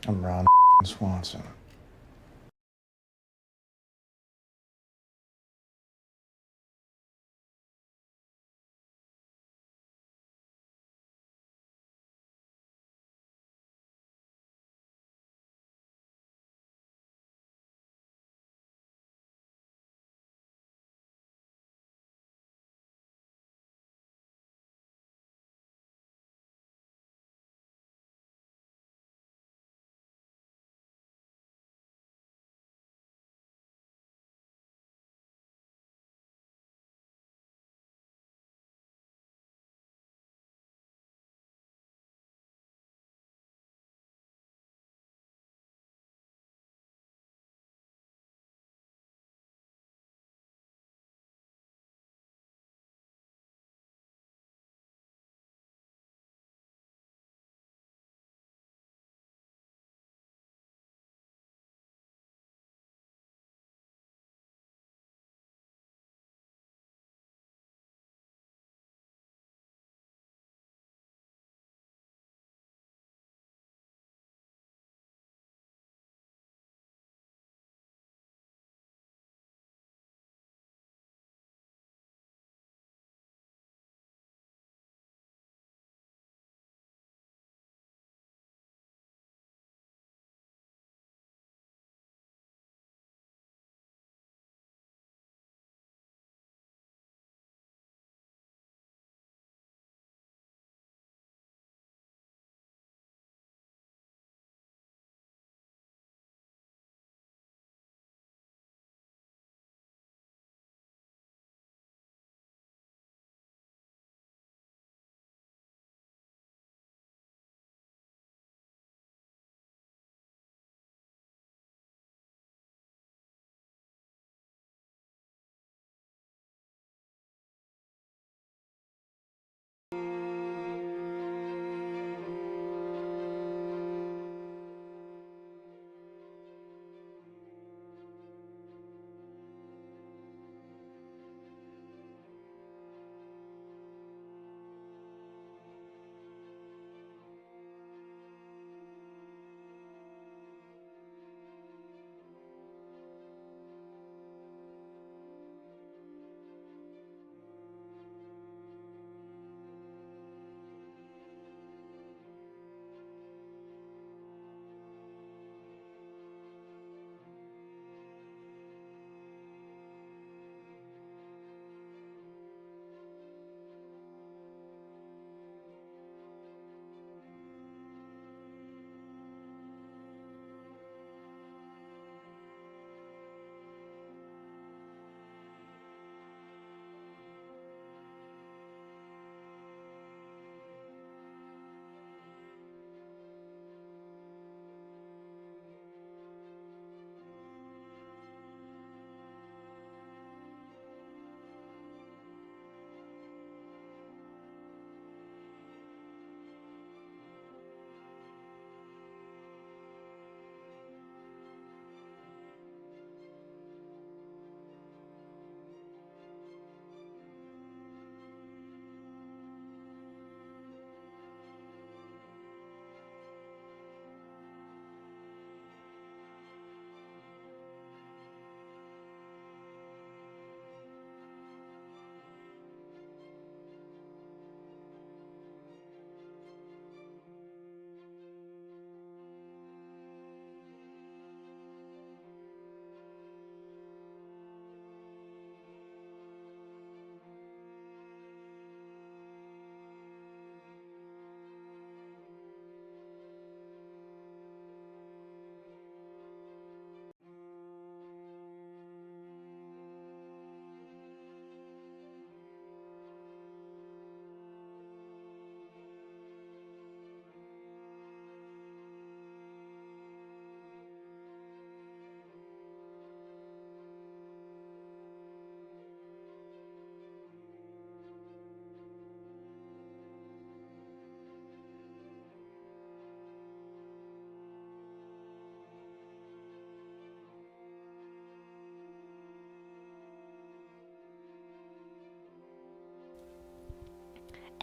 I'm Ron Swanson.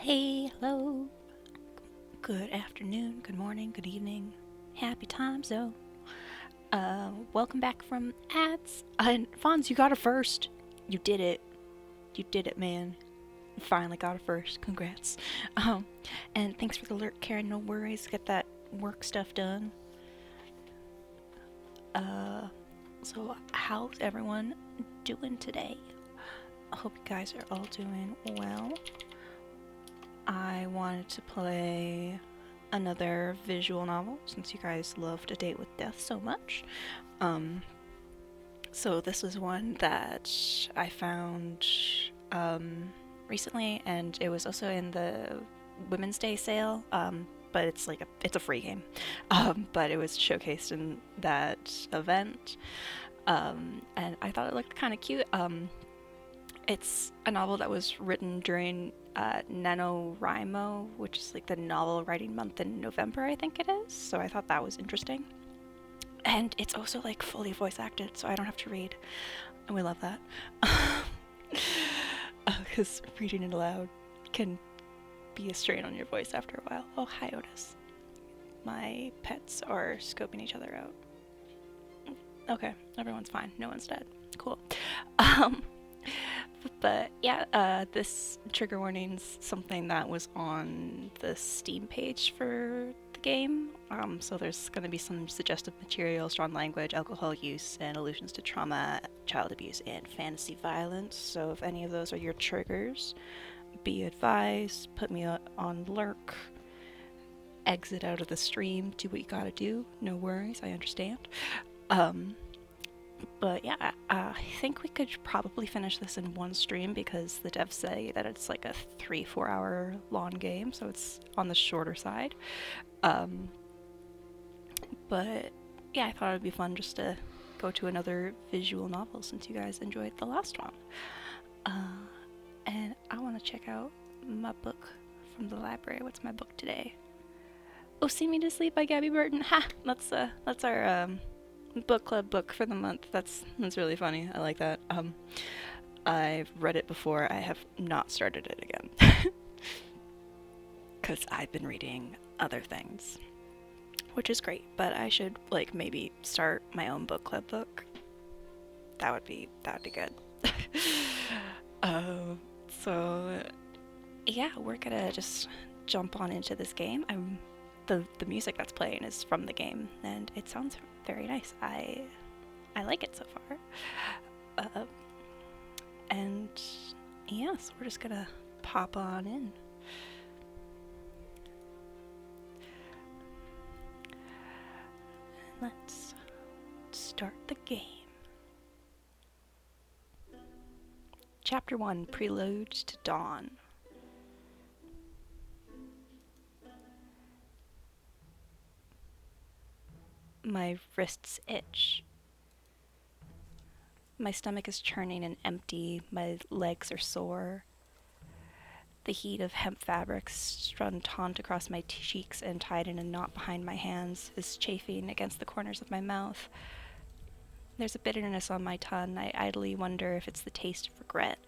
Hey, hello. Good afternoon, good morning, good evening. Happy times, though. Welcome back from ads. And Fonz, you got it first. You did it. You did it, man. You finally got it first. Congrats. Um, and thanks for the alert, Karen. No worries. Get that work stuff done. Uh, so how's everyone doing today? I hope you guys are all doing well. I wanted to play another visual novel since you guys loved A Date with Death so much. Um, so this is one that I found recently, and it was also in the Women's Day sale. But it's a free game. But it was showcased in that event, and I thought it looked kind of cute. It's a novel that was written during NaNoWriMo, which is like the novel writing month in November, I think it is. So I thought that was interesting. And it's also like fully voice acted, so I don't have to read. And we love that. Because reading it aloud can be a strain on your voice after a while. Oh, hi, Otis. My pets are scoping each other out. Okay, everyone's fine. No one's dead. Cool. But yeah, this trigger warning's something that was on the Steam page for the game. So there's going to be some suggestive material, strong language, alcohol use, and allusions to trauma, child abuse, and fantasy violence. So if any of those are your triggers, be advised, put me on lurk, exit out of the stream, do what you gotta do. No worries, I understand. But yeah, I think we could probably finish this in one stream because the devs say that it's like a 3-4 hour long game, so it's on the shorter side. But yeah, I thought it'd be fun just to go to another visual novel since you guys enjoyed the last one. And I want to check out my book from the library. What's my book today? Oh, See Me to Sleep by Gabby Burton. Ha! That's our book club book for the month. That's really funny. I like that. I've read it before. I have not started it again because I've been reading other things, which is great. But I should like maybe start my own book club book. That would be good. So yeah, we're gonna just jump on into this game. The music that's playing is from the game, and it sounds very nice. I like it so far. And yeah, so we're just gonna pop on in. Let's start the game. Chapter 1, Prelude to Dawn. My wrists itch. My stomach is churning and empty. My legs are sore. The heat of hemp fabric strung taut across my cheeks and tied in a knot behind my hands is chafing against the corners of my mouth. There's a bitterness on my tongue. I idly wonder if it's the taste of regret.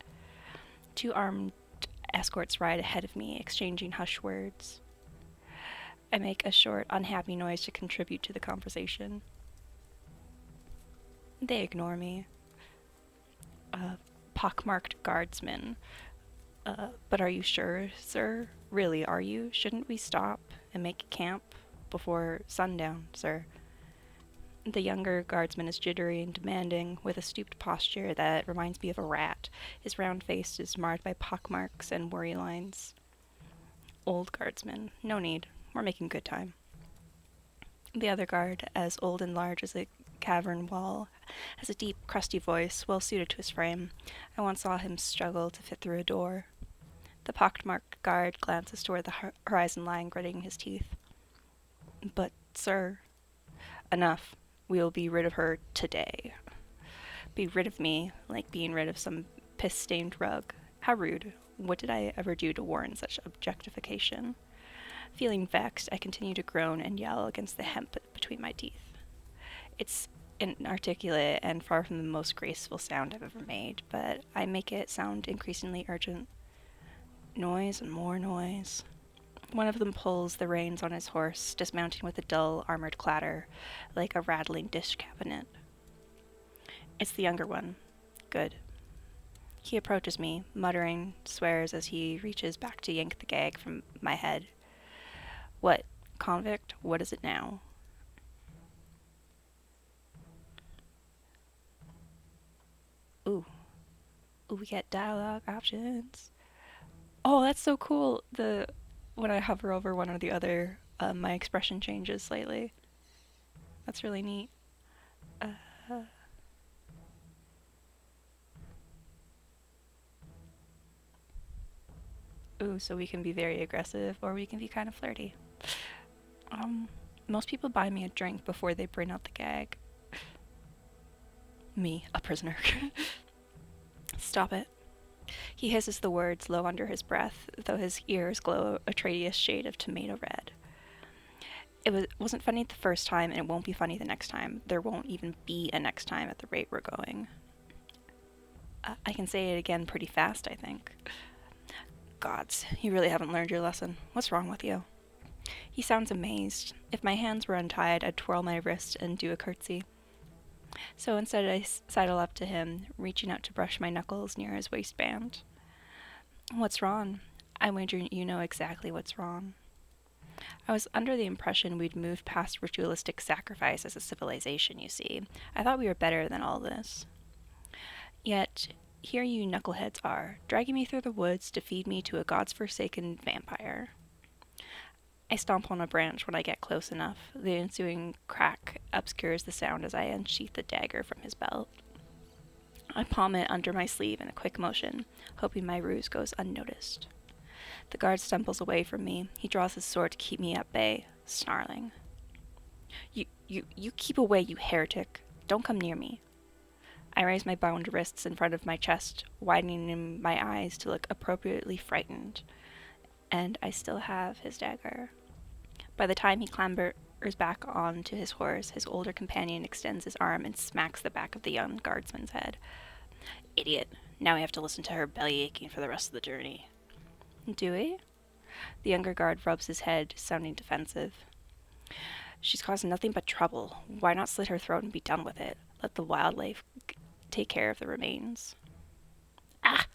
2 armed escorts ride ahead of me, exchanging hushed words. I make a short, unhappy noise to contribute to the conversation. They ignore me. Pockmarked guardsman. But are you sure, sir? Really, are you? Shouldn't we stop and make camp before sundown, sir? The younger guardsman is jittery and demanding, with a stooped posture that reminds me of a rat. His round face is marred by pockmarks and worry lines. Old guardsman. No need. We're making good time. The other guard, as old and large as a cavern wall, has a deep, crusty voice, well suited to his frame. I once saw him struggle to fit through a door. The pockmarked guard glances toward the horizon line, gritting his teeth. But, sir... Enough. We'll be rid of her today. Be rid of me, like being rid of some piss-stained rug. How rude. What did I ever do to warrant such objectification? Feeling vexed, I continue to groan and yell against the hemp between my teeth. It's inarticulate and far from the most graceful sound I've ever made, but I make it sound increasingly urgent. Noise and more noise. One of them pulls the reins on his horse, dismounting with a dull, armored clatter, like a rattling dish cabinet. It's the younger one. Good. He approaches me, muttering swears as he reaches back to yank the gag from my head. What? Convict? What is it now? Ooh. Ooh, we get dialogue options. Oh, that's so cool. When I hover over one or the other, my expression changes slightly. That's really neat. Uh, ooh, so we can be very aggressive or we can be kind of flirty. Um, Most people buy me a drink before they bring out the gag. Me, a prisoner. Stop it. He hisses the words low under his breath, though his ears glow a tradeous shade of tomato red. Wasn't funny the first time, and it won't be funny the next time. There won't even be a next time at the rate we're going. I can say it again pretty fast, I think. Gods, you really haven't learned your lesson. What's wrong with you? He sounds amazed. If my hands were untied, I'd twirl my wrist and do a curtsy. So instead I sidle up to him, reaching out to brush my knuckles near his waistband. What's wrong? I wager you know exactly what's wrong. I was under the impression we'd moved past ritualistic sacrifice as a civilization, you see. I thought we were better than all this. Yet, here you knuckleheads are, dragging me through the woods to feed me to a god's forsaken vampire. I stomp on a branch when I get close enough. The ensuing crack obscures the sound as I unsheath the dagger from his belt. I palm it under my sleeve in a quick motion, hoping my ruse goes unnoticed. The guard stumbles away from me. He draws his sword to keep me at bay, snarling. You keep away, you heretic. Don't come near me. I raise my bound wrists in front of my chest, widening my eyes to look appropriately frightened. And I still have his dagger. By the time he clambers back onto his horse, his older companion extends his arm and smacks the back of the young guardsman's head. Idiot. Now we have to listen to her belly aching for the rest of the journey. Do we? The younger guard rubs his head, sounding defensive. She's caused nothing but trouble. Why not slit her throat and be done with it? Let the wildlife take care of the remains. Ah!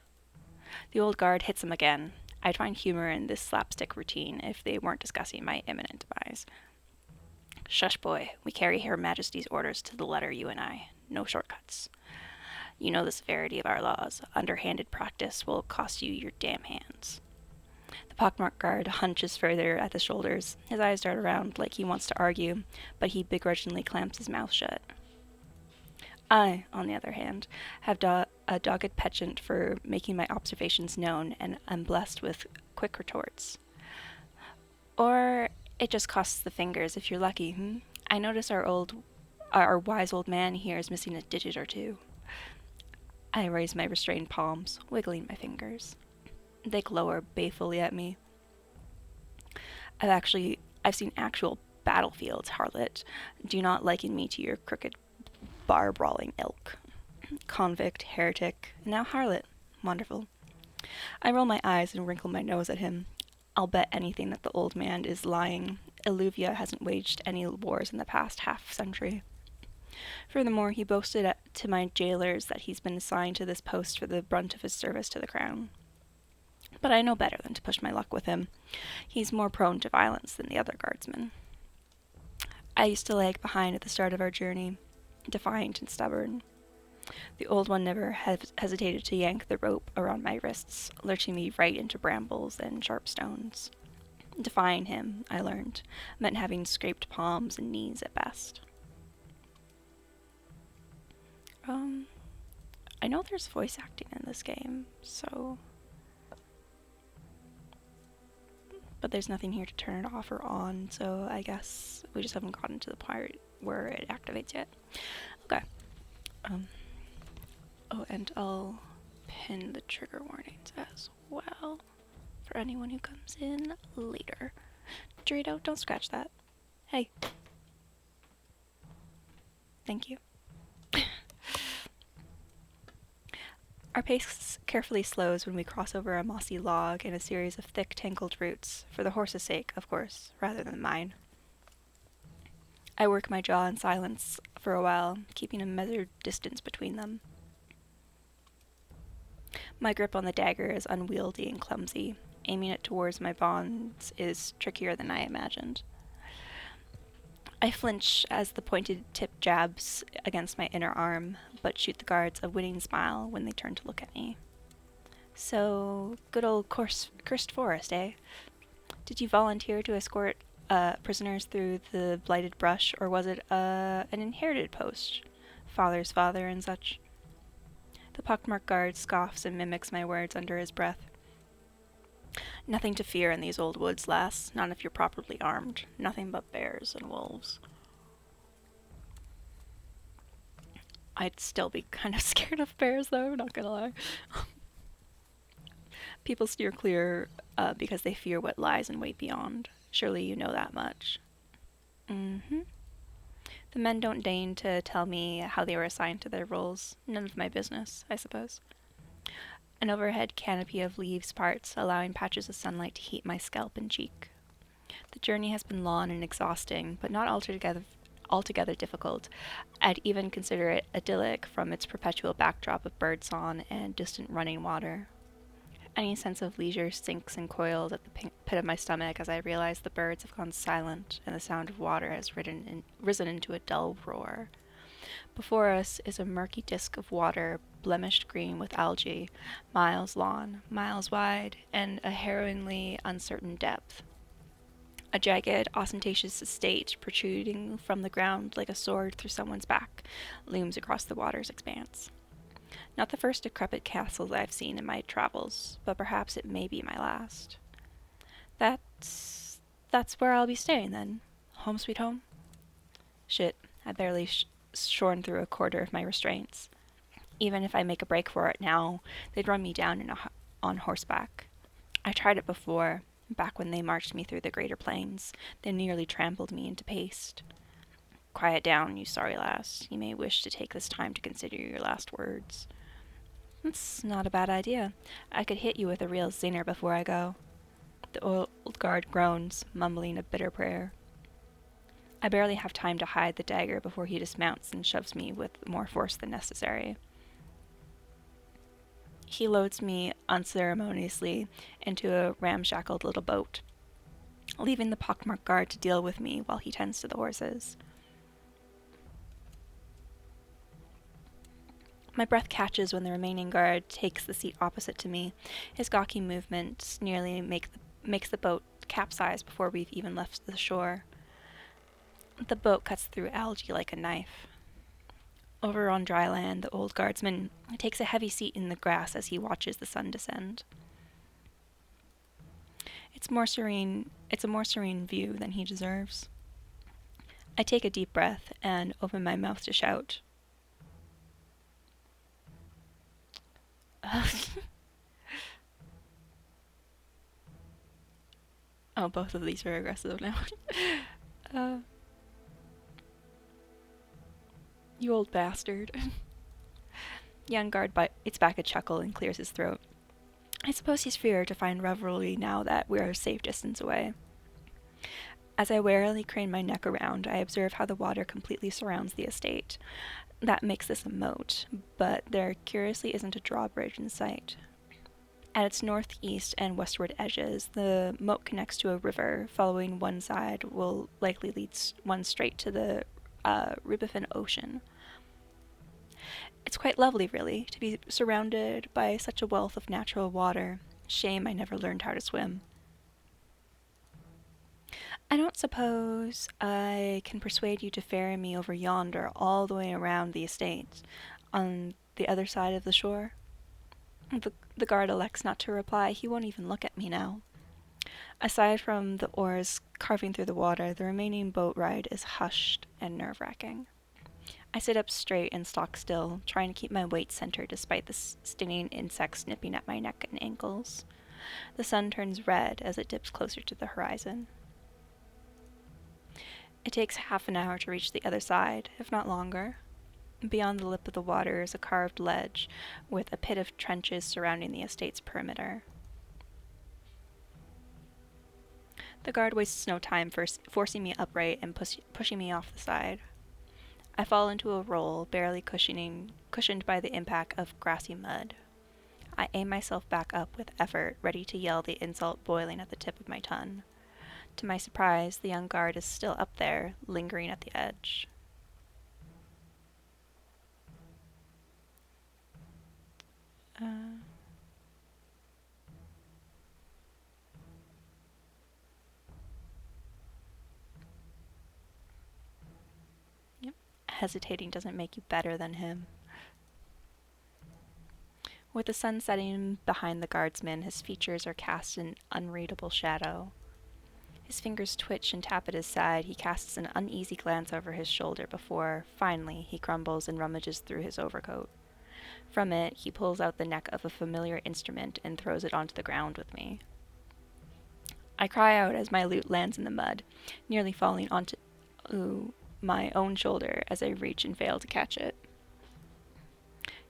The old guard hits him again. I'd find humor in this slapstick routine if they weren't discussing my imminent demise. Shush, boy. We carry Her Majesty's orders to the letter, you and I. No shortcuts. You know the severity of our laws. Underhanded practice will cost you your damn hands. The pockmarked guard hunches further at the shoulders. His eyes dart around like he wants to argue, but he begrudgingly clamps his mouth shut. I, on the other hand, have a dogged penchant for making my observations known, and am blessed with quick retorts. Or it just costs the fingers if you're lucky, I notice our wise old man here is missing a digit or two. I raise my restrained palms, wiggling my fingers. They glower balefully at me. I've seen actual battlefields, harlot. Do not liken me to your crooked bar-brawling ilk. Convict, heretic, and now harlot. Wonderful. I roll my eyes and wrinkle my nose at him. I'll bet anything that the old man is lying. Illuvia hasn't waged any wars in the past half-century. Furthermore, he boasted to my jailers that he's been assigned to this post for the brunt of his service to the crown. But I know better than to push my luck with him. He's more prone to violence than the other guardsmen. I used to lag behind at the start of our journey, defiant and stubborn. The old one never hesitated to yank the rope around my wrists, lurching me right into brambles and sharp stones. Defying him, I learned, meant having scraped palms and knees at best. I know there's voice acting in this game, so... But there's nothing here to turn it off or on, so I guess we just haven't gotten to the part where it activates yet. Okay. Oh, and I'll pin the trigger warnings as well for anyone who comes in later. Dorito, don't scratch that. Hey. Thank you. Our pace carefully slows when we cross over a mossy log and a series of thick, tangled roots, for the horse's sake, of course, rather than mine. I work my jaw in silence for a while, keeping a measured distance between them. My grip on the dagger is unwieldy and clumsy. Aiming it towards my bonds is trickier than I imagined. I flinch as the pointed tip jabs against my inner arm, but shoot the guards a winning smile when they turn to look at me. So, good old cursed forest, eh? Did you volunteer to escort prisoners through the blighted brush, or was it an inherited post? Father's father and such. The pockmarked guard scoffs and mimics my words under his breath. Nothing to fear in these old woods, lass, not if you're properly armed. Nothing but bears and wolves. I'd still be kind of scared of bears, though, not gonna lie. People steer clear because they fear what lies in wait beyond. Surely you know that much. Mm-hmm. The men don't deign to tell me how they were assigned to their roles. None of my business, I suppose. An overhead canopy of leaves parts, allowing patches of sunlight to heat my scalp and cheek. The journey has been long and exhausting, but not altogether difficult. I'd even consider it idyllic from its perpetual backdrop of birdsong and distant running water. Any sense of leisure sinks and coils at the pit of my stomach as I realize the birds have gone silent and the sound of water has risen into a dull roar. Before us is a murky disk of water, blemished green with algae, miles long, miles wide, and a harrowingly uncertain depth. A jagged, ostentatious estate, protruding from the ground like a sword through someone's back, looms across the water's expanse. Not the first decrepit castles I've seen in my travels, but perhaps it may be my last. That's where I'll be staying then. Home sweet home? Shit, I barely shorn through a quarter of my restraints. Even if I make a break for it now, they'd run me down on horseback. I tried it before, back when they marched me through the greater plains. They nearly trampled me into paste. Quiet down, you sorry lass. You may wish to take this time to consider your last words. That's not a bad idea. I could hit you with a real zinger before I go. The old guard groans, mumbling a bitter prayer. I barely have time to hide the dagger before he dismounts and shoves me with more force than necessary. He loads me unceremoniously into a ramshackled little boat, leaving the pockmarked guard to deal with me while he tends to the horses. My breath catches when the remaining guard takes the seat opposite to me. His gawky movements nearly makes the boat capsize before we've even left the shore. The boat cuts through algae like a knife. Over on dry land, the old guardsman takes a heavy seat in the grass as he watches the sun descend. It's a more serene view than he deserves. I take a deep breath and open my mouth to shout. Oh, both of these are aggressive now. You old bastard. Young guard bites back a chuckle and clears his throat. I suppose he's freer to find revelry now that we're a safe distance away. As I warily crane my neck around, I observe how the water completely surrounds the estate. That makes this a moat, but there curiously isn't a drawbridge in sight. At its northeast and westward edges, the moat connects to a river. Following one side will likely lead one straight to the Rubicon Ocean. It's quite lovely, really, to be surrounded by such a wealth of natural water. Shame I never learned how to swim. I don't suppose I can persuade you to ferry me over yonder all the way around the estate, on the other side of the shore? The guard elects not to reply. He won't even look at me now. Aside from the oars carving through the water, the remaining boat ride is hushed and nerve-wracking. I sit up straight and stock still, trying to keep my weight centered despite the stinging insects nipping at my neck and ankles. The sun turns red as it dips closer to the horizon. It takes half an hour to reach the other side, if not longer. Beyond the lip of the water is a carved ledge with a pit of trenches surrounding the estate's perimeter. The guard wastes no time forcing me upright and pushing me off the side. I fall into a roll, barely cushioned by the impact of grassy mud. I aim myself back up with effort, ready to yell the insult boiling at the tip of my tongue. To my surprise, the young guard is still up there, lingering at the edge. Yep. Hesitating doesn't make you better than him. With the sun setting behind the guardsman, his features are cast in unreadable shadow. His fingers twitch and tap at his side. He casts an uneasy glance over his shoulder before, finally, he crumbles and rummages through his overcoat. From it, he pulls out the neck of a familiar instrument and throws it onto the ground with me. I cry out as my lute lands in the mud, nearly falling onto my own shoulder as I reach and fail to catch it.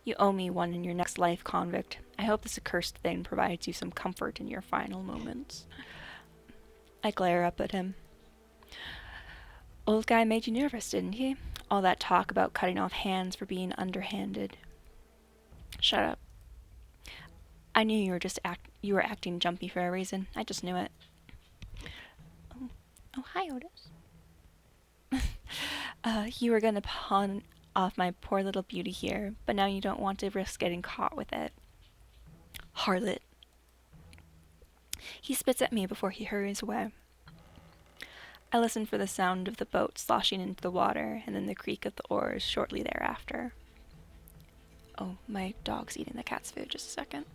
You owe me one in your next life, convict. I hope this accursed thing provides you some comfort in your final moments. I glare up at him. Old guy made you nervous, didn't he? All that talk about cutting off hands for being underhanded. Shut up. I knew you were acting jumpy for a reason. I just knew it. Oh, hi, Otis. You were gonna pawn off my poor little beauty here, but now you don't want to risk getting caught with it. Harlot. He spits at me before he hurries away. I listen for the sound of the boat sloshing into the water, and then the creak of the oars shortly thereafter. Oh, my dog's eating the cat's food. Just a second.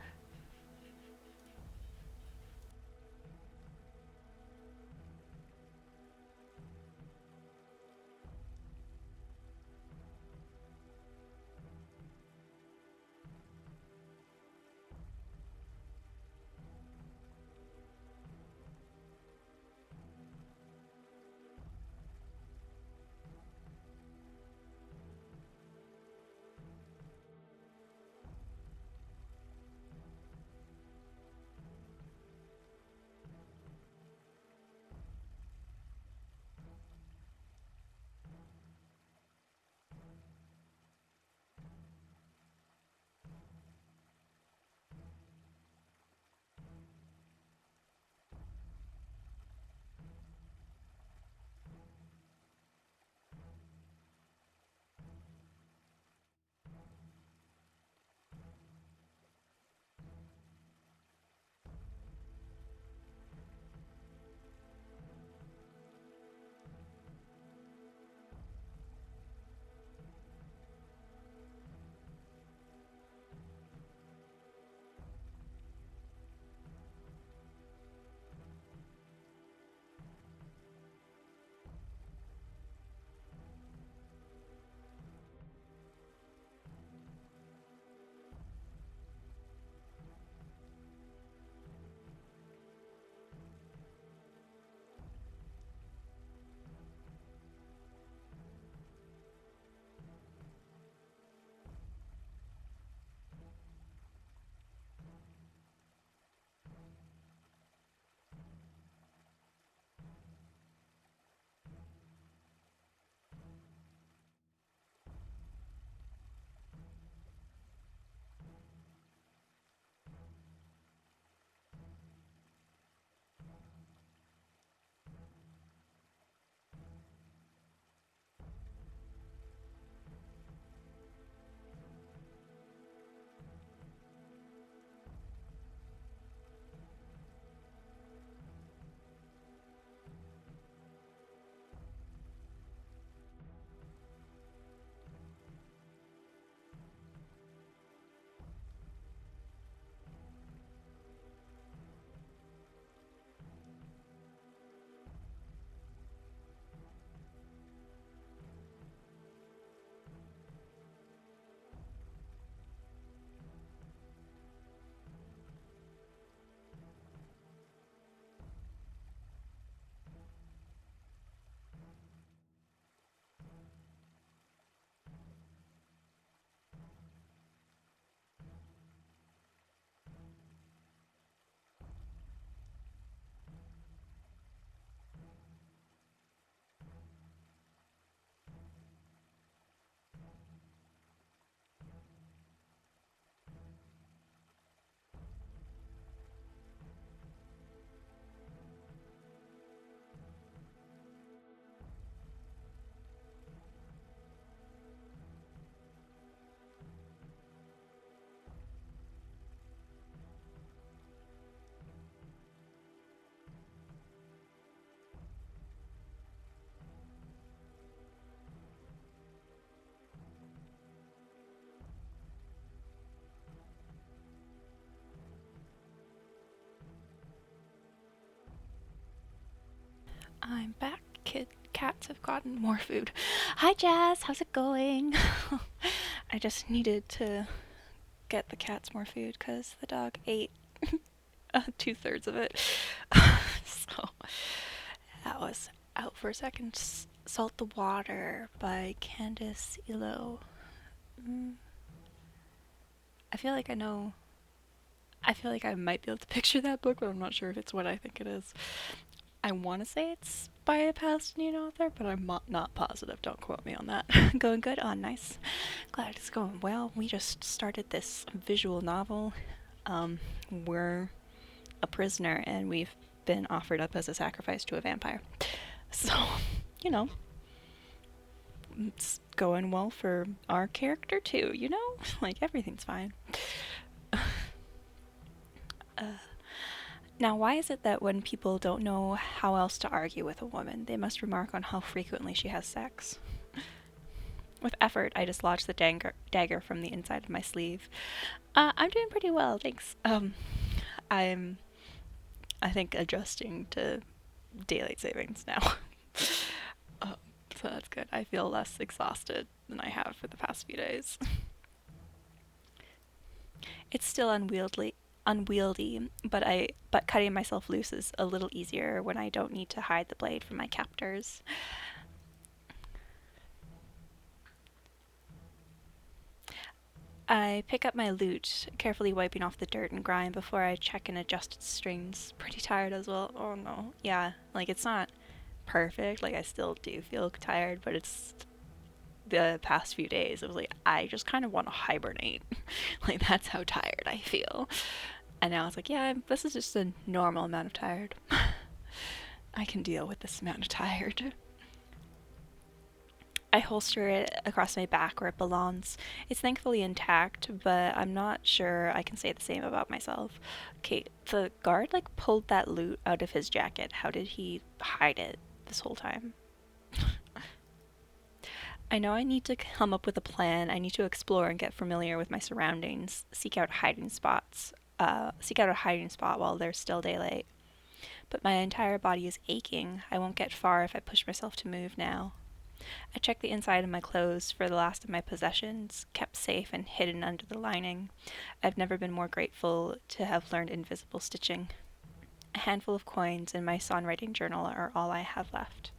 I'm back. Cats have gotten more food. Hi, Jazz. How's it going? I just needed to get the cats more food because the dog ate 2/3 of it. So that was out for a second. Salt the Water by Candice Elo. I feel like I know. I feel like I might be able to picture that book, but I'm not sure if it's what I think it is. I want to say it's by a Palestinian author, but I'm not positive. Don't quote me on that. Going good? Oh, nice. Glad it's going well. We just started this visual novel. We're a prisoner, and we've been offered up as a sacrifice to a vampire. So, you know, it's going well for our character, too, you know? Like, everything's fine. Now, why is it that when people don't know how else to argue with a woman, they must remark on how frequently she has sex? With effort, I dislodged the dagger from the inside of my sleeve. I'm doing pretty well, thanks. I think, adjusting to daylight savings now. So that's good. I feel less exhausted than I have for the past few days. It's still unwieldy, but cutting myself loose is a little easier when I don't need to hide the blade from my captors. I pick up my lute, carefully wiping off the dirt and grime before I check and adjust its strings. Pretty tired as well. Oh no. Yeah, like it's not perfect. Like I still do feel tired, but it's the past few days. It was like I just kind of want to hibernate. Like that's how tired I feel. And now it's like, yeah, this is just a normal amount of tired. I can deal with this amount of tired. I holster it across my back where it belongs. It's thankfully intact, but I'm not sure I can say the same about myself. Okay, the guard pulled that loot out of his jacket. How did he hide it this whole time? I know I need to come up with a plan. I need to explore and get familiar with my surroundings, seek out a hiding spot while there's still daylight. But my entire body is aching. I won't get far if I push myself to move now. I check the inside of my clothes for the last of my possessions, kept safe and hidden under the lining. I've never been more grateful to have learned invisible stitching. A handful of coins and my songwriting journal are all I have left.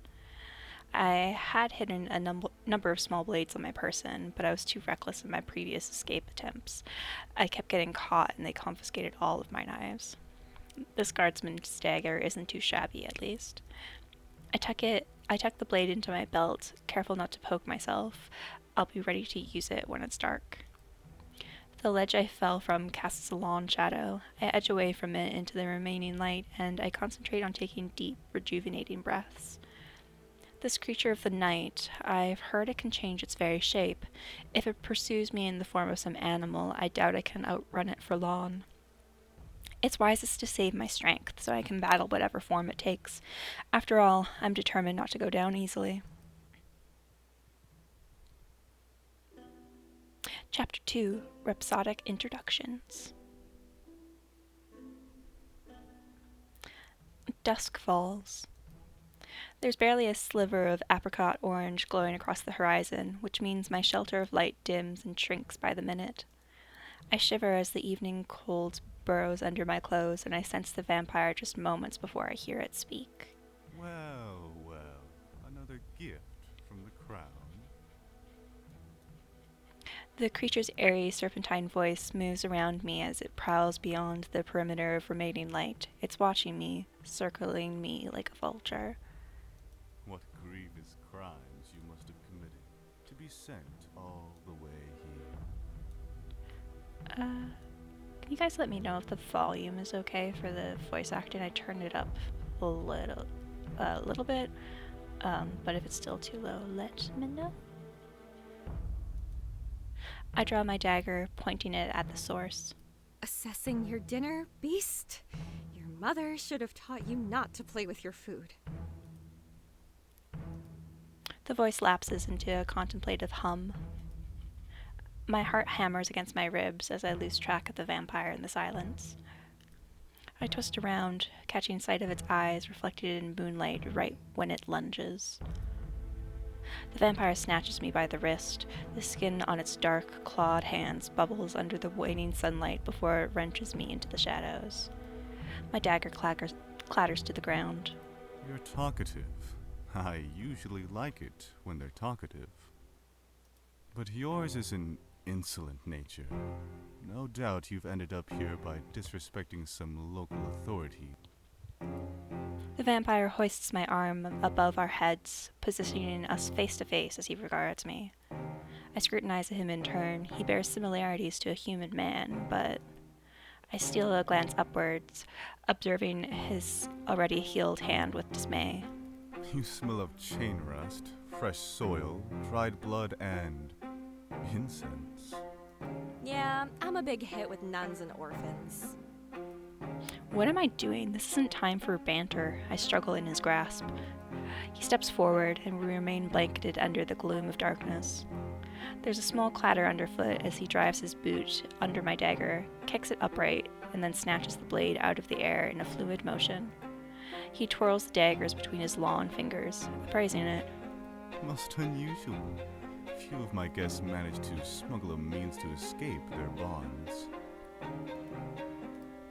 I had hidden a number of small blades on my person, but I was too reckless in my previous escape attempts. I kept getting caught, and they confiscated all of my knives. This guardsman's dagger isn't too shabby, at least. I tuck the blade into my belt, careful not to poke myself. I'll be ready to use it when it's dark. The ledge I fell from casts a long shadow. I edge away from it into the remaining light, and I concentrate on taking deep, rejuvenating breaths. This creature of the night, I've heard it can change its very shape. If it pursues me in the form of some animal, I doubt I can outrun it for long. It's wisest to save my strength, so I can battle whatever form it takes. After all, I'm determined not to go down easily. Chapter 2, Rhapsodic Introductions. Dusk falls. There's barely a sliver of apricot orange glowing across the horizon, which means my shelter of light dims and shrinks by the minute. I shiver as the evening cold burrows under my clothes, and I sense the vampire just moments before I hear it speak. Well, another gift from the crown. The creature's airy, serpentine voice moves around me as it prowls beyond the perimeter of remaining light. It's watching me, circling me like a vulture. What grievous crimes you must have committed to be sent all the way here. Can you guys let me know if the volume is okay for the voice acting? I turned it up a little bit, but if it's still too low, let me know. I draw my dagger, pointing it at the source. Assessing your dinner, beast? Your mother should have taught you not to play with your food. The voice lapses into a contemplative hum. My heart hammers against my ribs as I lose track of the vampire in the silence. I twist around, catching sight of its eyes reflected in moonlight right when it lunges. The vampire snatches me by the wrist. The skin on its dark, clawed hands bubbles under the waning sunlight before it wrenches me into the shadows. My dagger clatters to the ground. You're talkative. I usually like it when they're talkative. But yours is an insolent nature. No doubt you've ended up here by disrespecting some local authority. The vampire hoists my arm above our heads, positioning us face to face as he regards me. I scrutinize him in turn. He bears similarities to a human man, but I steal a glance upwards, observing his already healed hand with dismay. You smell of chain rust, fresh soil, dried blood, and incense. Yeah, I'm a big hit with nuns and orphans. What am I doing? This isn't time for banter. I struggle in his grasp. He steps forward, and we remain blanketed under the gloom of darkness. There's a small clatter underfoot as he drives his boot under my dagger, kicks it upright, and then snatches the blade out of the air in a fluid motion. He twirls the daggers between his long fingers, appraising it. Most unusual. Few of my guests manage to smuggle a means to escape their bonds.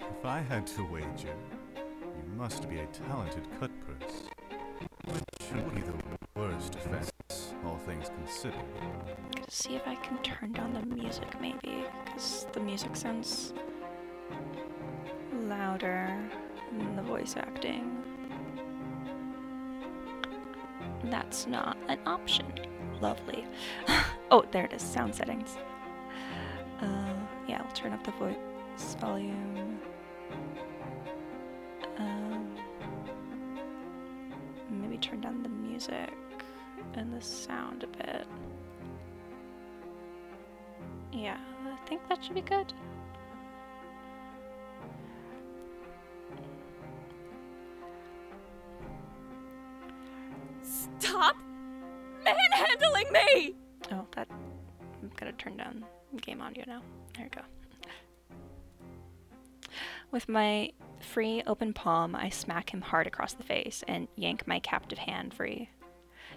If I had to wager, you must be a talented cutpurse. Which should be the worst offense, all things considered. Gonna see if I can turn down the music, maybe, because the music sounds louder than the voice acting. That's not an option. Lovely. Oh, there it is. Sound settings. Yeah, I'll turn up the voice volume. Maybe turn down the music and the sound a bit. Yeah, I think that should be good. Stop manhandling me! Oh, that... I'm gonna turn down game audio now. There we go. With my free, open palm, I smack him hard across the face and yank my captive hand free.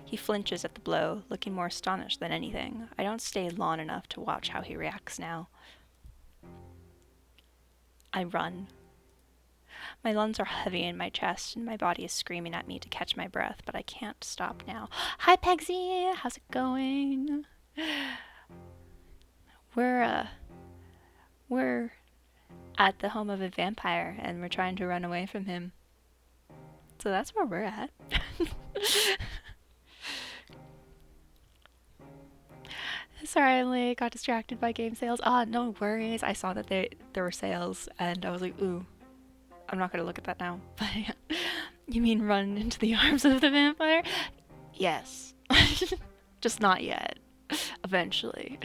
He flinches at the blow, looking more astonished than anything. I don't stay long enough to watch how he reacts now. I run. My lungs are heavy in my chest, and my body is screaming at me to catch my breath, but I can't stop now. Hi, Pegsy! How's it going? We're at the home of a vampire, and we're trying to run away from him. So that's where we're at. Sorry, I only got distracted by game sales. No worries. I saw that there were sales, and I was like, ooh, I'm not gonna look at that now. But yeah. You mean run into the arms of the vampire? Yes. Just not yet. Eventually.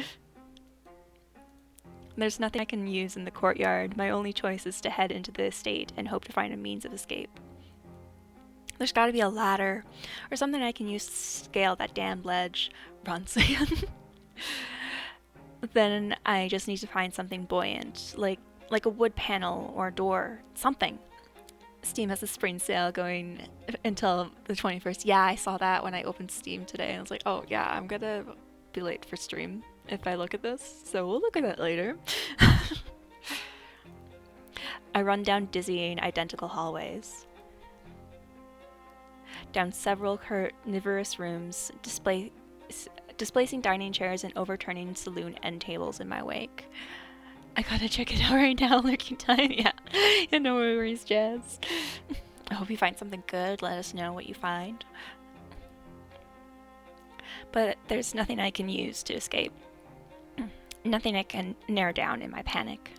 There's nothing I can use in the courtyard. My only choice is to head into the estate and hope to find a means of escape. There's gotta be a ladder, or something I can use to scale that damn ledge. Runs again. Then I just need to find something buoyant, like a wood panel or a door, something. Steam has a spring sale going until the 21st. Yeah, I saw that when I opened Steam today. I was like, oh yeah, I'm gonna be late for stream if I look at this, so we'll look at that later. I run down dizzying, identical hallways. Down several carnivorous rooms, displacing dining chairs and overturning saloon end tables in my wake. I gotta check it out right now, lurking time. Yeah, no worries, Jazz. I hope you find something good. Let us know what you find. But there's nothing I can use to escape. Nothing I can narrow down in my panic.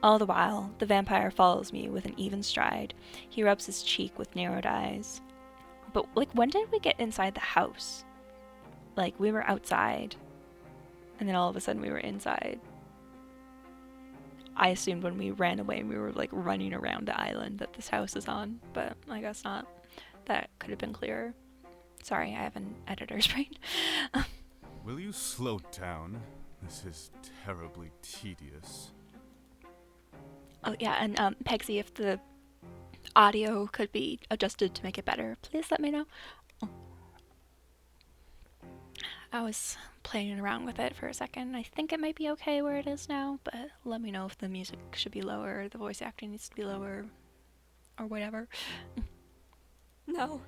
All the while, the vampire follows me with an even stride. He rubs his cheek with narrowed eyes. But, when did we get inside the house? We were outside, and then all of a sudden we were inside. I assumed when we ran away we were, running around the island that this house is on, but I guess not. That could have been clearer. Sorry, I have an editor's brain. Will you slow down? This is terribly tedious. Oh yeah, and Pegsy, if the audio could be adjusted to make it better, please let me know. I was playing around with it for a second. I think it might be okay where it is now, but let me know if the music should be lower, the voice acting needs to be lower, or whatever. No.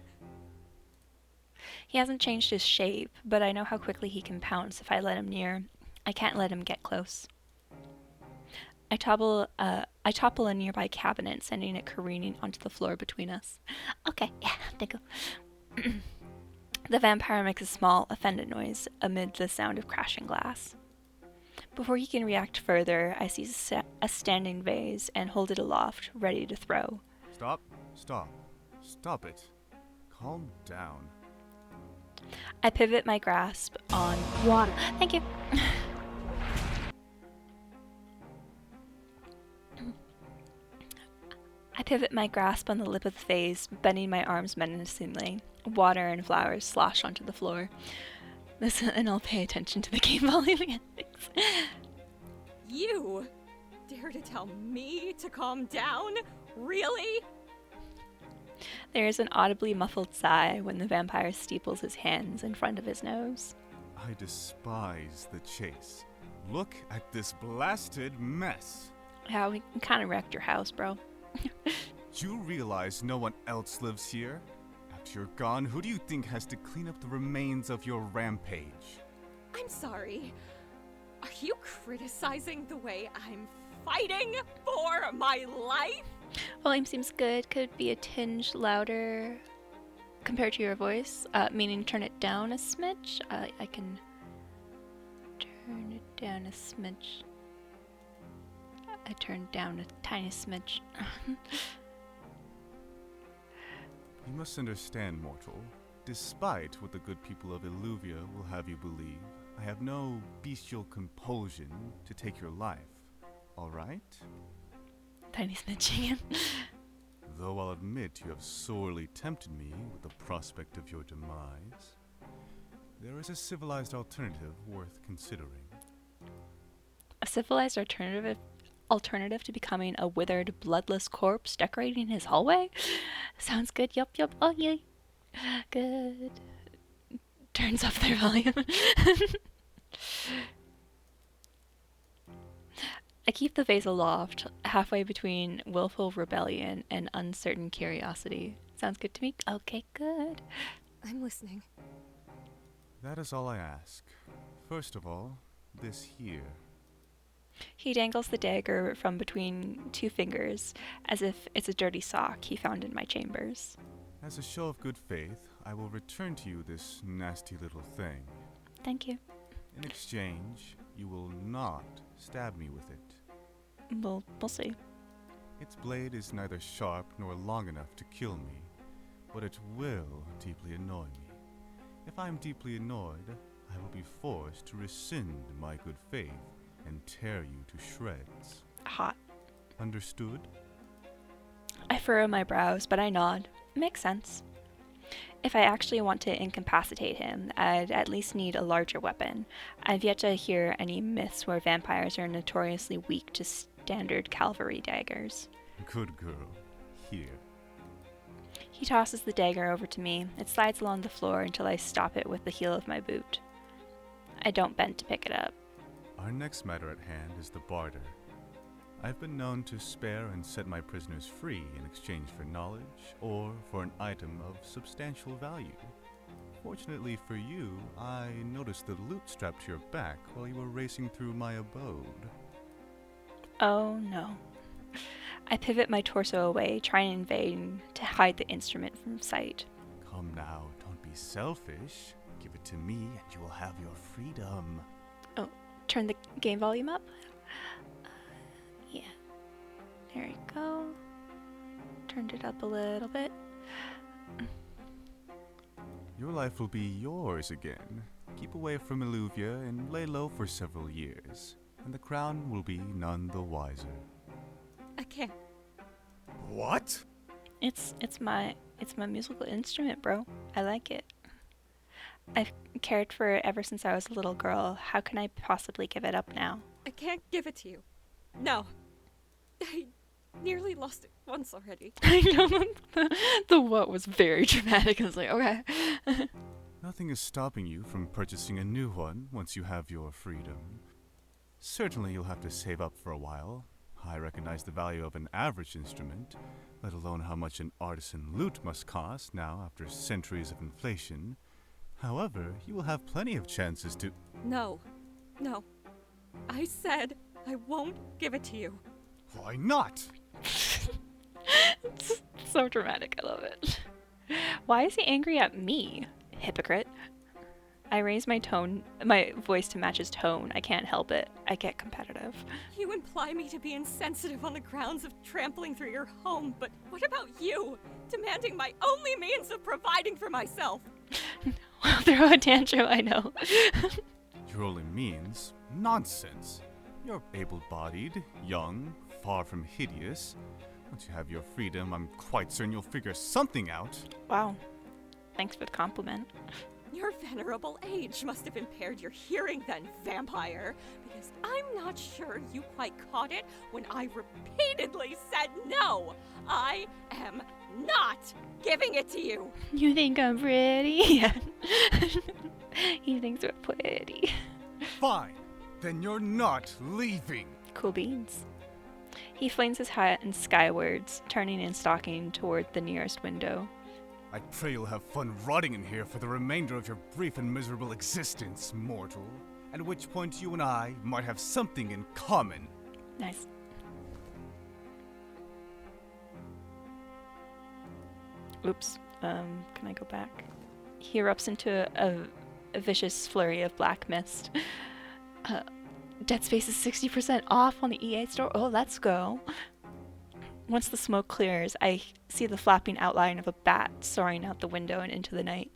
He hasn't changed his shape, but I know how quickly he can pounce if I let him near. I can't let him get close. I topple a nearby cabinet, sending it careening onto the floor between us. Okay, yeah, thank you. The vampire makes a small, offended noise amid the sound of crashing glass. Before he can react further, I seize a standing vase and hold it aloft, ready to throw. Stop. Stop. Stop it. Calm down. I pivot my grasp on Water. Thank you. I pivot my grasp on the lip of the vase, bending my arms menacingly. Water and flowers slosh onto the floor. Listen, and I'll pay attention to the game volume again. You dare to tell me to calm down? Really? There is an audibly muffled sigh when the vampire steeples his hands in front of his nose. I despise the chase. Look at this blasted mess. Yeah, we kind of wrecked your house, bro. Do you realize no one else lives here? After you're gone, who do you think has to clean up the remains of your rampage? I'm sorry. Are you criticizing the way I'm fighting for my life? Volume seems good. Could be a tinge louder compared to your voice, meaning turn it down a smidge. I can turn it down a smidge. I turned down a tiny smidge. You must understand, mortal. Despite what the good people of Illuvia will have you believe, I have no bestial compulsion to take your life. All right? Tiny smidge again. Though I'll admit you have sorely tempted me with the prospect of your demise, there is a civilized alternative worth considering. A civilized alternative to becoming a withered, bloodless corpse decorating his hallway? Sounds good. Yup. Oh, yay. Good. Turns up their volume. I keep the vase aloft, halfway between willful rebellion and uncertain curiosity. Sounds good to me? Okay, good. I'm listening. That is all I ask. First of all, this here. He dangles the dagger from between two fingers, as if it's a dirty sock he found in my chambers. As a show of good faith, I will return to you this nasty little thing. Thank you. In exchange, you will not stab me with it. We'll see. Its blade is neither sharp nor long enough to kill me, but it will deeply annoy me. If I am deeply annoyed, I will be forced to rescind my good faith and tear you to shreds. Hot. Understood? I furrow my brows, but I nod. Makes sense. If I actually want to incapacitate him, I'd at least need a larger weapon. I've yet to hear any myths where vampires are notoriously weak to standard cavalry daggers. Good girl. Here. He tosses the dagger over to me. It slides along the floor until I stop it with the heel of my boot. I don't bend to pick it up. Our next matter at hand is the barter. I've been known to spare and set my prisoners free in exchange for knowledge or for an item of substantial value. Fortunately for you, I noticed the loot strapped to your back while you were racing through my abode. Oh no. I pivot my torso away, trying in vain to hide the instrument from sight. Come now, don't be selfish. Give it to me and you will have your freedom. Oh, turn the game volume up? Yeah. There you go. Turned it up a little bit. Your life will be yours again. Keep away from Illuvia and lay low for several years, and the crown will be none the wiser. I can't. What? It's my musical instrument, bro. I like it. I've cared for it ever since I was a little girl. How can I possibly give it up now? I can't give it to you. No. I nearly lost it once already. I know the what was very dramatic. I was like, okay. Nothing is stopping you from purchasing a new one once you have your freedom. Certainly you'll have to save up for a while. I recognize the value of an average instrument, let alone how much an artisan lute must cost now after centuries of inflation. However, you will have plenty of chances to— No. I said I won't give it to you. Why not? It's so dramatic. I love it. Why is he angry at me? Hypocrite. I raise my voice to match his tone. I can't help it. I get competitive. You imply me to be insensitive on the grounds of trampling through your home, but what about you? Demanding my only means of providing for myself. I'll throw a tantrum, I know. Your only means? Nonsense. You're able-bodied, young, far from hideous. Once you have your freedom, I'm quite certain you'll figure something out. Wow. Thanks for the compliment. Your venerable age must have impaired your hearing then, vampire, because I'm not sure you quite caught it when I repeatedly said no. I am not giving it to you. You think I'm pretty? He thinks we're pretty. Fine. Then you're not leaving. Cool beans. He flings his hat and skywards, turning and stalking toward the nearest window. I pray you'll have fun rotting in here for the remainder of your brief and miserable existence, mortal. At which point you and I might have something in common. Nice. Oops. Can I go back? He erupts into a vicious flurry of black mist. Dead Space is 60% off on the EA store. Oh, let's go. Once the smoke clears, I see the flapping outline of a bat soaring out the window and into the night.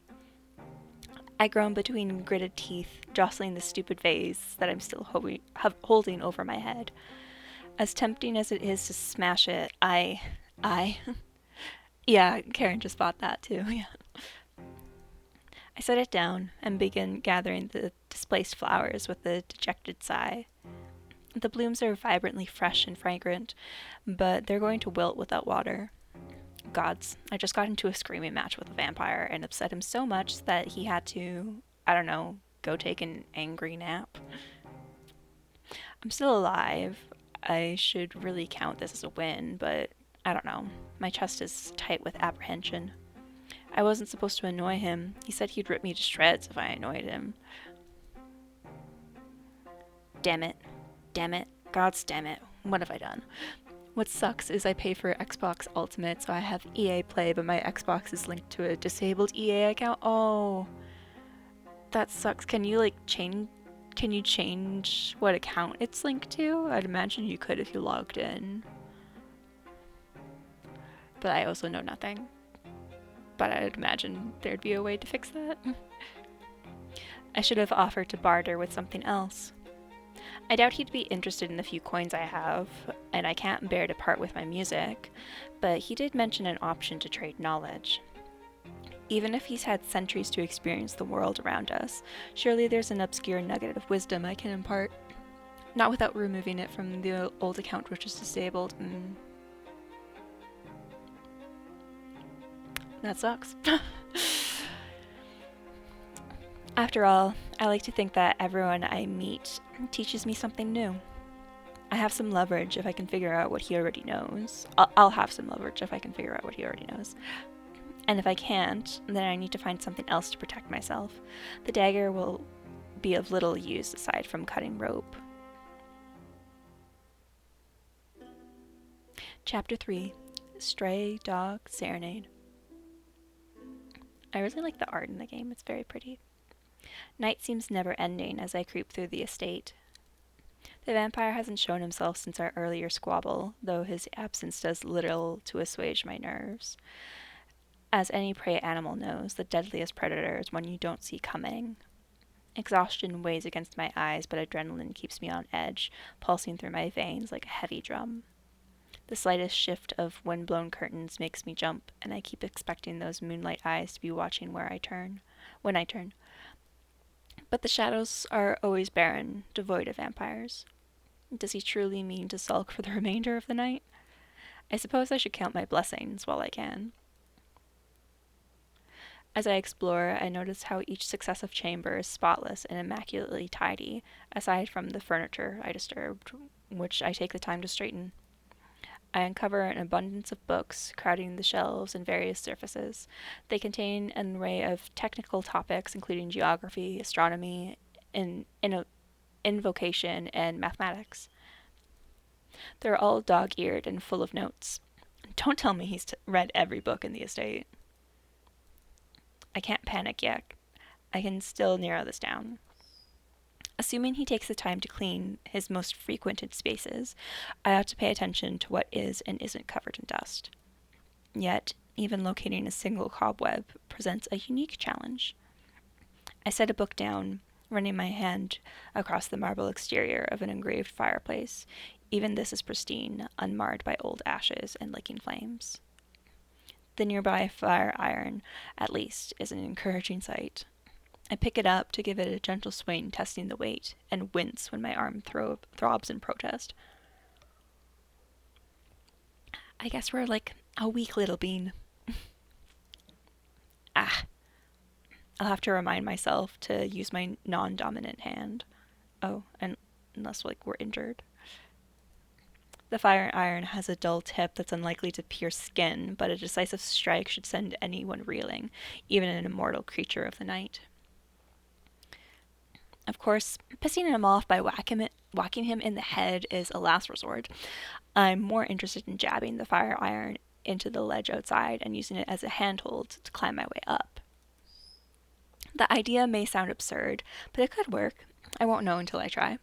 I groan between gritted teeth, jostling the stupid vase that I'm still holding over my head. As tempting as it is to smash it, Yeah, Karen just bought that too, yeah. I set it down and begin gathering the displaced flowers with a dejected sigh. The blooms are vibrantly fresh and fragrant, but they're going to wilt without water. Gods, I just got into a screaming match with a vampire and upset him so much that he had to, go take an angry nap. I'm still alive. I should really count this as a win, but I don't know. My chest is tight with apprehension. I wasn't supposed to annoy him. He said he'd rip me to shreds if I annoyed him. Damn it. Gods damn it. What have I done? What sucks is I pay for Xbox Ultimate, so I have EA Play, but my Xbox is linked to a disabled EA account. Oh, that sucks. Can you change what account it's linked to? I'd imagine you could if you logged in. But I also know nothing. But I'd imagine there'd be a way to fix that. I should have offered to barter with something else. I doubt he'd be interested in the few coins I have, and I can't bear to part with my music, but he did mention an option to trade knowledge. Even if he's had centuries to experience the world around us, surely there's an obscure nugget of wisdom I can impart. Not without removing it from the old account which is disabled. That sucks. After all, I like to think that everyone I meet teaches me something new. I have some leverage if I can figure out what he already knows. I'll have some leverage if I can figure out what he already knows. And if I can't, then I need to find something else to protect myself. The dagger will be of little use aside from cutting rope. Chapter 3. Stray Dog Serenade. I really like the art in the game. It's very pretty. Night seems never ending as I creep through the estate. The vampire hasn't shown himself since our earlier squabble, though his absence does little to assuage my nerves. As any prey animal knows, the deadliest predator is one you don't see coming. Exhaustion weighs against my eyes, but adrenaline keeps me on edge, pulsing through my veins like a heavy drum. The slightest shift of wind-blown curtains makes me jump, and I keep expecting those moonlight eyes to be watching when I turn. But the shadows are always barren, devoid of vampires. Does he truly mean to sulk for the remainder of the night? I suppose I should count my blessings while I can. As I explore, I notice how each successive chamber is spotless and immaculately tidy, aside from the furniture I disturbed, which I take the time to straighten. I uncover an abundance of books crowding the shelves and various surfaces. They contain an array of technical topics, including geography, astronomy, invocation, and mathematics. They're all dog-eared and full of notes. Don't tell me he's read every book in the estate. I can't panic yet. I can still narrow this down. Assuming he takes the time to clean his most frequented spaces, I ought to pay attention to what is and isn't covered in dust. Yet, even locating a single cobweb presents a unique challenge. I set a book down, running my hand across the marble exterior of an engraved fireplace. Even this is pristine, unmarred by old ashes and licking flames. The nearby fire iron, at least, is an encouraging sight. I pick it up to give it a gentle swing, testing the weight, and wince when my arm throbs in protest. I guess we're like a weak little bean. I'll have to remind myself to use my non-dominant hand. Oh, and unless we're injured. The fire iron has a dull tip that's unlikely to pierce skin, but a decisive strike should send anyone reeling, even an immortal creature of the night. Of course, pissing him off by whacking him in the head is a last resort. I'm more interested in jabbing the fire iron into the ledge outside and using it as a handhold to climb my way up. The idea may sound absurd, but it could work. I won't know until I try.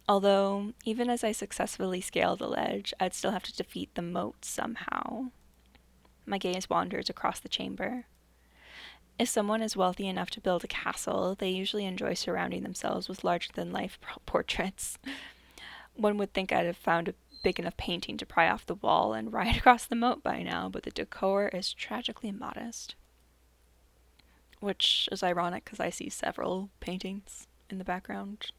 Although, even as I successfully scale the ledge, I'd still have to defeat the moat somehow. My gaze wanders across the chamber. If someone is wealthy enough to build a castle, they usually enjoy surrounding themselves with larger-than-life portraits. One would think I'd have found a big enough painting to pry off the wall and ride across the moat by now, but the decor is tragically modest. Which is ironic because I see several paintings in the background.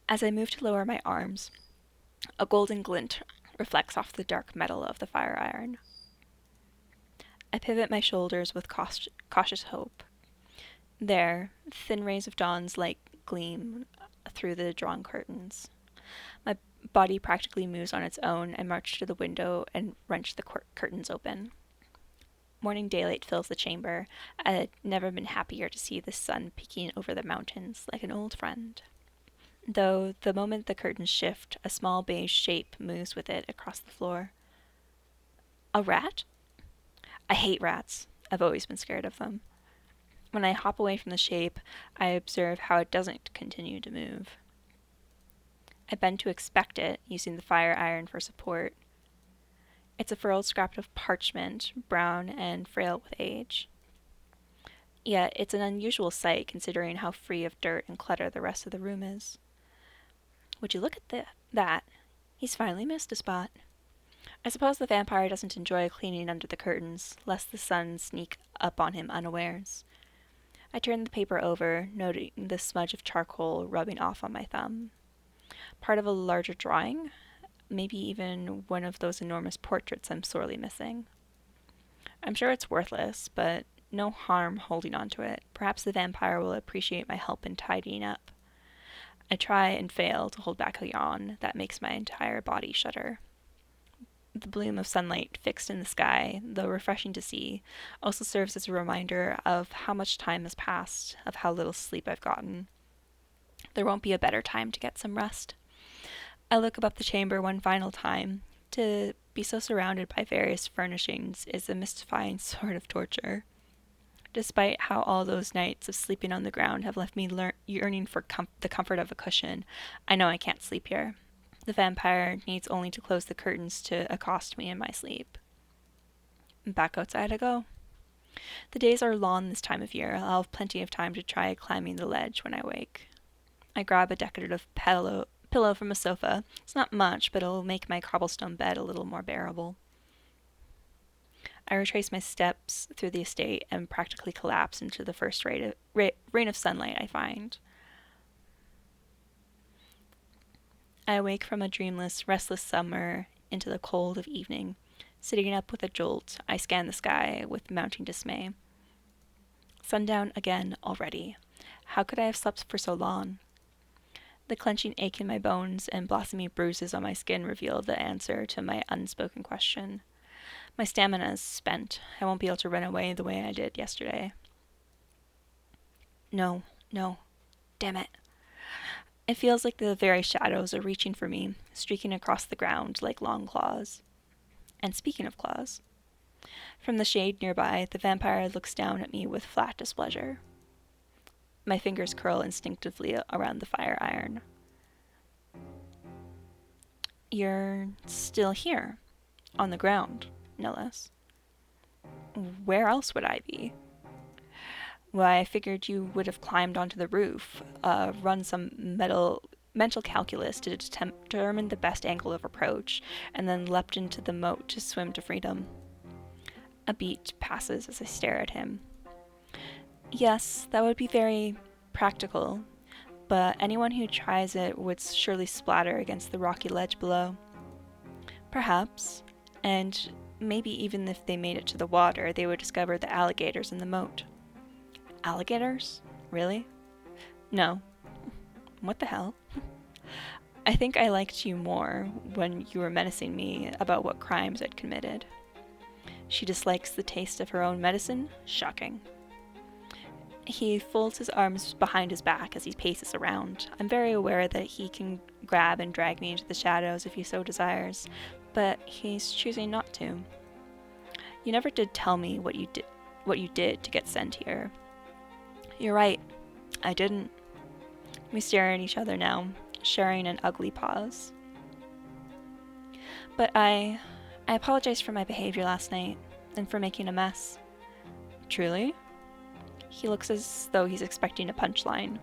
As I move to lower my arms, a golden glint reflects off the dark metal of the fire iron. I pivot my shoulders with cautious hope. There, thin rays of dawn's light gleam through the drawn curtains. My body practically moves on its own. I march to the window and wrench the curtains open. Morning daylight fills the chamber. I had never been happier to see the sun peeking over the mountains like an old friend. Though, the moment the curtains shift, a small beige shape moves with it across the floor. A rat? I hate rats. I've always been scared of them. When I hop away from the shape, I observe how it doesn't continue to move. I bend to inspect it, using the fire iron for support. It's a furled scrap of parchment, brown and frail with age. Yet it's an unusual sight considering how free of dirt and clutter the rest of the room is. Would you look at that? He's finally missed a spot. I suppose the vampire doesn't enjoy cleaning under the curtains, lest the sun sneak up on him unawares. I turn the paper over, noting the smudge of charcoal rubbing off on my thumb. Part of a larger drawing? Maybe even one of those enormous portraits I'm sorely missing. I'm sure it's worthless, but no harm holding on to it. Perhaps the vampire will appreciate my help in tidying up. I try and fail to hold back a yawn that makes my entire body shudder. The bloom of sunlight fixed in the sky, though refreshing to see, also serves as a reminder of how much time has passed, of how little sleep I've gotten. There won't be a better time to get some rest. I look about the chamber one final time. To be so surrounded by various furnishings is a mystifying sort of torture. Despite how all those nights of sleeping on the ground have left me yearning for the comfort of a cushion, I know I can't sleep here. The vampire needs only to close the curtains to accost me in my sleep. Back outside I go. The days are long this time of year. I'll have plenty of time to try climbing the ledge when I wake. I grab a decorative pillow from a sofa. It's not much, but it'll make my cobblestone bed a little more bearable. I retrace my steps through the estate and practically collapse into the first rain of sunlight I find. I awake from a dreamless, restless summer into the cold of evening. Sitting up with a jolt, I scan the sky with mounting dismay. Sundown again already. How could I have slept for so long? The clenching ache in my bones and blossomy bruises on my skin reveal the answer to my unspoken question. My stamina is spent. I won't be able to run away the way I did yesterday. No. Damn it. It feels like the very shadows are reaching for me, streaking across the ground like long claws. And speaking of claws, from the shade nearby, the vampire looks down at me with flat displeasure. My fingers curl instinctively around the fire iron. You're still here, on the ground, no less. Where else would I be? Why, I figured you would have climbed onto the roof, run some mental calculus to determine the best angle of approach, and then leapt into the moat to swim to freedom. A beat passes as I stare at him. Yes, that would be very practical, but anyone who tries it would surely splatter against the rocky ledge below. Perhaps, and maybe even if they made it to the water, they would discover the alligators in the moat. Alligators? Really? No. What the hell? I think I liked you more when you were menacing me about what crimes I'd committed. She dislikes the taste of her own medicine? Shocking. He folds his arms behind his back as he paces around. I'm very aware that he can grab and drag me into the shadows if he so desires, but he's choosing not to. You never did tell me what you did to get sent here. You're right, I didn't. We stare at each other now, sharing an ugly pause. But I apologize for my behavior last night, and for making a mess. Truly? He looks as though he's expecting a punchline.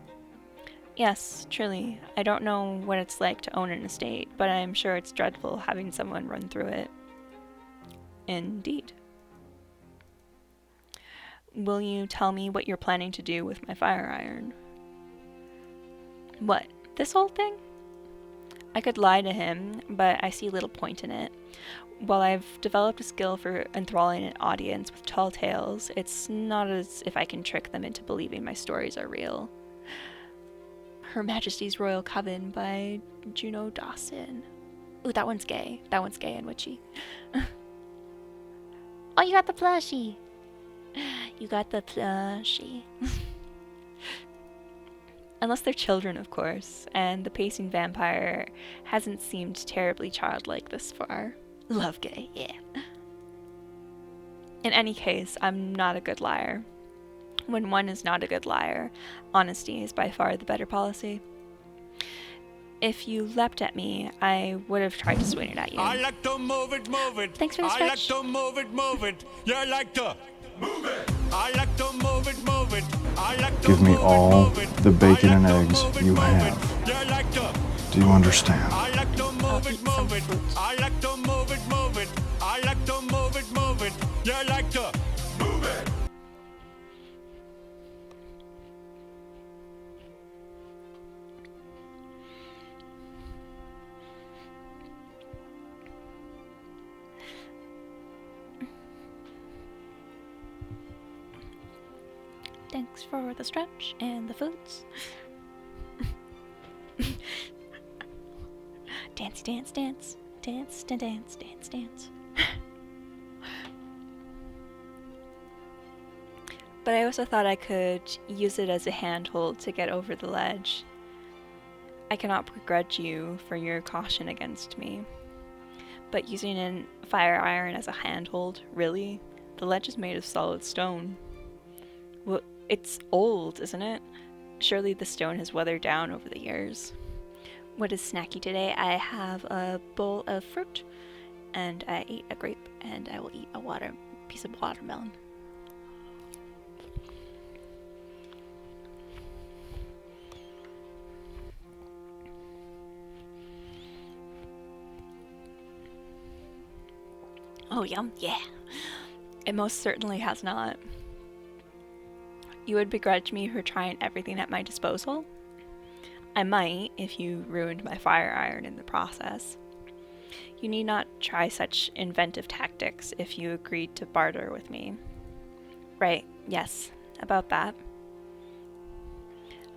Yes, truly. I don't know what it's like to own an estate, but I'm sure it's dreadful having someone run through it. Indeed. Will you tell me what you're planning to do with my fire iron? What, this whole thing? I could lie to him, but I see little point in it. While I've developed a skill for enthralling an audience with tall tales, it's not as if I can trick them into believing my stories are real. Her Majesty's Royal Coven by Juno Dawson. Ooh, that one's gay. That one's gay and witchy. Oh, you got the plushie. You got the plushie. Unless they're children, of course, and the pacing vampire hasn't seemed terribly childlike this far. Love gay, yeah. In any case, I'm not a good liar. When one is not a good liar, honesty is by far the better policy. If you leapt at me, I would have tried to swing it at you. I like to move it, move it. Thanks for the I like stretch. to move it. You like to move it. I like to move it, move it. I like to Give me move it, all move it. the bacon I and like to eggs move it, you move have. it. You like to. Do you understand? I like to move it, eat some move it. fruit. I like to move it, move it. I like to move it, move it. You like to move it. Thanks for the stretch and the foods. Dance, dance, dance. Dance, dance, dance, dance, dance. But I also thought I could use it as a handhold to get over the ledge. I cannot begrudge you for your caution against me. But using a fire iron as a handhold, really? The ledge is made of solid stone. Well, it's old, isn't it? Surely the stone has weathered down over the years. What is snacky today? I have a bowl of fruit, and I ate a grape, and I will eat a piece of watermelon. Oh, yum, yeah. It most certainly has not. You would begrudge me for trying everything at my disposal? I might if you ruined my fire iron in the process. You need not try such inventive tactics if you agreed to barter with me. Right, yes, about that.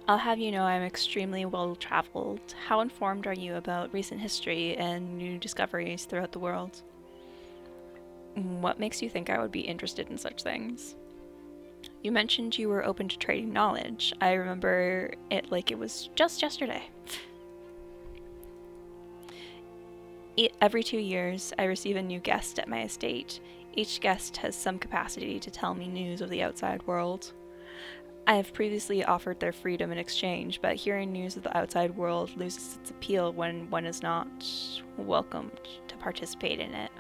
I'll have you know I'm extremely well-traveled. How informed are you about recent history and new discoveries throughout the world? What makes you think I would be interested in such things? You mentioned you were open to trading knowledge. I remember it like it was just yesterday. Every 2 years, I receive a new guest at my estate. Each guest has some capacity to tell me news of the outside world. I have previously offered their freedom in exchange, but hearing news of the outside world loses its appeal when one is not welcomed to participate in it.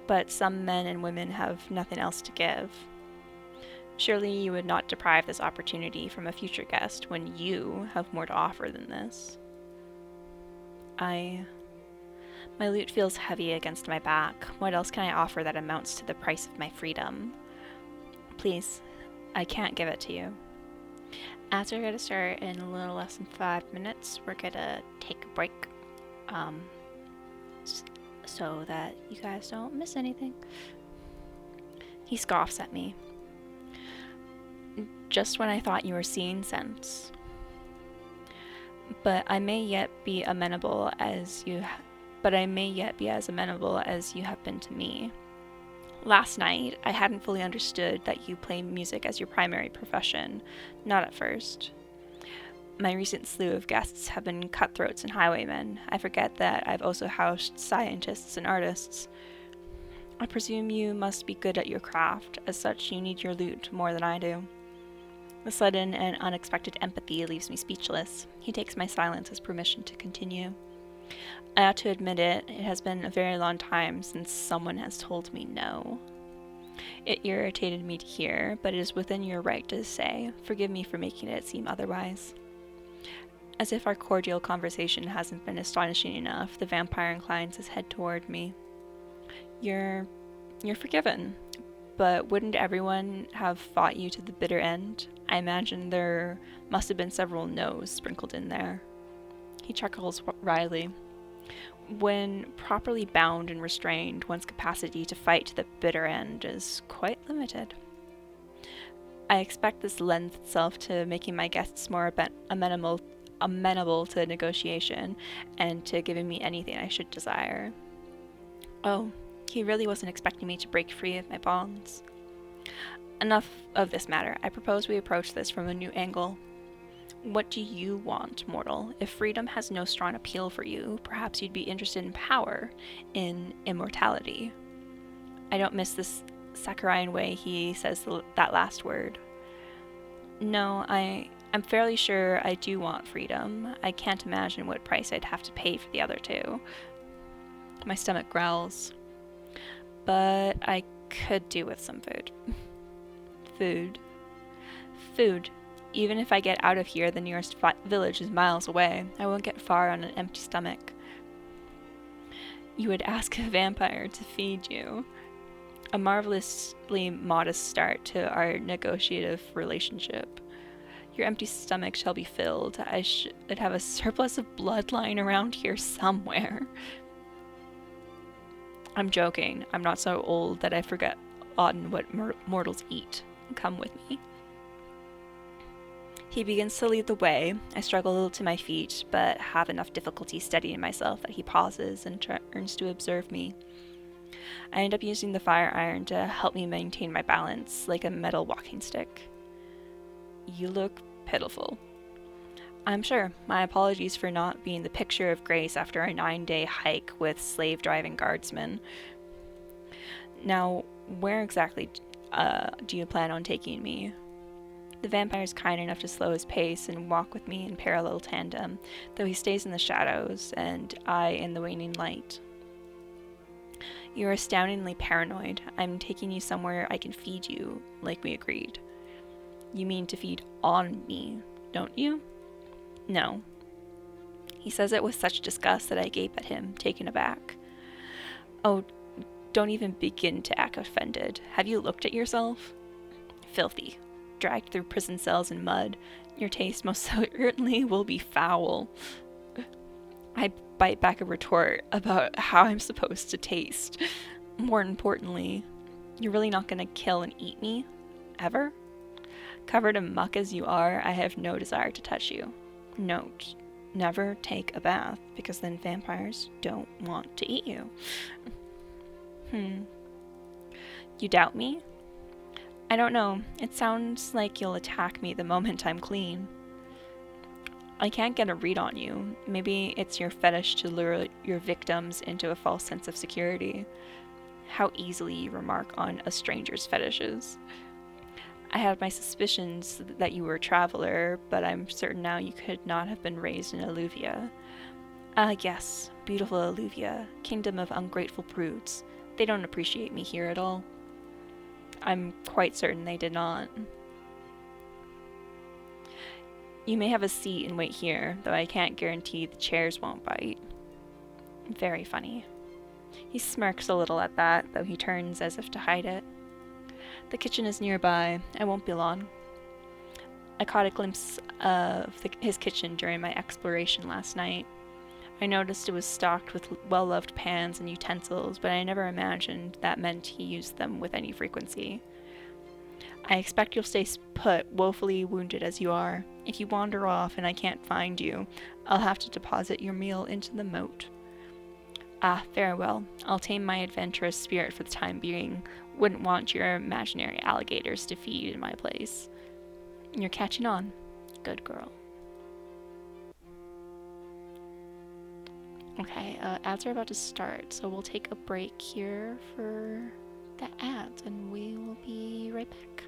But some men and women have nothing else to give. Surely you would not deprive this opportunity from a future guest when you have more to offer than this. My loot feels heavy against my back. What else can I offer that amounts to the price of my freedom? Please, I can't give it to you. As we're going to start in a little less than 5 minutes, we're going to take a break so that you guys don't miss anything. He scoffs at me. Just when I thought you were seeing sense. But I may yet be amenable as you have been to me. Last night, I hadn't fully understood that you play music as your primary profession. Not at first. My recent slew of guests have been cutthroats and highwaymen. I forget that I've also housed scientists and artists. I presume you must be good at your craft. As such, you need your loot more than I do. The sudden and unexpected empathy leaves me speechless. He takes my silence as permission to continue. I ought to admit it has been a very long time since someone has told me no. It irritated me to hear, but it is within your right to say. Forgive me for making it seem otherwise. As if our cordial conversation hasn't been astonishing enough, the vampire inclines his head toward me. You're forgiven, but wouldn't everyone have fought you to the bitter end? I imagine there must have been several no's sprinkled in there. He chuckles wryly. When properly bound and restrained, one's capacity to fight to the bitter end is quite limited. I expect this lends itself to making my guests more amenable to negotiation and to giving me anything I should desire. Oh, he really wasn't expecting me to break free of my bonds. Enough of this matter. I propose we approach this from a new angle. What do you want, mortal? If freedom has no strong appeal for you, perhaps you'd be interested in power, in immortality. I don't miss this saccharine way he says that last word. No, I'm fairly sure I do want freedom. I can't imagine what price I'd have to pay for the other two. My stomach growls. But I could do with some food. Food. Even if I get out of here, the nearest village is miles away. I won't get far on an empty stomach. You would ask a vampire to feed you. A marvelously modest start to our negotiative relationship. Your empty stomach shall be filled. I should have a surplus of blood lying around here somewhere. I'm joking. I'm not so old that I forget often what mortals eat. Come with me. He begins to lead the way. I struggle to my feet, but have enough difficulty steadying myself that he pauses and turns to observe me. I end up using the fire iron to help me maintain my balance, like a metal walking stick. You look pitiful. I'm sure. My apologies for not being the picture of grace after a 9-day hike with slave-driving guardsmen. Now, where exactly do you plan on taking me? The vampire is kind enough to slow his pace and walk with me in parallel tandem, though he stays in the shadows, and I in the waning light. You're astoundingly paranoid. I'm taking you somewhere I can feed you, like we agreed. You mean to feed on me, don't you? No. He says it with such disgust that I gape at him, taken aback. Oh, don't even begin to act offended. Have you looked at yourself? Filthy. dragged through prison cells and mud. Your taste most certainly will be foul. I bite back a retort about how I'm supposed to taste. More importantly, you're really not gonna kill and eat me? Ever? Covered in muck as you are, I have no desire to touch you. Note, never take a bath, because then vampires don't want to eat you. You doubt me? I don't know. It sounds like you'll attack me the moment I'm clean. I can't get a read on you. Maybe it's your fetish to lure your victims into a false sense of security. How easily you remark on a stranger's fetishes. I had my suspicions that you were a traveler, but I'm certain now you could not have been raised in Alluvia. Ah, yes, beautiful Alluvia, kingdom of ungrateful brutes. They don't appreciate me here at all. I'm quite certain they did not. You may have a seat and wait here, though I can't guarantee the chairs won't bite. Very funny. He smirks a little at that, though he turns as if to hide it. The kitchen is nearby. I won't be long. I caught a glimpse of his kitchen during my exploration last night. I noticed it was stocked with well-loved pans and utensils, but I never imagined that meant he used them with any frequency. I expect you'll stay put, woefully wounded as you are. If you wander off and I can't find you, I'll have to deposit your meal into the moat. Ah, very well. I'll tame my adventurous spirit for the time being. Wouldn't want your imaginary alligators to feed in my place. You're catching on. Good girl. Okay, ads are about to start, so we'll take a break here for the ads, and we will be right back.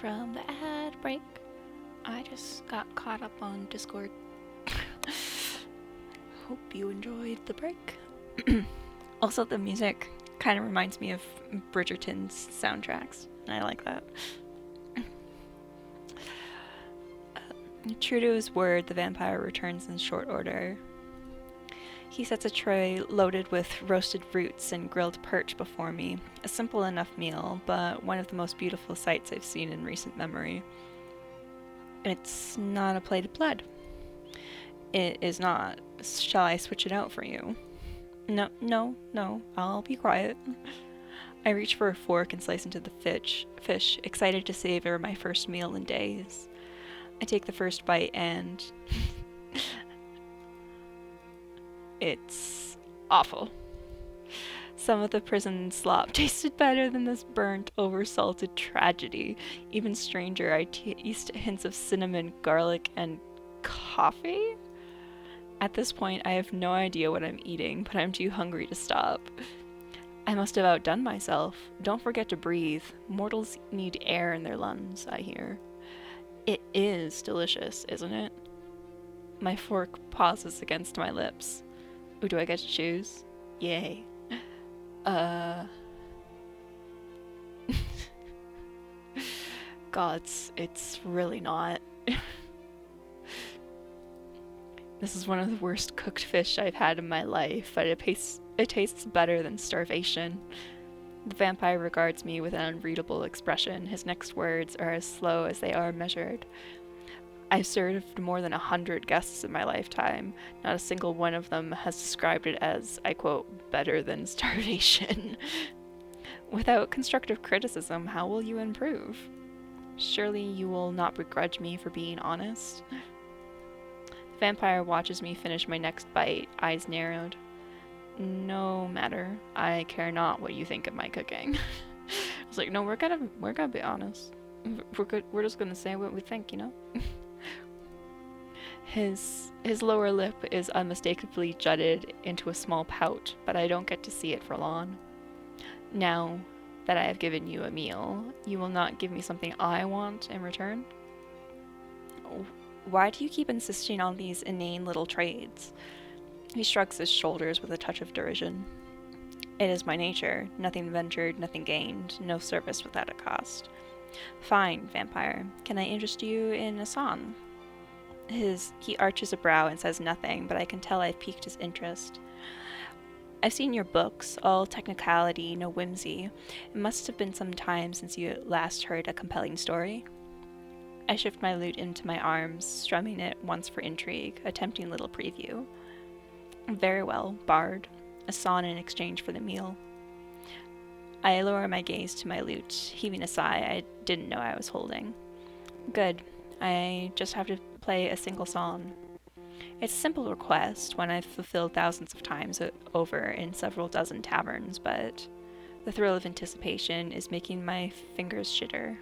from the ad break. I just got caught up on Discord. Hope you enjoyed the break. Also, the music kind of reminds me of Bridgerton's soundtracks, and I like that. True to his word, the vampire returns in short order. He sets a tray loaded with roasted roots and grilled perch before me. A simple enough meal, but one of the most beautiful sights I've seen in recent memory. It's not a plate of blood. It is not. Shall I switch it out for you? No, I'll be quiet. I reach for a fork and slice into the fish, excited to savor my first meal in days. I take the first bite and it's awful. Some of the prison slop tasted better than this burnt, over-salted tragedy. Even stranger, I taste hints of cinnamon, garlic, and coffee? At this point, I have no idea what I'm eating, but I'm too hungry to stop. I must have outdone myself. Don't forget to breathe. Mortals need air in their lungs, I hear. It is delicious, isn't it? My fork pauses against my lips. Ooh, do I get to choose? Yay. Gods, it's really not. This is one of the worst cooked fish I've had in my life, but it tastes better than starvation. The vampire regards me with an unreadable expression. His next words are as slow as they are measured. I've served more than 100 guests in my lifetime. Not a single one of them has described it as, I quote, better than starvation. Without constructive criticism, how will you improve? Surely you will not begrudge me for being honest? The vampire watches me finish my next bite, eyes narrowed. No matter. I care not what you think of my cooking. I was like, no, we're gonna be honest. We're just gonna say what we think, you know? His lower lip is unmistakably jutted into a small pout, but I don't get to see it for long. Now that I have given you a meal, you will not give me something I want in return? Why do you keep insisting on these inane little trades? He shrugs his shoulders with a touch of derision. It is my nature. Nothing ventured, nothing gained. No service without a cost. Fine, vampire. Can I interest you in a song? He arches a brow and says nothing, but I can tell I've piqued his interest. I've seen your books, all technicality, no whimsy. It must have been some time since you last heard a compelling story. I shift my lute into my arms, strumming it once for intrigue, a tempting little preview. Very well, bard. A song in exchange for the meal. I lower my gaze to my lute, heaving a sigh I didn't know I was holding. Good. I just have to play a single song. It's a simple request, one I've fulfilled thousands of times over in several dozen taverns, but the thrill of anticipation is making my fingers shitter.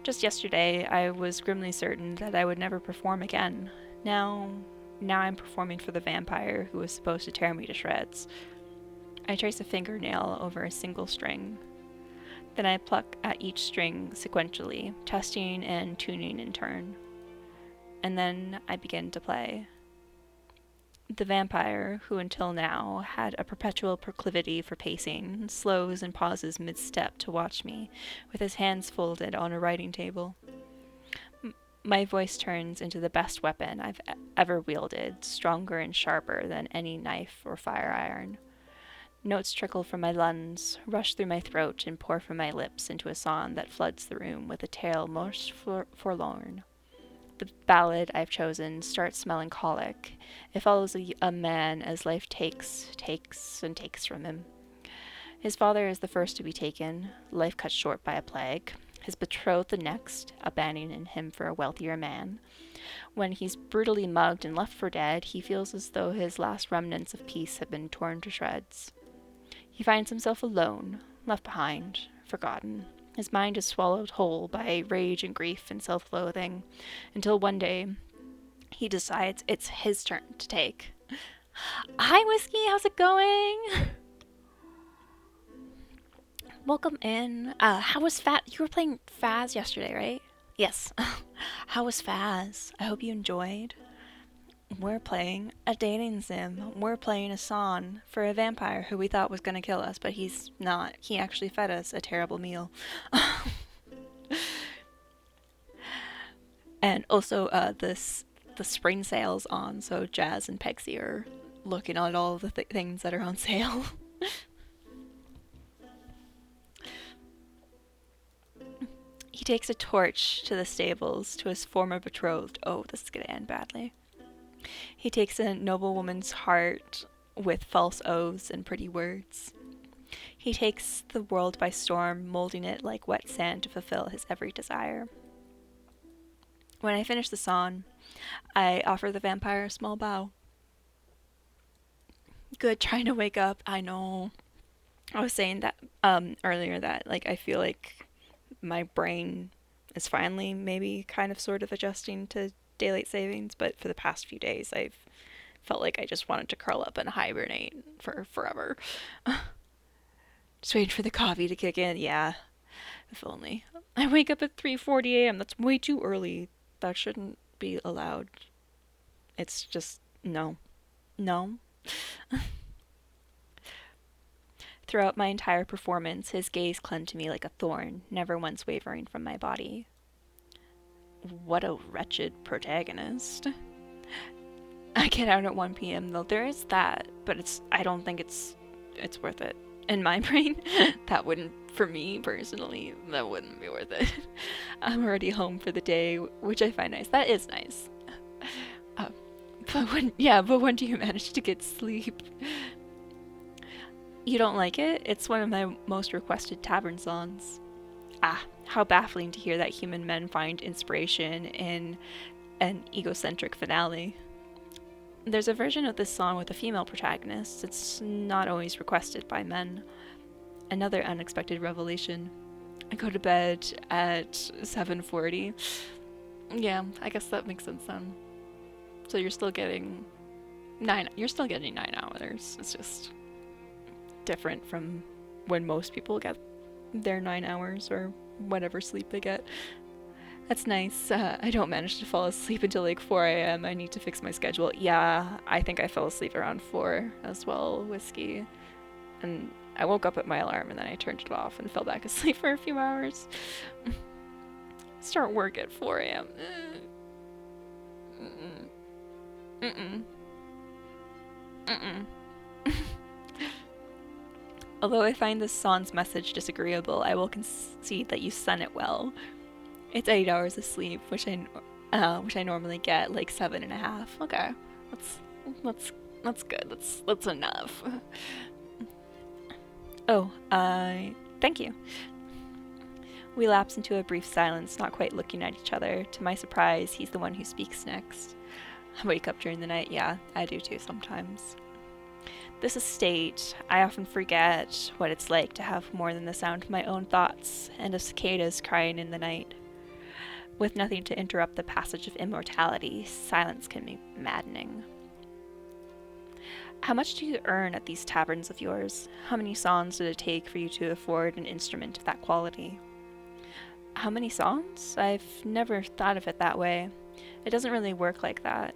Just yesterday, I was grimly certain that I would never perform again. Now I'm performing for the vampire who was supposed to tear me to shreds. I trace a fingernail over a single string. Then I pluck at each string sequentially, testing and tuning in turn. And then I begin to play. The vampire, who until now had a perpetual proclivity for pacing, slows and pauses mid-step to watch me, with his hands folded on a writing table. My voice turns into the best weapon I've ever wielded, stronger and sharper than any knife or fire iron. Notes trickle from my lungs, rush through my throat, and pour from my lips into a song that floods the room with a tale most forlorn. The ballad I've chosen starts melancholic. It follows a man as life takes from him. His father is the first to be taken, life cut short by a plague. His betrothed the next, abandoning him for a wealthier man. When he's brutally mugged and left for dead, he feels as though his last remnants of peace have been torn to shreds. He finds himself alone, left behind, forgotten. His mind is swallowed whole by rage and grief and self-loathing, until one day he decides it's his turn to take. Hi, Whiskey, how's it going? welcome in. How was Faz? You were playing Faz yesterday, right? Yes. How was Faz? I hope you enjoyed. We're playing a dating sim. We're playing a son for a vampire who we thought was gonna kill us, but he's not. He actually fed us a terrible meal. And also, the spring sale's on, so Jazz and Pexie are looking at all the things that are on sale. He takes a torch to the stables to his former betrothed. Oh, this is gonna end badly. He takes a noblewoman's heart with false oaths and pretty words. He takes the world by storm, molding it like wet sand to fulfill his every desire. When I finish the song, I offer the vampire a small bow. Good, trying to wake up. I know. I was saying that earlier that like I feel like my brain is finally maybe kind of sort of adjusting to daylight savings, but for the past few days I've felt like I just wanted to curl up and hibernate for forever. Just waiting for the coffee to kick in. Yeah, if only. I wake up at 3:40 a.m. That's way too early. That shouldn't be allowed. It's just no. Throughout my entire performance, his gaze clung to me like a thorn, never once wavering from my body. What a wretched protagonist. I get out at 1 p.m. though. There is that, but I don't think it's worth it. In my brain, that wouldn't, for me personally, that wouldn't be worth it. I'm already home for the day, which I find nice. That is nice. But when do you manage to get sleep? You don't like it? It's one of my most requested tavern songs. Ah, how baffling to hear that human men find inspiration in an egocentric finale. There's a version of this song with a female protagonist. It's not always requested by men. Another unexpected revelation. I go to bed at 7:40. Yeah, I guess that makes sense then. So you're still getting 9 hours. It's just different from when most people get their 9 hours or whatever sleep they get. That's nice. I don't manage to fall asleep until like 4 a.m. I need to fix my schedule. Yeah, I think I fell asleep around 4 as well, whiskey. And I woke up at my alarm and then I turned it off and fell back asleep for a few hours. Start work at 4 a.m. Although I find this song's message disagreeable, I will concede that you sung it well. It's 8 hours of sleep, which I normally get like 7.5. Okay, that's good. That's enough. Oh, thank you. We lapse into a brief silence, not quite looking at each other. To my surprise, he's the one who speaks next. I wake up during the night. Yeah, I do too sometimes. This estate, I often forget what it's like to have more than the sound of my own thoughts and of cicadas crying in the night. With nothing to interrupt the passage of immortality, silence can be maddening. How much do you earn at these taverns of yours? How many songs did it take for you to afford an instrument of that quality? How many songs? I've never thought of it that way. It doesn't really work like that.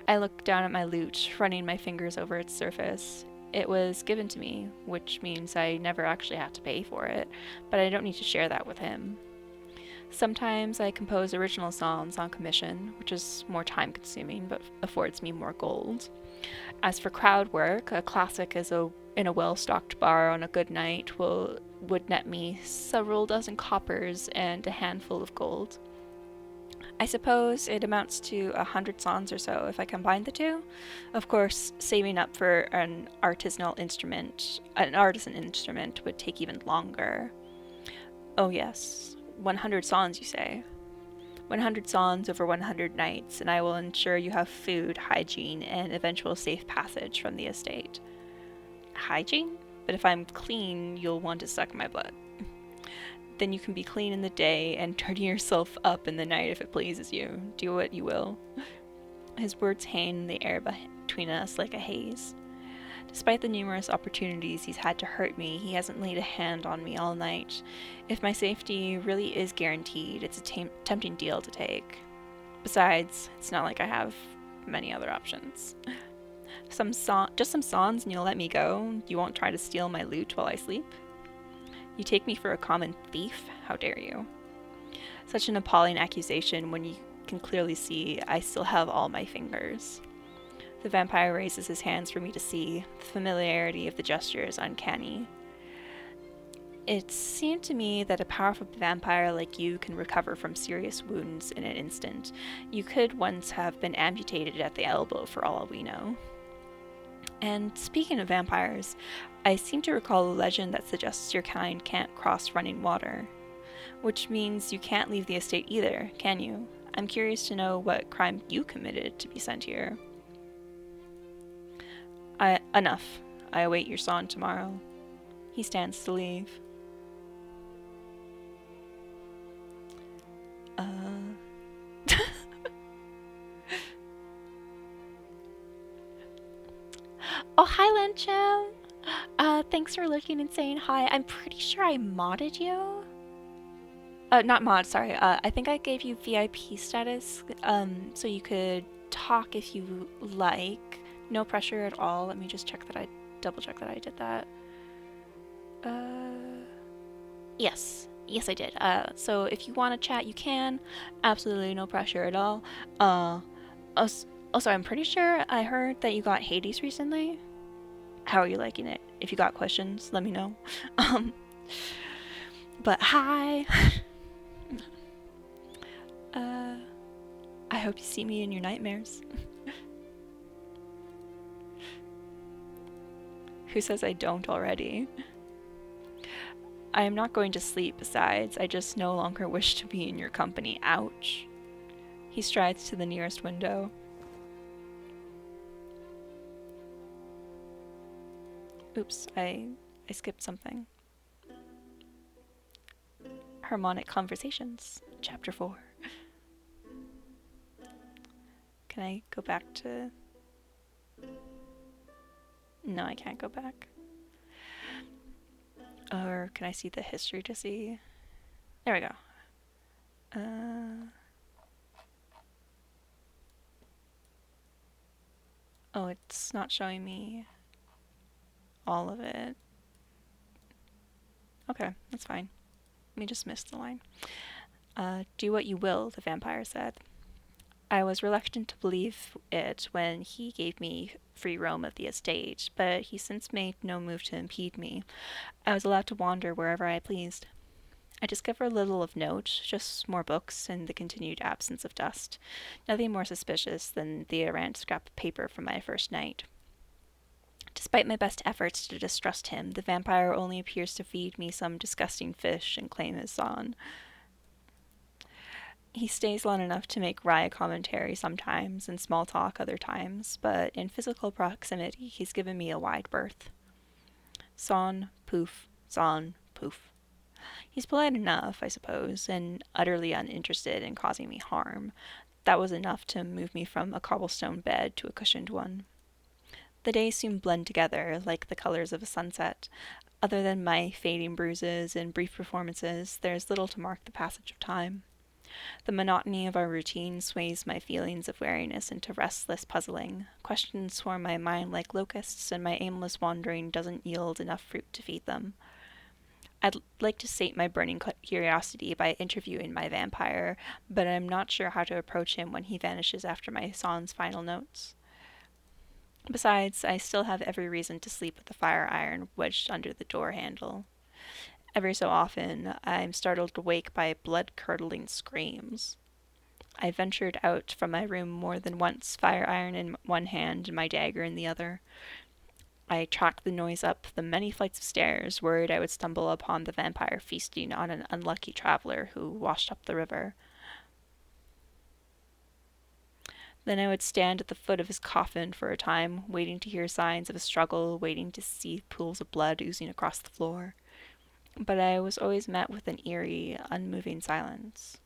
I look down at my lute, running my fingers over its surface. It was given to me, which means I never actually had to pay for it, but I don't need to share that with him. Sometimes I compose original songs on commission, which is more time-consuming but affords me more gold. As for crowd work, a classic in a well-stocked bar on a good night would net me several dozen coppers and a handful of gold. I suppose it amounts to 100 songs or so if I combine the two. Of course, saving up for an artisan instrument would take even longer. Oh yes, 100 songs you say. 100 songs over 100 nights, and I will ensure you have food, hygiene, and eventual safe passage from the estate. Hygiene? But if I'm clean, you'll want to suck my blood. Then you can be clean in the day and dirty yourself up in the night if it pleases you. Do what you will. His words hang in the air between us like a haze. Despite the numerous opportunities he's had to hurt me, he hasn't laid a hand on me all night. If my safety really is guaranteed, it's a tempting deal to take. Besides, it's not like I have many other options. Just some songs and you'll let me go? You won't try to steal my loot while I sleep? You take me for a common thief? How dare you? Such an appalling accusation when you can clearly see I still have all my fingers. The vampire raises his hands for me to see. The familiarity of the gesture is uncanny. It seemed to me that a powerful vampire like you can recover from serious wounds in an instant. You could once have been amputated at the elbow for all we know. And speaking of vampires, I seem to recall a legend that suggests your kind can't cross running water. Which means you can't leave the estate either, can you? I'm curious to know what crime you committed to be sent here. Enough. I await your song tomorrow. He stands to leave. Oh, hi, Lencham. Thanks for looking and saying hi. I'm pretty sure I modded you. Not mod, sorry. I think I gave you VIP status, so you could talk if you like. No pressure at all. Let me just double check that I did that. Yes. Yes, I did. So if you want to chat, you can. Absolutely no pressure at all. Also, I'm pretty sure I heard that you got Hades recently. How are you liking it? If you got questions, let me know. But hi. I hope you see me in your nightmares. Who says I don't already? I am not going to sleep, besides, I just no longer wish to be in your company. Ouch. He strides to the nearest window. Oops, I skipped something. Harmonic Conversations, Chapter 4. Can I go back to... No, I can't go back. Or can I see the history to see? There we go. Oh, it's not showing me all of it. Okay, that's fine. Let me just miss the line. Do what you will, the vampire said. I was reluctant to believe it when he gave me free roam of the estate, but he since made no move to impede me. I was allowed to wander wherever I pleased. I discovered little of note, just more books and the continued absence of dust. Nothing more suspicious than the errant scrap of paper from my first night. Despite my best efforts to distrust him, the vampire only appears to feed me some disgusting fish and claim his son. He stays long enough to make wry commentary sometimes and small talk other times, but in physical proximity he's given me a wide berth. Son, poof, son, poof. He's polite enough, I suppose, and utterly uninterested in causing me harm. That was enough to move me from a cobblestone bed to a cushioned one. The days soon blend together like the colors of a sunset. Other than my fading bruises and brief performances, there's little to mark the passage of time. The monotony of our routine sways my feelings of weariness into restless puzzling. Questions swarm my mind like locusts, and my aimless wandering doesn't yield enough fruit to feed them. I'd like to sate my burning curiosity by interviewing my vampire, but I'm not sure how to approach him when he vanishes after my song's final notes. Besides, I still have every reason to sleep with the fire iron wedged under the door handle. Every so often, I'm startled awake by blood-curdling screams. I ventured out from my room more than once, fire iron in one hand and my dagger in the other. I tracked the noise up the many flights of stairs, worried I would stumble upon the vampire feasting on an unlucky traveler who washed up the river. Then I would stand at the foot of his coffin for a time, waiting to hear signs of a struggle, waiting to see pools of blood oozing across the floor. But I was always met with an eerie, unmoving silence.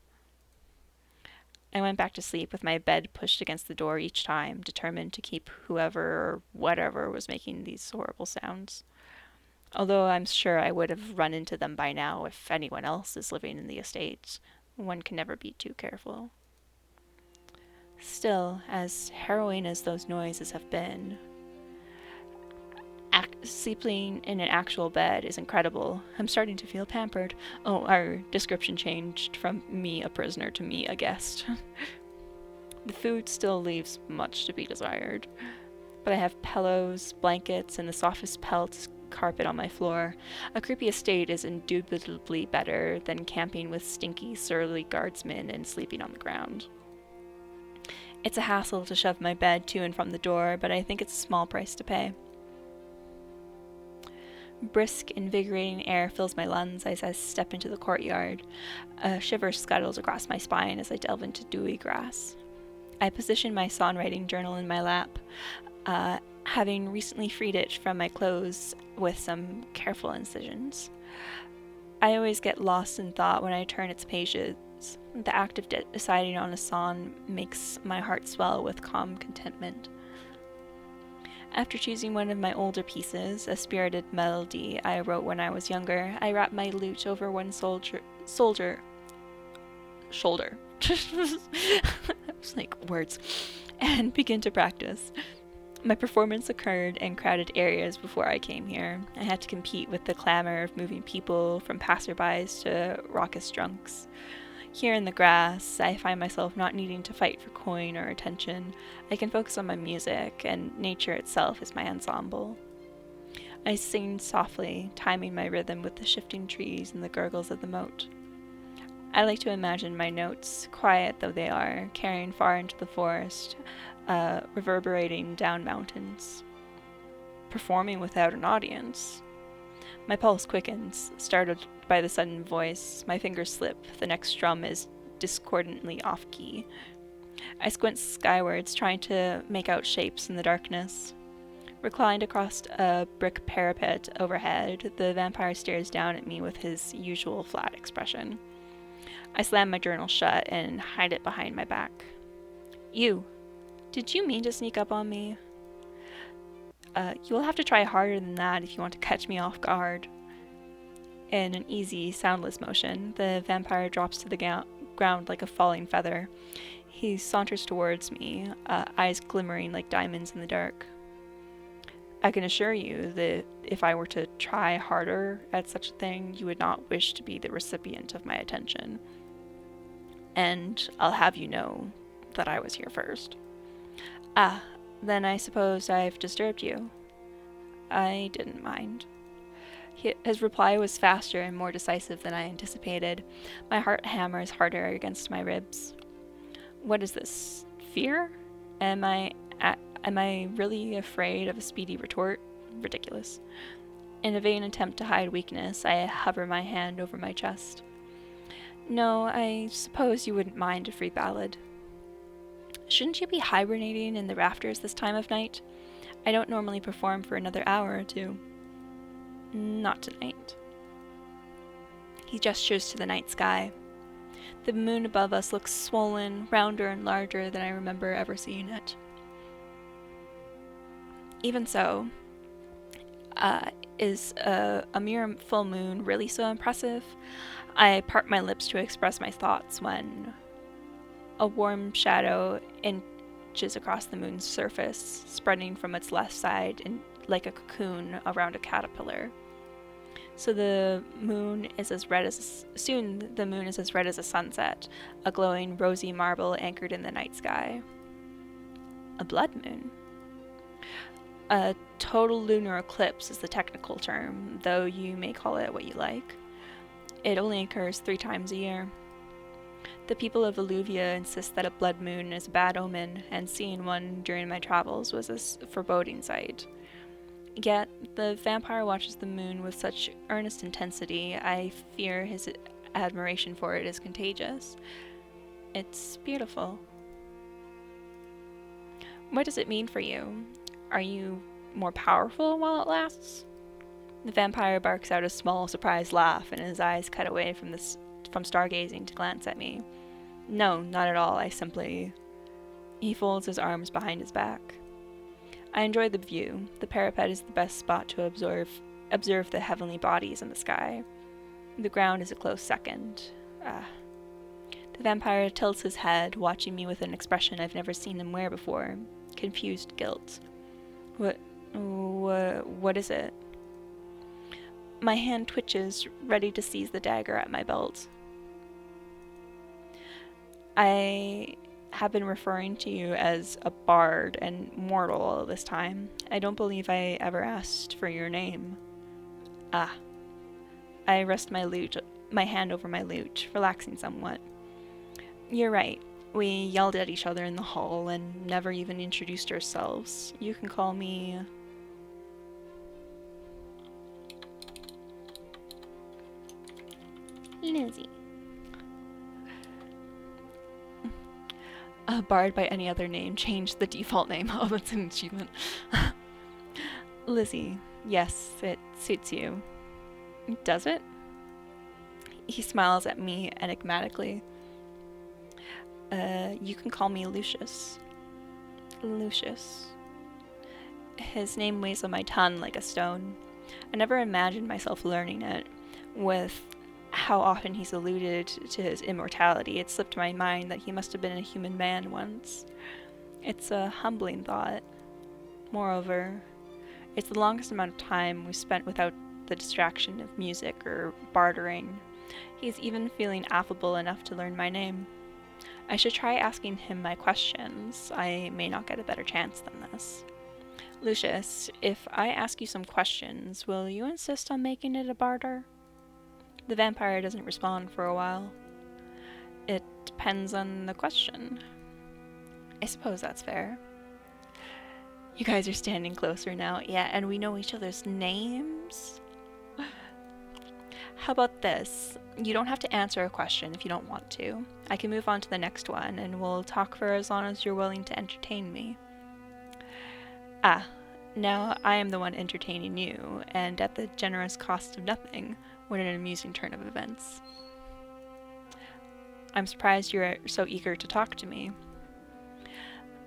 I went back to sleep with my bed pushed against the door each time, determined to keep whoever or whatever was making these horrible sounds. Although I'm sure I would have run into them by now if anyone else is living in the estate. One can never be too careful. Still, as harrowing as those noises have been, sleeping in an actual bed is incredible. I'm starting to feel pampered. Oh, our description changed from me a prisoner to me a guest. The food still leaves much to be desired, but I have pillows, blankets, and the softest pelt carpet on my floor. A creepy estate is indubitably better than camping with stinky, surly guardsmen and sleeping on the ground. It's a hassle to shove my bed to and from the door, but I think it's a small price to pay. Brisk, invigorating air fills my lungs as I step into the courtyard. A shiver scuttles across my spine as I delve into dewy grass. I position my songwriting journal in my lap, having recently freed it from my clothes with some careful incisions. I always get lost in thought when I turn its pages. The act of deciding on a song makes my heart swell with calm contentment. After choosing one of my older pieces, a spirited melody I wrote when I was younger, I wrap my lute over one shoulder. It's like words. And begin to practice. My performance occurred in crowded areas before I came here. I had to compete with the clamor of moving people, from passerbys to raucous drunks. Here in the grass, I find myself not needing to fight for coin or attention. I can focus on my music, and nature itself is my ensemble. I sing softly, timing my rhythm with the shifting trees and the gurgles of the moat. I like to imagine my notes, quiet though they are, carrying far into the forest, reverberating down mountains. Performing without an audience. My pulse quickens, startled by the sudden voice. My fingers slip. The next strum is discordantly off-key. I squint skywards, trying to make out shapes in the darkness. Reclined across a brick parapet overhead, the vampire stares down at me with his usual flat expression. I slam my journal shut and hide it behind my back. You! Did you mean to sneak up on me? You'll have to try harder than that if you want to catch me off guard. In an easy, soundless motion, the vampire drops to the ground like a falling feather. He saunters towards me, eyes glimmering like diamonds in the dark. I can assure you that if I were to try harder at such a thing, you would not wish to be the recipient of my attention. And I'll have you know that I was here first. Ah, then I suppose I've disturbed you. I didn't mind. His reply was faster and more decisive than I anticipated. My heart hammers harder against my ribs. What is this? Fear? Am I really afraid of a speedy retort? Ridiculous. In a vain attempt to hide weakness, I hover my hand over my chest. No, I suppose you wouldn't mind a free ballad. Shouldn't you be hibernating in the rafters this time of night? I don't normally perform for another hour or two. Not tonight. He gestures to the night sky. The moon above us looks swollen, rounder and larger than I remember ever seeing it. Even so, is a mere full moon really so impressive? I part my lips to express my thoughts when a warm shadow inches across the moon's surface, spreading from its left side like a cocoon around a caterpillar. Soon the moon is as red as a sunset, a glowing rosy marble anchored in the night sky. A blood moon. A total lunar eclipse is the technical term, though you may call it what you like. It only occurs 3 times a year. The people of Alluvia insist that a blood moon is a bad omen, and seeing one during my travels was a foreboding sight. Yet, the vampire watches the moon with such earnest intensity, I fear his admiration for it is contagious. It's beautiful. What does it mean for you? Are you more powerful while it lasts? The vampire barks out a small, surprised laugh, and his eyes cut away from stargazing to glance at me. No, not at all. He folds his arms behind his back. I enjoy the view. The parapet is the best spot to observe the heavenly bodies in the sky. The ground is a close second. The vampire tilts his head, watching me with an expression I've never seen him wear before. Confused guilt. What is it? My hand twitches, ready to seize the dagger at my belt. I have been referring to you as a bard and mortal all this time. I don't believe I ever asked for your name. I rest my hand over my lute, relaxing somewhat. You're right. We yelled at each other in the hall and never even introduced ourselves. You can call me... Lizzie. A bard by any other name changed the default name. Oh, that's an achievement. Lizzie. Yes, it suits you. Does it? He smiles at me enigmatically. You can call me Lucius. Lucius. His name weighs on my tongue like a stone. I never imagined myself learning it. With how often he's alluded to his immortality, it slipped my mind that he must have been a human man once. It's a humbling thought. Moreover, it's the longest amount of time we've spent without the distraction of music or bartering. He's even feeling affable enough to learn my name. I should try asking him my questions. I may not get a better chance than this. Lucius, if I ask you some questions, will you insist on making it a barter? The vampire doesn't respond for a while. It depends on the question. I suppose that's fair. You guys are standing closer now. Yeah, and we know each other's names? How about this? You don't have to answer a question if you don't want to. I can move on to the next one, and we'll talk for as long as you're willing to entertain me. Now I am the one entertaining you, and at the generous cost of nothing. What an amusing turn of events. I'm surprised you're so eager to talk to me.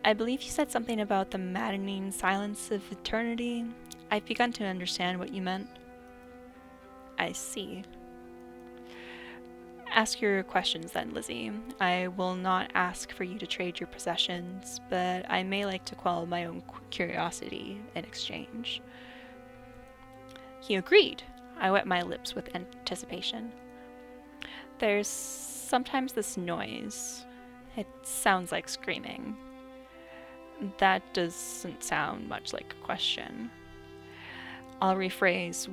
I believe you said something about the maddening silence of eternity. I've begun to understand what you meant. I see. Ask your questions then, Lizzie. I will not ask for you to trade your possessions, but I may like to quell my own curiosity in exchange. He agreed. I wet my lips with anticipation. There's sometimes this noise. It sounds like screaming. That doesn't sound much like a question. I'll rephrase.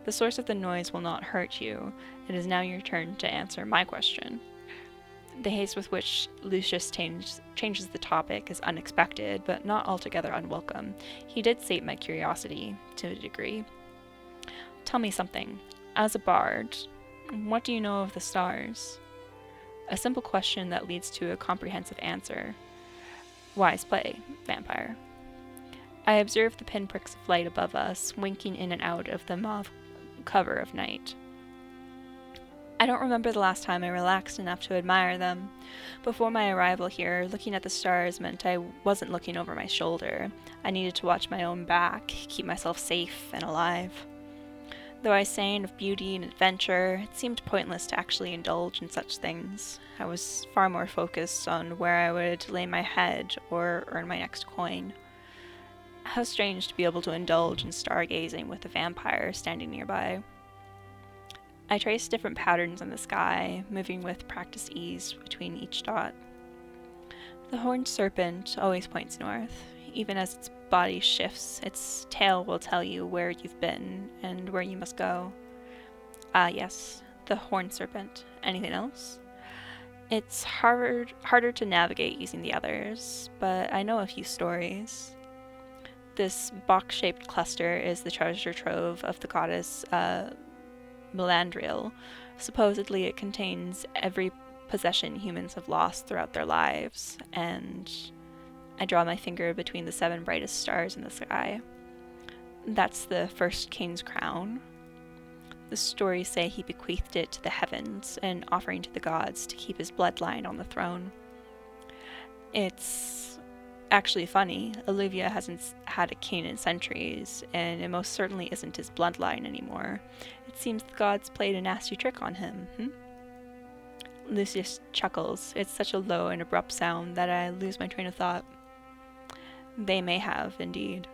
The source of the noise will not hurt you. It is now your turn to answer my question. The haste with which Lucius changes the topic is unexpected, but not altogether unwelcome. He did sate my curiosity, to a degree. Tell me something. As a bard, what do you know of the stars? A simple question that leads to a comprehensive answer. Wise play, vampire. I observe the pinpricks of light above us, winking in and out of the mauve cover of night. I don't remember the last time I relaxed enough to admire them. Before my arrival here, looking at the stars meant I wasn't looking over my shoulder. I needed to watch my own back, keep myself safe and alive. Though I sang of beauty and adventure, it seemed pointless to actually indulge in such things. I was far more focused on where I would lay my head or earn my next coin. How strange to be able to indulge in stargazing with a vampire standing nearby. I traced different patterns in the sky, moving with practiced ease between each dot. The horned serpent always points north. Even as its body shifts, its tail will tell you where you've been and where you must go. Yes, the horned serpent. Anything else? It's harder to navigate using the others, but I know a few stories. This box-shaped cluster is the treasure trove of the goddess Melandriel. Supposedly it contains every possession humans have lost throughout their lives, and I draw my finger between the 7 brightest stars in the sky. That's the first king's crown. The stories say he bequeathed it to the heavens, an offering to the gods to keep his bloodline on the throne. It's actually funny. Olivia hasn't had a king in centuries, and it most certainly isn't his bloodline anymore. It seems the gods played a nasty trick on him, Lucius chuckles. It's such a low and abrupt sound that I lose my train of thought. They may have, indeed.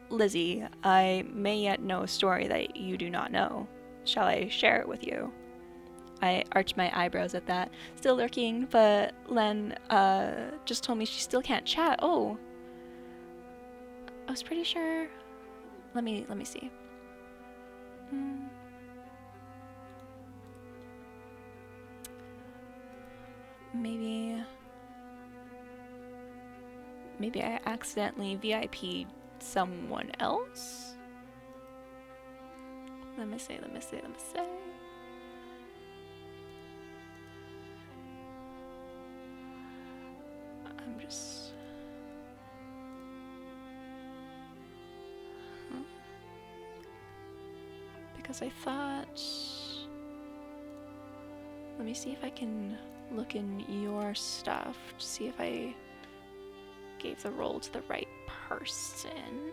Lizzie, I may yet know a story that you do not know. Shall I share it with you? I arch my eyebrows at that. Still lurking, but Len just told me she still can't chat. Oh. I was pretty sure. Let me see. Maybe I accidentally VIP'd someone else? Let me see. I'm just... Because I thought... Let me see if I can look in your stuff to see if I gave the role to the right person.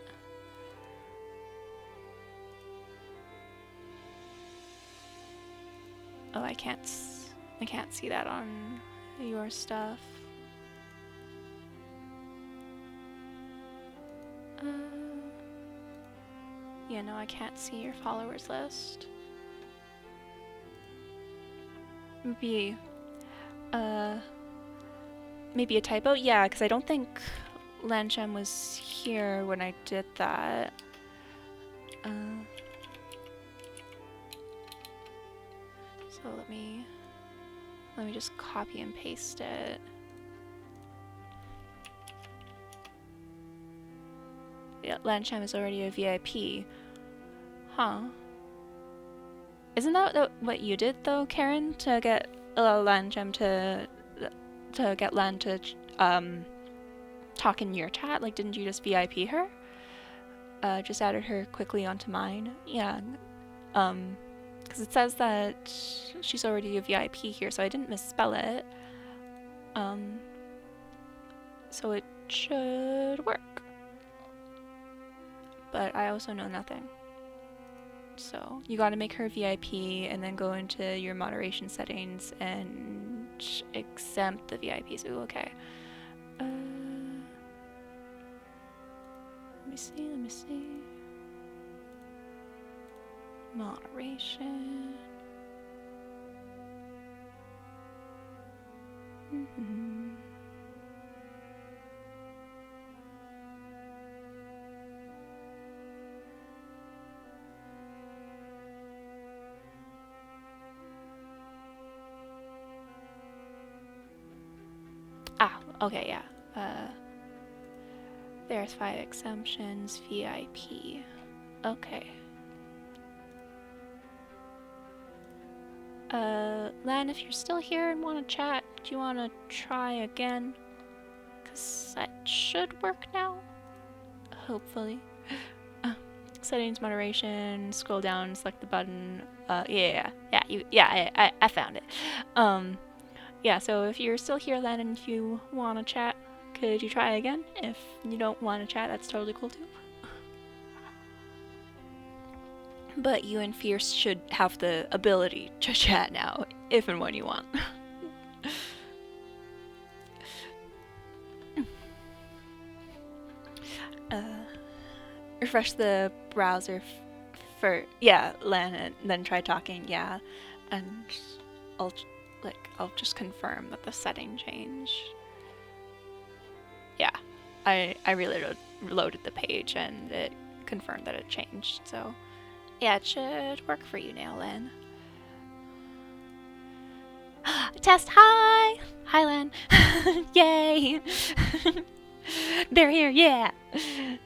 Oh, I can't see that on your stuff. Yeah, no, I can't see your followers list. Maybe a typo? Yeah, because I don't think Lanchem was here when I did that. So let me just copy and paste it. Yeah, Lanchem is already a VIP. Huh. Isn't that what you did though, Karen, to get Lanchem to get Lan to talk in your chat? Like, didn't you just VIP her? Just added her quickly onto mine. Yeah. Because it says that she's already a VIP here, so I didn't misspell it. So it should work. But I also know nothing. So you gotta make her VIP and then go into your moderation settings and exempt the VIPs. Ooh, okay. Let me see. Moderation. Okay, yeah. There's 5 exemptions, VIP. Okay. Lan, if you're still here and want to chat, do you want to try again? Because that should work now. Hopefully. Settings, moderation, scroll down, select the button. I found it. Yeah, so if you're still here, Lan, and if you want to chat, could you try again? If you don't want to chat, that's totally cool too. But you and Fierce should have the ability to chat now, if and when you want. Refresh the browser for, Lan, and then try talking, and I'll just confirm that the setting changed. Yeah, I really reloaded the page and it confirmed that it changed, so yeah, it should work for you now, Lan. Test, hi! Hi, Lan. Yay! They're here, yeah!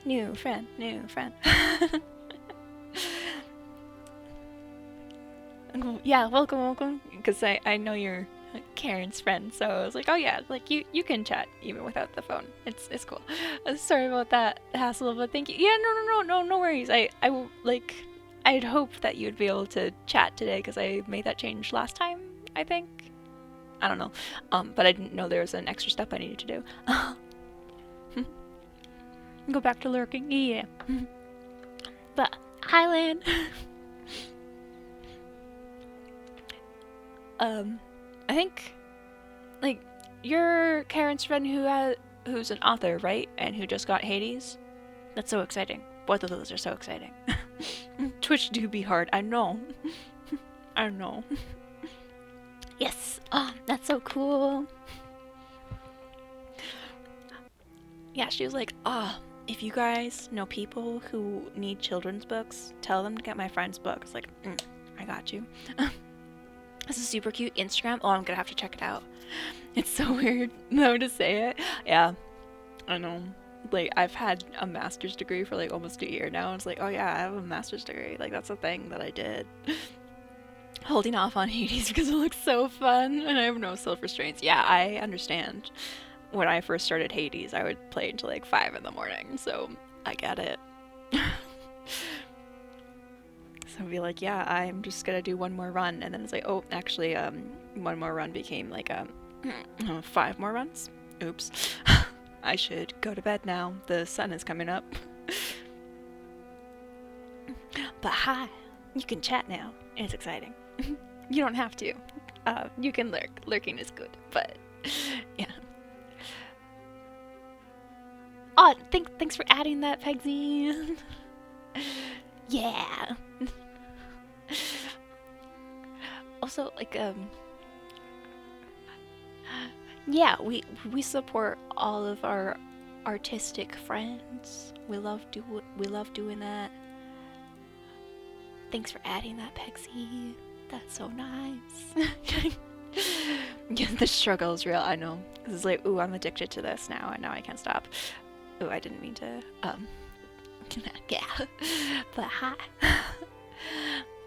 New friend. Yeah, welcome. Because I know you're Karen's friend, so I was like, oh yeah, like you can chat even without the phone. It's cool. Sorry about that hassle, but thank you. Yeah, no worries. I I'd hoped that you'd be able to chat today because I made that change last time, I think. I don't know. But I didn't know there was an extra step I needed to do. Go back to lurking. Yeah. But Highland. I think, like, you're Karen's friend who's an author, right? And who just got Hades? That's so exciting. Both of those are so exciting. Twitch do be hard, I know. I know. Yes! Oh, that's so cool. Yeah, she was like, if you guys know people who need children's books, tell them to get my friend's book. It's like, I got you. This is super cute. Instagram? Oh, I'm gonna have to check it out. It's so weird, though, to say it. Yeah, I know. Like, I've had a master's degree for, like, almost a year now. It's like, oh yeah, I have a master's degree. Like, that's a thing that I did. Holding off on Hades because it looks so fun, and I have no self-restraints. Yeah, I understand. When I first started Hades, I would play until, like, 5 in the morning, so I get it. So I'd be like, yeah, I'm just gonna do one more run, and then it's like, oh, actually, one more run became, like, 5 more runs? Oops. I should go to bed now. The sun is coming up. But hi, you can chat now. It's exciting. You don't have to. You can lurk. Lurking is good, but yeah. Oh, thanks for adding that, Pegsy. Yeah. Also, like, yeah, we support all of our artistic friends. We love doing that. Thanks for adding that, Pegsy. That's so nice. Yeah, the struggle is real. I know. It's like, ooh, I'm addicted to this now, and now I can't stop. Ooh, I didn't mean to. Yeah. But hi.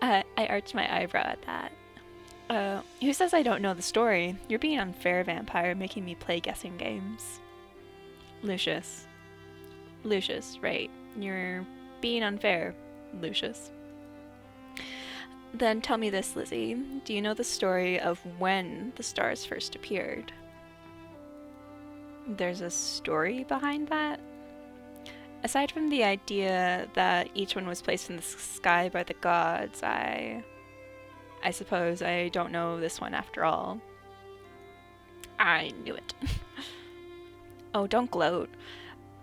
I arched my eyebrow at that. Who says I don't know the story? You're being unfair, vampire, making me play guessing games. Lucius. Lucius, right. You're being unfair, Lucius. Then tell me this, Lizzie. Do you know the story of when the stars first appeared? There's a story behind that? Aside from the idea that each one was placed in the sky by the gods, I suppose I don't know this one after all. I knew it. Oh, don't gloat.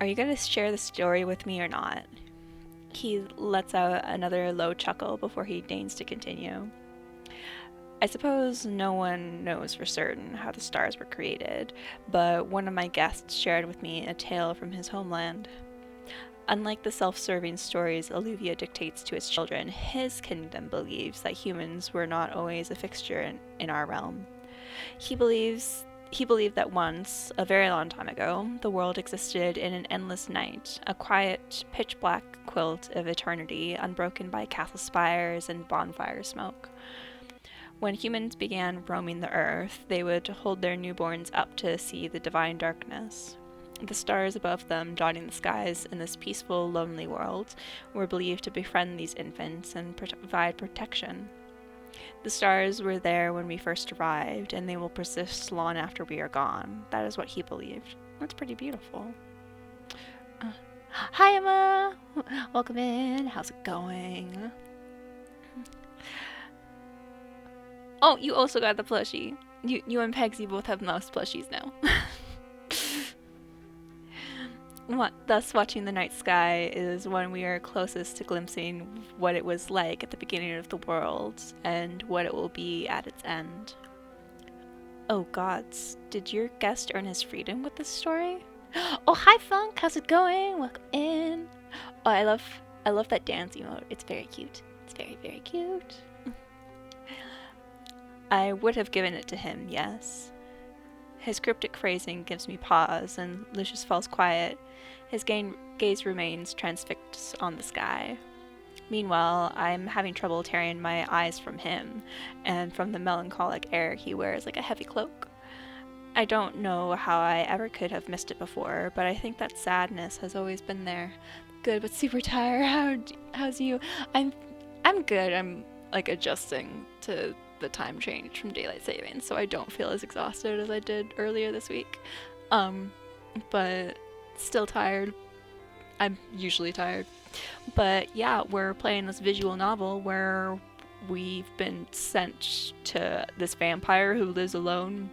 Are you going to share the story with me or not? He lets out another low chuckle before he deigns to continue. I suppose no one knows for certain how the stars were created, but one of my guests shared with me a tale from his homeland. Unlike the self-serving stories Olivia dictates to his children, his kingdom believes that humans were not always a fixture in our realm. He believed that once, a very long time ago, the world existed in an endless night, a quiet, pitch-black quilt of eternity, unbroken by castle spires and bonfire smoke. When humans began roaming the earth, they would hold their newborns up to see the divine darkness. The stars above them, dotting the skies in this peaceful, lonely world, were believed to befriend these infants and provide protection. The stars were there when we first arrived, and they will persist long after we are gone. That is what he believed. That's pretty beautiful. Hi, Emma! Welcome in. How's it going? Oh, you also got the plushie. You and Pegsy both have mouse plushies now. Thus, watching the night sky is when we are closest to glimpsing what it was like at the beginning of the world, and what it will be at its end. Oh gods, did your guest earn his freedom with this story? Oh, hi Funk, how's it going? Welcome in. Oh, I love that dance emote. It's very cute. It's very, very cute. I would have given it to him, yes. His cryptic phrasing gives me pause, and Lucius falls quiet. His gaze remains transfixed on the sky. Meanwhile, I'm having trouble tearing my eyes from him, and from the melancholic air he wears like a heavy cloak. I don't know how I ever could have missed it before, but I think that sadness has always been there. Good, but super tired. How's you? I'm I'm good. I'm like adjusting to the time change from daylight savings, so I don't feel as exhausted as I did earlier this week. But still tired. I'm usually tired. But yeah, we're playing this visual novel where we've been sent to this vampire who lives alone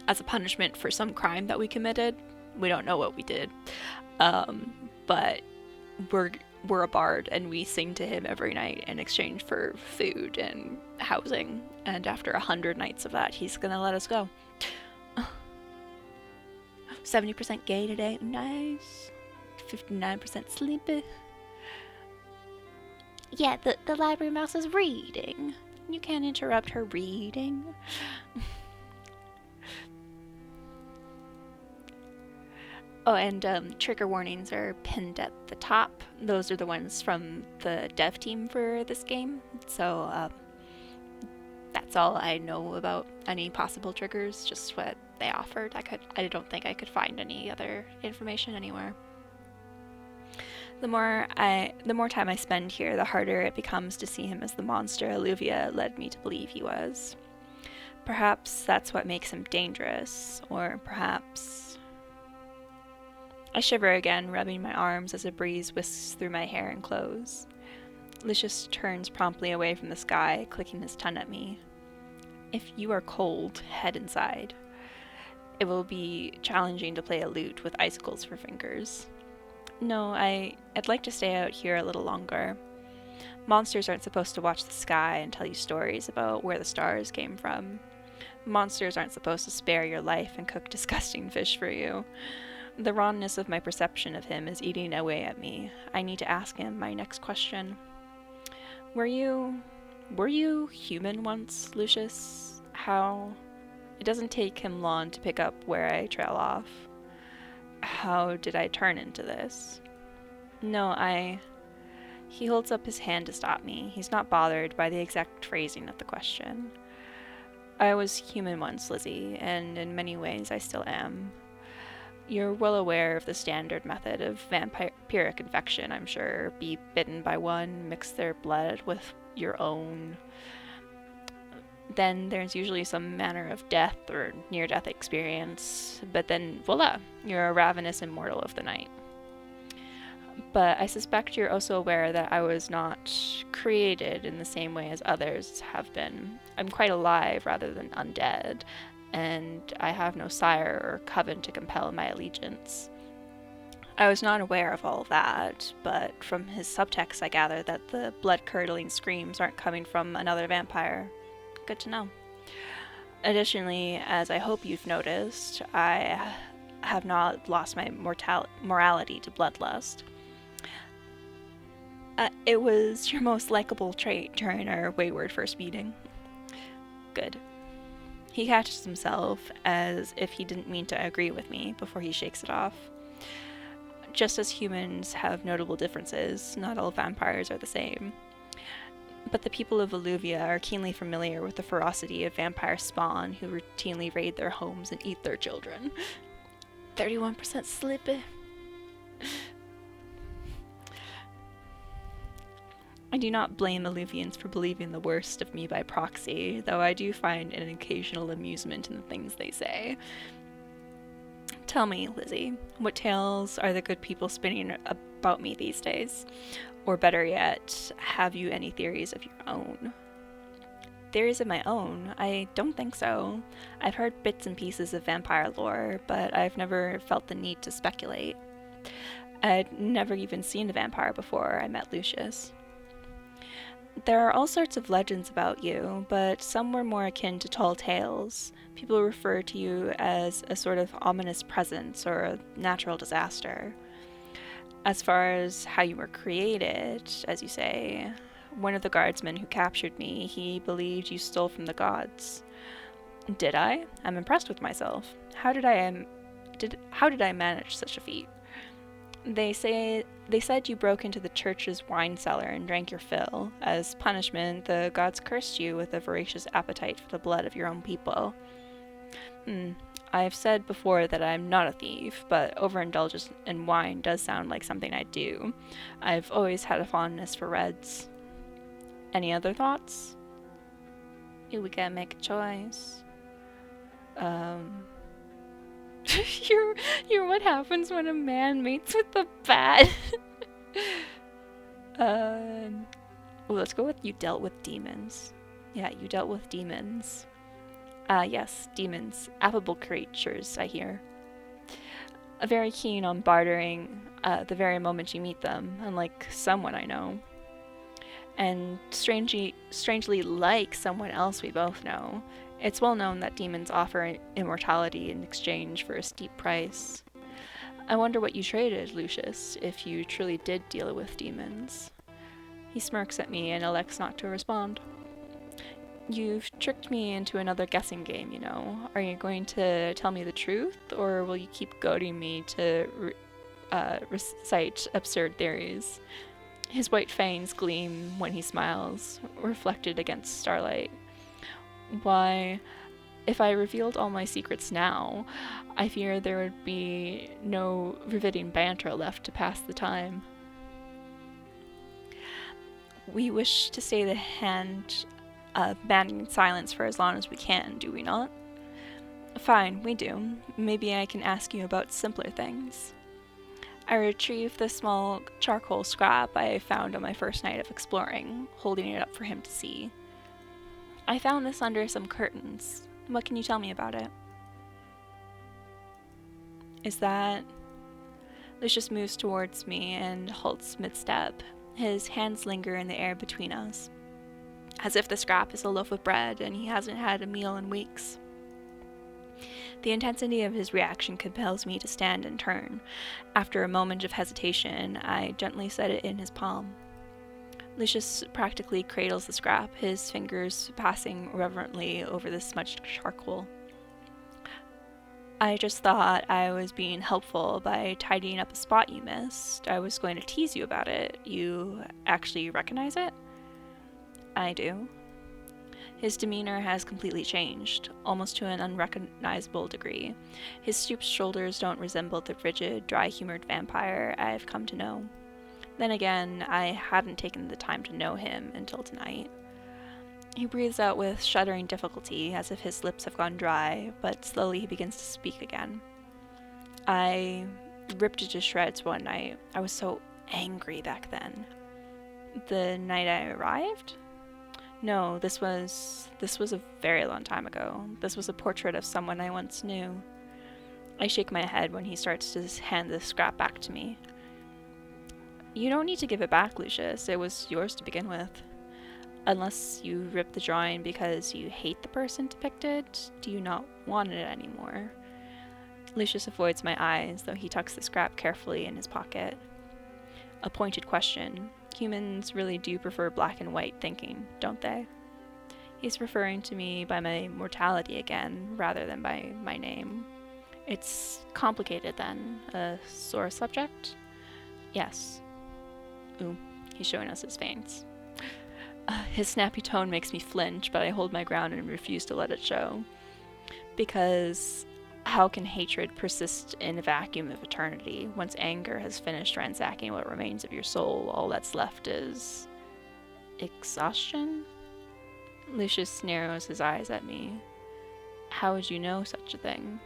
as a punishment for some crime that we committed. We don't know what we did. But we're a bard and we sing to him every night in exchange for food and housing. And after 100 nights of that, he's gonna let us go. 70% gay today. Nice. 59% sleepy. Yeah, the library mouse is reading. You can't interrupt her reading. Oh, and trigger warnings are pinned at the top. Those are the ones from the dev team for this game. So that's all I know about any possible triggers, just what they offered. I don't think I could find any other information anywhere. The more time I spend here, the harder it becomes to see him as the monster Alluvia led me to believe he was. Perhaps that's what makes him dangerous, or perhaps... I shiver again, rubbing my arms as a breeze whisks through my hair and clothes. Lucius turns promptly away from the sky, clicking his tongue at me. If you are cold, head inside. It will be challenging to play a lute with icicles for fingers. No, I'd like to stay out here a little longer. Monsters aren't supposed to watch the sky and tell you stories about where the stars came from. Monsters aren't supposed to spare your life and cook disgusting fish for you. The rawness of my perception of him is eating away at me. I need to ask him my next question. Were you human once, Lucius? How? It doesn't take him long to pick up where I trail off. How did I turn into this? No, He holds up his hand to stop me. He's not bothered by the exact phrasing of the question. I was human once, Lizzie, and in many ways I still am. You're well aware of the standard method of vampiric infection, I'm sure. Be bitten by one, mix their blood with your own. Then there's usually some manner of death or near-death experience, but then voila, you're a ravenous immortal of the night. But I suspect you're also aware that I was not created in the same way as others have been. I'm quite alive rather than undead, and I have no sire or coven to compel my allegiance. I was not aware of all of that, but from his subtext I gather that the blood-curdling screams aren't coming from another vampire. Good to know. Additionally, as I hope you've noticed, I have not lost my morality to bloodlust. It was your most likable trait during our wayward first meeting. Good. He catches himself as if he didn't mean to agree with me before he shakes it off. Just as humans have notable differences, not all vampires are the same. But the people of Alluvia are keenly familiar with the ferocity of vampire spawn who routinely raid their homes and eat their children. 31% sleepy. I do not blame Alluvians for believing the worst of me by proxy, though I do find an occasional amusement in the things they say. Tell me, Lizzie, what tales are the good people spinning about me these days? Or better yet, have you any theories of your own? Theories of my own? I don't think so. I've heard bits and pieces of vampire lore, but I've never felt the need to speculate. I'd never even seen a vampire before I met Lucius. There are all sorts of legends about you, but some were more akin to tall tales. People refer to you as a sort of ominous presence or a natural disaster. As far as how you were created, as you say, one of the guardsmen who captured me, he believed you stole from the gods. Did I? I'm impressed with myself. How did I manage such a feat? They said you broke into the church's wine cellar and drank your fill. As punishment, the gods cursed you with a voracious appetite for the blood of your own people. I've said before that I'm not a thief, but overindulgence in wine does sound like something I'd do. I've always had a fondness for reds. Any other thoughts? We gotta make a choice. You're what happens when a man mates with the bat. Well, let's go with you dealt with demons. Yeah, you dealt with demons. Yes, demons. Affable creatures, I hear. Very keen on bartering the very moment you meet them, unlike someone I know. And strangely like someone else we both know, it's well known that demons offer immortality in exchange for a steep price. I wonder what you traded, Lucius, if you truly did deal with demons. He smirks at me and elects not to respond. You've tricked me into another guessing game, you know. Are you going to tell me the truth, or will you keep goading me to recite absurd theories? His white fangs gleam when he smiles, reflected against starlight. Why, if I revealed all my secrets now, I fear there would be no riveting banter left to pass the time. We wish to stay the hand banding in silence for as long as we can, do we not? Fine, we do. Maybe I can ask you about simpler things. I retrieved the small charcoal scrap I found on my first night of exploring, holding it up for him to see. I found this under some curtains. What can you tell me about it? Is that... Lucius moves towards me and halts mid-step. His hands linger in the air between us, as if the scrap is a loaf of bread and he hasn't had a meal in weeks. The intensity of his reaction compels me to stand and turn. After a moment of hesitation, I gently set it in his palm. Lucius practically cradles the scrap, his fingers passing reverently over the smudged charcoal. I just thought I was being helpful by tidying up a spot you missed. I was going to tease you about it. You actually recognize it? I do. His demeanor has completely changed, almost to an unrecognizable degree. His stooped shoulders don't resemble the rigid, dry-humored vampire I've come to know. Then again, I hadn't taken the time to know him until tonight. He breathes out with shuddering difficulty, as if his lips have gone dry, but slowly he begins to speak again. I ripped it to shreds one night. I was so angry back then. The night I arrived? No, this was a very long time ago. This was a portrait of someone I once knew. I shake my head when he starts to hand the scrap back to me. You don't need to give it back, Lucius. It was yours to begin with. Unless you ripped the drawing because you hate the person depicted, do you not want it anymore? Lucius avoids my eyes, though he tucks the scrap carefully in his pocket. A pointed question. Humans really do prefer black and white thinking, don't they? He's referring to me by my mortality again, rather than by my name. It's complicated then. A sore subject? Yes. Ooh, he's showing us his veins. His snappy tone makes me flinch, but I hold my ground and refuse to let it show. Because how can hatred persist in a vacuum of eternity? Once anger has finished ransacking what remains of your soul, all that's left is... exhaustion? Lucius narrows his eyes at me. How would you know such a thing?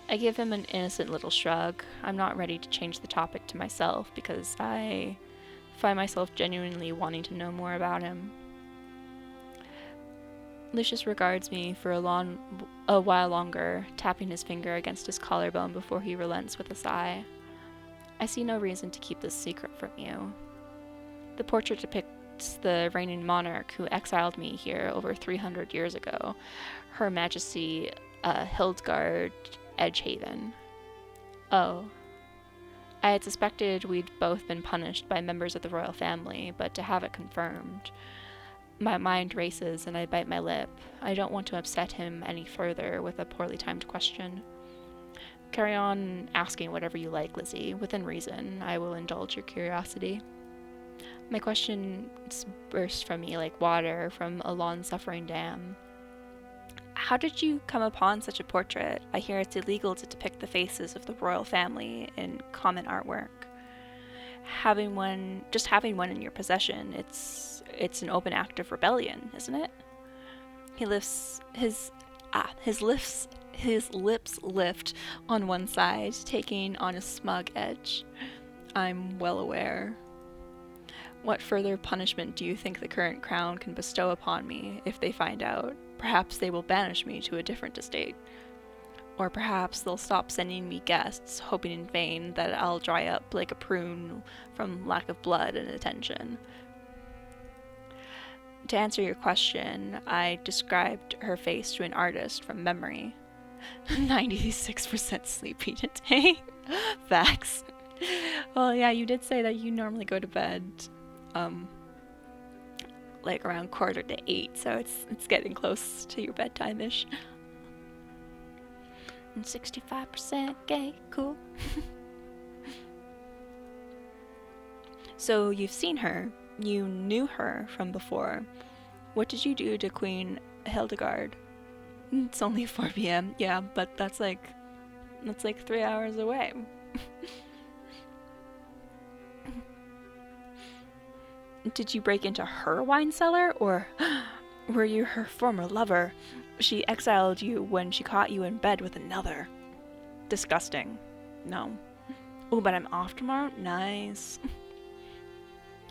I give him an innocent little shrug. I'm not ready to change the topic to myself because I find myself genuinely wanting to know more about him. Lucius regards me for a while longer, tapping his finger against his collarbone before he relents with a sigh. I see no reason to keep this secret from you. The portrait depicts the reigning monarch who exiled me here over 300 years ago, Her Majesty Hildegard Edgehaven. Oh. I had suspected we'd both been punished by members of the royal family, but to have it confirmed... My mind races and I bite my lip. I don't want to upset him any further with a poorly timed question. Carry on asking whatever you like, Lizzie. Within reason, I will indulge your curiosity. My questions burst from me like water from a long-suffering dam. How did you come upon such a portrait? I hear it's illegal to depict the faces of the royal family in common artwork. Having one in your possession, it's an open act of rebellion, isn't it? He lifts his lips lift on one side, taking on a smug edge. I'm well aware. What further punishment do you think the current crown can bestow upon me if they find out? Perhaps they will banish me to a different estate. Or perhaps they'll stop sending me guests, hoping in vain that I'll dry up like a prune from lack of blood and attention. To answer your question, I described her face to an artist from memory. 96% sleepy today. Facts. Well, yeah, you did say that you normally go to bed, like around 7:45, so it's getting close to your bedtime-ish. And 65% gay, cool. So you've seen her. You knew her from before. What did you do to Queen Hildegard? It's only 4 p.m. Yeah, but that's like 3 hours away. Did you break into her wine cellar, or were you her former lover? She exiled you when she caught you in bed with another. Disgusting. No. Oh, but I'm off tomorrow? Nice.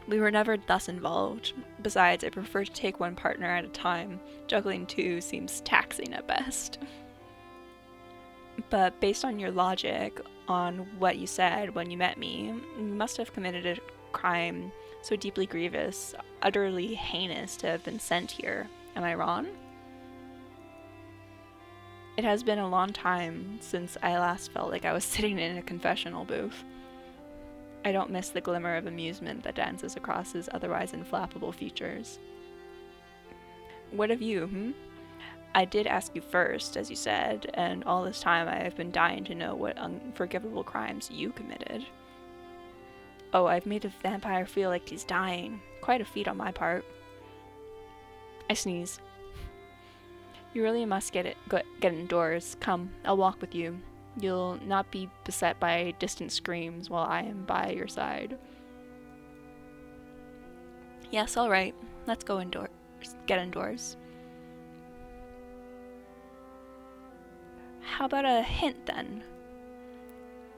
We were never thus involved. Besides, I prefer to take one partner at a time. Juggling two seems taxing at best. But based on your logic, on what you said when you met me, you must have committed a crime so deeply grievous, utterly heinous to have been sent here. Am I wrong? It has been a long time since I last felt like I was sitting in a confessional booth. I don't miss the glimmer of amusement that dances across his otherwise inflappable features. What of you, I did ask you first, as you said, and all this time I have been dying to know what unforgivable crimes you committed. Oh, I've made a vampire feel like he's dying. Quite a feat on my part. I sneeze. You really must get indoors. Come, I'll walk with you. You'll not be beset by distant screams while I am by your side. Yes, all right. Let's go indoors. Get indoors. How about a hint, then?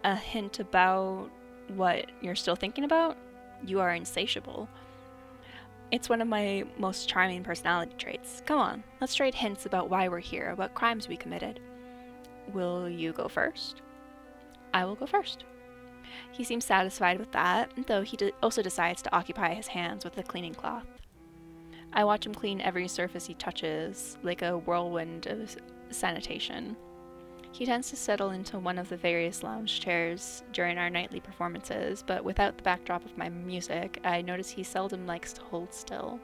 A hint about what you're still thinking about? You are insatiable. It's one of my most charming personality traits. Come on, let's trade hints about why we're here, what crimes we committed. Will you go first? I will go first. He seems satisfied with that, though he also decides to occupy his hands with the cleaning cloth. I watch him clean every surface he touches, like a whirlwind of sanitation. He tends to settle into one of the various lounge chairs during our nightly performances, but without the backdrop of my music, I notice he seldom likes to hold still.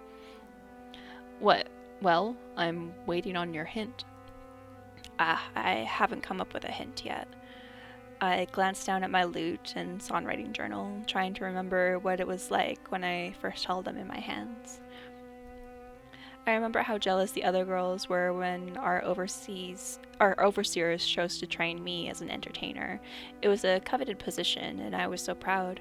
What? Well, I'm waiting on your hint. I haven't come up with a hint yet. I glanced down at my lute and songwriting journal, trying to remember what it was like when I first held them in my hands. I remember how jealous the other girls were when our overseers chose to train me as an entertainer. It was a coveted position, and I was so proud.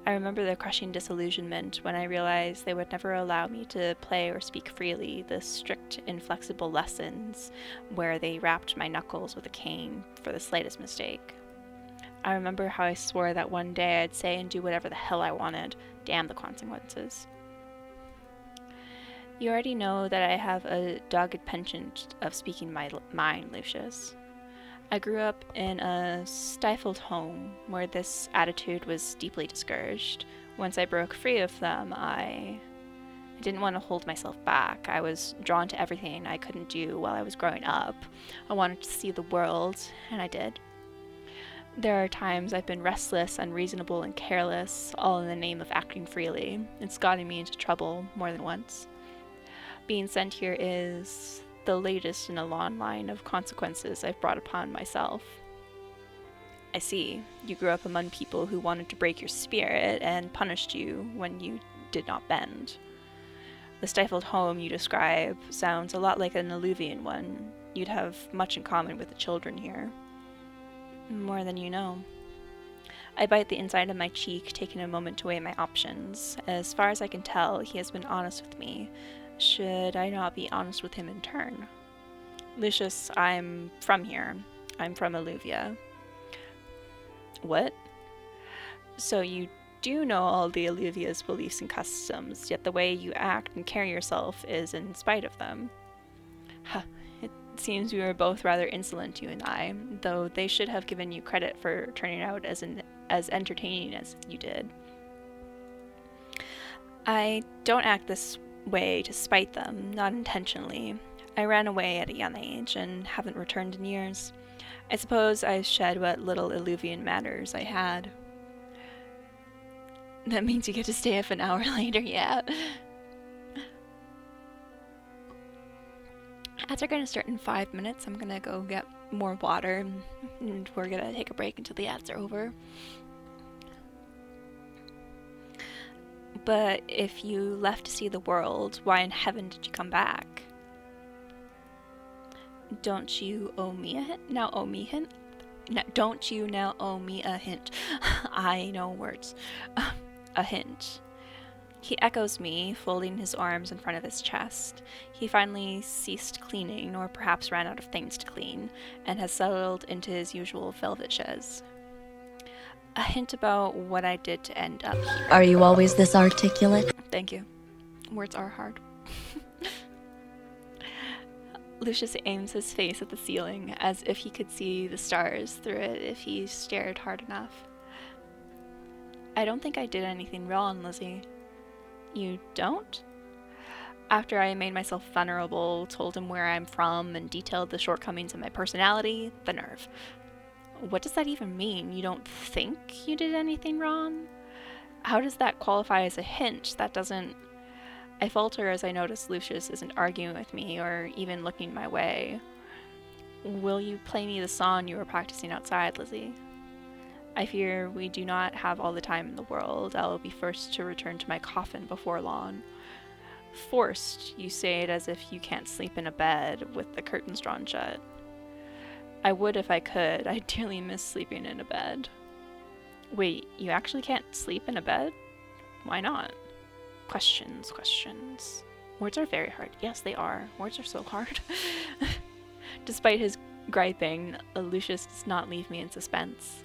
I remember the crushing disillusionment when I realized they would never allow me to play or speak freely, the strict, inflexible lessons where they rapped my knuckles with a cane for the slightest mistake. I remember how I swore that one day I'd say and do whatever the hell I wanted. Damn the consequences. You already know that I have a dogged penchant of speaking my mind, Lucius. I grew up in a stifled home where this attitude was deeply discouraged. Once I broke free of them, I didn't want to hold myself back. I was drawn to everything I couldn't do while I was growing up. I wanted to see the world, and I did. There are times I've been restless, unreasonable, and careless, all in the name of acting freely. It's gotten me into trouble more than once. Being sent here is the latest in a long line of consequences I've brought upon myself. I see. You grew up among people who wanted to break your spirit and punished you when you did not bend. The stifled home you describe sounds a lot like an alluvian one. You'd have much in common with the children here. More than you know. I bite the inside of my cheek, taking a moment to weigh my options. As far as I can tell, he has been honest with me. Should I not be honest with him in turn? Lucius, I'm from here. I'm from Alluvia. What? So you do know all the Alluvia's beliefs and customs, yet the way you act and carry yourself is in spite of them. Huh. It seems we were both rather insolent, you and I, though they should have given you credit for turning out as entertaining as you did. I don't act this way to spite them, not intentionally. I ran away at a young age and haven't returned in years. I suppose I've shed what little Illuvian matters I had. That means you get to stay up an hour later, yeah. Ads are going to start in 5 minutes. I'm going to go get more water, and we're going to take a break until the ads are over. But if you left to see the world, why in heaven did you come back? Don't you owe me a hint? Now owe me a hint? No, don't you now owe me a hint? I know words. A hint. He echoes me, folding his arms in front of his chest. He finally ceased cleaning, or perhaps ran out of things to clean, and has settled into his usual velvet chaise. A hint about what I did to end up here. Are you always this articulate? Thank you. Words are hard. Lucius aims his face at the ceiling, as if he could see the stars through it if he stared hard enough. I don't think I did anything wrong, Lizzie. You don't? After I made myself vulnerable, told him where I'm from, and detailed the shortcomings of my personality, the nerve. What does that even mean? You don't think you did anything wrong? How does that qualify as a hint? That doesn't... I falter as I notice Lucius isn't arguing with me or even looking my way. Will you play me the song you were practicing outside, Lizzie? I fear we do not have all the time in the world. I will be forced to return to my coffin before long. Forced, you say it as if you can't sleep in a bed with the curtains drawn shut. I would if I could. I dearly miss sleeping in a bed. Wait, you actually can't sleep in a bed? Why not? Questions. Words are very hard. Yes, they are. Words are so hard. Despite his griping, Lucius does not leave me in suspense.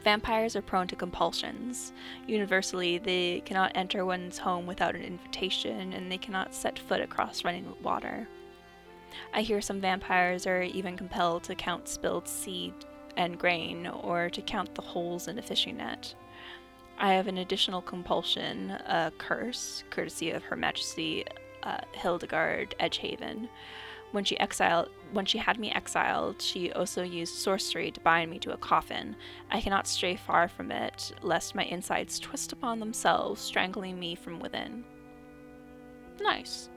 Vampires are prone to compulsions. Universally, they cannot enter one's home without an invitation, and they cannot set foot across running water. I hear some vampires are even compelled to count spilled seed and grain, or to count the holes in a fishing net. I have an additional compulsion, a curse, courtesy of Her Majesty Hildegard Edgehaven. When she had me exiled, she also used sorcery to bind me to a coffin. I cannot stray far from it, lest my insides twist upon themselves, strangling me from within. Nice.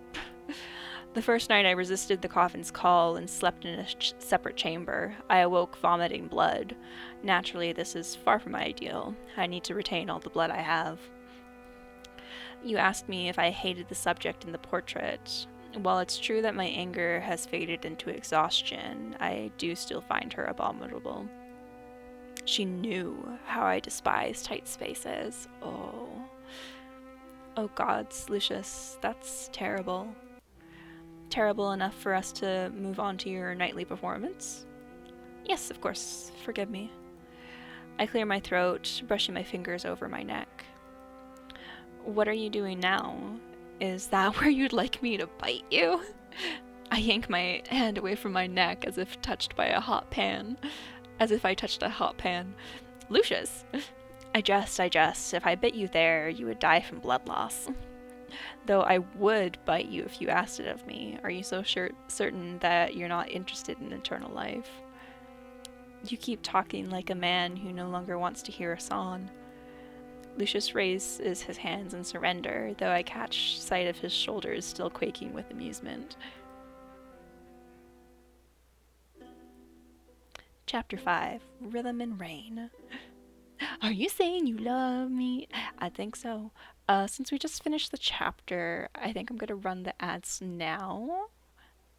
The first night I resisted the coffin's call and slept in a separate chamber. I awoke vomiting blood. Naturally, this is far from my ideal. I need to retain all the blood I have. You asked me if I hated the subject in the portrait. While it's true that my anger has faded into exhaustion, I do still find her abominable. She knew how I despise tight spaces. Oh gods, Lucius, that's terrible. Terrible enough for us to move on to your nightly performance? Yes, of course. Forgive me. I clear my throat, brushing my fingers over my neck. What are you doing now? Is that where you'd like me to bite you? I yank my hand away from my neck as if touched by a hot pan. As if I touched a hot pan. Lucius! I jest. If I bit you there, you would die from blood loss. Though I would bite you if you asked it of me. Are you so certain that you're not interested in eternal life? You keep talking like a man who no longer wants to hear a song. Lucius raises his hands in surrender, though I catch sight of his shoulders still quaking with amusement. Chapter 5. Rhythm and Rain. Are you saying you love me? I think so. Since we just finished the chapter, I think I'm going to run the ads now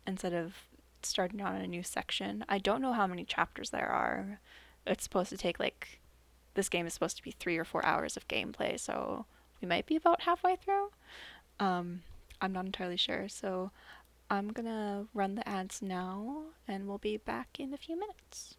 instead of starting on a new section. I don't know how many chapters there are. It's supposed to take like this game is supposed to be 3 or 4 hours of gameplay, so we might be about halfway through. I'm not entirely sure, so I'm gonna run the ads now, and we'll be back in a few minutes.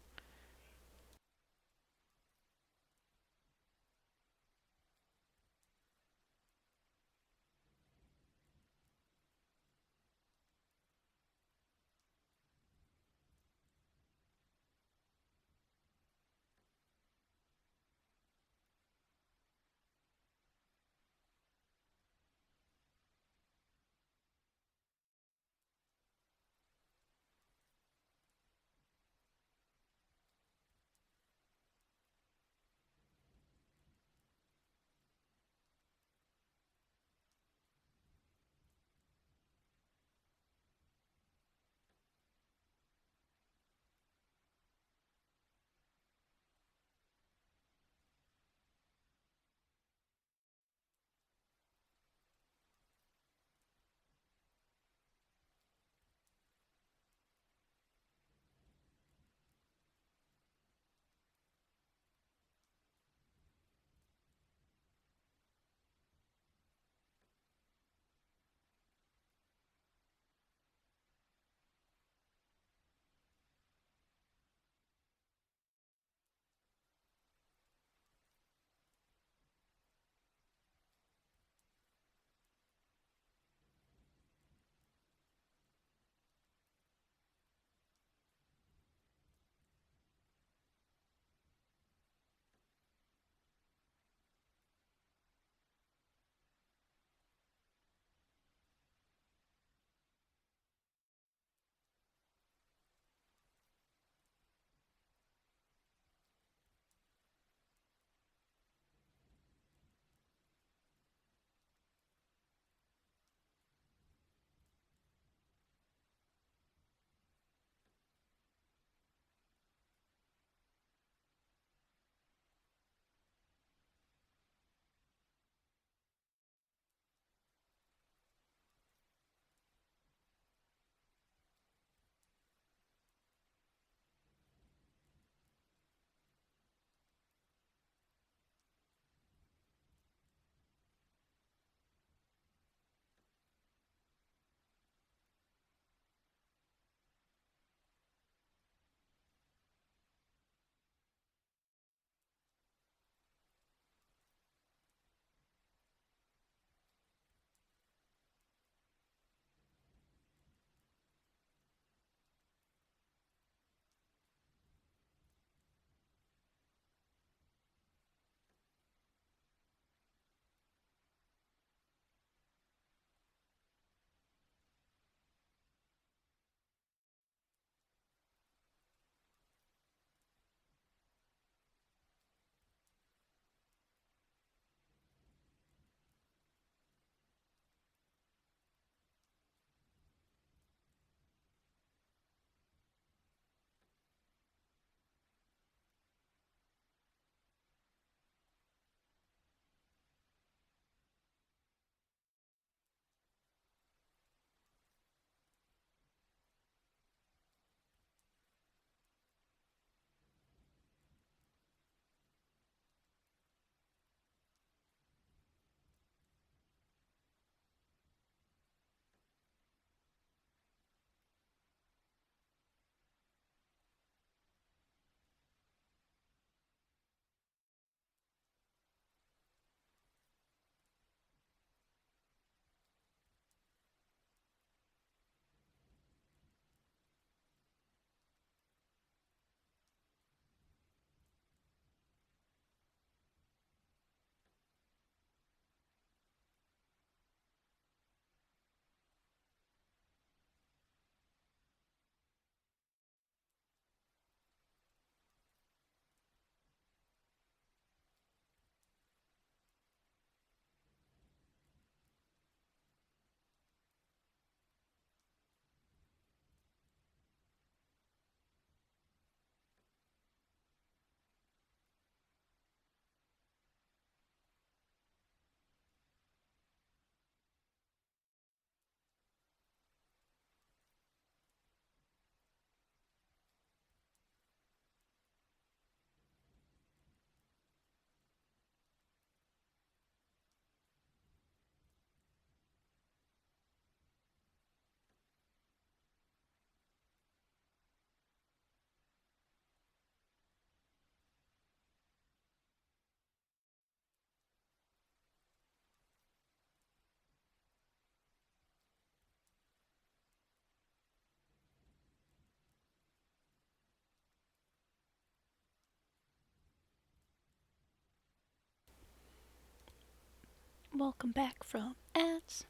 Welcome back from ads.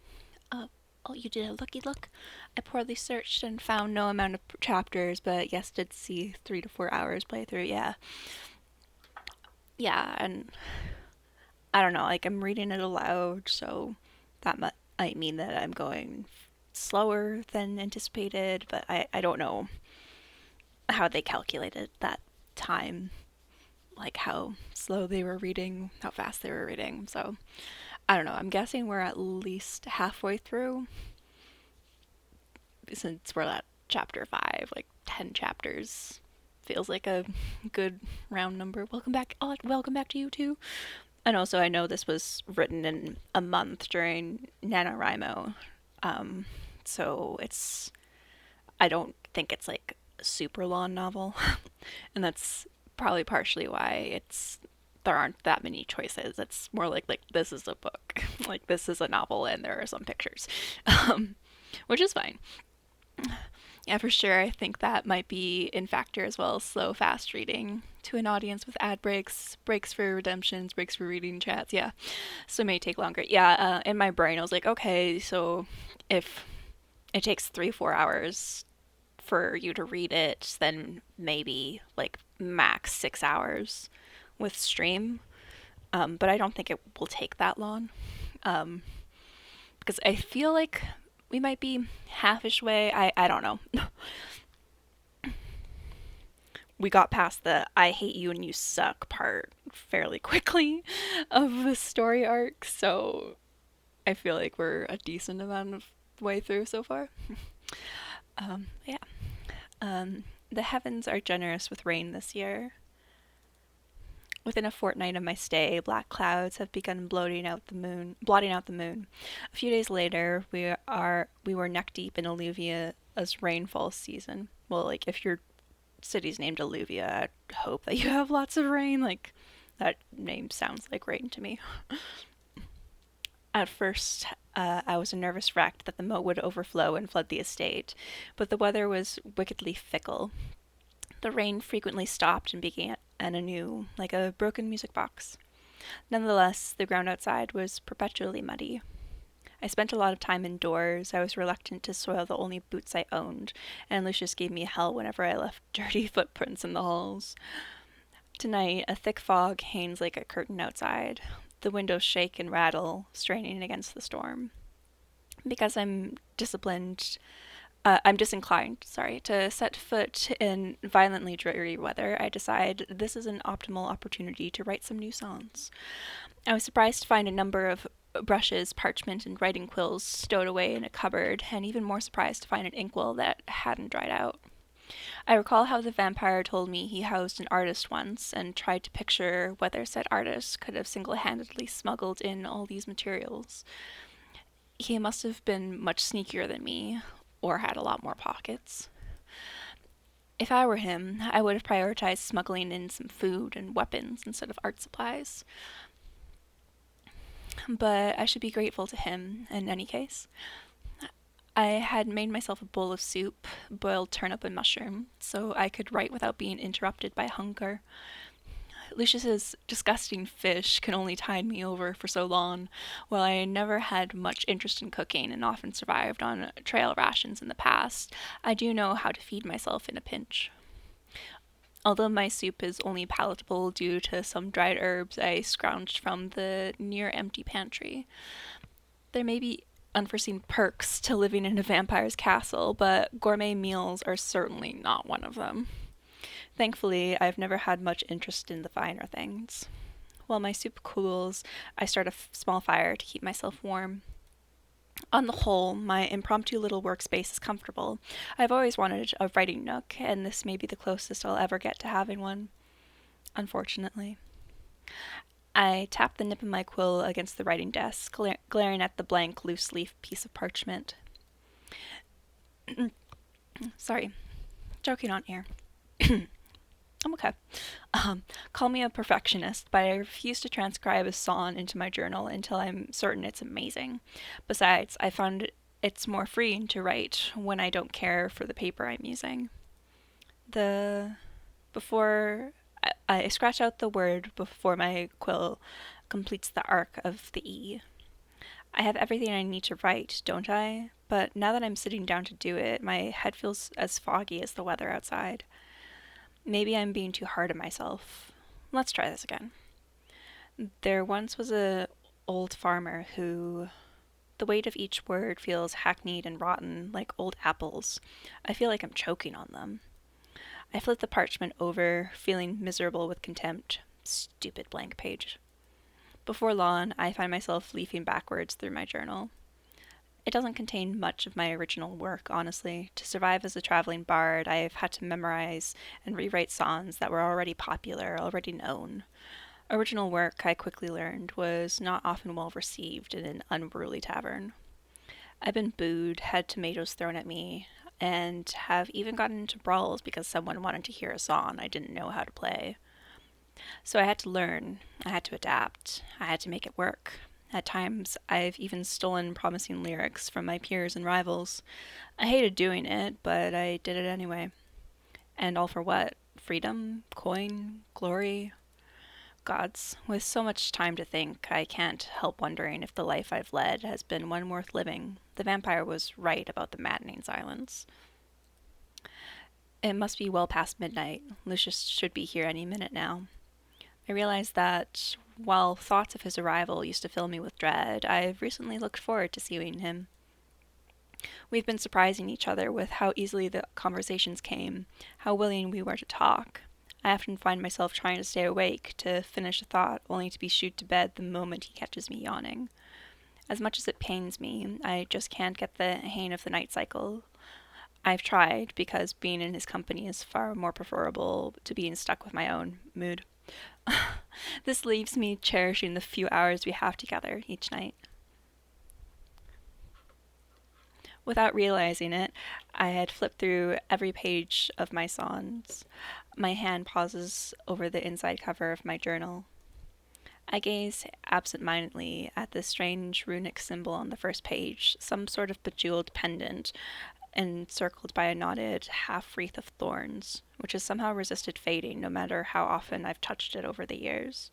Oh, you did a looky look. I poorly searched and found no amount of chapters, but yes, did see 3 to 4 hours playthrough. Yeah, and I don't know. Like, I'm reading it aloud, so that might mean that I'm going slower than anticipated. But I don't know how they calculated that time, like how slow they were reading, how fast they were reading. So I don't know. I'm guessing we're at least halfway through, since we're at chapter 5. Like 10 chapters feels like a good round number. Welcome back. Oh, welcome back to you too. And also, I know this was written in a month during NaNoWriMo, so I don't think it's like a super long novel, and that's probably partially why there aren't that many choices. It's more like this is a book, like this is a novel, and there are some pictures, which is fine. Yeah, for sure. I think that might be in factor as well. Slow, fast reading to an audience with ad breaks, breaks for redemptions, breaks for reading chats. Yeah, so it may take longer. Yeah, in my brain, I was like, okay, so if it takes 3-4 hours for you to read it, then maybe like max 6 hours with stream. But I don't think it will take that long. Because I feel like we might be halfish way. I don't know. We got past the I hate you and you suck part fairly quickly of the story arc, so I feel like we're a decent amount of way through so far. Yeah. The heavens are generous with rain this year. Within a fortnight of my stay, black clouds have begun blotting out the moon. A few days later, we were neck deep in Alluvia's rainfall season. Well, like if your city's named Alluvia, I hope that you have lots of rain. Like that name sounds like rain to me. At first, I was a nervous wreck that the moat would overflow and flood the estate, but the weather was wickedly fickle. The rain frequently stopped and began anew, like a broken music box. Nonetheless, the ground outside was perpetually muddy. I spent a lot of time indoors. I was reluctant to soil the only boots I owned, and Lucius gave me hell whenever I left dirty footprints in the halls. Tonight, a thick fog hangs like a curtain outside. The windows shake and rattle, straining against the storm. Because I'm disinclined, to set foot in violently dreary weather, I decide this is an optimal opportunity to write some new songs. I was surprised to find a number of brushes, parchment, and writing quills stowed away in a cupboard, and even more surprised to find an inkwell that hadn't dried out. I recall how the vampire told me he housed an artist once, and tried to picture whether said artist could have single-handedly smuggled in all these materials. He must have been much sneakier than me, or had a lot more pockets. If I were him, I would have prioritized smuggling in some food and weapons instead of art supplies. But I should be grateful to him in any case. I had made myself a bowl of soup, boiled turnip and mushroom, so I could write without being interrupted by hunger. Lucius's disgusting fish can only tide me over for so long. While I never had much interest in cooking and often survived on trail rations in the past, I do know how to feed myself in a pinch. Although my soup is only palatable due to some dried herbs I scrounged from the near-empty pantry. There may be unforeseen perks to living in a vampire's castle, but gourmet meals are certainly not one of them. Thankfully, I've never had much interest in the finer things. While my soup cools, I start a small fire to keep myself warm. On the whole, my impromptu little workspace is comfortable. I've always wanted a writing nook, and this may be the closest I'll ever get to having one. Unfortunately. I tap the nip of my quill against the writing desk, glaring at the blank, loose-leaf piece of parchment. Sorry. Joking on air. I'm okay. Call me a perfectionist, but I refuse to transcribe a song into my journal until I'm certain it's amazing. Besides, I found it's more freeing to write when I don't care for the paper I'm using. Before I scratch out the word before my quill completes the arc of the E. I have everything I need to write, don't I? But now that I'm sitting down to do it, my head feels as foggy as the weather outside. Maybe I'm being too hard on myself. Let's try this again. There once was a old farmer who... The weight of each word feels hackneyed and rotten, like old apples. I feel like I'm choking on them. I flip the parchment over, feeling miserable with contempt. Stupid blank page. Before long, I find myself leafing backwards through my journal. It doesn't contain much of my original work, honestly. To survive as a traveling bard, I've had to memorize and rewrite songs that were already popular, already known. Original work, I quickly learned, was not often well received in an unruly tavern. I've been booed, had tomatoes thrown at me, and have even gotten into brawls because someone wanted to hear a song I didn't know how to play. So I had to learn, I had to adapt, I had to make it work. At times, I've even stolen promising lyrics from my peers and rivals. I hated doing it, but I did it anyway. And all for what? Freedom? Coin? Glory? Gods, with so much time to think, I can't help wondering if the life I've led has been one worth living. The vampire was right about the maddening silence. It must be well past midnight. Lucius should be here any minute now. I realize that, while thoughts of his arrival used to fill me with dread, I've recently looked forward to seeing him. We've been surprising each other with how easily the conversations came, how willing we were to talk. I often find myself trying to stay awake, to finish a thought, only to be shooed to bed the moment he catches me yawning. As much as it pains me, I just can't get the hang of the night cycle. I've tried, because being in his company is far more preferable to being stuck with my own mood. This leaves me cherishing the few hours we have together each night. Without realizing it, I had flipped through every page of my songs. My hand pauses over the inside cover of my journal. I gaze absent-mindedly at the strange runic symbol on the first page, some sort of bejeweled pendant, encircled by a knotted half-wreath of thorns, which has somehow resisted fading no matter how often I've touched it over the years.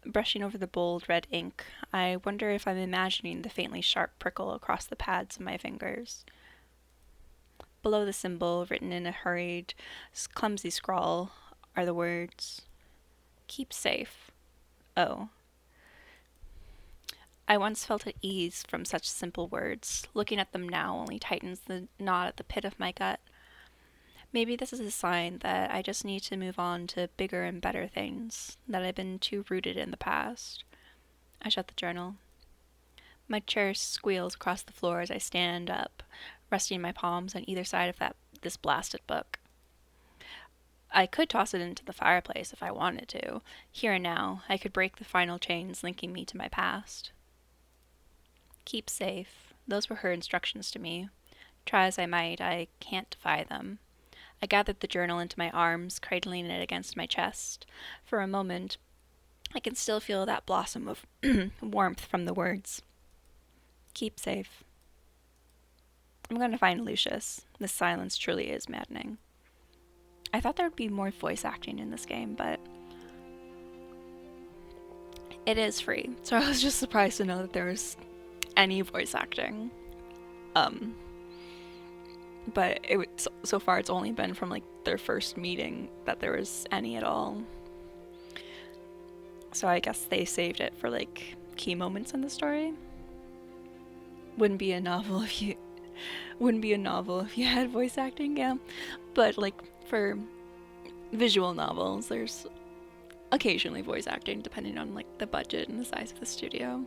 Brushing over the bold red ink, I wonder if I'm imagining the faintly sharp prickle across the pads of my fingers. Below the symbol, written in a hurried, clumsy scrawl, are the words, "Keep safe. Oh." I once felt at ease from such simple words. Looking at them now only tightens the knot at the pit of my gut. Maybe this is a sign that I just need to move on to bigger and better things, that I've been too rooted in the past. I shut the journal. My chair squeals across the floor as I stand up, resting my palms on either side of this blasted book. I could toss it into the fireplace if I wanted to. Here and now, I could break the final chains linking me to my past. Keep safe. Those were her instructions to me. Try as I might, I can't defy them. I gathered the journal into my arms, cradling it against my chest. For a moment, I can still feel that blossom of warmth from the words. Keep safe. I'm going to find Lucius. This silence truly is maddening. I thought there would be more voice acting in this game, but it is free, so I was just surprised to know that there was any voice acting. But so far it's only been from like their first meeting that there was any at all. So I guess they saved it for like key moments in the story. Wouldn't be a novel if you had voice acting, yeah. But like for visual novels, there's occasionally voice acting depending on like the budget and the size of the studio.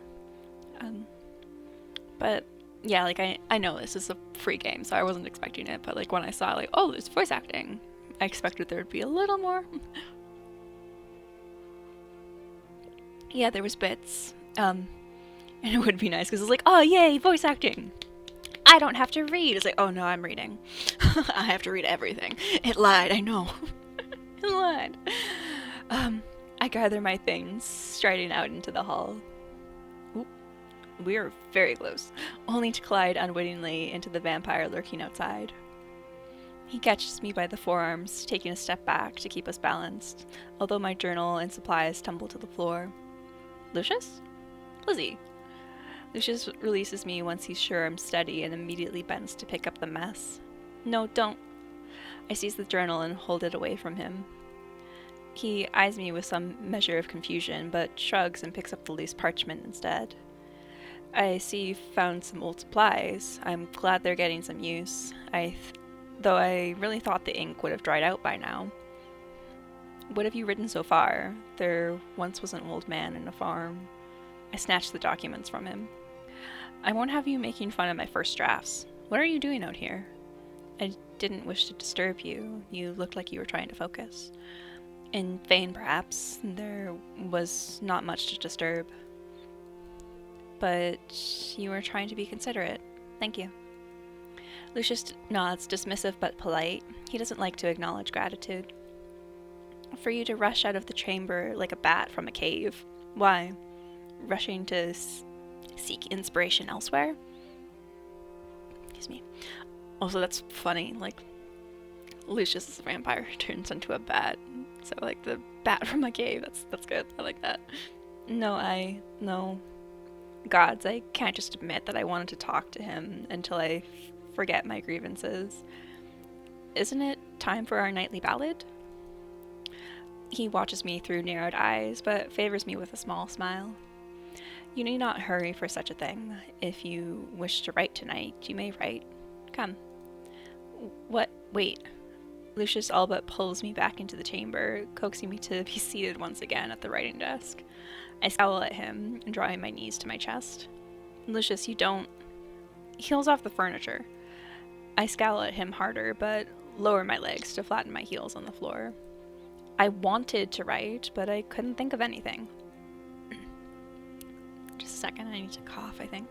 But yeah, like I know this is a free game, so I wasn't expecting it, but like when I saw like, oh, there's voice acting, I expected there would be a little more. Yeah, there was bits. And it would be nice because it's like, oh yay, voice acting. I don't have to read. It's like, oh no, I'm reading. I have to read everything. It lied, I know. It lied. I gather my things, striding out into the hall. We are very close, only to collide unwittingly into the vampire lurking outside. He catches me by the forearms, taking a step back to keep us balanced, although my journal and supplies tumble to the floor. Lucius? Lizzie. Lucius releases me once he's sure I'm steady and immediately bends to pick up the mess. No, don't. I seize the journal and hold it away from him. He eyes me with some measure of confusion, but shrugs and picks up the loose parchment instead. I see you've found some old supplies. I'm glad they're getting some use. Though I really thought the ink would have dried out by now. What have you written so far? There once was an old man in a farm. I snatched the documents from him. I won't have you making fun of my first drafts. What are you doing out here? I didn't wish to disturb you. You looked like you were trying to focus. In vain, perhaps. There was not much to disturb. But you were trying to be considerate. Thank you. Lucius nods, dismissive but polite. He doesn't like to acknowledge gratitude. For you to rush out of the chamber like a bat from a cave. Why? Rushing to seek inspiration elsewhere? Excuse me. Also, that's funny. Like, Lucius as a vampire turns into a bat. So, like, the bat from a cave. That's good. I like that. No. Gods, I can't just admit that I wanted to talk to him until I forget my grievances. Isn't it time for our nightly ballad? He watches me through narrowed eyes, but favors me with a small smile. You need not hurry for such a thing. If you wish to write tonight, you may write. Come. What? Wait. Lucius all but pulls me back into the chamber, coaxing me to be seated once again at the writing desk. I scowl at him, drawing my knees to my chest. Lucius, you don't... He heels off the furniture. I scowl at him harder, but lower my legs to flatten my heels on the floor. I wanted to write, but I couldn't think of anything. Just a second, I need to cough, I think.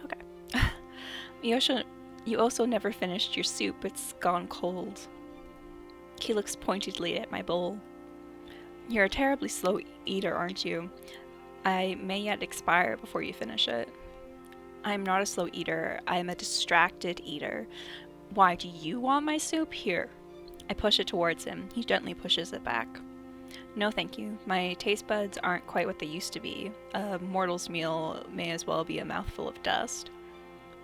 Okay. You also never finished your soup. It's gone cold. He looks pointedly at my bowl. You're a terribly slow eater, aren't you? I may yet expire before you finish it. I'm not a slow eater. I'm a distracted eater. Why do you want my soup? Here. I push it towards him. He gently pushes it back. No, thank you. My taste buds aren't quite what they used to be. A mortal's meal may as well be a mouthful of dust.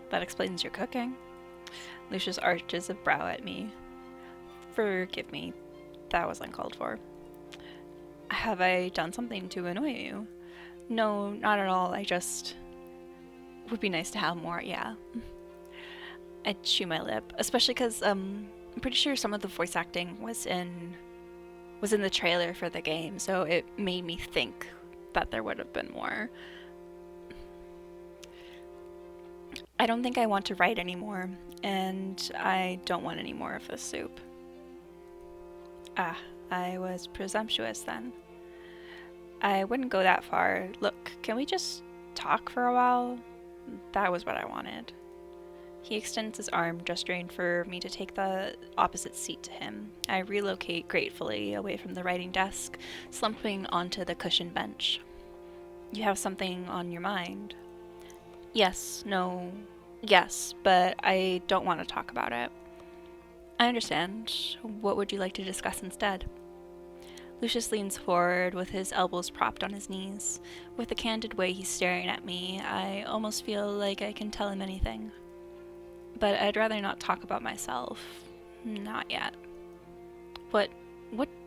That explains your cooking. Lucius arches a brow at me. Forgive me. That was uncalled for. Have I done something to annoy you? No, not at all. I just... Would be nice to have more, yeah. I chew my lip, especially because I'm pretty sure some of the voice acting was in the trailer for the game, so it made me think that there would have been more. I don't think I want to write anymore, and I don't want any more of this soup. Ah, I was presumptuous then. I wouldn't go that far. Look, can we just talk for a while? That was what I wanted. He extends his arm, gesturing for me to take the opposite seat to him. I relocate gratefully away from the writing desk, slumping onto the cushioned bench. You have something on your mind? Yes, but I don't want to talk about it. I understand. What would you like to discuss instead? Lucius leans forward with his elbows propped on his knees. With the candid way he's staring at me, I almost feel like I can tell him anything. But I'd rather not talk about myself. Not yet. What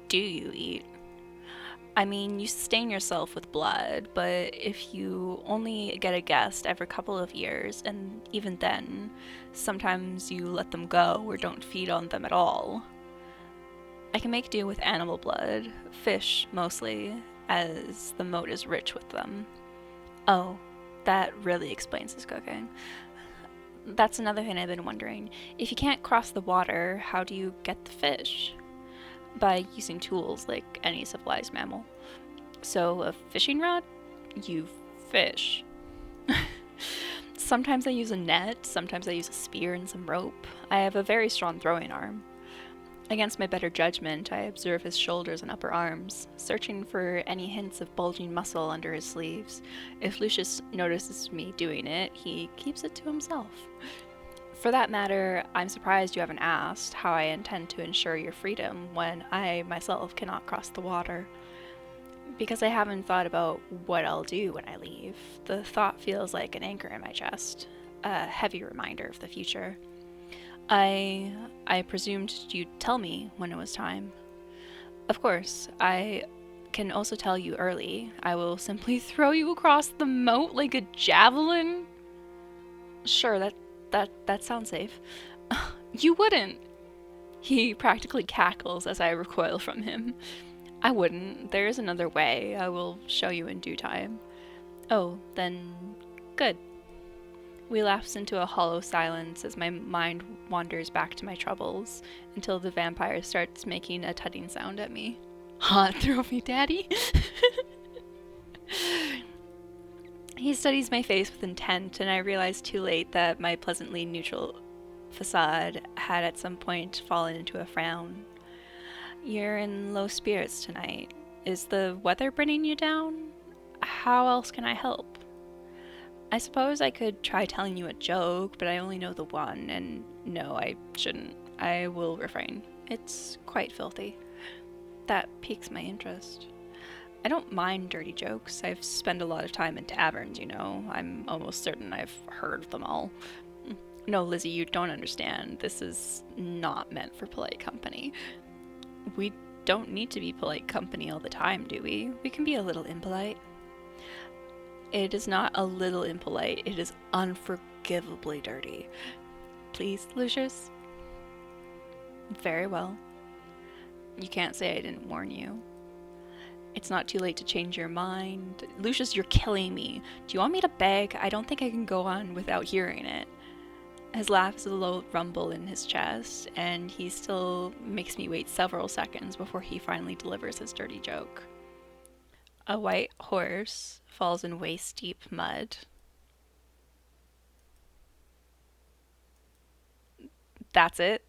do you eat? I mean, you sustain yourself with blood, but if you only get a guest every couple of years, and even then, sometimes you let them go or don't feed on them at all. I can make do with animal blood, fish mostly, as the moat is rich with them. Oh, that really explains his cooking. That's another thing I've been wondering. If you can't cross the water, how do you get the fish? By using tools like any civilized mammal. So a fishing rod? You fish. Sometimes I use a net, sometimes I use a spear and some rope. I have a very strong throwing arm. Against my better judgment, I observe his shoulders and upper arms, searching for any hints of bulging muscle under his sleeves. If Lucius notices me doing it, he keeps it to himself. For that matter, I'm surprised you haven't asked how I intend to ensure your freedom when I myself cannot cross the water. Because I haven't thought about what I'll do when I leave. The thought feels like an anchor in my chest, a heavy reminder of the future. I presumed you'd tell me when it was time. Of course, I can also tell you early. I will simply throw you across the moat like a javelin. Sure, that sounds safe. You wouldn't. He practically cackles as I recoil from him. I wouldn't. There is another way. I will show you in due time. Oh, then good. We lapse into a hollow silence as my mind wanders back to my troubles, until the vampire starts making a tutting sound at me. Hot trophy daddy? He studies my face with intent, and I realize too late that my pleasantly neutral facade had at some point fallen into a frown. You're in low spirits tonight. Is the weather bringing you down? How else can I help? I suppose I could try telling you a joke, but I only know the one, and no, I shouldn't. I will refrain. It's quite filthy. That piques my interest. I don't mind dirty jokes. I've spent a lot of time in taverns, you know. I'm almost certain I've heard them all. No, Lizzie, you don't understand. This is not meant for polite company. We don't need to be polite company all the time, do we? We can be a little impolite. It is not a little impolite, it is unforgivably dirty. Please, Lucius? Very well. You can't say I didn't warn you. It's not too late to change your mind. Lucius, you're killing me. Do you want me to beg? I don't think I can go on without hearing it. His laugh is a low rumble in his chest, and he still makes me wait several seconds before he finally delivers his dirty joke. A white horse falls in waist-deep mud. That's it?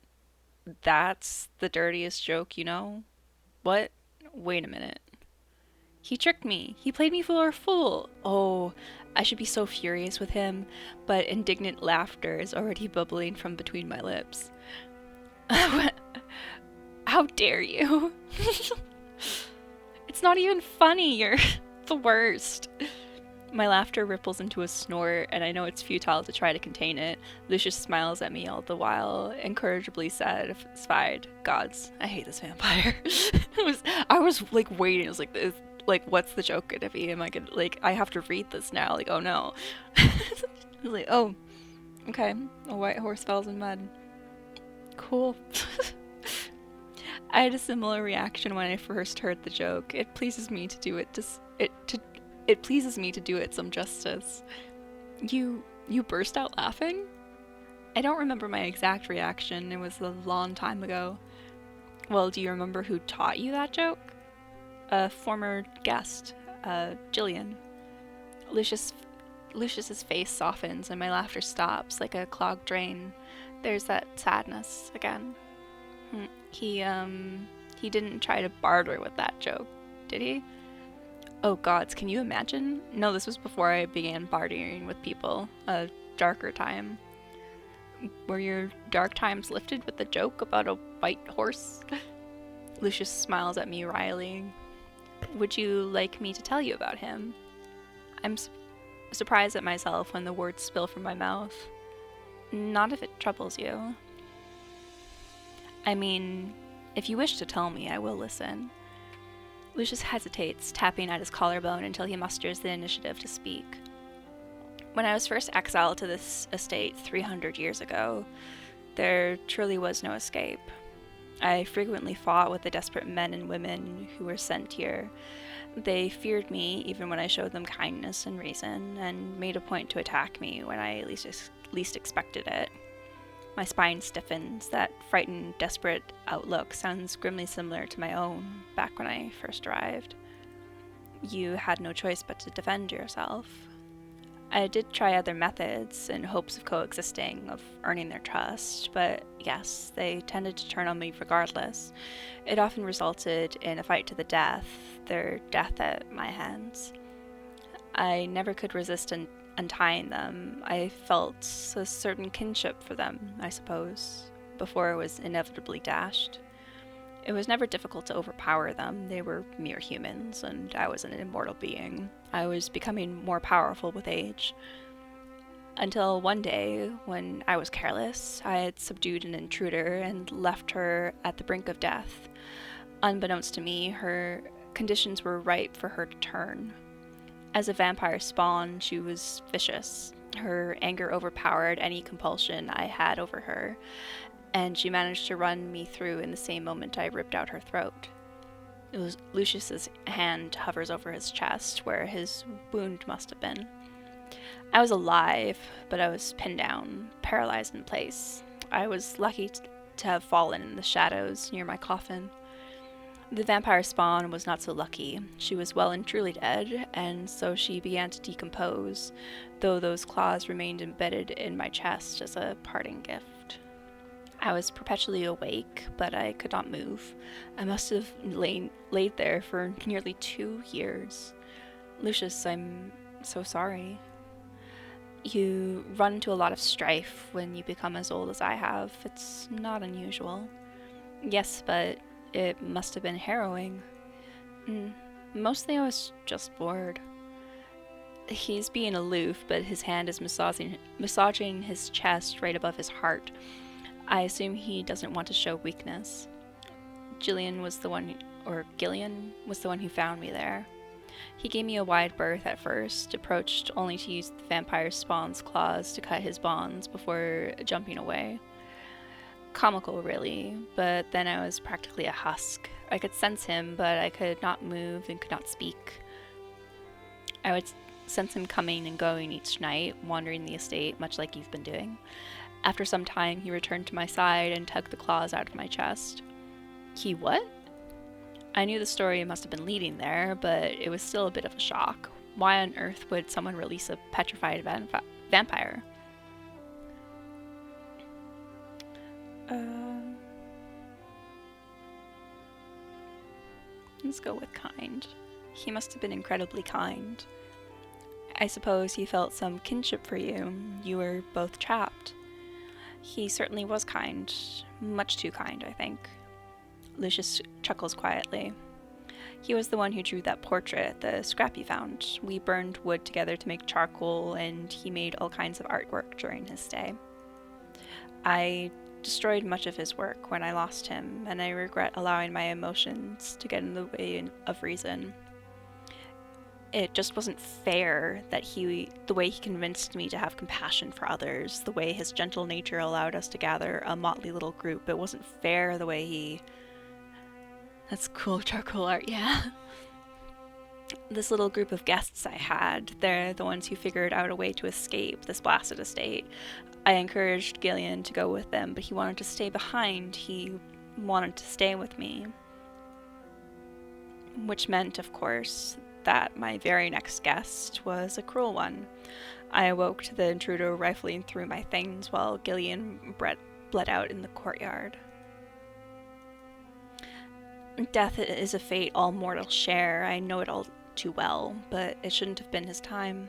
That's the dirtiest joke you know? What? Wait a minute. He tricked me. He played me for a fool. Oh, I should be so furious with him, but indignant laughter is already bubbling from between my lips. How dare you? It's not even funny. You're the worst. My laughter ripples into a snort, and I know it's futile to try to contain it. Lucius smiles at me all the while, incorrigibly satisfied. Gods, I hate this vampire. I was like waiting. I was like, what's the joke gonna be? Am I gonna, like, I have to read this now. Like, oh no. I was like, oh, okay. A white horse falls in mud. Cool. I had a similar reaction when I first heard the joke. It pleases me to do it it pleases me to do it some justice. You burst out laughing? I don't remember my exact reaction. It was a long time ago. Well, do you remember who taught you that joke? A former guest, Jillian. Lucius's face softens and my laughter stops like a clogged drain. There's that sadness again. He didn't try to barter with that joke, did he? Oh gods, can you imagine? No, this was before I began bartering with people. A darker time. Were your dark times lifted with the joke about a white horse? Lucius smiles at me wryly. Would you like me to tell you about him? I'm surprised at myself when the words spill from my mouth. Not if it troubles you. I mean, if you wish to tell me, I will listen. Lucius hesitates, tapping at his collarbone until he musters the initiative to speak. When I was first exiled to this estate 300 years ago, there truly was no escape. I frequently fought with the desperate men and women who were sent here. They feared me even when I showed them kindness and reason, and made a point to attack me when I least expected it. My spine stiffens. That frightened, desperate outlook sounds grimly similar to my own back when I first arrived. You had no choice but to defend yourself. I did try other methods in hopes of coexisting, of earning their trust, but yes, they tended to turn on me regardless. It often resulted in a fight to the death, their death at my hands. I never could resist untying them. I felt a certain kinship for them, I suppose, before it was inevitably dashed. It was never difficult to overpower them. They were mere humans, and I was an immortal being. I was becoming more powerful with age. Until one day, when I was careless, I had subdued an intruder and left her at the brink of death. Unbeknownst to me, her conditions were ripe for her to turn. As a vampire spawn, she was vicious. Her anger overpowered any compulsion I had over her, and she managed to run me through in the same moment I ripped out her throat. Lucius's hand hovers over his chest, where his wound must have been. I was alive, but I was pinned down, paralyzed in place. I was lucky to have fallen in the shadows near my coffin. The vampire spawn was not so lucky. She was well and truly dead, and so she began to decompose, though those claws remained embedded in my chest as a parting gift. I was perpetually awake, but I could not move. I must have laid there for nearly 2 years. Lucius, I'm so sorry. You run into a lot of strife when you become as old as I have. It's not unusual. Yes, but it must have been harrowing. Mostly I was just bored. He's being aloof, but his hand is massaging his chest right above his heart. I assume he doesn't want to show weakness. Gillian was the one who found me there. He gave me a wide berth at first, approached only to use the vampire spawn's claws to cut his bonds before jumping away. Comical, really, but then I was practically a husk. I could sense him, but I could not move and could not speak. I would sense him coming and going each night, wandering the estate, much like you've been doing. After some time, he returned to my side and tugged the claws out of my chest. He what? I knew the story must have been leading there, but it was still a bit of a shock. Why on earth would someone release a petrified vampire? Let's go with kind. He must have been incredibly kind. I suppose he felt some kinship for you. You were both trapped. He certainly was kind. Much too kind, I think. Lucius chuckles quietly. He was the one who drew that portrait, the scrap you found. We burned wood together to make charcoal, and he made all kinds of artwork during his stay. I destroyed much of his work when I lost him, and I regret allowing my emotions to get in the way of reason. It just wasn't fair that the way he convinced me to have compassion for others, the way his gentle nature allowed us to gather a motley little group. It wasn't fair the way he... That's cool charcoal art, yeah. This little group of guests I had, they're the ones who figured out a way to escape this blasted estate. I encouraged Gillian to go with them, but he wanted to stay behind. He wanted to stay with me. Which meant, of course, that my very next guest was a cruel one. I awoke to the intruder rifling through my things while Gillian bled out in the courtyard. Death is a fate all mortals share. I know it all too well, but it shouldn't have been his time.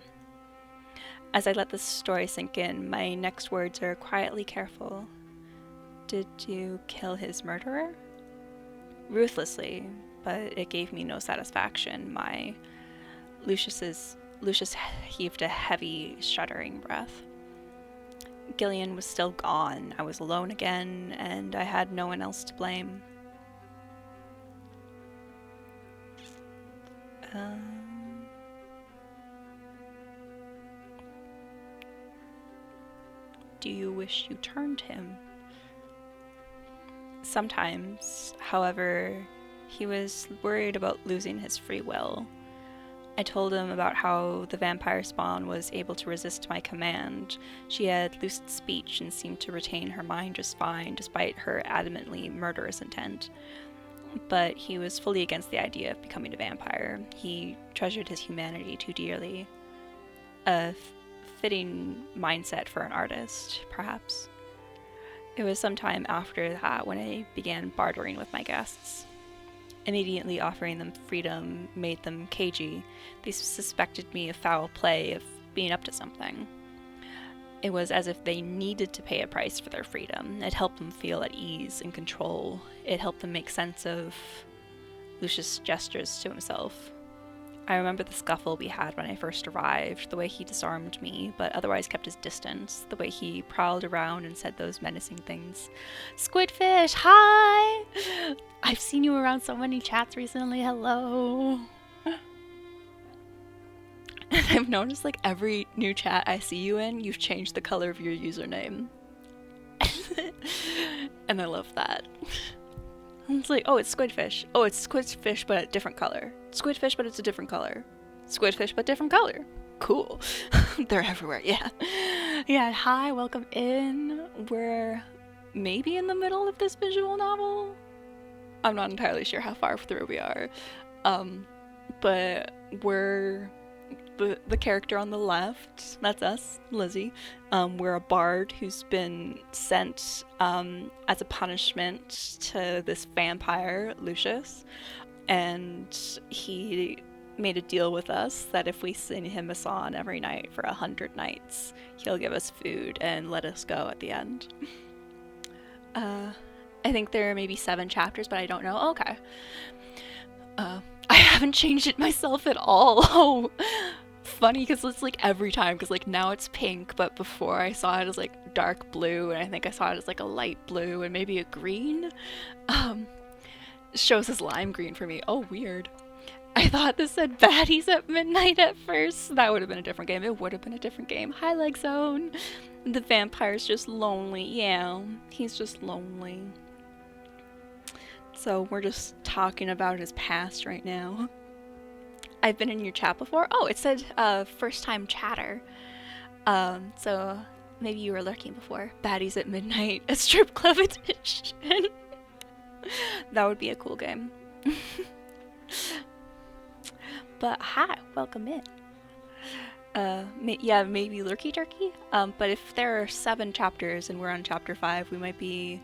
As I let this story sink in, my next words are quietly careful. Did you kill his murderer? Ruthlessly, but it gave me no satisfaction. Lucius heaved a heavy, shuddering breath. Gillian was still gone. I was alone again, and I had no one else to blame. Do you wish you turned him? Sometimes, however, he was worried about losing his free will. I told him about how the vampire spawn was able to resist my command. She had lucid speech and seemed to retain her mind just fine, despite her adamantly murderous intent. But he was fully against the idea of becoming a vampire. He treasured his humanity too dearly. A fitting mindset for an artist, perhaps. It was some time after that when I began bartering with my guests. Immediately offering them freedom made them cagey. They suspected me of foul play, of being up to something. It was as if they needed to pay a price for their freedom. It helped them feel at ease and control. It helped them make sense of Lucius' gestures to himself. I remember the scuffle we had when I first arrived, the way he disarmed me, but otherwise kept his distance, the way he prowled around and said those menacing things. Squidfish, hi! I've seen you around so many chats recently, hello! And I've noticed, like, every new chat I see you in, you've changed the color of your username. And I love that. It's like, oh, it's Squidfish. Oh, it's Squidfish, but a different color. Squidfish, but it's a different color. Squidfish, but different color. Cool. They're everywhere, yeah. Yeah, hi, welcome in. We're maybe in the middle of this visual novel. I'm not entirely sure how far through we are. But we're the character on the left, that's us, Lizzie. We're a bard who's been sent as a punishment to this vampire, Lucius, and he made a deal with us that if we sing him a song every night for 100 nights, he'll give us food and let us go at the end. I think there are maybe 7 chapters, but I don't know. Okay. I haven't changed it myself at all. Oh, funny, because it's like every time, because like now it's pink, but before I saw it as like dark blue, and I think I saw it as like a light blue and maybe a green. Shows as lime green for me. Oh, weird. I thought this said baddies at midnight at first. That would have been a different game. It would have been a different game. Hi, Leg Zone. The vampire's just lonely. Yeah, he's just lonely. So we're just talking about his past right now. I've been in your chat before. Oh, it said first time chatter. So maybe you were lurking before. Baddies at midnight, a strip club edition. That would be a cool game. But hi, welcome in. Yeah, maybe lurky turkey. But if there are 7 chapters and we're on chapter 5, we might be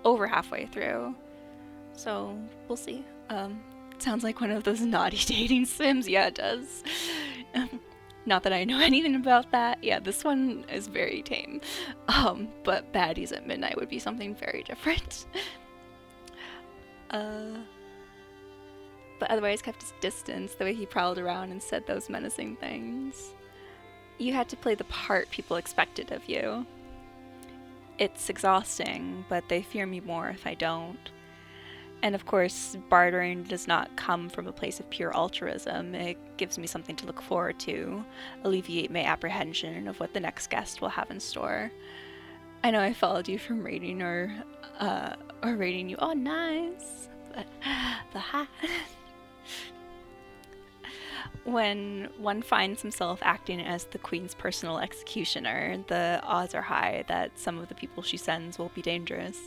over halfway through. So we'll see. Sounds like one of those naughty dating sims. Yeah, it does. Not that I know anything about that. Yeah, this one is very tame. But baddies at midnight would be something very different. But otherwise kept his distance, the way he prowled around and said those menacing things. You had to play the part people expected of you. It's exhausting, but they fear me more if I don't. And of course, bartering does not come from a place of pure altruism. It gives me something to look forward to, alleviate my apprehension of what the next guest will have in store. I know I followed you from rating or rating you. Oh, nice. But hi. When one finds himself acting as the Queen's personal executioner, the odds are high that some of the people she sends will be dangerous.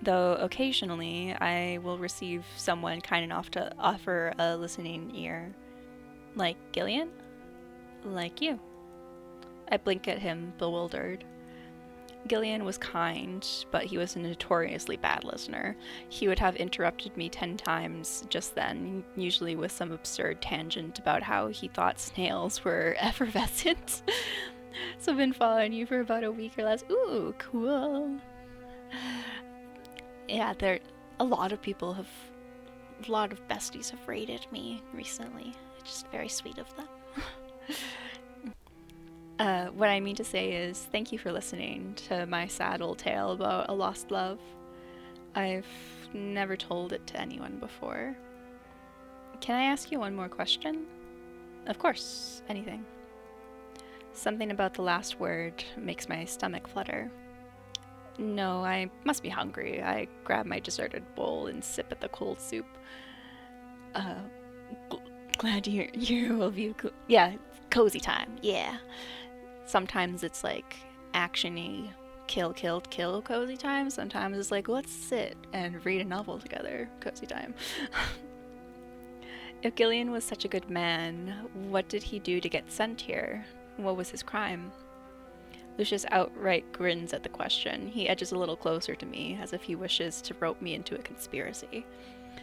Though occasionally I will receive someone kind enough to offer a listening ear. Like Gillian? Like you. I blink at him, bewildered. Gillian was kind, but he was a notoriously bad listener. He would have interrupted me 10 times just then, usually with some absurd tangent about how he thought snails were effervescent. So I've been following you for about a week or less. Ooh, cool. Yeah, a lot of besties have rated me recently. It's just very sweet of them. What I mean to say is thank you for listening to my sad old tale about a lost love. I've never told it to anyone before. Can I ask you one more question? Of course, anything. Something about the last word makes my stomach flutter. No, I must be hungry. I grab my deserted bowl and sip at the cold soup. Glad you will view. Yeah, cozy time. Yeah. Sometimes it's like action-y, kill, cozy time. Sometimes it's like, let's sit and read a novel together, cozy time. If Gillian was such a good man, what did he do to get sent here? What was his crime? Lucius outright grins at the question. He edges a little closer to me, as if he wishes to rope me into a conspiracy.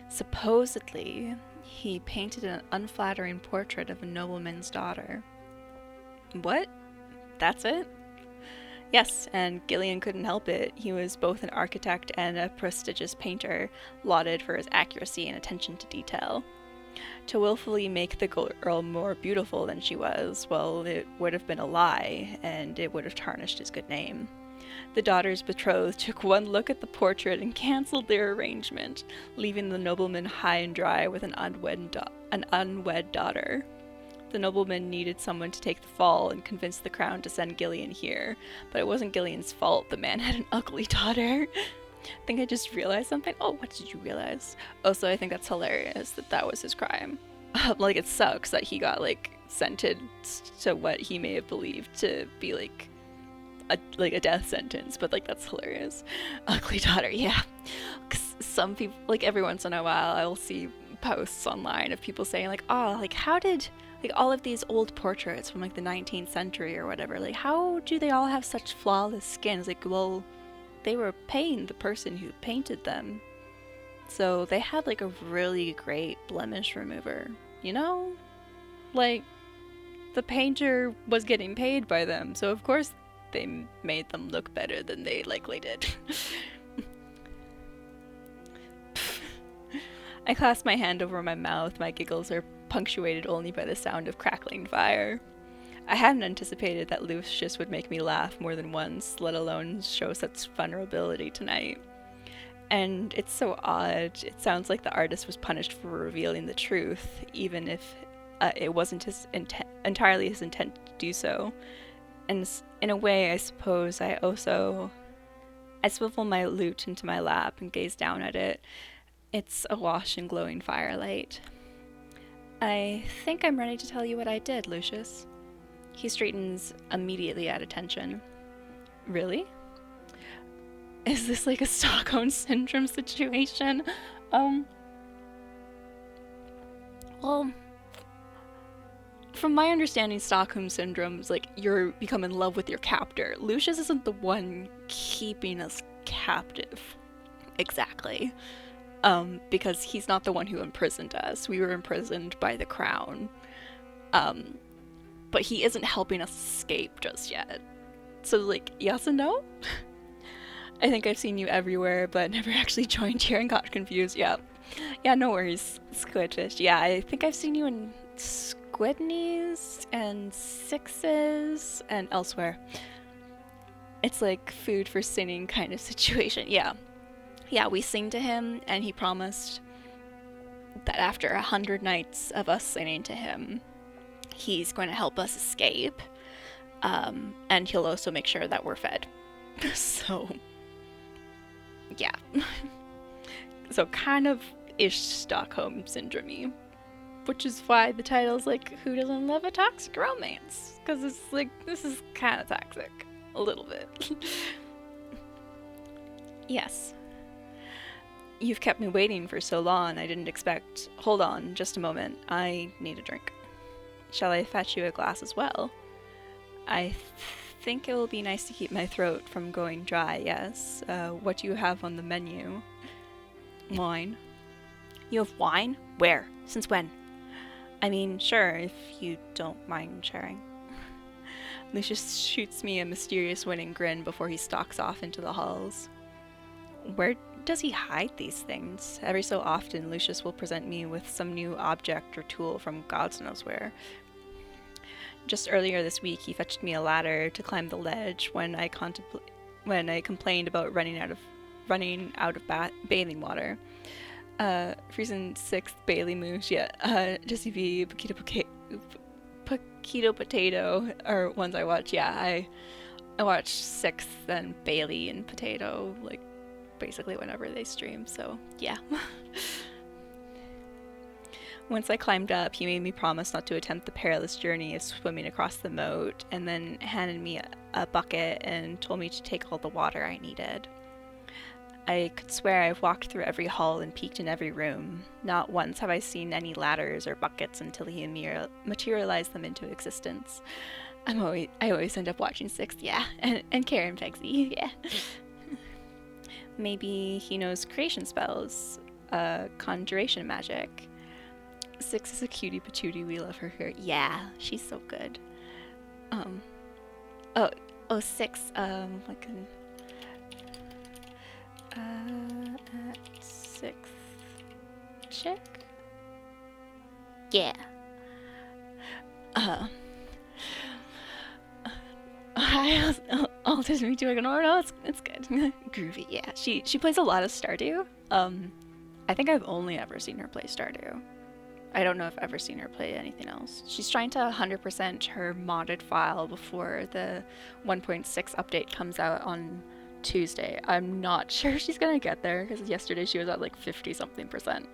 Supposedly, he painted an unflattering portrait of a nobleman's daughter. What? That's it? Yes, and Gillian couldn't help it. He was both an architect and a prestigious painter, lauded for his accuracy and attention to detail. To willfully make the girl more beautiful than she was, well, it would have been a lie, and it would have tarnished his good name. The daughter's betrothed took one look at the portrait and cancelled their arrangement, leaving the nobleman high and dry with an unwed daughter. The nobleman needed someone to take the fall and convince the crown to send Gillian here, but it wasn't Gillian's fault. The man had an ugly daughter. I think I just realized something. Oh, what did you realize? Oh, so I think that's hilarious that was his crime. Like, it sucks that he got, like, sentenced to what he may have believed to be, like a death sentence, but, like, that's hilarious. Ugly daughter, yeah. 'Cause some people, like, every once in a while, I will see posts online of people saying, like, oh, like, how did, like, all of these old portraits from, like, the 19th century or whatever, like, how do they all have such flawless skin? It's like, well, they were paying the person who painted them. So they had, like, a really great blemish remover, you know? Like, the painter was getting paid by them, so of course they made them look better than they likely did. I clasp my hand over my mouth. My giggles are punctuated only by the sound of crackling fire. I hadn't anticipated that Lucius would make me laugh more than once, let alone show such vulnerability tonight. And it's so odd. It sounds like the artist was punished for revealing the truth, even if it wasn't entirely his intent to do so. And in a way, I suppose I swivel my lute into my lap and gaze down at it. It's awash in glowing firelight. I think I'm ready to tell you what I did, Lucius. He straightens immediately at attention. Really? Is this like a Stockholm Syndrome situation? Well, from my understanding, Stockholm Syndrome is like you become in love with your captor. Lucius isn't the one keeping us captive. Exactly. Because he's not the one who imprisoned us. We were imprisoned by the crown. But he isn't helping us escape just yet. So, like, yes and no? I think I've seen you everywhere, but never actually joined here and got confused. Yeah, no worries, Squidfish. Yeah, I think I've seen you in Squidneys and Sixes and elsewhere. It's like food for singing kind of situation. Yeah, we sing to him, and he promised that after 100 nights of us singing to him, he's going to help us escape, and he'll also make sure that we're fed. So, yeah. So kind of ish Stockholm Syndrome-y, which is why the title's like, who doesn't love a toxic romance? Because it's like, this is kind of toxic. A little bit. Yes. You've kept me waiting for so long, I didn't expect... Hold on, just a moment. I need a drink. Shall I fetch you a glass as well? I think it will be nice to keep my throat from going dry, yes. What do you have on the menu? Wine. You have wine? Where? Since when? I mean, sure, if you don't mind sharing. Lucius shoots me a mysterious winning grin before he stalks off into the halls. Where does he hide these things? Every so often, Lucius will present me with some new object or tool from God knows where. Just earlier this week, he fetched me a ladder to climb the ledge when I complained about running out of bathing water. Reason 6th Bailey Moose, yeah. Jesse V, Paquito Potato are ones I watch. Yeah, I watch 6th and Bailey and Potato, like, basically whenever they stream, so yeah. Once I climbed up, he made me promise not to attempt the perilous journey of swimming across the moat, and then handed me a bucket and told me to take all the water I needed. I could swear I've walked through every hall and peeked in every room. Not once have I seen any ladders or buckets until he materialized them into existence. I always end up watching 6, yeah. And Karen Pegsy, yeah. Maybe he knows creation spells, conjuration magic. 6 is a cutie patootie, we love her here. Yeah, she's so good. Oh, 6, like an at 6th chick? Yeah. Hi, all this me doing no, it's good. Groovy, yeah. She plays a lot of Stardew. I think I've only ever seen her play Stardew. I don't know if I've ever seen her play anything else. She's trying to 100% her modded file before the 1.6 update comes out on Tuesday. I'm not sure she's gonna get there because yesterday she was at like 50 something %.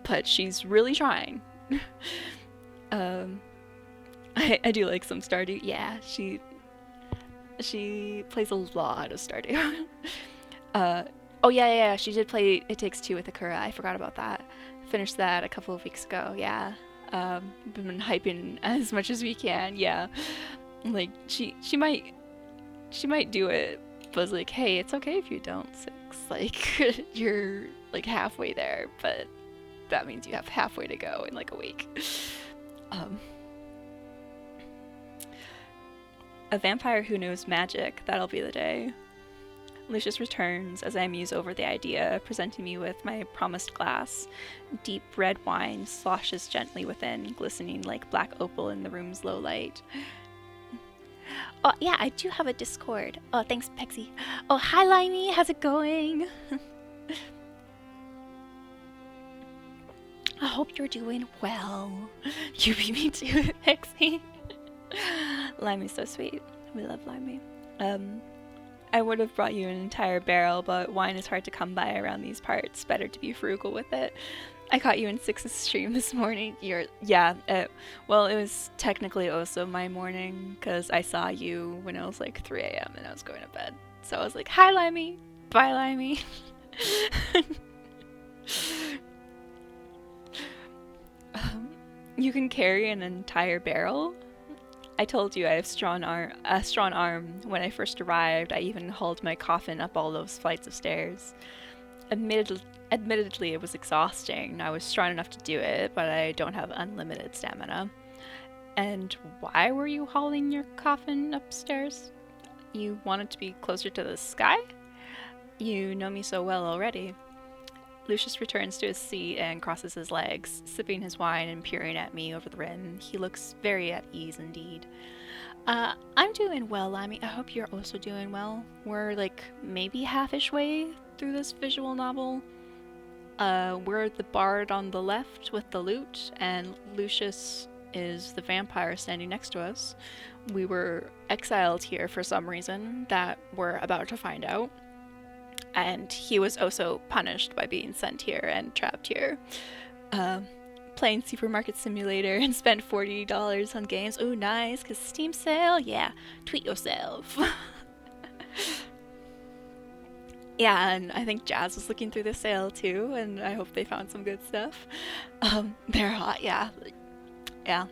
But she's really trying. I do like some Stardew. Yeah, she plays a lot of Stardew. Oh yeah, she did play It Takes Two with Akura. I forgot about that. Finished that a couple of weeks ago. Yeah, been hyping as much as we can. Yeah, like she might do it, but it's like, hey, it's okay if you don't, 6. Like you're like halfway there, but that means you have halfway to go in like a week. A vampire who knows magic, that'll be the day. Lucius returns as I muse over the idea, presenting me with my promised glass. Deep red wine sloshes gently within, glistening like black opal in the room's low light. Oh, yeah, I do have a Discord. Oh, thanks, Pexy. Oh, hi, Limey. How's it going? I hope you're doing well. You beat me to it, Pexy. Limey's so sweet. We love Limey. I would have brought you an entire barrel, but wine is hard to come by around these parts. Better to be frugal with it. I caught you in 6's stream this morning. Well, it was technically also my morning, because I saw you when it was like 3 a.m. and I was going to bed. So I was like, hi, Limey. Bye, Limey. You can carry an entire barrel? I told you I have a strong arm. When I first arrived, I even hauled my coffin up all those flights of stairs. Admittedly, it was exhausting. I was strong enough to do it, but I don't have unlimited stamina. And why were you hauling your coffin upstairs? You wanted to be closer to the sky? You know me so well already. Lucius returns to his seat and crosses his legs, sipping his wine and peering at me over the rim. He looks very at ease indeed. I'm doing well, Limey. I hope you're also doing well. We're like maybe half-ish way through this visual novel. We're the bard on the left with the lute, and Lucius is the vampire standing next to us. We were exiled here for some reason that we're about to find out. And he was also punished by being sent here and trapped here. Playing Supermarket Simulator and spent $40 on games. Ooh, nice, because Steam sale? Yeah, tweet yourself. Yeah, and I think Jazz was looking through the sale too, and I hope they found some good stuff. They're hot, yeah. Yeah.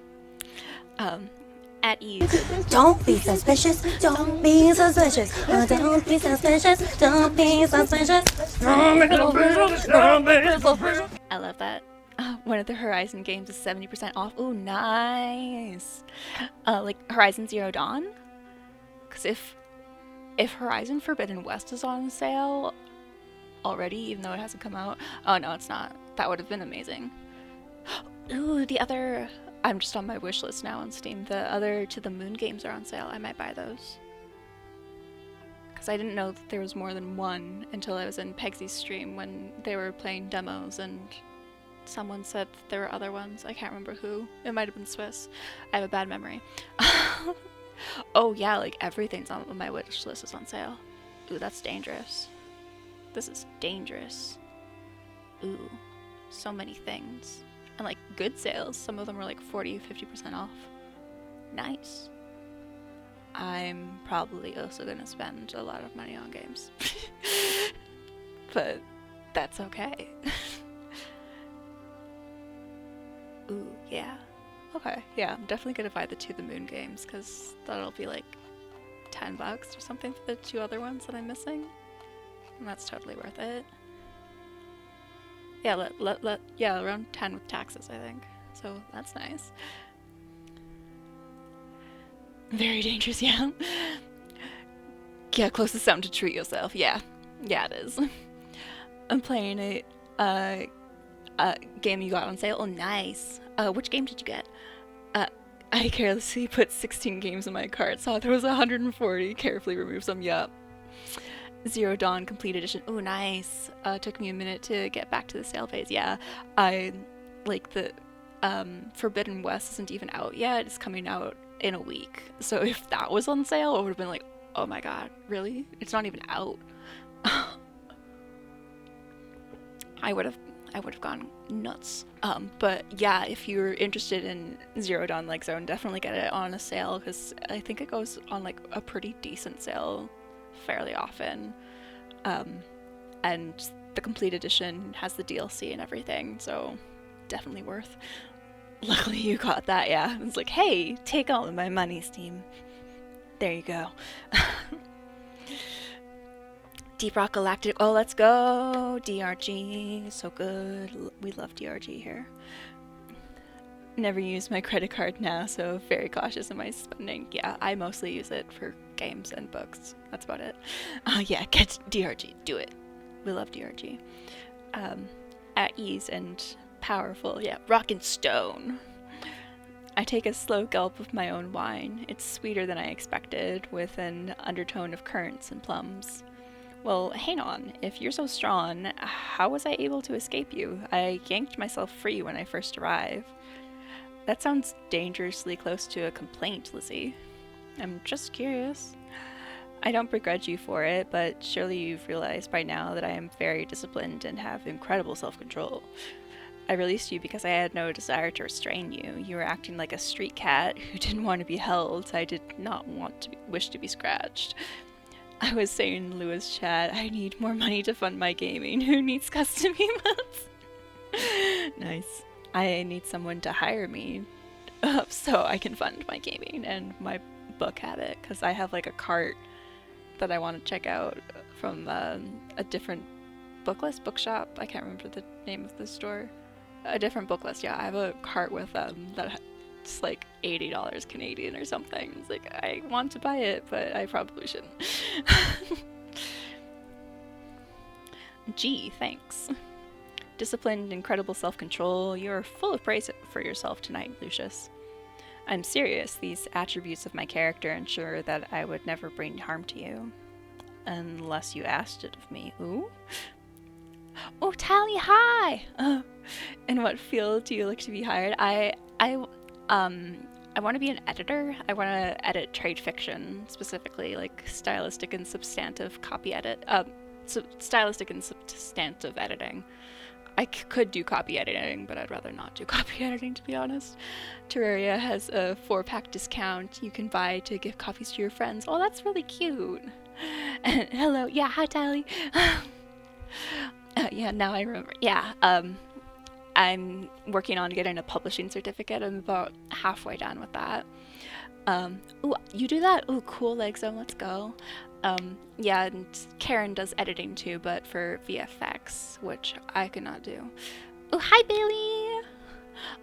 At ease. Don't be suspicious. Don't be suspicious. Don't be suspicious. Don't be suspicious. I love that. One of the Horizon games is 70% off. Ooh, nice. Like Horizon Zero Dawn? Because if Horizon Forbidden West is on sale already, even though it hasn't come out. Oh, no, it's not. That would have been amazing. Ooh, the other... I'm just on my wish list now on Steam. The other To the Moon games are on sale. I might buy those. Because I didn't know that there was more than one until I was in Pegsy's stream when they were playing demos and someone said that there were other ones. I can't remember who. It might have been Swiss. I have a bad memory. Oh yeah, like everything's on my wish list is on sale. Ooh, that's dangerous. This is dangerous. Ooh, so many things. And like good sales. Some of them were like 40-50% off. Nice. I'm probably also gonna spend a lot of money on games. But that's okay. Ooh, yeah. Okay, yeah, I'm definitely gonna buy the To the Moon games, because that'll be like $10 or something for the 2 other ones that I'm missing. And that's totally worth it. Yeah, yeah, around 10 with taxes, I think. So that's nice. Very dangerous, yeah. Yeah, closest sound to treat yourself, yeah. Yeah, it is. I'm playing a game you got on sale. Oh, nice. Which game did you get? I carelessly put 16 games in my cart, saw there was 140, carefully removed some, yup. Zero Dawn Complete Edition. Oh, nice. Took me a minute to get back to the sale phase. Yeah, I like the Forbidden West isn't even out yet. It's coming out in a week. So if that was on sale, I would have been like, oh my god, really? It's not even out. I would have gone nuts. But yeah, if you're interested in Zero Dawn Like Zone, definitely get it on a sale, because I think it goes on like a pretty decent sale fairly often. And the complete edition has the DLC and everything, so definitely worth. Luckily you got that, yeah. It's like, hey, take all of my money, Steam. There you go. Deep Rock Galactic. Oh, let's go! DRG. So good. We love DRG here. Never use my credit card now, so very cautious in my spending. Yeah, I mostly use it for games and books. That's about it. Yeah, get DRG. Do it. We love DRG. At ease and powerful. Yeah, rockin' stone. I take a slow gulp of my own wine. It's sweeter than I expected, with an undertone of currants and plums. Well, hang on. If you're so strong, how was I able to escape you? I yanked myself free when I first arrived. That sounds dangerously close to a complaint, Lizzie. I'm just curious. I don't begrudge you for it, but surely you've realized by now that I am very disciplined and have incredible self-control. I released you because I had no desire to restrain you. You were acting like a street cat who didn't want to be held. I did not wish to be scratched. I was saying in Lewis' chat, I need more money to fund my gaming. Who needs custom emotes? Nice. I need someone to hire me so I can fund my gaming and my book habit, because I have like a cart that I want to check out from a different bookshop. I can't remember the name of the store. A different book list, yeah. I have a cart with that it's like $80 Canadian or something. It's like, I want to buy it, but I probably shouldn't. Gee, thanks. Disciplined, incredible self-control. You're full of praise for yourself tonight, Lucius. I'm serious. These attributes of my character ensure that I would never bring harm to you. Unless you asked it of me. Ooh? Oh, Tally, hi! In what field do you look to be hired? I want to be an editor. I want to edit trade fiction, specifically, like stylistic and substantive copy edit. Stylistic and substantive editing. I could do copy editing, but I'd rather not do copy editing, to be honest. Terraria has a 4-pack discount you can buy to give copies to your friends. Oh, that's really cute. And hello, yeah, hi, Tally. Yeah, now I remember. Yeah, I'm working on getting a publishing certificate. I'm about halfway done with that. Ooh, you do that? Ooh, cool, Legzone, let's go. Yeah, and Karen does editing too, but for VFX, which I could not do. Ooh, hi, Bailey!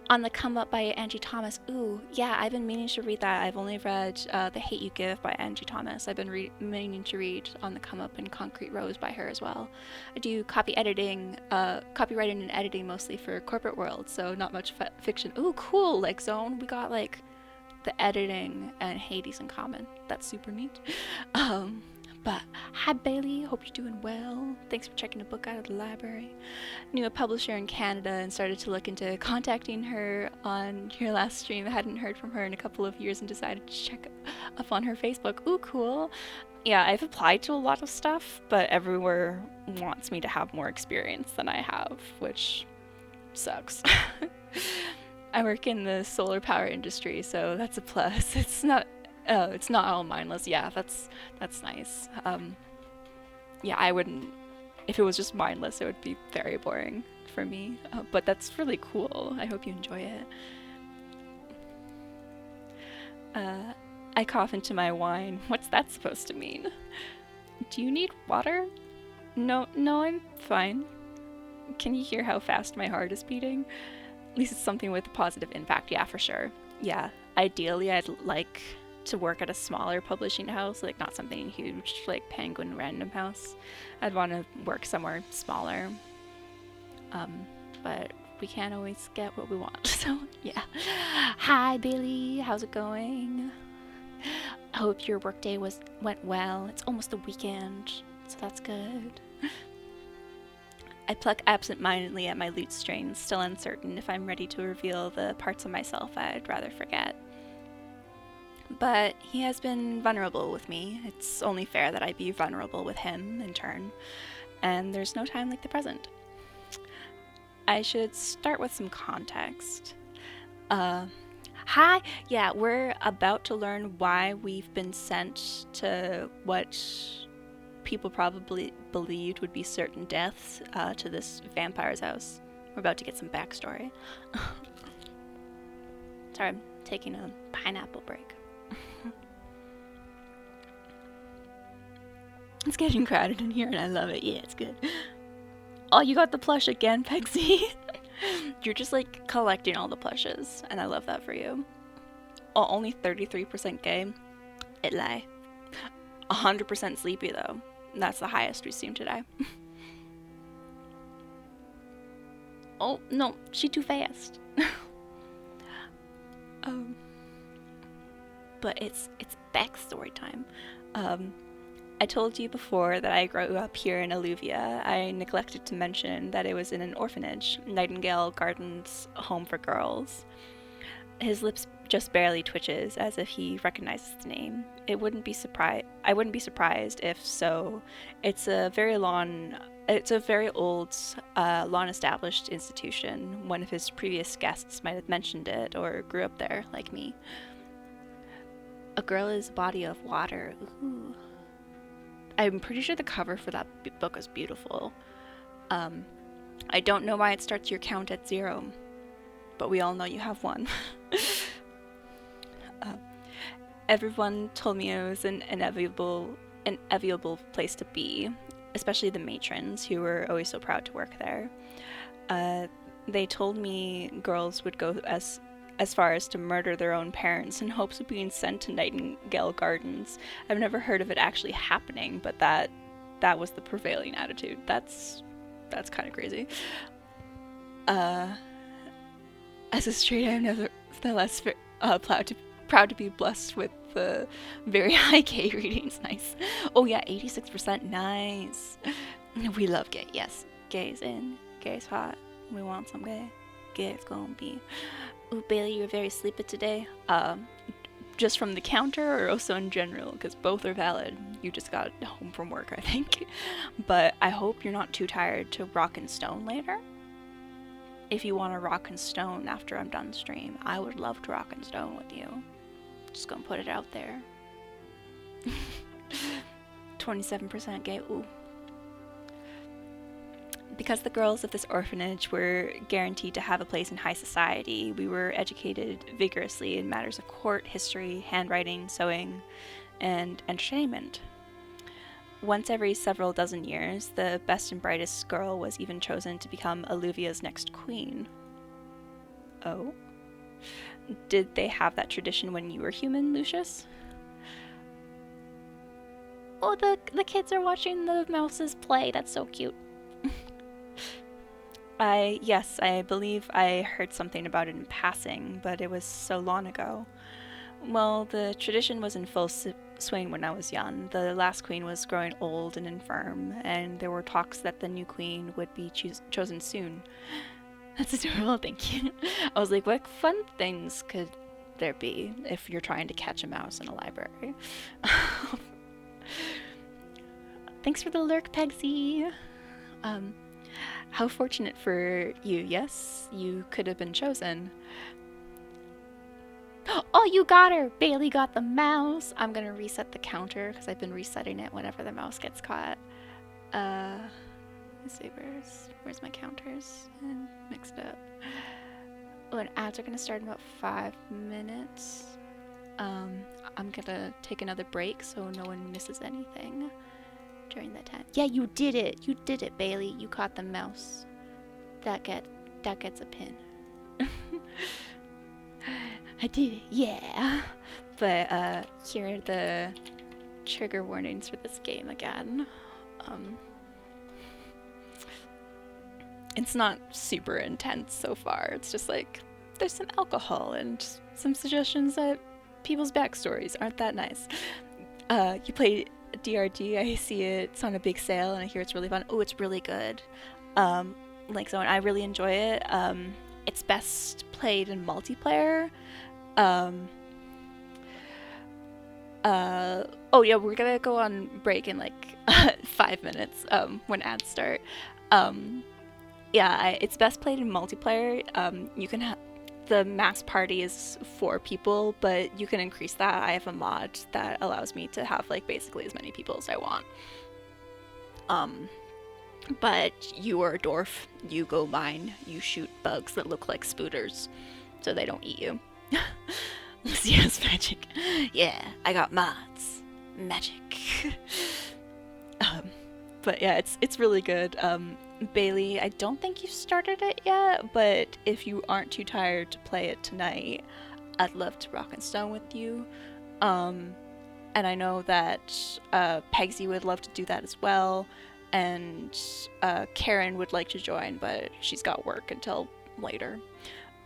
On the Come Up by Angie Thomas. Ooh, yeah, I've been meaning to read that. I've only read The Hate You Give by Angie Thomas. I've been meaning to read On the Come Up and Concrete Rose by her as well. I do copywriting and editing mostly for corporate world, so not much fiction. Ooh, cool, like Zone. We got like the editing and Hades in common. That's super neat. But hi, Bailey. Hope you're doing well. Thanks for checking a book out of the library. Knew a publisher in Canada and started to look into contacting her on your last stream. I hadn't heard from her in a couple of years and decided to check up on her Facebook. Ooh, cool. Yeah, I've applied to a lot of stuff, but everywhere wants me to have more experience than I have, which sucks. I work in the solar power industry, so that's a plus. It's not all mindless. Yeah, that's nice. Yeah, I wouldn't. If it was just mindless, it would be very boring for me. But that's really cool. I hope you enjoy it. I cough into my wine. What's that supposed to mean? Do you need water? No, I'm fine. Can you hear how fast my heart is beating? At least it's something with a positive impact, yeah, for sure. Yeah, ideally I'd like to work at a smaller publishing house, like not something huge like Penguin Random House. I'd want to work somewhere smaller. But we can't always get what we want, so yeah. Hi Billy, how's it going? I hope your workday went well. It's almost the weekend, so that's good. I pluck absent-mindedly at my lute strings, still uncertain if I'm ready to reveal the parts of myself I'd rather forget. But he has been vulnerable with me. It's only fair that I be vulnerable with him in turn, and there's no time like the present. I should start with some context. Hi! Yeah, we're about to learn why we've been sent to what people probably believed would be certain deaths to this vampire's house. We're about to get some backstory. Sorry, I'm taking a pineapple break. It's getting crowded in here and I love it. Yeah, it's good. Oh, you got the plush again, Pexy? You're just like collecting all the plushes, and I love that for you. Oh, only 33% gay? It lie. 100% sleepy though. That's the highest we've seen today. Oh, no, she too fast. But it's backstory time. I told you before that I grew up here in Alluvia. I neglected to mention that it was in an orphanage, Nightingale Gardens Home for Girls. His lips just barely twitches as if he recognizes the name. I wouldn't be surprised if so. It's a very old, long-established institution. One of his previous guests might have mentioned it or grew up there, like me. A girl is a body of water. Ooh. I'm pretty sure the cover for that book is beautiful. I don't know why it starts your count at 0, but we all know you have 1. Everyone told me it was an inevitable place to be, especially the matrons, who were always so proud to work there. They told me girls would go as far as to murder their own parents in hopes of being sent to Nightingale Gardens. I've never heard of it actually happening, but that was the prevailing attitude. That's kind of crazy. As a straight, I'm nevertheless proud to be blessed with the very high gay readings. Nice. Oh yeah, 86%. Nice. We love gay. Yes, gay's in. Gay's hot. We want some gay. Gay's gonna be. Ooh, Bailey, you're very sleepy today. Just from the counter or also in general? Because both are valid. You just got home from work, I think. But I hope you're not too tired to rock and stone later. If you want to rock and stone after I'm done stream, I would love to rock and stone with you. Just gonna put it out there. 27% gay. Ooh. Because the girls of this orphanage were guaranteed to have a place in high society, we were educated vigorously in matters of court, history, handwriting, sewing, and entertainment. Once every several dozen years, the best and brightest girl was even chosen to become Alluvia's next queen. Oh? Did they have that tradition when you were human, Lucius? Oh, the kids are watching the mouses play. That's so cute. Yes, I believe I heard something about it in passing, but it was so long ago. Well, the tradition was in full swing when I was young. The last queen was growing old and infirm, and there were talks that the new queen would be chosen soon. That's adorable, thank you. I was like, what fun things could there be if you're trying to catch a mouse in a library? Thanks for the lurk, Pegsy. How fortunate for you. Yes, you could have been chosen. Oh, you got her! Bailey got the mouse! I'm gonna reset the counter, because I've been resetting it whenever the mouse gets caught. Let's see, where's my counters? And mixed up. Oh, and ads are gonna start in about 5 minutes. I'm gonna take another break so no one misses anything during that time. Yeah, you did it. You did it, Bailey. You caught the mouse. That gets a pin. I did it. Yeah. But here are the trigger warnings for this game again. It's not super intense so far. It's just like there's some alcohol and some suggestions that people's backstories aren't that nice. You play DRG, I see it's on a big sale and I hear it's really fun. Oh, it's really good. Like Zone, I really enjoy it. It's best played in multiplayer. Oh yeah, we're gonna go on break in like 5 minutes when ads start. Yeah, it's best played in multiplayer. You can have the max party is 4 people, but you can increase that. I have a mod that allows me to have like basically as many people as I want. But you are a dwarf, you go mine, you shoot bugs that look like spooters, so they don't eat you. Yes, magic. Yeah, I got mods. Magic. But yeah, it's really good. Bailey, I don't think you've started it yet, but if you aren't too tired to play it tonight, I'd love to rock and stone with you. And I know that Pegsy would love to do that as well, and Karen would like to join, but she's got work until later.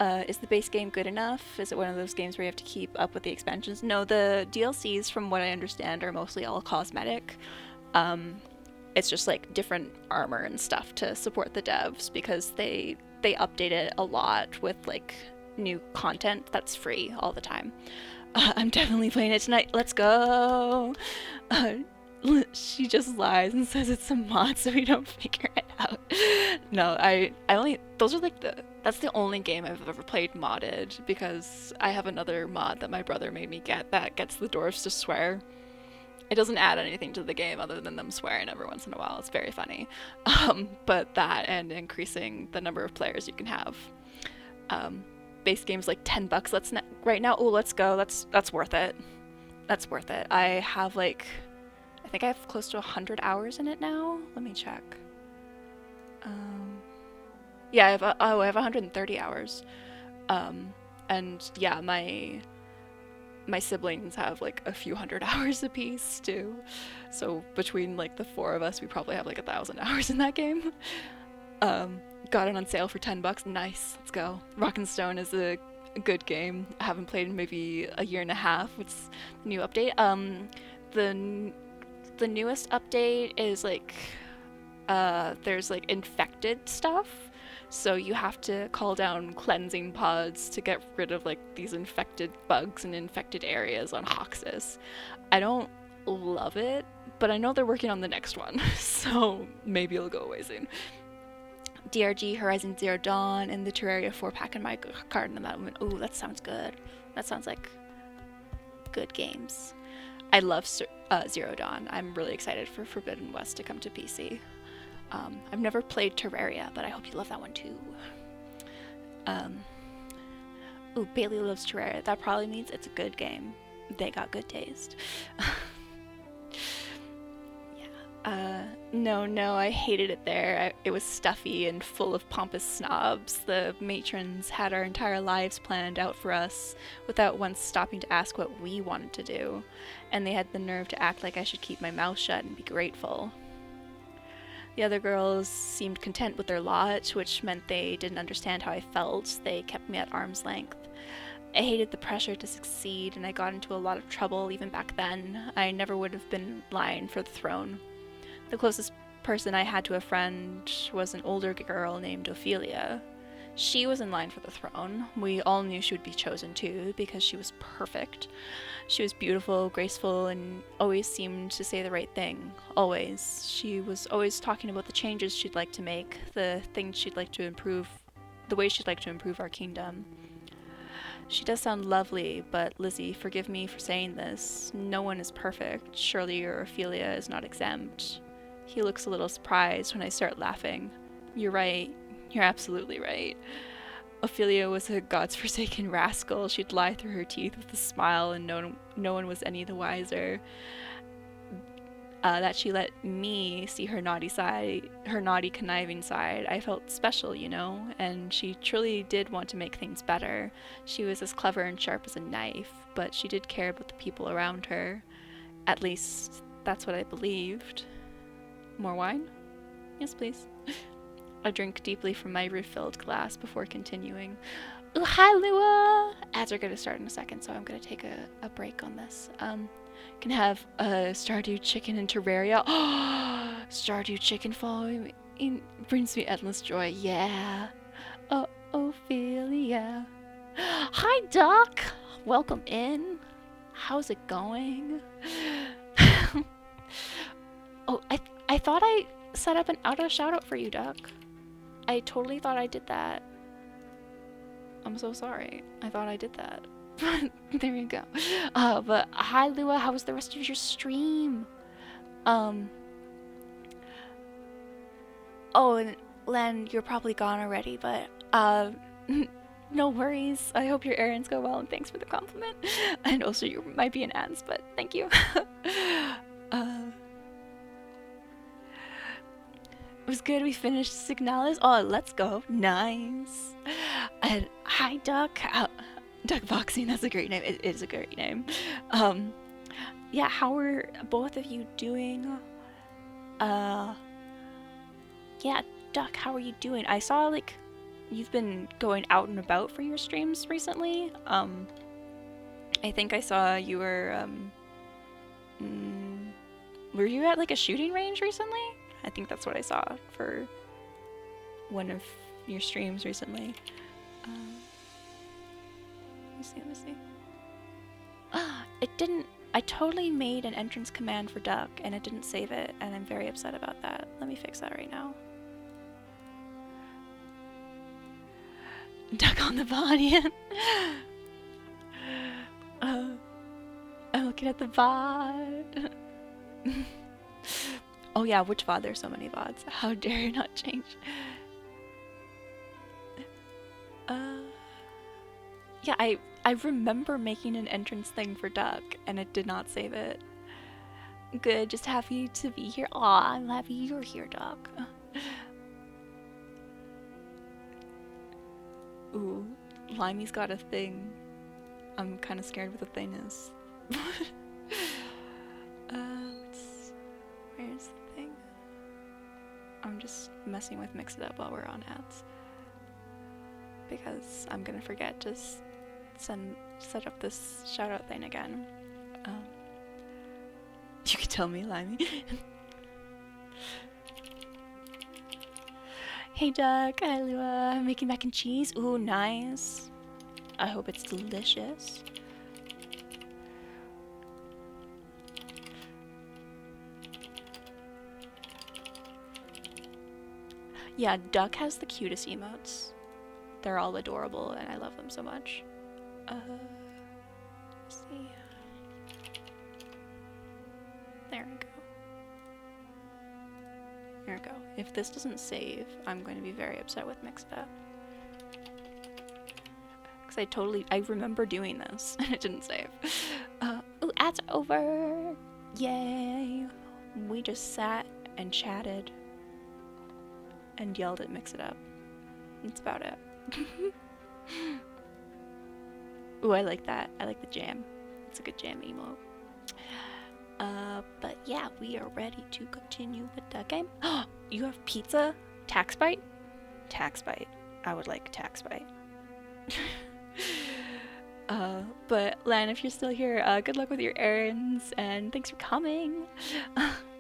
Is the base game good enough? Is it one of those games where you have to keep up with the expansions? No, the DLCs, from what I understand, are mostly all cosmetic. It's just like different armor and stuff to support the devs because they update it a lot with like new content that's free all the time. I'm definitely playing it tonight. Let's go. She just lies and says it's a mod so we don't figure it out. No, I only, those are like that's the only game I've ever played modded because I have another mod that my brother made me get that gets the dwarves to swear. It doesn't add anything to the game other than them swearing every once in a while. It's very funny. But that and increasing the number of players you can have. Base game's like $10 right now. Oh, let's go. That's worth it. That's worth it. I have like, I think I have close to 100 hours in it now. Let me check. Yeah, I have 130 hours. And yeah, my siblings have like a few hundred hours apiece too. So between like the 4 of us, we probably have like 1,000 hours in that game. Got it on sale for $10. Nice, let's go. Rock and Stone is a good game. I haven't played in maybe a year and a half. It's the new update. The newest update is like there's like infected stuff. So you have to call down cleansing pods to get rid of like these infected bugs and infected areas on Hoxus. I don't love it, but I know they're working on the next one, so maybe it'll go away soon. DRG, Horizon Zero Dawn, and the Terraria 4-pack in my card in that moment. Ooh, that sounds good. That sounds like good games. I love Zero Dawn. I'm really excited for Forbidden West to come to PC. I've never played Terraria, but I hope you love that one too. Ooh, Bailey loves Terraria. That probably means it's a good game. They got good taste. Yeah. No, I hated it there. It was stuffy and full of pompous snobs. The matrons had our entire lives planned out for us without once stopping to ask what we wanted to do. And they had the nerve to act like I should keep my mouth shut and be grateful. The other girls seemed content with their lot, which meant they didn't understand how I felt. They kept me at arm's length. I hated the pressure to succeed, and I got into a lot of trouble even back then. I never would have been lying for the throne. The closest person I had to a friend was an older girl named Ophelia. She was in line for the throne. We all knew she would be chosen too, because she was perfect. She was beautiful, graceful, and always seemed to say the right thing. Always. She was always talking about the changes she'd like to make, the things she'd like to improve, the way she'd like to improve our kingdom. She does sound lovely, but Lizzie, forgive me for saying this. No one is perfect. Surely your Ophelia is not exempt. He looks a little surprised when I start laughing. You're right. You're absolutely right. Ophelia was a god's forsaken rascal. She'd lie through her teeth with a smile, and no one was any the wiser. That she let me see her naughty side, her naughty conniving side. I felt special, you know, and she truly did want to make things better. She was as clever and sharp as a knife, but she did care about the people around her. At least, that's what I believed. More wine? Yes, please. I drank deeply from my refilled glass before continuing. Ooh, hi, Lua! Ads are gonna start in a second, so I'm gonna take a break on this. Can have Stardew chicken in Terraria. Stardew chicken following me brings me endless joy. Yeah. Ophelia. Hi, Doc. Welcome in. How's it going? Oh, I thought I set up an auto shout-out for you, Doc. I totally thought I did that. I'm so sorry. I thought I did that. There you go. But hi, Lua. How was the rest of your stream? Oh, and Len, you're probably gone already, but no worries. I hope your errands go well, and thanks for the compliment. And also, you might be an ans, but thank you. It was good. We finished Signalis. Oh, let's go. Nice. And hi, Duck. Duck Boxing. That's a great name. It is a great name. Yeah. How are both of you doing? Yeah, Duck. How are you doing? I saw like you've been going out and about for your streams recently. I think I saw you were you at like a shooting range recently? I think that's what I saw for one of your streams recently. Let me see. It didn't. I totally made an entrance command for Duck, and it didn't save it, and I'm very upset about that. Let me fix that right now. Duck on the body. I'm looking at the VOD. Oh yeah, which VOD? There's so many VODs. How dare you not change? Yeah, I remember making an entrance thing for Duck, and it did not save it. Good, just happy to be here. Aw, I'm happy you're here, Duck. Ooh, Limey's got a thing. I'm kind of scared what the thing is. Where's the thing? I'm just messing with Mix It Up while we're on ads. Because I'm gonna forget to set up this shout-out thing again. You can tell me, Limey. Hey, Duck. Hi, Lua. I'm making mac and cheese. Ooh, nice. I hope it's delicious. Yeah, Duck has the cutest emotes. They're all adorable, and I love them so much. Let's see. There we go. There we go. If this doesn't save, I'm going to be very upset with Mix It Up. Because I remember doing this, and it didn't save. Ooh, ads are over! Yay! We just sat and chatted and yelled at Mix It Up. That's about it. Ooh, I like that. I like the jam. It's a good jam emote. But yeah, we are ready to continue with the game. You have pizza? Tax Bite? Tax Bite. I would like Tax Bite. But Lan, if you're still here, good luck with your errands, and thanks for coming.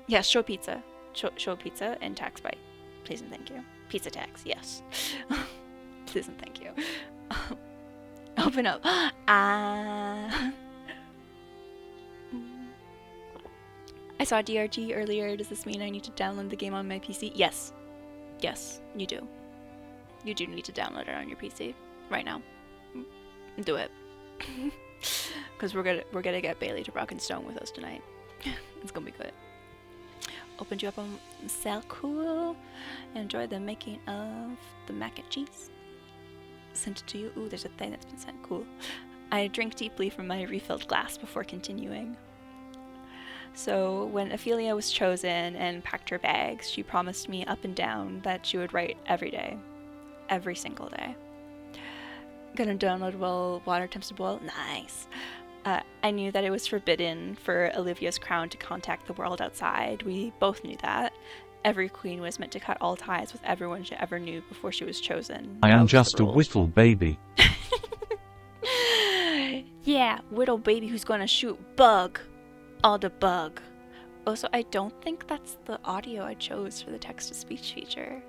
Yeah, show pizza. Show pizza and Tax Bite. Please and thank you. Pizza tax, yes. Please and thank you. Open up. I saw DRG earlier. Does this mean I need to download the game on my PC? Yes. Yes, you do. You do need to download it on your PC right now. Do it. Because we're gonna get Bailey to Rock and Stone with us tonight. It's gonna be good. Opened you up on Cell Cool. Enjoy the making of the mac and cheese. sent it to you. Ooh, there's a thing that's been sent. Cool. I drank deeply from my refilled glass before continuing. So, when Ophelia was chosen and packed her bags, she promised me up and down that she would write every day. Every single day. Gonna download while water attempts to boil? Nice. I knew that it was forbidden for Olivia's crown to contact the world outside. We both knew that. Every queen was meant to cut all ties with everyone she ever knew before she was chosen. I That am was just the a rule. whittle baby. Yeah, little baby who's gonna shoot bug. All the bug. Also, I don't think that's the audio I chose for the text-to-speech feature.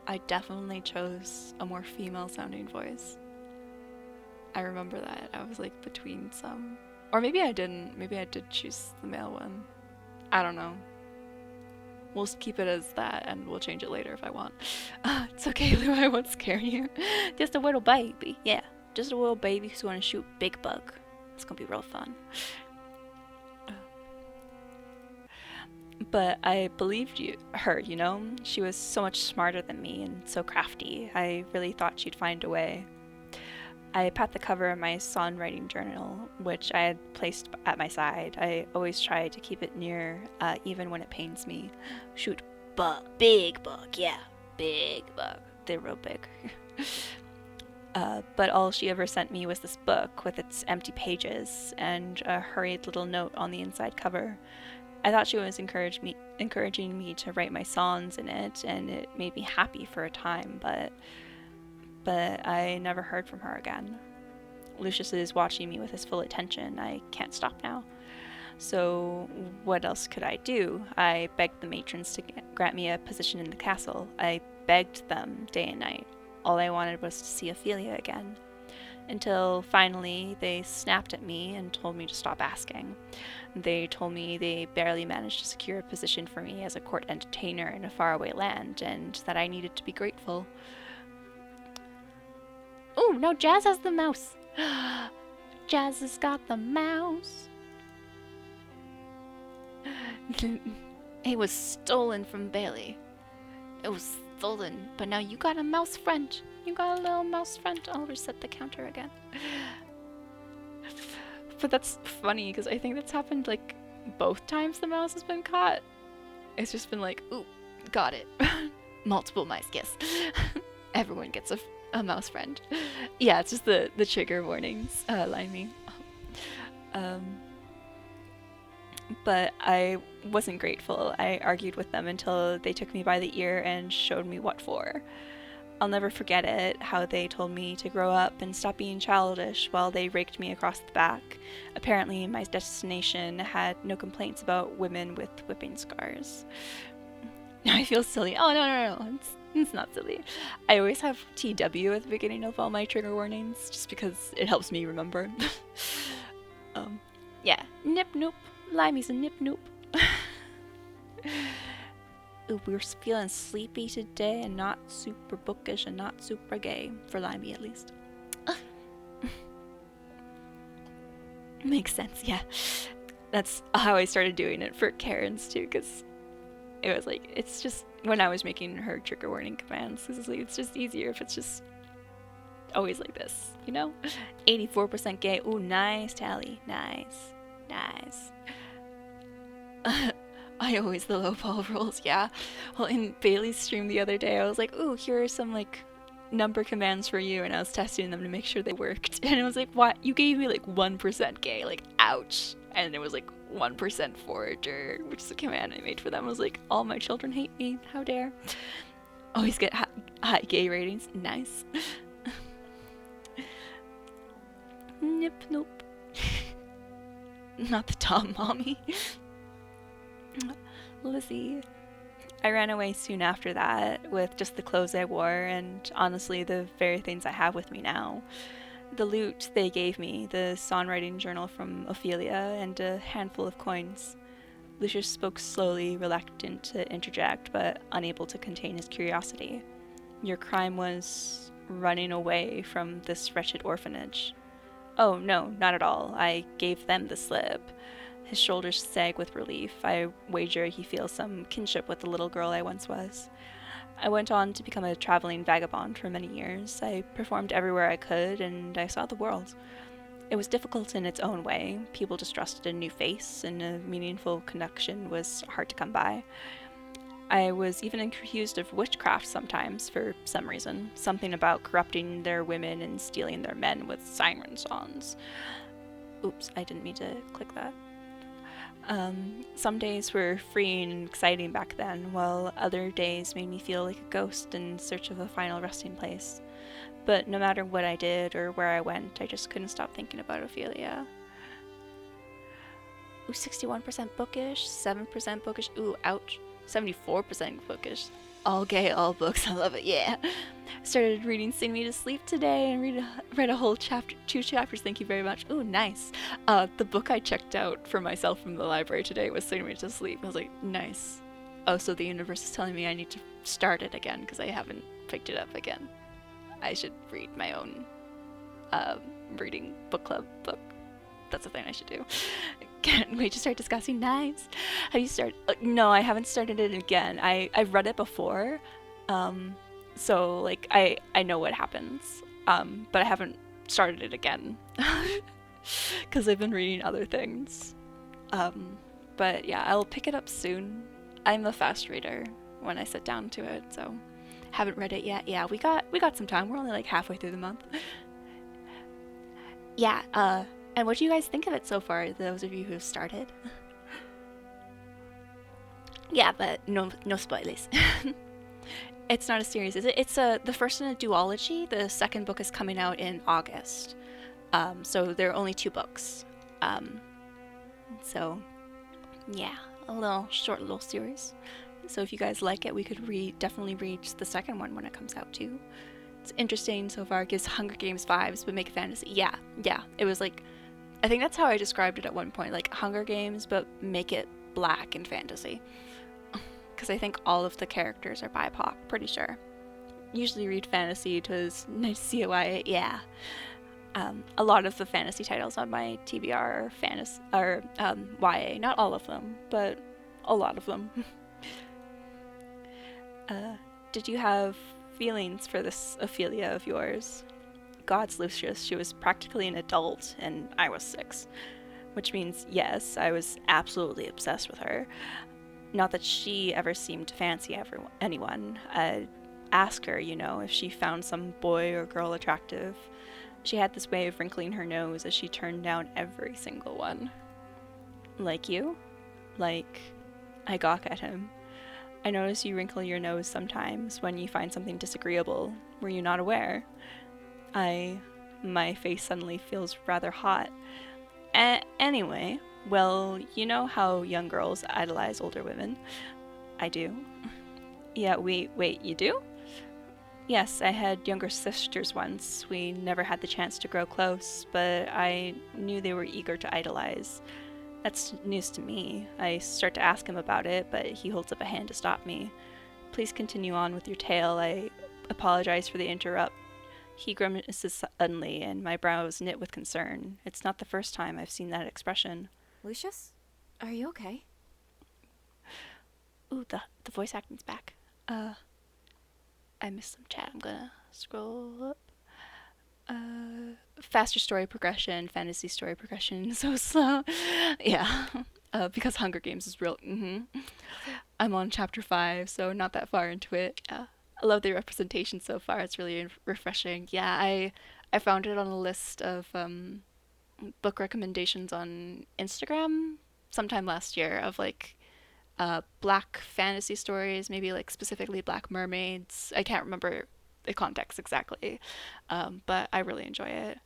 I definitely chose a more female-sounding voice. I remember that. I was like between some. Or maybe I didn't. Maybe I did choose the male one. I don't know. We'll just keep it as that and we'll change it later if I want. It's okay, Lou, I won't scare you. Just a little baby. Yeah, just a little baby who's going to shoot big bug. It's going to be real fun. But I believed her, you know? She was so much smarter than me and so crafty. I really thought she'd find a way. I pat the cover of my songwriting journal, which I had placed at my side. I always try to keep it near, even when it pains me. Shoot bug. Big bug, yeah. Big bug. They're real big. But all she ever sent me was this book with its empty pages and a hurried little note on the inside cover. I thought she was encouraging me to write my songs in it, and it made me happy for a time, but I never heard from her again. Lucius is watching me with his full attention. I can't stop now. So what else could I do? I begged the matrons to grant me a position in the castle. I begged them day and night. All I wanted was to see Ophelia again. Until finally they snapped at me and told me to stop asking. They told me they barely managed to secure a position for me as a court entertainer in a faraway land, and that I needed to be grateful. Oh, no, Jazz has the mouse. Jazz has got the mouse. It was stolen from Bailey. It was stolen, but now you got a mouse friend. You got a little mouse friend. I'll reset the counter again. But that's funny, because I think that's happened, like, both times the mouse has been caught. It's just been like, ooh, got it. Multiple mice, yes. Everyone gets a mouse friend. Yeah, it's just the trigger warnings, Limey. But I wasn't grateful. I argued with them until they took me by the ear and showed me what for. I'll never forget it, how they told me to grow up and stop being childish while they raked me across the back. Apparently, my destination had no complaints about women with whipping scars. I feel silly. Oh, no. It's not silly. I always have TW at the beginning of all my trigger warnings, just because it helps me remember. Yeah. Nip noop. Limey's a nip noop. Ooh, we're feeling sleepy today and not super bookish and not super gay. For Limey, at least. Makes sense, yeah. That's how I started doing it for Karen's, too, because it was like, it's just, when I was making her trigger warning commands, it's just easier if it's just always like this, you know? 84% gay. Ooh, nice tally. Nice. I always the low ball rules, yeah. Well, in Bailey's stream the other day, I was like, ooh, here are some, like, number commands for you, and I was testing them to make sure they worked. And it was like, what? You gave me, like, 1% gay, like, ouch. And it was, like, 1% forager, which is a command I made for them. I was like, all my children hate me, how dare. Always get high gay ratings, nice. Nip nope. Not the Tom mommy. Lizzie. I ran away soon after that, with just the clothes I wore, and honestly the very things I have with me now. The loot they gave me, the songwriting journal from Ophelia, and a handful of coins. Lucius spoke slowly, reluctant to interject, but unable to contain his curiosity. Your crime was running away from this wretched orphanage. Oh, no, not at all. I gave them the slip. His shoulders sag with relief. I wager he feels some kinship with the little girl I once was. I went on to become a traveling vagabond for many years. I performed everywhere I could, and I saw the world. It was difficult in its own way. People distrusted a new face, and a meaningful connection was hard to come by. I was even accused of witchcraft sometimes for some reason. Something about corrupting their women and stealing their men with siren songs. Oops, I didn't mean to click that. Some days were freeing and exciting back then, while other days made me feel like a ghost in search of a final resting place. But no matter what I did or where I went, I just couldn't stop thinking about Ophelia. Ooh, 61% bookish, 7% bookish, ooh, ouch, 74% bookish. All gay, all books, I love it, yeah. Started reading Sing Me to Sleep today and read a whole chapter, 2 chapters, thank you very much. Ooh, nice. The book I checked out for myself from the library today was Sing Me to Sleep. I was like, nice. Oh, so the universe is telling me I need to start it again because I haven't picked it up again. I should read my own reading book club book. That's a thing I should do. Can't wait to start discussing knives. Have you started? No, I haven't started it again. I've read it before, so like I know what happens, but I haven't started it again because I've been reading other things. But yeah, I'll pick it up soon. I'm a fast reader when I sit down to it, so haven't read it yet. Yeah, we got some time. We're only like halfway through the month. Yeah. And what do you guys think of it so far, those of you who have started? Yeah, but no spoilers. It's not a series, is it? It's the first in a duology. The second book is coming out in August. So there are only 2 books. So yeah, a short little series. So if you guys like it, we could definitely read the second one when it comes out too. It's interesting so far. It gives Hunger Games vibes, but make fantasy. Yeah. It was like, I think that's how I described it at one point, like Hunger Games, but make it black and fantasy. Because I think all of the characters are BIPOC, pretty sure. Usually read fantasy to nice to see a YA, yeah. A lot of the fantasy titles on my TBR are YA. Not all of them, but a lot of them. Did you have feelings for this Ophelia of yours? God's Lucius, she was practically an adult, and I was 6. Which means, yes, I was absolutely obsessed with her. Not that she ever seemed to fancy anyone. I'd ask her, if she found some boy or girl attractive. She had this way of wrinkling her nose as she turned down every single one. Like you? Like, I gawk at him. I notice you wrinkle your nose sometimes when you find something disagreeable. Were you not aware? My face suddenly feels rather hot. Anyway, well, you know how young girls idolize older women. I do. Yeah, wait, you do? Yes, I had younger sisters once. We never had the chance to grow close, but I knew they were eager to idolize. That's news to me. I start to ask him about it, but he holds up a hand to stop me. Please continue on with your tale. I apologize for the interrupt. He grimaces suddenly, and my brows knit with concern. It's not the first time I've seen that expression. Lucius? Are you okay? Ooh, the voice acting's back. I missed some chat. I'm gonna scroll up. Faster story progression, fantasy story progression, so slow. Yeah, because Hunger Games is real. I'm on chapter 5, so not that far into it. Yeah. I love the representation so far. It's really refreshing. Yeah, I found it on a list of book recommendations on Instagram sometime last year of like black fantasy stories, maybe like specifically Black Mermaids. I can't remember the context exactly, but I really enjoy it.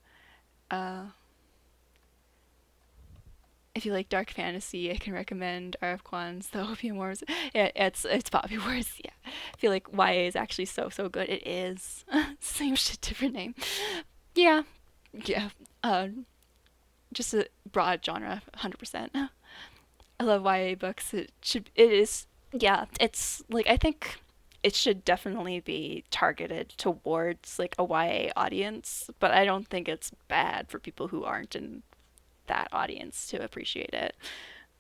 If you like dark fantasy, I can recommend R.F. Kuan's The Opium Wars. Yeah, it's Poppy Wars. Yeah, I feel like YA is actually so good. It is same shit, different name. Yeah. Just a broad genre, 100%. I love YA books. It's like, I think it should definitely be targeted towards like a YA audience, but I don't think it's bad for people who aren't in that audience to appreciate it.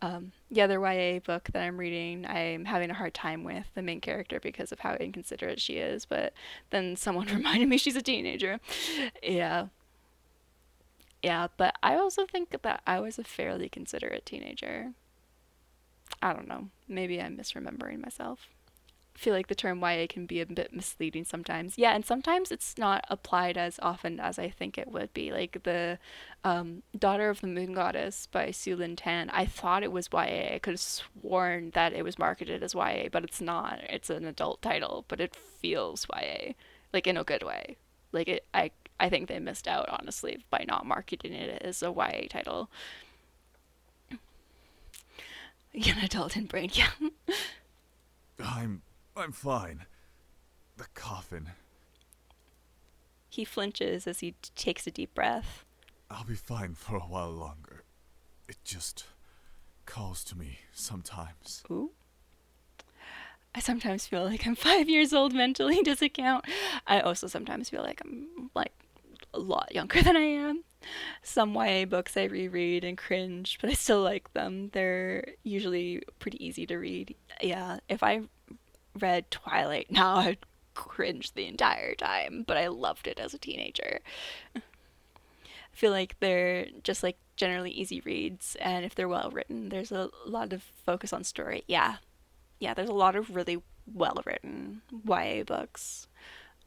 The other YA book that I'm reading, I'm having a hard time with the main character because of how inconsiderate she is, but then someone reminded me she's a teenager. Yeah. Yeah, but I also think that I was a fairly considerate teenager. I don't know. Maybe I'm misremembering myself. I feel like the term YA can be a bit misleading sometimes. Yeah, and sometimes it's not applied as often as I think it would be. Like the Daughter of the Moon Goddess by Su Lin Tan. I thought it was YA. I could have sworn that it was marketed as YA, but it's not. It's an adult title, but it feels YA, like in a good way. Like I think they missed out honestly by not marketing it as a YA title. Young adult and brain, yeah. I'm fine. The coffin. He flinches as he takes a deep breath. I'll be fine for a while longer. It just calls to me sometimes. Ooh. I sometimes feel like I'm 5 years old mentally. Does it count? I also sometimes feel like I'm like a lot younger than I am. Some YA books I reread and cringe, but I still like them. They're usually pretty easy to read. Yeah, if I read Twilight now, I'd cringe the entire time, but I loved it as a teenager. I feel like they're just like generally easy reads, and if they're well written, there's a lot of focus on story. Yeah, there's a lot of really well written YA books.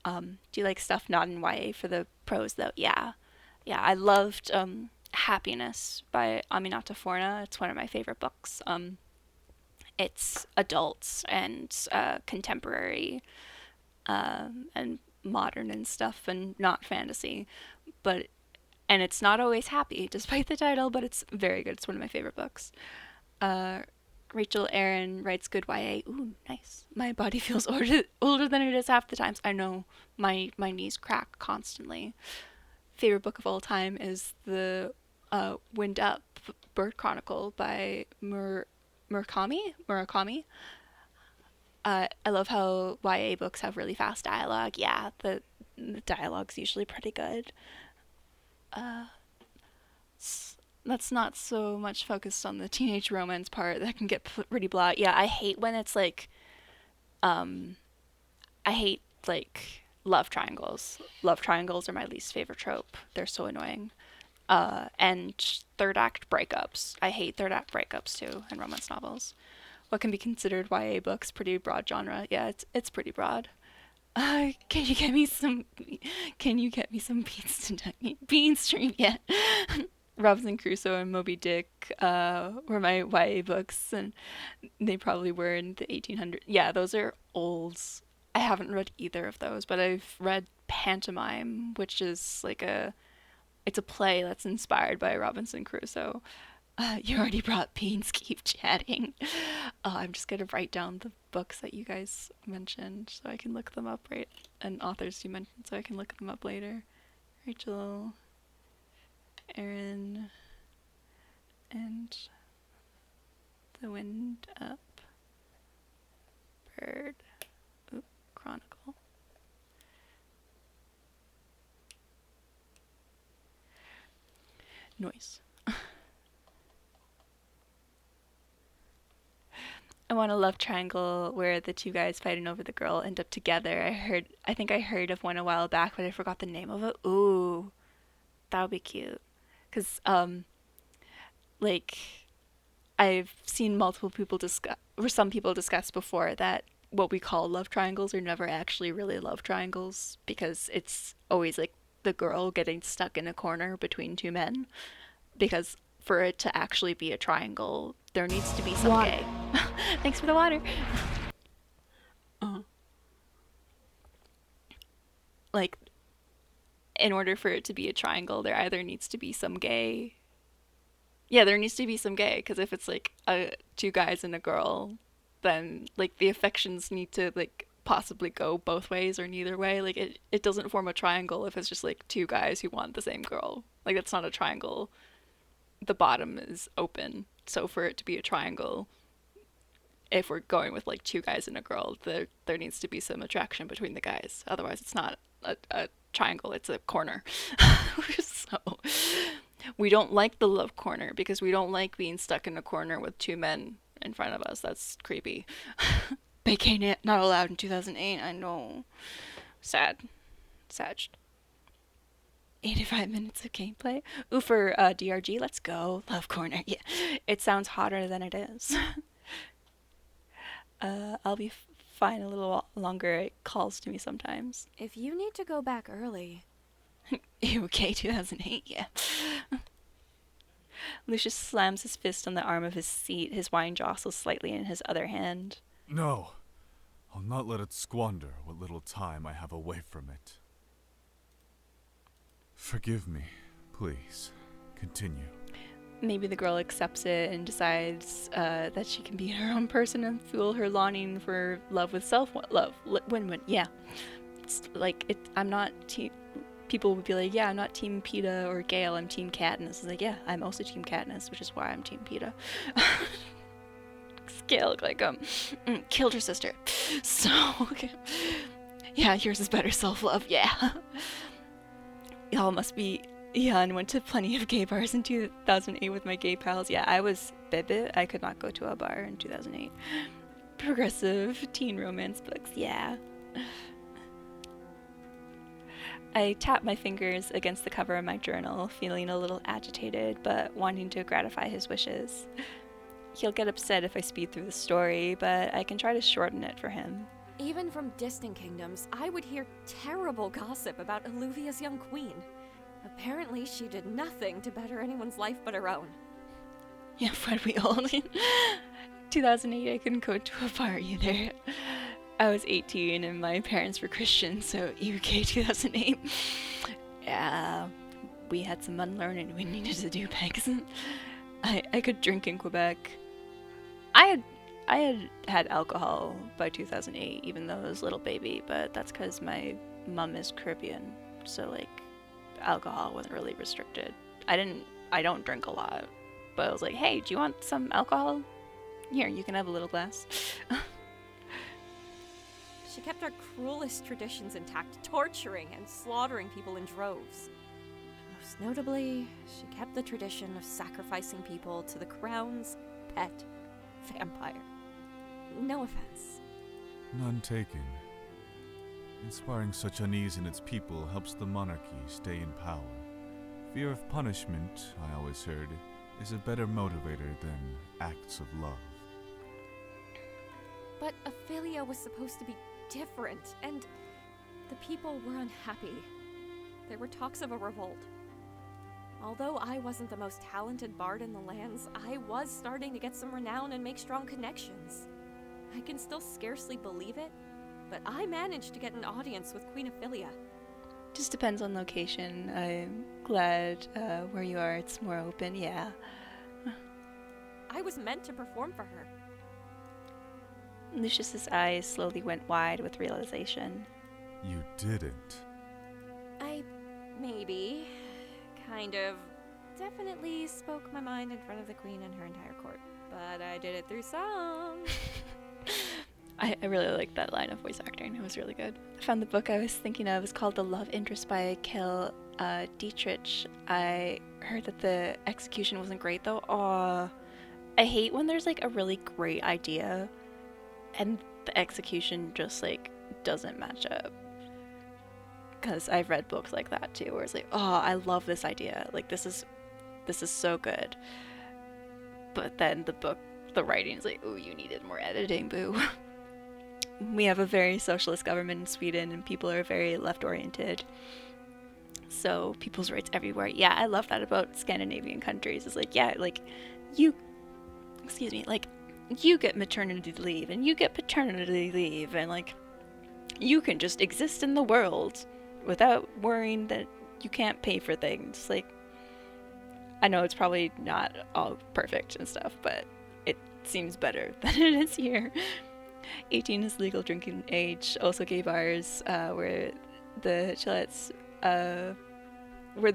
Do you like stuff not in YA for the prose though? Yeah, I loved Happiness by Aminata Forna. It's one of my favorite books. It's adults and contemporary and modern and stuff, and not fantasy, and it's not always happy despite the title, but it's very good. It's one of my favorite books. Rachel Aaron writes good YA. Ooh, nice. My body feels older than it is half the times. I know my knees crack constantly. Favorite book of all time is the Wind Up Bird Chronicle by Murakami. I love how YA books have really fast dialogue. Yeah, the dialogue's usually pretty good. That's not so much focused on the teenage romance part. That can get pretty blah. Yeah, I hate when it's like, I hate like love triangles. Love triangles are my least favorite trope. They're so annoying. And third act breakups. I hate third act breakups too in romance novels. What can be considered YA books? Pretty broad genre. Yeah, it's pretty broad. Can you get me some Bean Street yet? Robinson Crusoe and Moby Dick were my YA books, and they probably were in the 1800s. Yeah, those are old. I haven't read either of those, but I've read Pantomime, which is like it's a play that's inspired by Robinson Crusoe. You already brought Beans, keep chatting. I'm just going to write down the books that you guys mentioned so I can look them up, right? And authors you mentioned so I can look them up later. Rachel, Aaron, and The Wind Up Bird Chronicle. Noise. I want a love triangle where the two guys fighting over the girl end up together. I think I heard of one a while back, but I forgot the name of it. Ooh, that would be cute. Cause like I've seen multiple people discuss, or some people discuss before, that what we call love triangles are never actually really love triangles, because it's always like the girl getting stuck in a corner between two men. Because for it to actually be a triangle, there needs to be some gay. Thanks for the water. Like, in order for it to be a triangle, there either needs to be some gay. Yeah, there needs to be some gay, because if it's like two guys and a girl, then like the affections need to like possibly go both ways or neither way. Like it doesn't form a triangle if it's just like two guys who want the same girl. Like that's not a triangle. The bottom is open. So for it to be a triangle, if we're going with like two guys and a girl, there needs to be some attraction between the guys. Otherwise, it's not a triangle. It's a corner. So, We don't like the love corner because we don't like being stuck in a corner with two men in front of us. That's creepy. Bacon not allowed in 2008. I know. Sad. Sad. 85 minutes of gameplay. Ooh, for DRG, let's go. Love corner. Yeah. It sounds hotter than it is. I'll be fine a little longer. It calls to me sometimes. If you need to go back early. Okay, 2008, yeah. Lucius slams his fist on the arm of his seat. His wine jostles slightly in his other hand. No, I'll not let it squander what little time I have away from it. Forgive me, please. Continue. Maybe the girl accepts it and decides that she can be her own person and fuel her longing for love with self-love. Win-win, yeah. It's like, I'm not people would be like, yeah, I'm not Team PETA or Gale, I'm Team Katniss. It's like, yeah, I'm also Team Katniss, which is why I'm Team PETA. Gale, like, killed her sister. So, okay. Yeah, yours is better self-love, yeah. Y'all must be young, went to plenty of gay bars in 2008 with my gay pals. Yeah, I was bebe. I could not go to a bar in 2008. Progressive teen romance books, yeah. I tap my fingers against the cover of my journal, feeling a little agitated, but wanting to gratify his wishes. He'll get upset if I speed through the story, but I can try to shorten it for him. Even from distant kingdoms, I would hear terrible gossip about Alluvia's young queen. Apparently, she did nothing to better anyone's life but her own. Yeah, but we all 2008, I couldn't go to a bar either. I was 18 and my parents were Christian, so UK 2008. Yeah, we had some unlearning we needed to do, Pegs. I could drink in Quebec. I had alcohol by 2008, even though I was a little baby, but that's because my mom is Caribbean, so like alcohol wasn't really restricted. I don't drink a lot, but I was like, hey, do you want some alcohol? Here, you can have a little glass. She kept our cruelest traditions intact, torturing and slaughtering people in droves. Most notably, she kept the tradition of sacrificing people to the crown's pet vampire. No offense. None taken. Inspiring such unease in its people helps the monarchy stay in power. Fear of punishment, I always heard, is a better motivator than acts of love. But Ophelia was supposed to be different, and the people were unhappy. There were talks of a revolt. Although I wasn't the most talented bard in the lands, I was starting to get some renown and make strong connections. I can still scarcely believe it, but I managed to get an audience with Queen Ophelia. Just depends on location. I'm glad where you are, it's more open, yeah. I was meant to perform for her. Lucius's eyes slowly went wide with realization. You didn't. I maybe, kind of, definitely spoke my mind in front of the queen and her entire court, but I did it through song. I really liked that line of voice acting. It was really good. I found the book I was thinking of is called The Love Interest by Kel Dietrich. I heard that the execution wasn't great though. Aw. I hate when there's like a really great idea and the execution just like doesn't match up. Because I've read books like that too, where it's like, oh, I love this idea. Like this is so good. But then the writing is like, oh, you needed more editing, boo. We have a very socialist government in Sweden and people are very left-oriented. So people's rights everywhere. Yeah, I love that about Scandinavian countries. It's like, yeah, like you get maternity leave and you get paternity leave and like you can just exist in the world without worrying that you can't pay for things. Like, I know it's probably not all perfect and stuff, but it seems better than it is here. 18 is legal drinking age. Also gay bars where the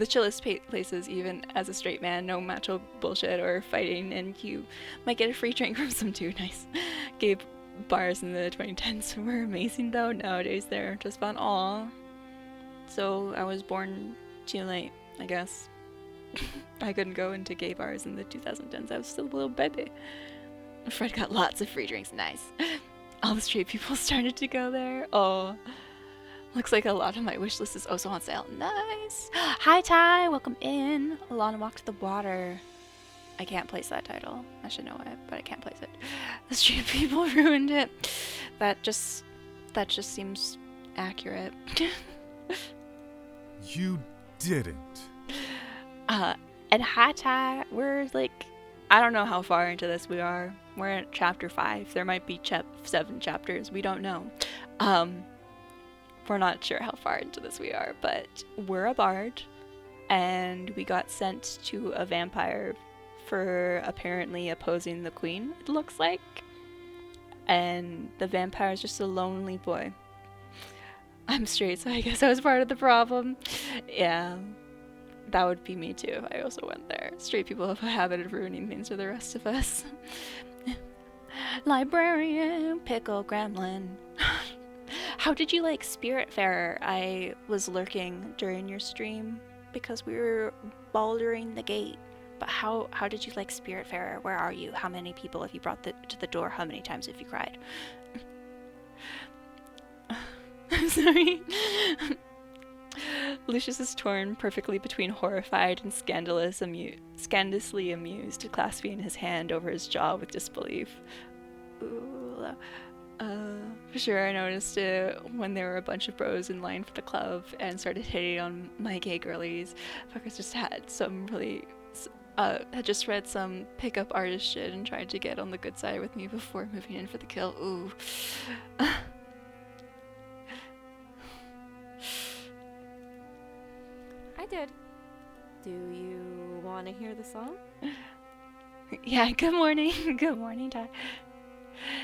chillest places, even as a straight man, no macho bullshit or fighting, and you might get a free drink from some dude. Nice. Gay bars in the 2010s were amazing though. Nowadays they're just fun. Aw. So I was born too late, I guess. I couldn't go into gay bars in the 2010s. I was still a little baby. Fred got lots of free drinks. Nice. All the straight people started to go there. Oh, looks like a lot of my wish list is also on sale. Nice. Hi, Ty. Welcome in. Alana Walk to the Water. I can't place that title. I should know it, but I can't place it. The straight people ruined it. That just seems accurate. You didn't. And hi, Ty. We're like, I don't know how far into this we are. We're at chapter 5. There might be 7 chapters. We don't know. We're not sure how far into this we are, but we're a bard, and we got sent to a vampire for apparently opposing the queen, it looks like. And the vampire is just a lonely boy. I'm straight, so I guess I was part of the problem. Yeah. That would be me too if I also went there. Straight people have a habit of ruining things for the rest of us. Librarian, pickle gremlin. How did you like Spiritfarer? I was lurking during your stream because we were bouldering the gate. But how did you like Spiritfarer? Where are you? How many people have you brought to the door? How many times have you cried? I'm sorry. Lucius is torn perfectly between horrified and scandalously amused, clasping his hand over his jaw with disbelief. Ooh, for sure I noticed it when there were a bunch of bros in line for the club and started hitting on my gay girlies. Fuckers just had some really... had just read some pickup artist shit and tried to get on the good side with me before moving in for the kill. Ooh. I did. Do you want to hear the song? Yeah, good morning. Good morning, Ty.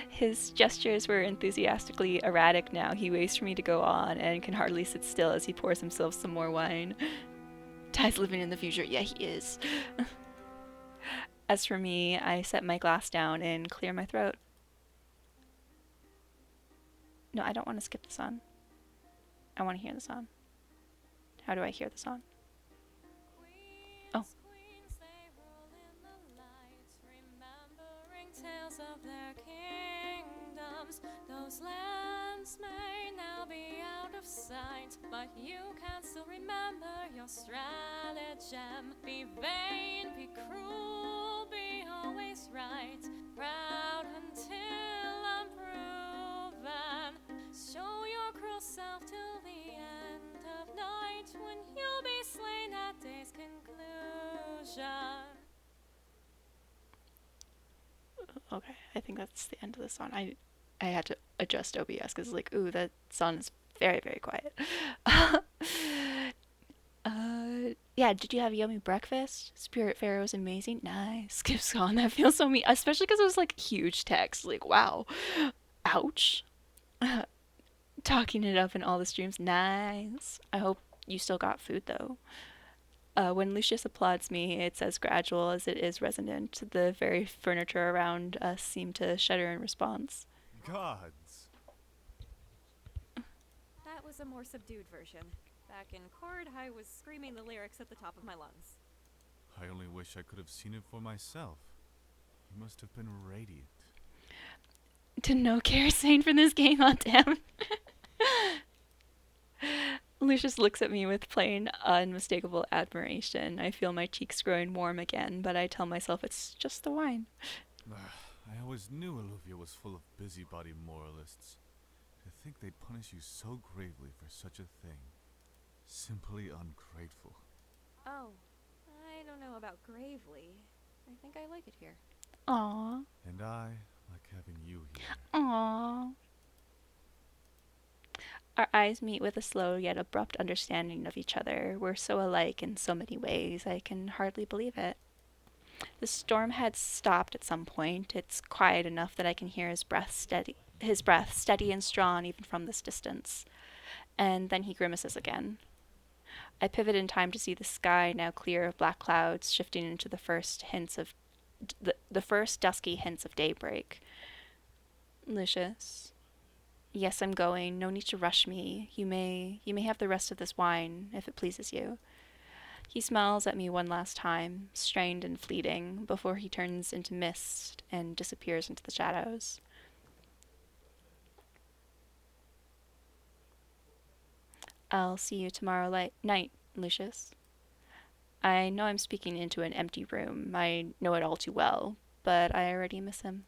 His gestures were enthusiastically erratic now. He waits for me to go on and can hardly sit still as he pours himself some more wine. Ty's living in the future. Yeah, he is. As for me, I set my glass down and clear my throat. No, I don't want to skip the song. I want to hear the song. How do I hear the song? Oh. Tales of their kingdoms. Those lands may now be out of sight, but you can still remember your stratagem. Be vain, be cruel, be always right, proud until unproven. Show your cruel self till the end of night, when you'll be slain at day's conclusion. Okay, I think that's the end of the song. I had to adjust OBS because like, ooh, that song is very, very quiet. Yeah, did you have yummy breakfast? Spiritfarer was amazing. Nice. Skip song. That feels so mean, especially because it was like huge text. Like, wow. Ouch. Talking it up in all the streams. Nice. I hope you still got food though. When Lucius applauds me, it's as gradual as it is resonant. The very furniture around us seemed to shudder in response. Gods. That was a more subdued version. Back in chord, I was screaming the lyrics at the top of my lungs. I only wish I could have seen it for myself. You must have been radiant. To no care saying for this game, oh damn. Lucius looks at me with plain, unmistakable admiration. I feel my cheeks growing warm again, but I tell myself it's just the wine. I always knew Alluvia was full of busybody moralists. To think they'd punish you so gravely for such a thing. Simply ungrateful. Oh, I don't know about gravely. I think I like it here. Aww. And I like having you here. Aww. Our eyes meet with a slow yet abrupt understanding of each other. We're so alike in so many ways, I can hardly believe it. The storm had stopped at some point. It's quiet enough that I can hear his breath steady and strong even from this distance. And then he grimaces again. I pivot in time to see the sky now clear of black clouds, shifting into the first dusky hints of daybreak. Lucius. Yes, I'm going. No need to rush me. You may have the rest of this wine, if it pleases you. He smiles at me one last time, strained and fleeting, before he turns into mist and disappears into the shadows. I'll see you tomorrow night, Lucius. I know I'm speaking into an empty room. I know it all too well, but I already miss him.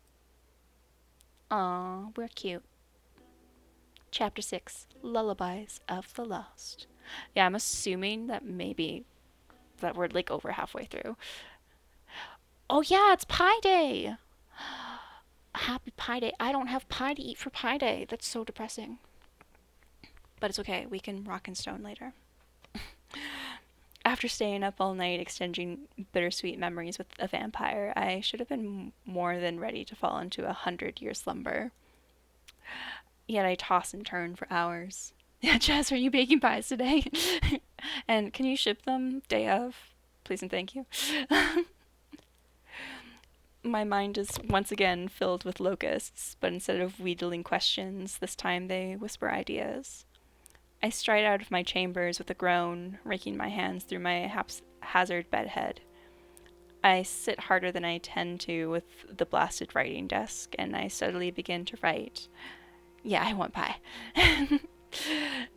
Aw, we're cute. Chapter 6, Lullabies of the Lost. Yeah, I'm assuming that maybe that we're like over halfway through. Oh yeah, it's Pie Day! Happy Pie Day. I don't have pie to eat for Pie Day. That's so depressing. But it's okay, we can rock and stone later. After staying up all night exchanging bittersweet memories with a vampire, I should have been more than ready to fall into a 100-year slumber. Yet I toss and turn for hours. Yeah, Jess, are you baking pies today? And can you ship them day of? Please and thank you. My mind is once again filled with locusts, but instead of wheedling questions, this time they whisper ideas. I stride out of my chambers with a groan, raking my hands through my haphazard bedhead. I sit harder than I tend to with the blasted writing desk, and I steadily begin to write. Yeah, I want pie.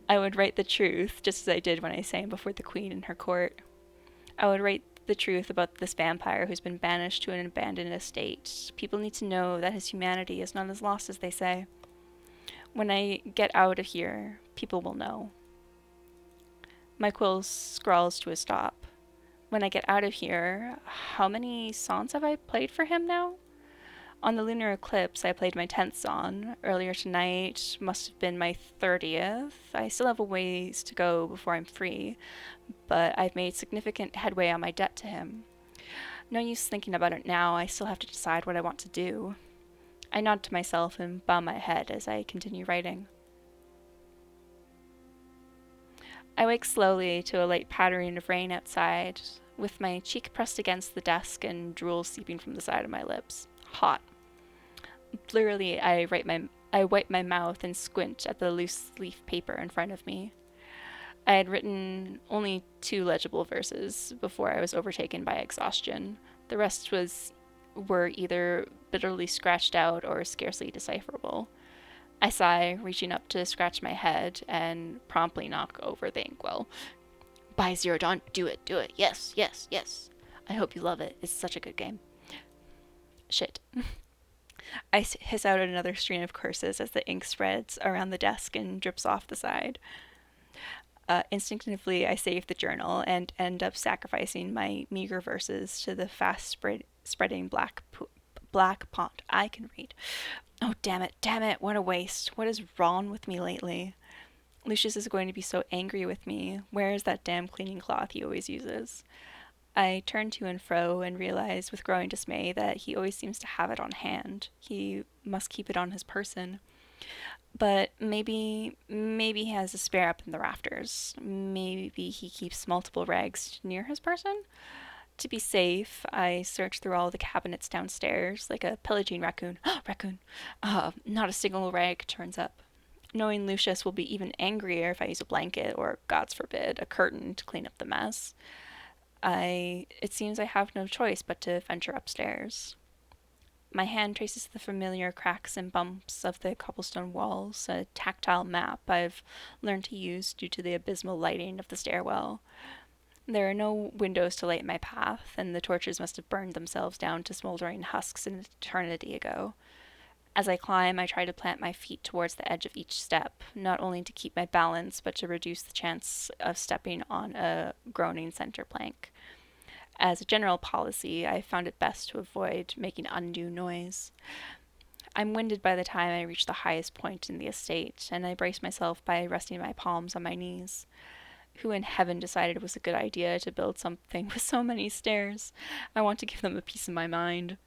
I would write the truth, just as I did when I sang before the queen in her court. I would write the truth about this vampire who's been banished to an abandoned estate. People need to know that his humanity is not as lost as they say. When I get out of here, people will know. My quill scrawls to a stop. When I get out of here, how many songs have I played for him now? On the lunar eclipse, I played my 10th song. Earlier tonight must have been my 30th. I still have a ways to go before I'm free, but I've made significant headway on my debt to him. No use thinking about it now. I still have to decide what I want to do. I nod to myself and bow my head as I continue writing. I wake slowly to a light pattering of rain outside, with my cheek pressed against the desk and drool seeping from the side of my lips. Hot. Blurrily, I wipe my mouth and squint at the loose leaf paper in front of me. I had written only 2 legible verses before I was overtaken by exhaustion. The rest were either bitterly scratched out or scarcely decipherable. I sigh, reaching up to scratch my head, and promptly knock over the inkwell. By Zero Dawn, do it, yes, yes, yes. I hope you love it, it's such a good game. Shit. I hiss out another stream of curses as the ink spreads around the desk and drips off the side. Instinctively, I save the journal and end up sacrificing my meager verses to the fast-spreading black font I can read. Oh, damn it, what a waste. What is wrong with me lately? Lucius is going to be so angry with me. Where is that damn cleaning cloth he always uses? I turn to and fro and realize with growing dismay that he always seems to have it on hand. He must keep it on his person. But maybe he has a spare up in the rafters. Maybe he keeps multiple rags near his person. To be safe, I search through all the cabinets downstairs like a pillaging raccoon. Raccoon! Not a single rag turns up. Knowing Lucius will be even angrier if I use a blanket or, God's forbid, a curtain to clean up the mess. It seems I have no choice but to venture upstairs. My hand traces the familiar cracks and bumps of the cobblestone walls, a tactile map I've learned to use due to the abysmal lighting of the stairwell. There are no windows to light my path, and the torches must have burned themselves down to smoldering husks an eternity ago. As I climb, I try to plant my feet towards the edge of each step, not only to keep my balance, but to reduce the chance of stepping on a groaning center plank. As a general policy, I found it best to avoid making undue noise. I'm winded by the time I reach the highest point in the estate, and I brace myself by resting my palms on my knees. Who in heaven decided it was a good idea to build something with so many stairs? I want to give them a piece of my mind.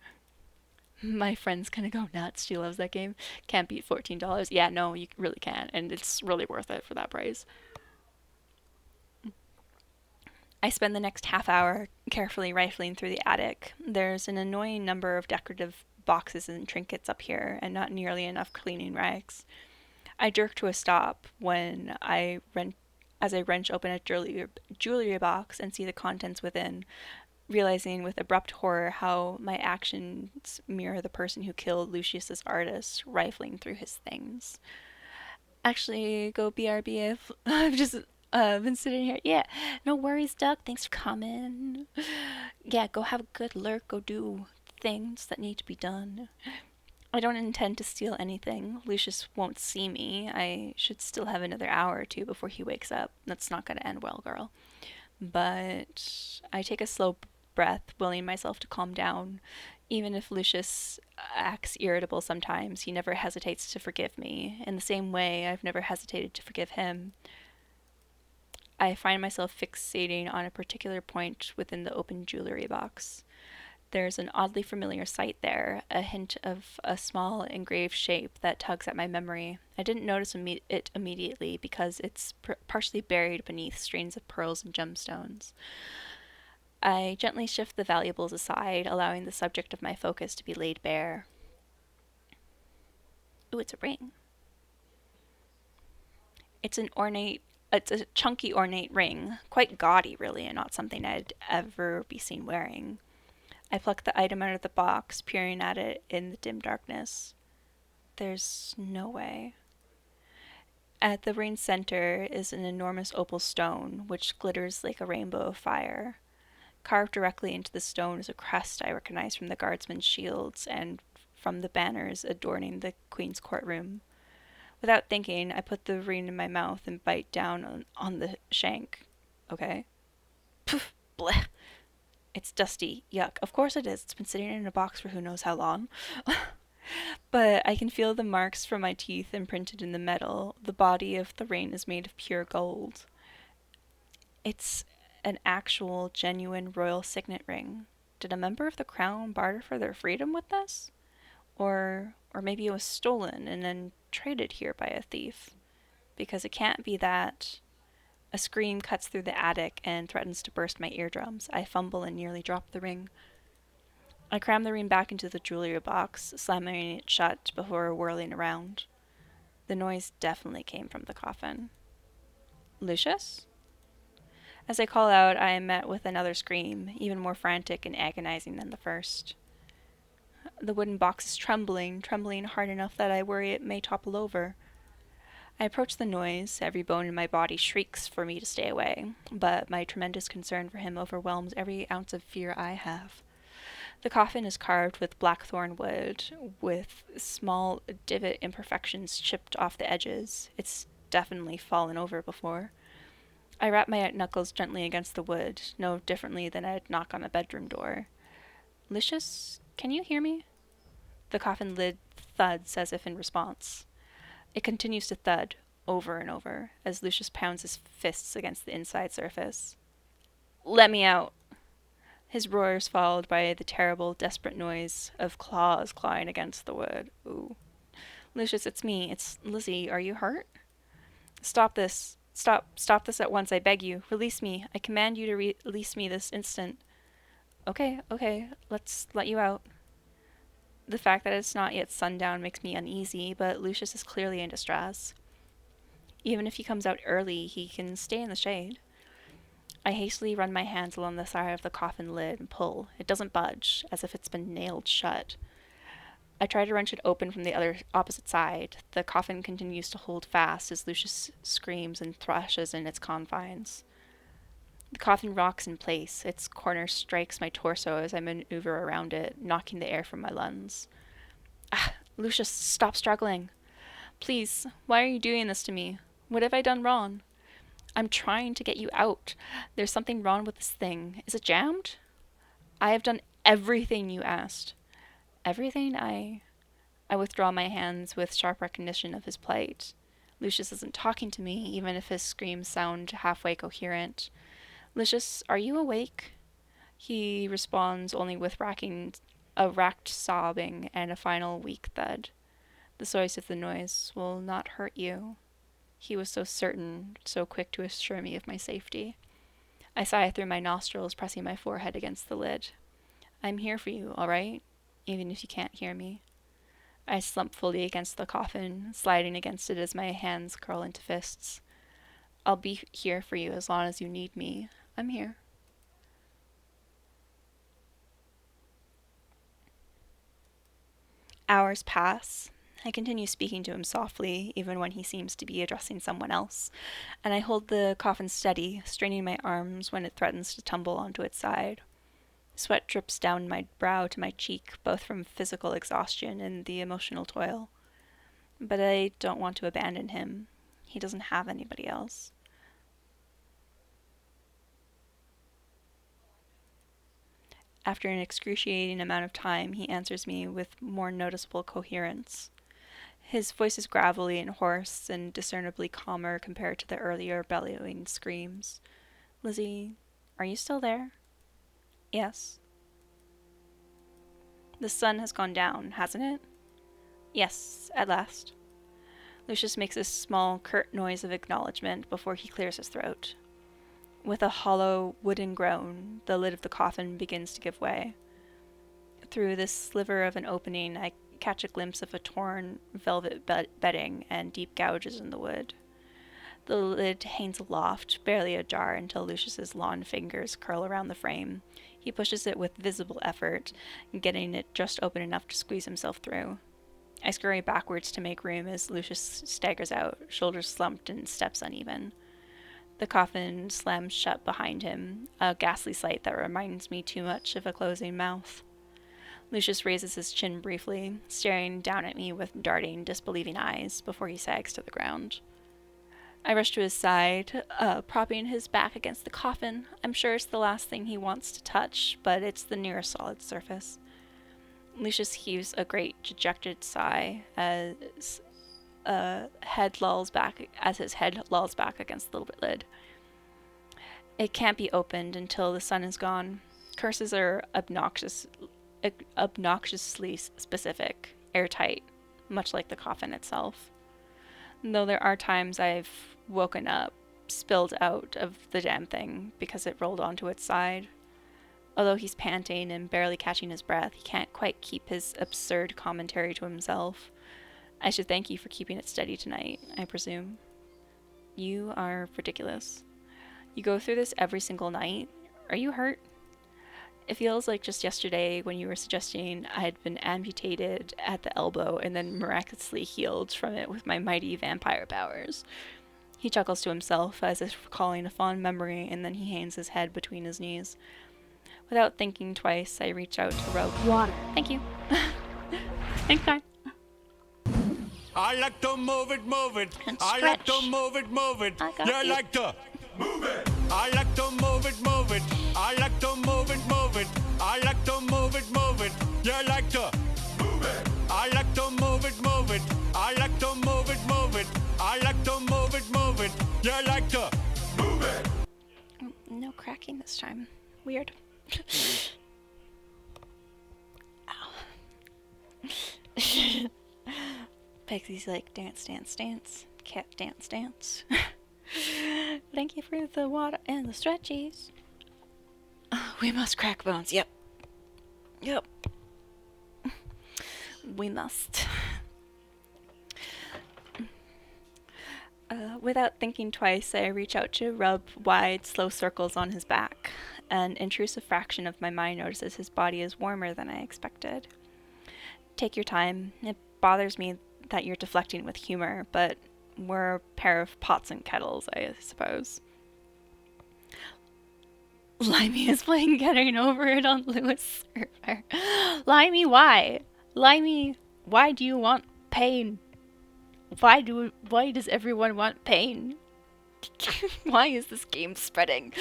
My friend's gonna go nuts. She loves that game. Can't beat $14. Yeah, no, you really can't, and it's really worth it for that price. I spend the next half hour carefully rifling through the attic. There's an annoying number of decorative boxes and trinkets up here, and not nearly enough cleaning rags. I jerk to a stop when I as I wrench open a jewelry box and see the contents within, realizing with abrupt horror how my actions mirror the person who killed Lucius's artist, rifling through his things. Actually, go BRB. I've just been sitting here. Yeah, no worries, Doug. Thanks for coming. Yeah, go have a good lurk. Go do things that need to be done. I don't intend to steal anything. Lucius won't see me. I should still have another hour or two before he wakes up. That's not going to end well, girl. But I take a slow breath, willing myself to calm down. Even if Lucius acts irritable sometimes, he never hesitates to forgive me. In the same way, I've never hesitated to forgive him. I find myself fixating on a particular point within the open jewelry box. There's an oddly familiar sight there, a hint of a small engraved shape that tugs at my memory. I didn't notice it immediately because it's partially buried beneath strings of pearls and gemstones. I gently shift the valuables aside, allowing the subject of my focus to be laid bare. Ooh, it's a ring. It's a chunky ornate ring, quite gaudy really, and not something I'd ever be seen wearing. I pluck the item out of the box, peering at it in the dim darkness. There's no way. At the ring's center is an enormous opal stone, which glitters like a rainbow of fire. Carved directly into the stone is a crest I recognize from the guardsmen's shields and from the banners adorning the queen's courtroom. Without thinking, I put the ring in my mouth and bite down on the shank. Okay. Poof! Bleh! It's dusty. Yuck. Of course it is. It's been sitting in a box for who knows how long. But I can feel the marks from my teeth imprinted in the metal. The body of the ring is made of pure gold. It's an actual, genuine royal signet ring. Did a member of the crown barter for their freedom with this? Or maybe it was stolen and then traded here by a thief. Because it can't be that. A scream cuts through the attic and threatens to burst my eardrums. I fumble and nearly drop the ring. I cram the ring back into the jewelry box, slamming it shut before whirling around. The noise definitely came from the coffin. Lucius? As I call out, I am met with another scream, even more frantic and agonizing than the first. The wooden box is trembling hard enough that I worry it may topple over. I approach the noise. Every bone in my body shrieks for me to stay away, but my tremendous concern for him overwhelms every ounce of fear I have. The coffin is carved with blackthorn wood, with small divot imperfections chipped off the edges. It's definitely fallen over before. I rap my knuckles gently against the wood, no differently than I'd knock on a bedroom door. Lucius, can you hear me? The coffin lid thuds as if in response. It continues to thud, over and over, as Lucius pounds his fists against the inside surface. Let me out! His roar is followed by the terrible, desperate noise of claws clawing against the wood. Ooh. Lucius, it's me. It's Lizzie. Are you hurt? Stop this. Stop this at once, I beg you. Release me. I command you to release me this instant. Okay, let's let you out. The fact that it's not yet sundown makes me uneasy, but Lucius is clearly in distress. Even if he comes out early, he can stay in the shade. I hastily run my hands along the side of the coffin lid and pull. It doesn't budge, as if it's been nailed shut. I try to wrench it open from the opposite side. The coffin continues to hold fast as Lucius screams and thrashes in its confines. The coffin rocks in place. Its corner strikes my torso as I maneuver around it, knocking the air from my lungs. Ah, Lucius, stop struggling. Please, why are you doing this to me? What have I done wrong? I'm trying to get you out. There's something wrong with this thing. Is it jammed? I have done everything you asked. Everything? I withdraw my hands with sharp recognition of his plight. Lucius isn't talking to me, even if his screams sound halfway coherent. Lucius, are you awake? He responds only with racked sobbing and a final weak thud. The source of the noise will not hurt you. He was so certain, so quick to assure me of my safety. I sigh through my nostrils, pressing my forehead against the lid. I'm here for you, all right? Even if you can't hear me. I slump fully against the coffin, sliding against it as my hands curl into fists. I'll be here for you as long as you need me. I'm here. Hours pass. I continue speaking to him softly, even when he seems to be addressing someone else, and I hold the coffin steady, straining my arms when it threatens to tumble onto its side. Sweat drips down my brow to my cheek, both from physical exhaustion and the emotional toil. But I don't want to abandon him. He doesn't have anybody else. After an excruciating amount of time, he answers me with more noticeable coherence. His voice is gravelly and hoarse, and discernibly calmer compared to the earlier bellowing screams. Lizzie, are you still there? Yes. The sun has gone down, hasn't it? Yes, at last. Lucius makes a small, curt noise of acknowledgement before he clears his throat. With a hollow, wooden groan, the lid of the coffin begins to give way. Through this sliver of an opening, I catch a glimpse of a torn velvet bedding and deep gouges in the wood. The lid hangs aloft, barely ajar, until Lucius's long fingers curl around the frame. He pushes it with visible effort, getting it just open enough to squeeze himself through. I scurry backwards to make room as Lucius staggers out, shoulders slumped and steps uneven. The coffin slams shut behind him, a ghastly sight that reminds me too much of a closing mouth. Lucius raises his chin briefly, staring down at me with darting, disbelieving eyes, before he sags to the ground. I rush to his side, propping his back against the coffin. I'm sure it's the last thing he wants to touch, but it's the nearest solid surface. Lucius heaves a great, dejected sigh as his head lolls back against the lid. It can't be opened until the sun is gone. Curses are obnoxiously specific, airtight, much like the coffin itself. Though there are times I've woken up, spilled out of the damn thing because it rolled onto its side. Although he's panting and barely catching his breath, he can't quite keep his absurd commentary to himself. I should thank you for keeping it steady tonight, I presume. You are ridiculous. You go through this every single night. Are you hurt? It feels like just yesterday when you were suggesting I had been amputated at the elbow and then miraculously healed from it with my mighty vampire powers. He chuckles to himself as if recalling a fond memory, and then he hangs his head between his knees. Without thinking twice, I reach out to rub water. Thank you. Thanks, guys. I like to move it, And I like to stretch. move it, I got You you. like to move it. I like to move it, I like to move it, I like to move it, You like to move it. I like to move it, I like to move it, I like to move it, You like to move it. No cracking this time. Weird. Ow. Pegsy's like, dance, dance, dance. Cat dance, dance. Thank you for the water and the stretchies. We must crack bones. Yep. Yep. We must. Without thinking twice, I reach out to rub wide, slow circles on his back. An intrusive fraction of my mind notices his body is warmer than I expected. Take your time. It bothers me that you're deflecting with humor, but we're a pair of pots and kettles, I suppose. Limey is playing Getting Over It on Lewis server. Limey, why? Limey, why do you want pain? Why does everyone want pain? Why is this game spreading?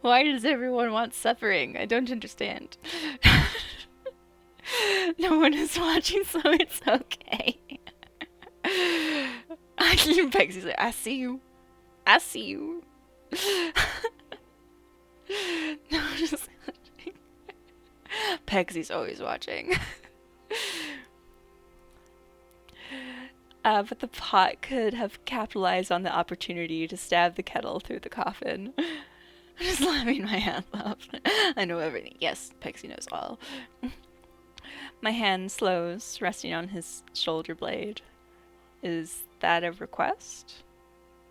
Why does everyone want suffering? I don't understand. No one is watching, so it's okay. I keep Pegsy's like, I see you. I see you. No, just watching. Pegsy's always watching. But the pot could have capitalized on the opportunity to stab the kettle through the coffin. I'm just slapping my hands up. I know everything. Yes, Pegsy knows all. My hand slows, resting on his shoulder blade. Is that a request?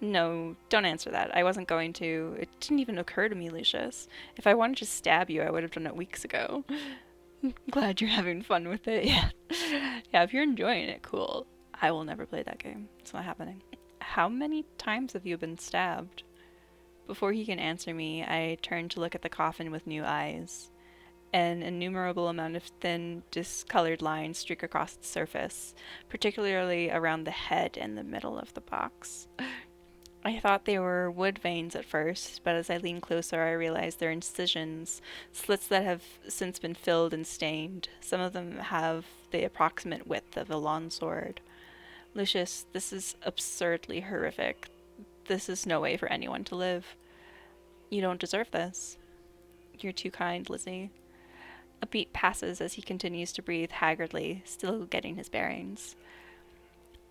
No, don't answer that. I wasn't going to. It didn't even occur to me, Lucius. If I wanted to stab you, I would have done it weeks ago. Glad you're having fun with it. Yeah. Yeah, if you're enjoying it, cool. I will never play that game. It's not happening. How many times have you been stabbed? Before he can answer me, I turn to look at the coffin with new eyes. An innumerable amount of thin, discolored lines streak across its surface, particularly around the head and the middle of the box. I thought they were wood veins at first, but as I lean closer, I realize they're incisions, slits that have since been filled and stained. Some of them have the approximate width of a lawn sword. Lucius, this is absurdly horrific. This is no way for anyone to live. You don't deserve this. You're too kind, Lizzie. A beat passes as he continues to breathe haggardly, still getting his bearings.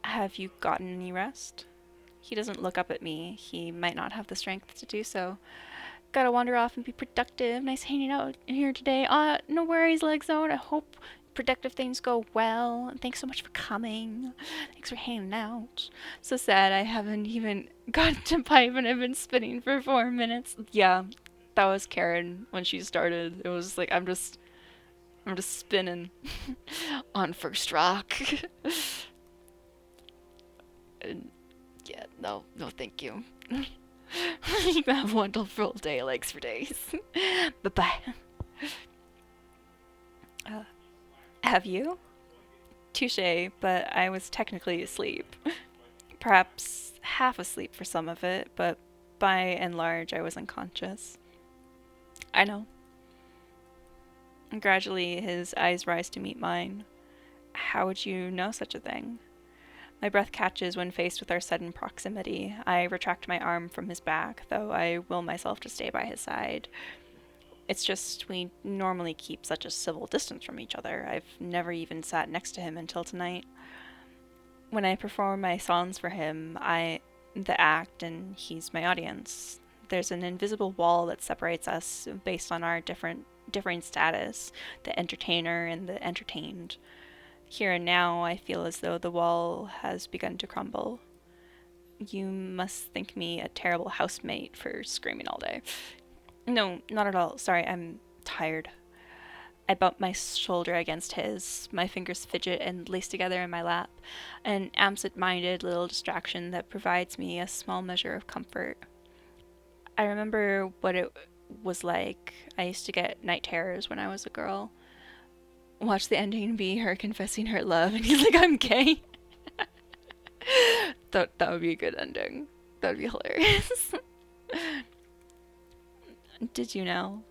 Have you gotten any rest? He doesn't look up at me. He might not have the strength to do so. Gotta wander off and be productive. Nice hanging out here today. No worries, Leg Zone. I hope productive things go well. And thanks so much for coming. Thanks for hanging out. So sad I haven't even gotten to pipe and I've been spinning for 4 minutes. Yeah, that was Karen when she started. It was like, I'm just spinning on first rock. And yeah, no, thank you. You have a wonderful day, legs for days. Bye-bye. Have you? Touché, but I was technically asleep. Perhaps half asleep for some of it, but by and large I was unconscious. I know. Gradually, his eyes rise to meet mine. How would you know such a thing? My breath catches when faced with our sudden proximity. I retract my arm from his back, though I will myself to stay by his side. It's just we normally keep such a civil distance from each other. I've never even sat next to him until tonight. When I perform my songs for him, the act, and he's my audience. There's an invisible wall that separates us based on our differing status, the entertainer and the entertained. Here and now, I feel as though the wall has begun to crumble. You must think me a terrible housemate for screaming all day. No, not at all. Sorry, I'm tired. I bump my shoulder against his. My fingers fidget and lace together in my lap, an absent-minded little distraction that provides me a small measure of comfort. I remember what it was like. I used to get night terrors when I was a girl. Watch the ending be her confessing her love, and he's like, I'm gay. That would be a good ending. That would be hilarious. Did you know?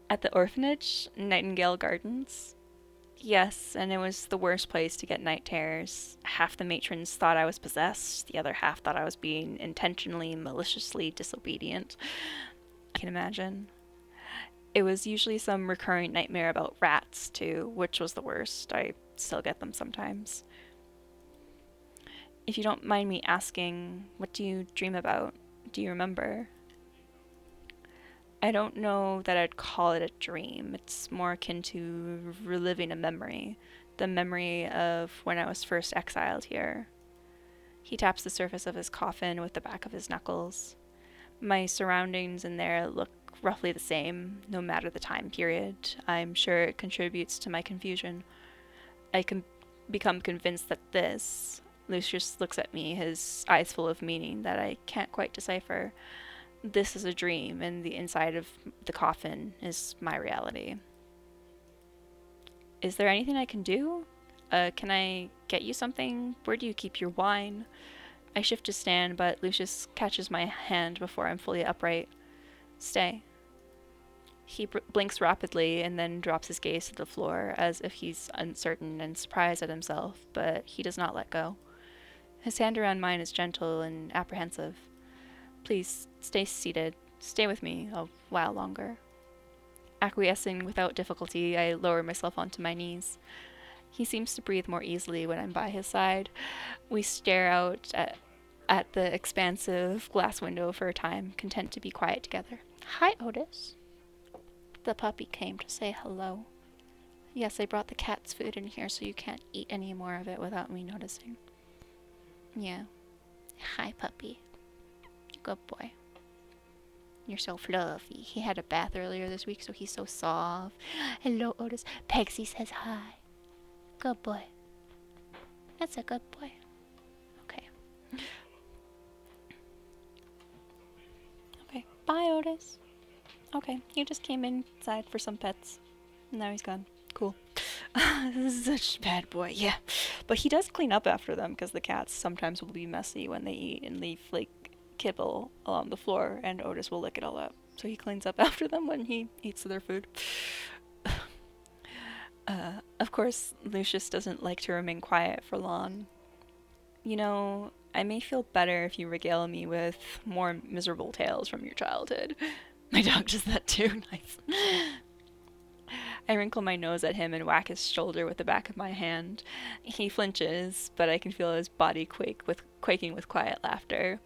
At the orphanage, Nightingale Gardens? Yes, and it was the worst place to get night terrors. Half the matrons thought I was possessed, the other half thought I was being intentionally, maliciously disobedient. I can imagine. It was usually some recurring nightmare about rats, too, which was the worst. I still get them sometimes. If you don't mind me asking, what do you dream about? Do you remember? I don't know that I'd call it a dream. It's more akin to reliving a memory. The memory of when I was first exiled here. He taps the surface of his coffin with the back of his knuckles. My surroundings in there look roughly the same, no matter the time period. I'm sure it contributes to my confusion. I can become convinced that this... Lucius looks at me, his eyes full of meaning that I can't quite decipher. This is a dream, and the inside of the coffin is my reality. Is there anything I can do? Can I get you something? Where do you keep your wine? I shift to stand, but Lucius catches my hand before I'm fully upright. Stay. He blinks rapidly and then drops his gaze to the floor, as if he's uncertain and surprised at himself, but he does not let go. His hand around mine is gentle and apprehensive. Please, stay seated. Stay with me a while longer. Acquiescing without difficulty, I lower myself onto my knees. He seems to breathe more easily when I'm by his side. We stare out at the expansive glass window for a time, content to be quiet together. Hi, Otis. The puppy came to say hello. Yes, I brought the cat's food in here so you can't eat any more of it without me noticing. Yeah. Hi, puppy. Good boy. You're so fluffy. He had a bath earlier this week, so he's so soft. Hello, Otis. Pexie says hi. Good boy. That's a good boy. Okay. Okay. Bye, Otis. Okay. He just came inside for some pets. Now he's gone. Cool. This is such a bad boy. Yeah. But he does clean up after them because the cats sometimes will be messy when they eat and leave like kibble along the floor, and Otis will lick it all up. So he cleans up after them when he eats their food. Of course, Lucius doesn't like to remain quiet for long. You know, I may feel better if you regale me with more miserable tales from your childhood. My dog does that too. Nice. I wrinkle my nose at him and whack his shoulder with the back of my hand. He flinches, but I can feel his body quaking with quiet laughter.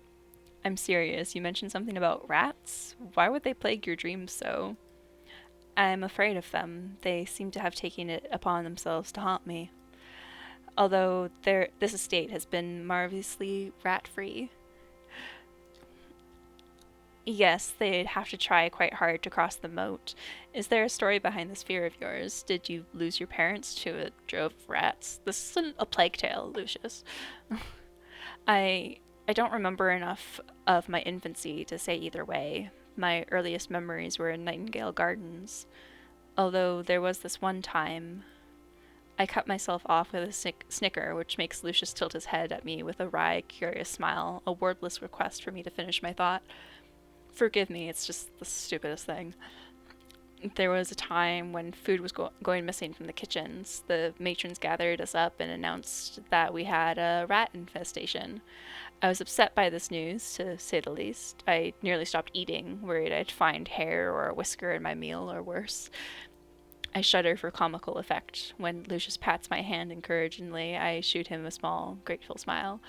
I'm serious. You mentioned something about rats? Why would they plague your dreams so? I'm afraid of them. They seem to have taken it upon themselves to haunt me. Although this estate has been marvelously rat-free. Yes, they'd have to try quite hard to cross the moat. Is there a story behind this fear of yours? Did you lose your parents to a drove of rats? This isn't a plague tale, Lucius. I don't remember enough of my infancy to say either way. My earliest memories were in Nightingale Gardens. Although there was this one time I cut myself off with a snicker, which makes Lucius tilt his head at me with a wry, curious smile, a wordless request for me to finish my thought. Forgive me, it's just the stupidest thing. There was a time when food was going missing from the kitchens. The matrons gathered us up and announced that we had a rat infestation. I was upset by this news, to say the least. I nearly stopped eating, worried I'd find hair or a whisker in my meal, or worse. I shudder for comical effect. When Lucius pats my hand encouragingly, I shoot him a small, grateful smile.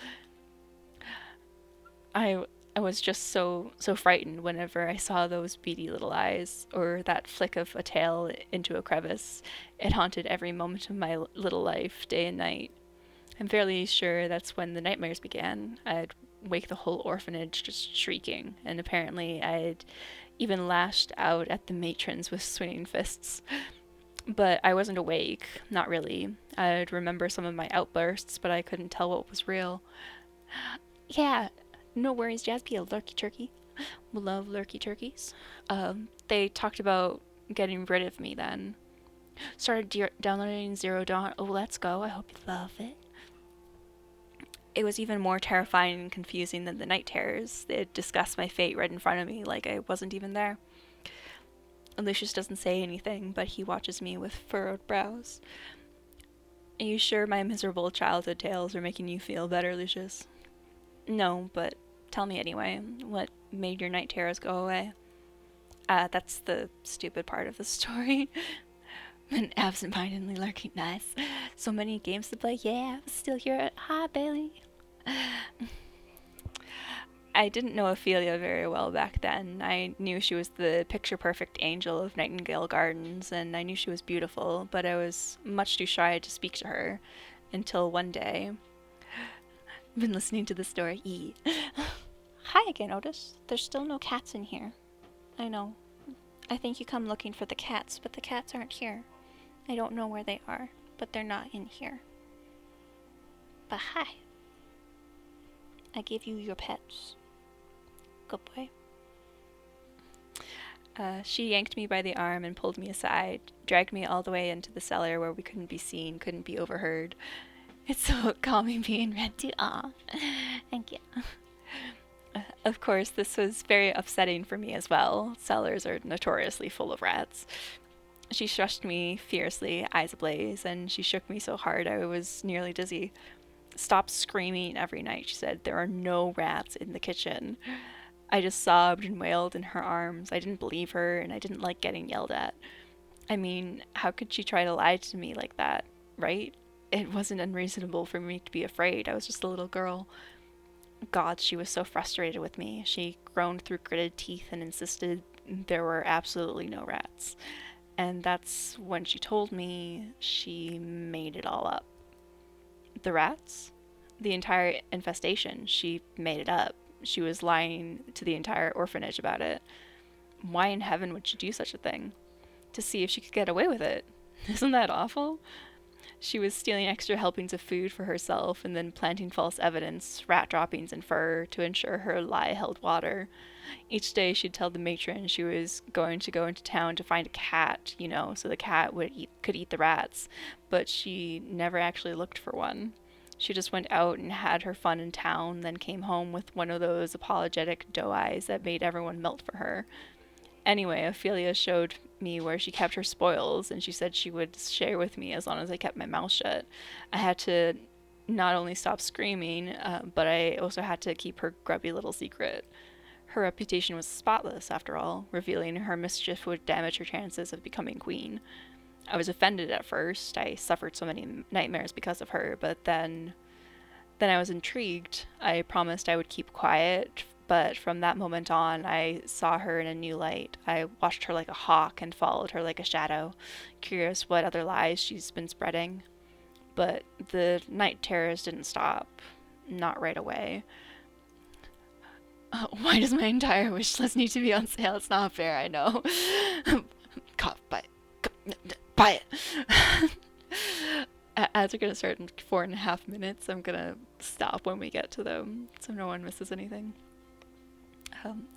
I was just so frightened whenever I saw those beady little eyes, or that flick of a tail into a crevice. It haunted every moment of my little life, day and night. I'm fairly sure that's when the nightmares began. I'd wake the whole orphanage just shrieking, and apparently I'd even lashed out at the matrons with swinging fists. But I wasn't awake, not really. I'd remember some of my outbursts, but I couldn't tell what was real. Yeah, no worries, Jazz. Be a lurky turkey. We love lurky turkeys. They talked about getting rid of me then. Started downloading Zero Dawn. Oh, let's go. I hope you love it. It was even more terrifying and confusing than the night terrors. They'd discuss my fate right in front of me like I wasn't even there. Lucius doesn't say anything, but he watches me with furrowed brows. Are you sure my miserable childhood tales are making you feel better, Lucius? No, but tell me anyway. What made your night terrors go away? That's the stupid part of the story. Been absent-mindedly lurking. Nice. So many games to play. Yeah, I'm still here. Hi, Bailey. I didn't know Ophelia very well back then. I knew she was the picture-perfect angel of Nightingale Gardens, and I knew she was beautiful, but I was much too shy to speak to her, until one day. I've been listening to the story. Hi again, Otis. There's still no cats in here. I know. I think you come looking for the cats, but the cats aren't here. I don't know where they are, but they're not in here. But hi. I give you your pets. Good boy. She yanked me by the arm and pulled me aside, dragged me all the way into the cellar where we couldn't be seen, couldn't be overheard. It's so calming being read to. Aw. Thank you. Of course, this was very upsetting for me as well. Cellars are notoriously full of rats. She shushed me fiercely, eyes ablaze, and she shook me so hard I was nearly dizzy. Stop screaming every night, she said. There are no rats in the kitchen. I just sobbed and wailed in her arms. I didn't believe her, and I didn't like getting yelled at. I mean, how could she try to lie to me like that, right? It wasn't unreasonable for me to be afraid. I was just a little girl. God, she was so frustrated with me. She groaned through gritted teeth and insisted there were absolutely no rats. And that's when she told me she made it all up. The rats? the entire infestation. She made it up. She was lying to the entire orphanage about it. Why in heaven would she do such a thing? To see if she could get away with it. Isn't that awful? She was stealing extra helpings of food for herself and then planting false evidence, rat droppings and fur, to ensure her lie held water. Each day she'd tell the matron she was going to go into town to find a cat, so the cat could eat the rats, but she never actually looked for one. She just went out and had her fun in town, then came home with one of those apologetic doe eyes that made everyone melt for her. Anyway, Ophelia showed me where she kept her spoils, and she said she would share with me as long as I kept my mouth shut. I had to not only stop screaming, but I also had to keep her grubby little secret. Her reputation was spotless, after all. Revealing her mischief would damage her chances of becoming queen. I was offended at first. I suffered so many nightmares because of her, but then I was intrigued. I promised I would keep quiet, but from that moment on, I saw her in a new light. I watched her like a hawk and followed her like a shadow, curious what other lies she's been spreading. But the night terrors didn't stop. Not right away. Why does my entire wish list need to be on sale? It's not fair, I know. Buy it. Ads are going to start in 4.5 minutes. I'm going to stop when we get to them so no one misses anything.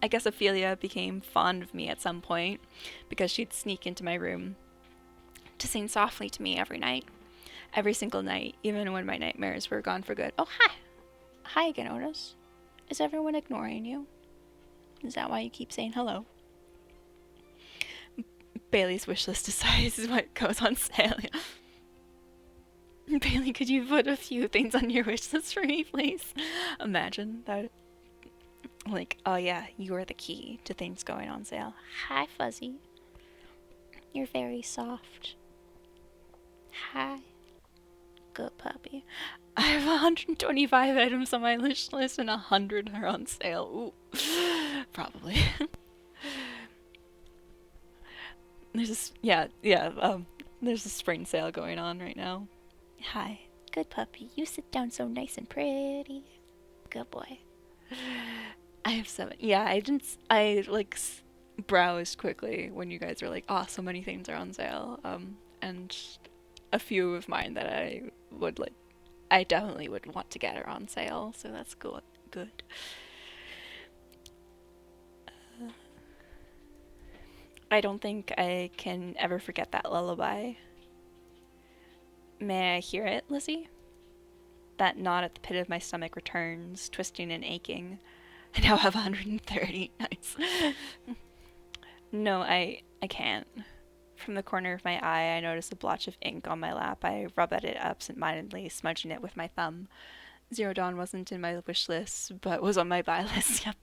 I guess Ophelia became fond of me at some point because she'd sneak into my room to sing softly to me every night. Every single night, even when my nightmares were gone for good. Oh, hi. Hi again, Otis. Is everyone ignoring you? Is that why you keep saying hello? Bailey's wish list decides what goes on sale. Bailey, could you put a few things on your wish list for me, please? Imagine that. Like, oh yeah, you are the key to things going on sale. Hi, Fuzzy. You're very soft. Hi. Good puppy. I have 125 items on my wish list and 100 are on sale. Ooh. Probably. There's a spring sale going on right now. Hi. Good puppy. You sit down so nice and pretty. Good boy. I have 7. Yeah, I browsed quickly when you guys were like, oh, so many things are on sale. And a few of mine that I definitely would want to get are on sale, so that's good. I don't think I can ever forget that lullaby. May I hear it, Lizzie? That knot at the pit of my stomach returns, twisting and aching. I now have 130 nights. No, I can't. From the corner of my eye, I notice a blotch of ink on my lap. I rub at it absent-mindedly, smudging it with my thumb. Zero Dawn wasn't in my wish list, but was on my buy list. Yep,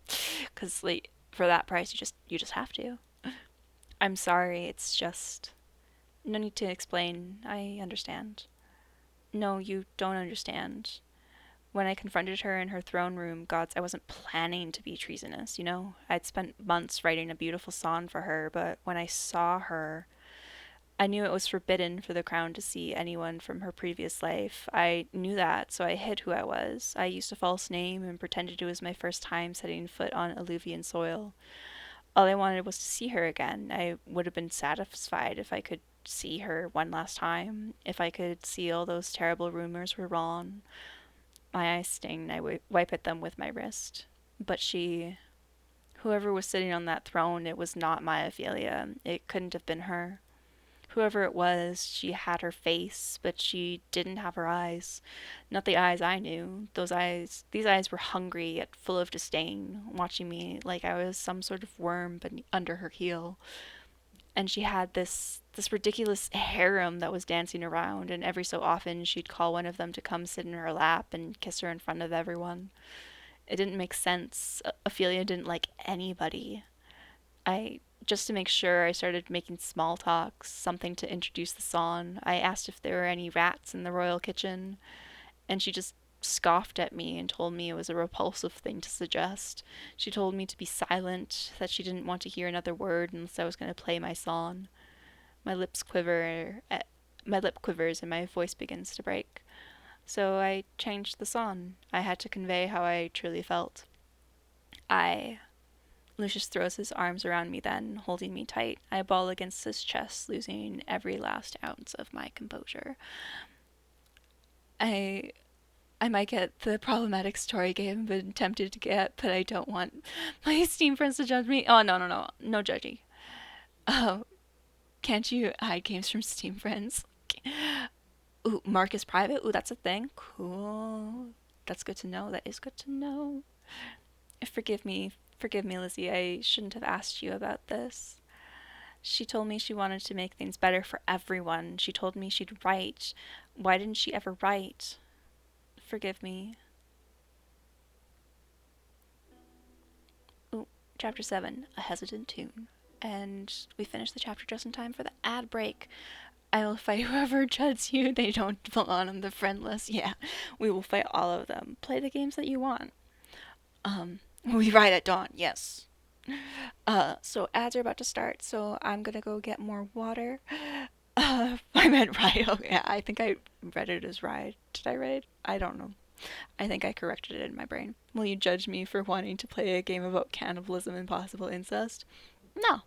because for that price, you just have to. I'm sorry. It's just no need to explain. I understand. No, you don't understand. When I confronted her in her throne room, gods, I wasn't planning to be treasonous, I'd spent months writing a beautiful song for her, but when I saw her, I knew it was forbidden for the crown to see anyone from her previous life. I knew that, so I hid who I was. I used a false name and pretended it was my first time setting foot on Alluvian soil. All I wanted was to see her again. I would have been satisfied if I could see her one last time, if I could see all those terrible rumors were wrong. My eyes sting, I wipe at them with my wrist. But whoever was sitting on that throne, it was not my Ophelia. It couldn't have been her. Whoever it was, she had her face, but she didn't have her eyes. Not the eyes I knew. These eyes were hungry yet full of disdain, watching me like I was some sort of worm under her heel. And she had this ridiculous harem that was dancing around, and every so often she'd call one of them to come sit in her lap and kiss her in front of everyone. It didn't make sense. Ophelia didn't like anybody. Just to make sure, I started making small talk, something to introduce the song. I asked if there were any rats in the royal kitchen, and she just scoffed at me and told me it was a repulsive thing to suggest. She told me to be silent, that she didn't want to hear another word unless I was going to play my song. My lip quivers and my voice begins to break. So I changed the song. I had to convey how I truly felt. I Lucius throws his arms around me then, holding me tight. I bawl against his chest, losing every last ounce of my composure. I I might get the problematic story game I've been tempted to get, but I don't want my Steam friends to judge me. Oh, no, no, no. No judgy. Oh, can't you hide games from Steam friends? Ooh, Mark is private? Ooh, that's a thing. Cool. That's good to know. That is good to know. Forgive me. Forgive me, Lizzie. I shouldn't have asked you about this. She told me she wanted to make things better for everyone. She told me she'd write. Why didn't she ever write? Forgive me. Ooh, chapter 7, A Hesitant Tune. And we finished the chapter just in time for the ad break. I will fight whoever judges you. They don't belong on the friend list. Yeah, we will fight all of them. Play the games that you want. We ride at dawn, yes. So ads are about to start, so I'm gonna go get more water. I meant ride. Oh, yeah, I think I read it as ride. Did I read? I don't know. I think I corrected it in my brain. Will you judge me for wanting to play a game about cannibalism and possible incest? No.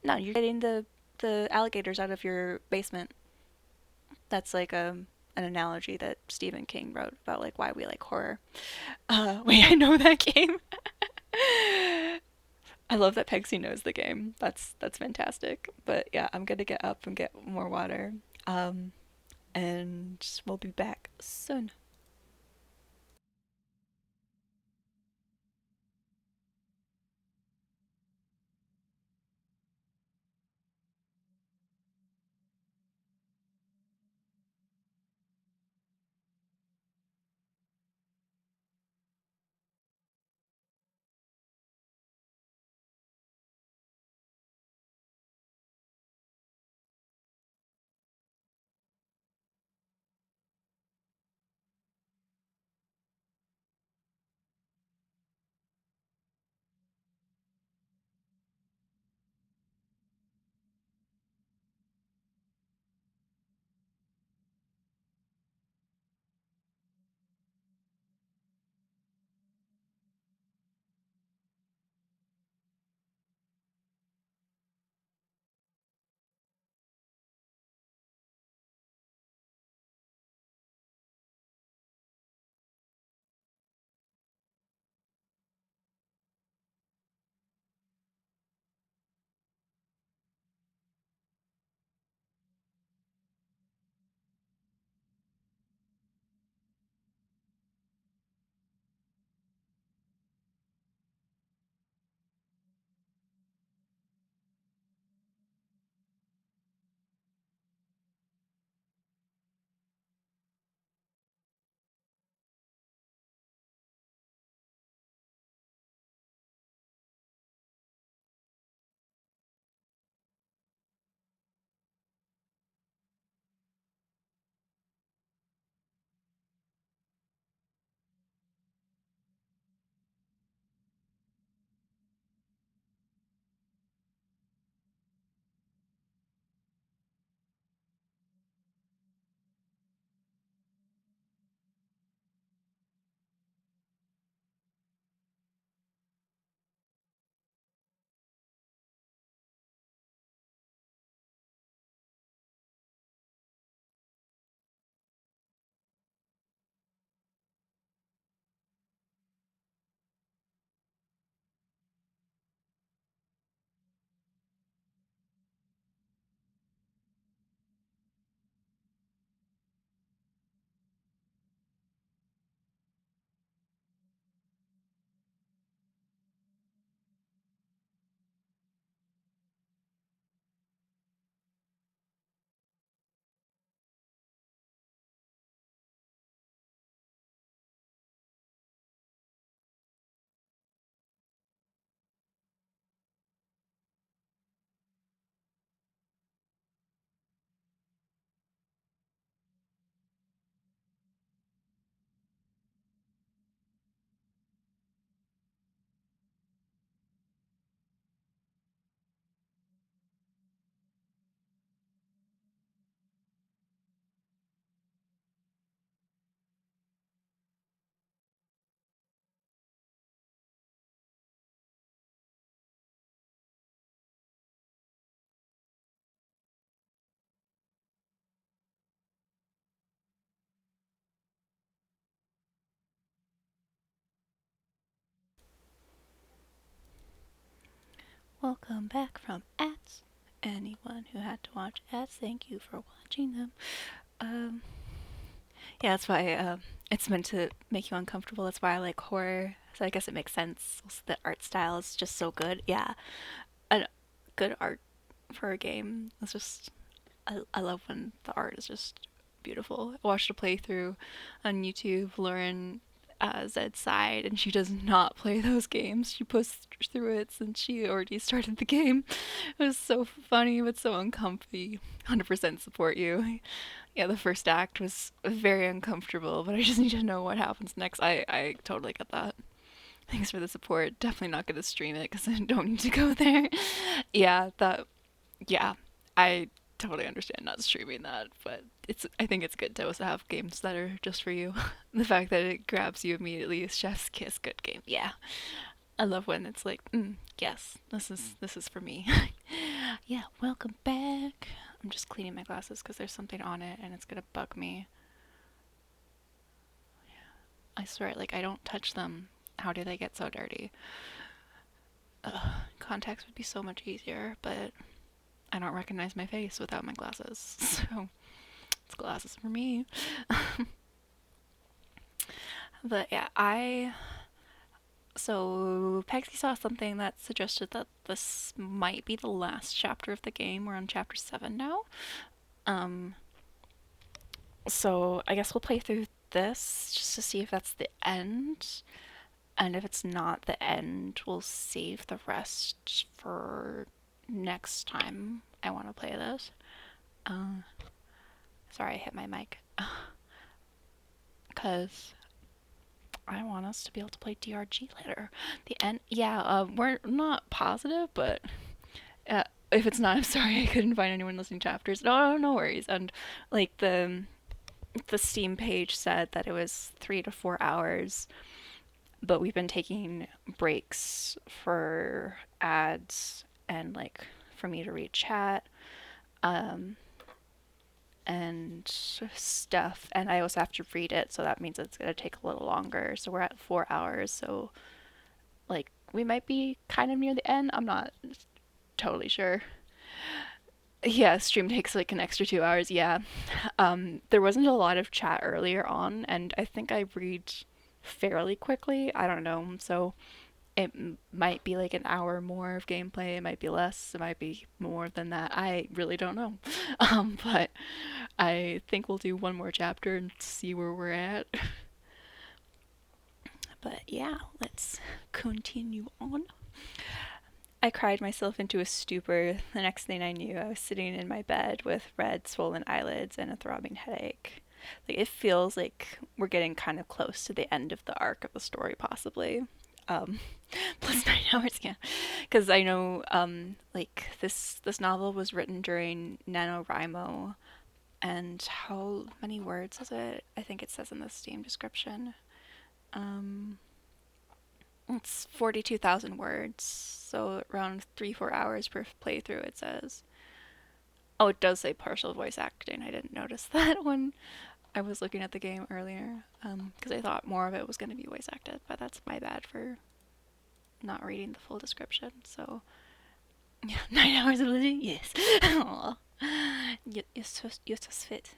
No, you're getting the alligators out of your basement. That's like an analogy that Stephen King wrote about like why we like horror. Wait, I know that game. I love that Pegsy knows the game. That's fantastic. But yeah, I'm gonna get up and get more water. And we'll be back soon. welcome back from ads. Anyone who had to watch ads, thank you for watching them. Yeah, that's why it's meant to make you uncomfortable. That's why I like horror. So I guess it makes sense. Also, the art style is just so good. Yeah, a good art for a game. It's just I love when the art is just beautiful. I watched a playthrough on YouTube. Lauren Zed's side, and she does not play those games. She pushed through it since she already started the game. It was so funny but so uncomfy. 100% support you. Yeah, the first act was very uncomfortable, but I just need to know what happens next. I totally get that. Thanks for the support. Definitely not gonna stream it because I don't need to go there. Yeah, I totally understand not streaming that, but I think it's good to also have games that are just for you. The fact that it grabs you immediately is chef's kiss, good game. Yeah. I love when it's like, yes, this is for me. Yeah, welcome back. I'm just cleaning my glasses because there's something on it and it's gonna bug me. I swear, like, I don't touch them. How do they get so dirty? Contacts would be so much easier, but I don't recognize my face without my glasses, so it's glasses for me. But yeah, so Pexy saw something that suggested that this might be the last chapter of the game. We're on chapter 7 now. So I guess we'll play through this just to see if that's the end. And if it's not the end, we'll save the rest for next time I want to play this. Sorry, I hit my mic. Because I want us to be able to play DRG later. The end, yeah, we're not positive, but if it's not, I'm sorry, I couldn't find anyone listening to chapters. No worries. And like the Steam page said that it was 3 to 4 hours, but we've been taking breaks for ads and like for me to read chat and stuff, and I also have to read it, so that means it's going to take a little longer. So we're at 4 hours, so like we might be kind of near the end. I'm not totally sure. Yeah, stream takes like an extra 2 hours. Yeah. There wasn't a lot of chat earlier on, and I think I read fairly quickly. I don't know, so it might be like an hour more of gameplay. It might be less. It might be more than that. I really don't know. But I think we'll do one more chapter and see where we're at. But yeah, let's continue on. I cried myself into a stupor. The next thing I knew, I was sitting in my bed with red, swollen eyelids and a throbbing headache. Like, it feels like we're getting kind of close to the end of the arc of the story, possibly. Plus 9 hours, yeah. Because I know, like, this novel was written during NaNoWriMo, and how many words is it? I think it says in the Steam description. It's 42,000 words, so around 3-4 hours per playthrough, it says. Oh, it does say partial voice acting. I didn't notice that when I was looking at the game earlier, because I thought more of it was going to be voice acted, but that's my bad for not reading the full description. So, yeah, 9 hours of living, yes. You're so sweet.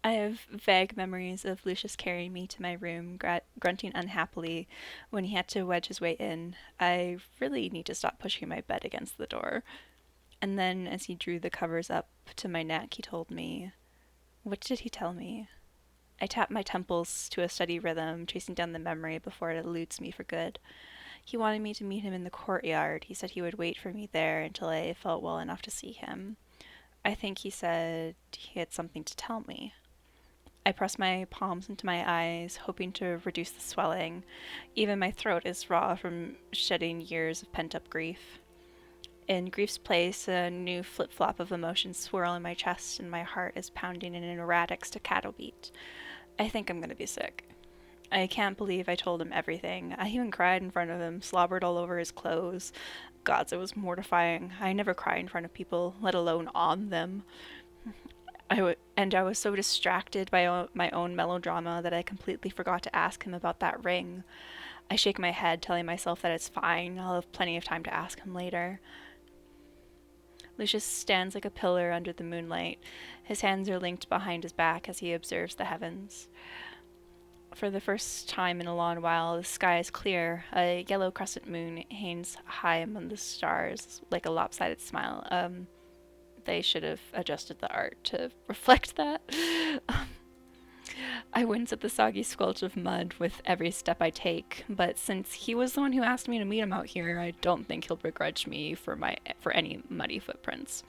I have vague memories of Lucius carrying me to my room, grunting unhappily when he had to wedge his way in. I really need to stop pushing my bed against the door. And then, as he drew the covers up to my neck, he told me. What did he tell me? I tapped my temples to a steady rhythm, chasing down the memory before it eludes me for good. He wanted me to meet him in the courtyard. He said he would wait for me there until I felt well enough to see him. I think he said he had something to tell me. I press my palms into my eyes, hoping to reduce the swelling. Even my throat is raw from shedding years of pent-up grief. In grief's place, a new flip-flop of emotions swirl in my chest, and my heart is pounding in an erratic staccato beat. I think I'm gonna be sick. I can't believe I told him everything. I even cried in front of him, slobbered all over his clothes. Gods, it was mortifying. I never cry in front of people, let alone on them. I was so distracted by my own melodrama that I completely forgot to ask him about that ring. I shake my head, telling myself that it's fine. I'll have plenty of time to ask him later. Lucius stands like a pillar under the moonlight. His hands are linked behind his back as he observes the heavens. For the first time in a long while, the sky is clear. A yellow crescent moon hangs high among the stars, like a lopsided smile. They should have adjusted the art to reflect that. I wince at the soggy squelch of mud with every step I take, but since he was the one who asked me to meet him out here, I don't think he'll begrudge me for any muddy footprints.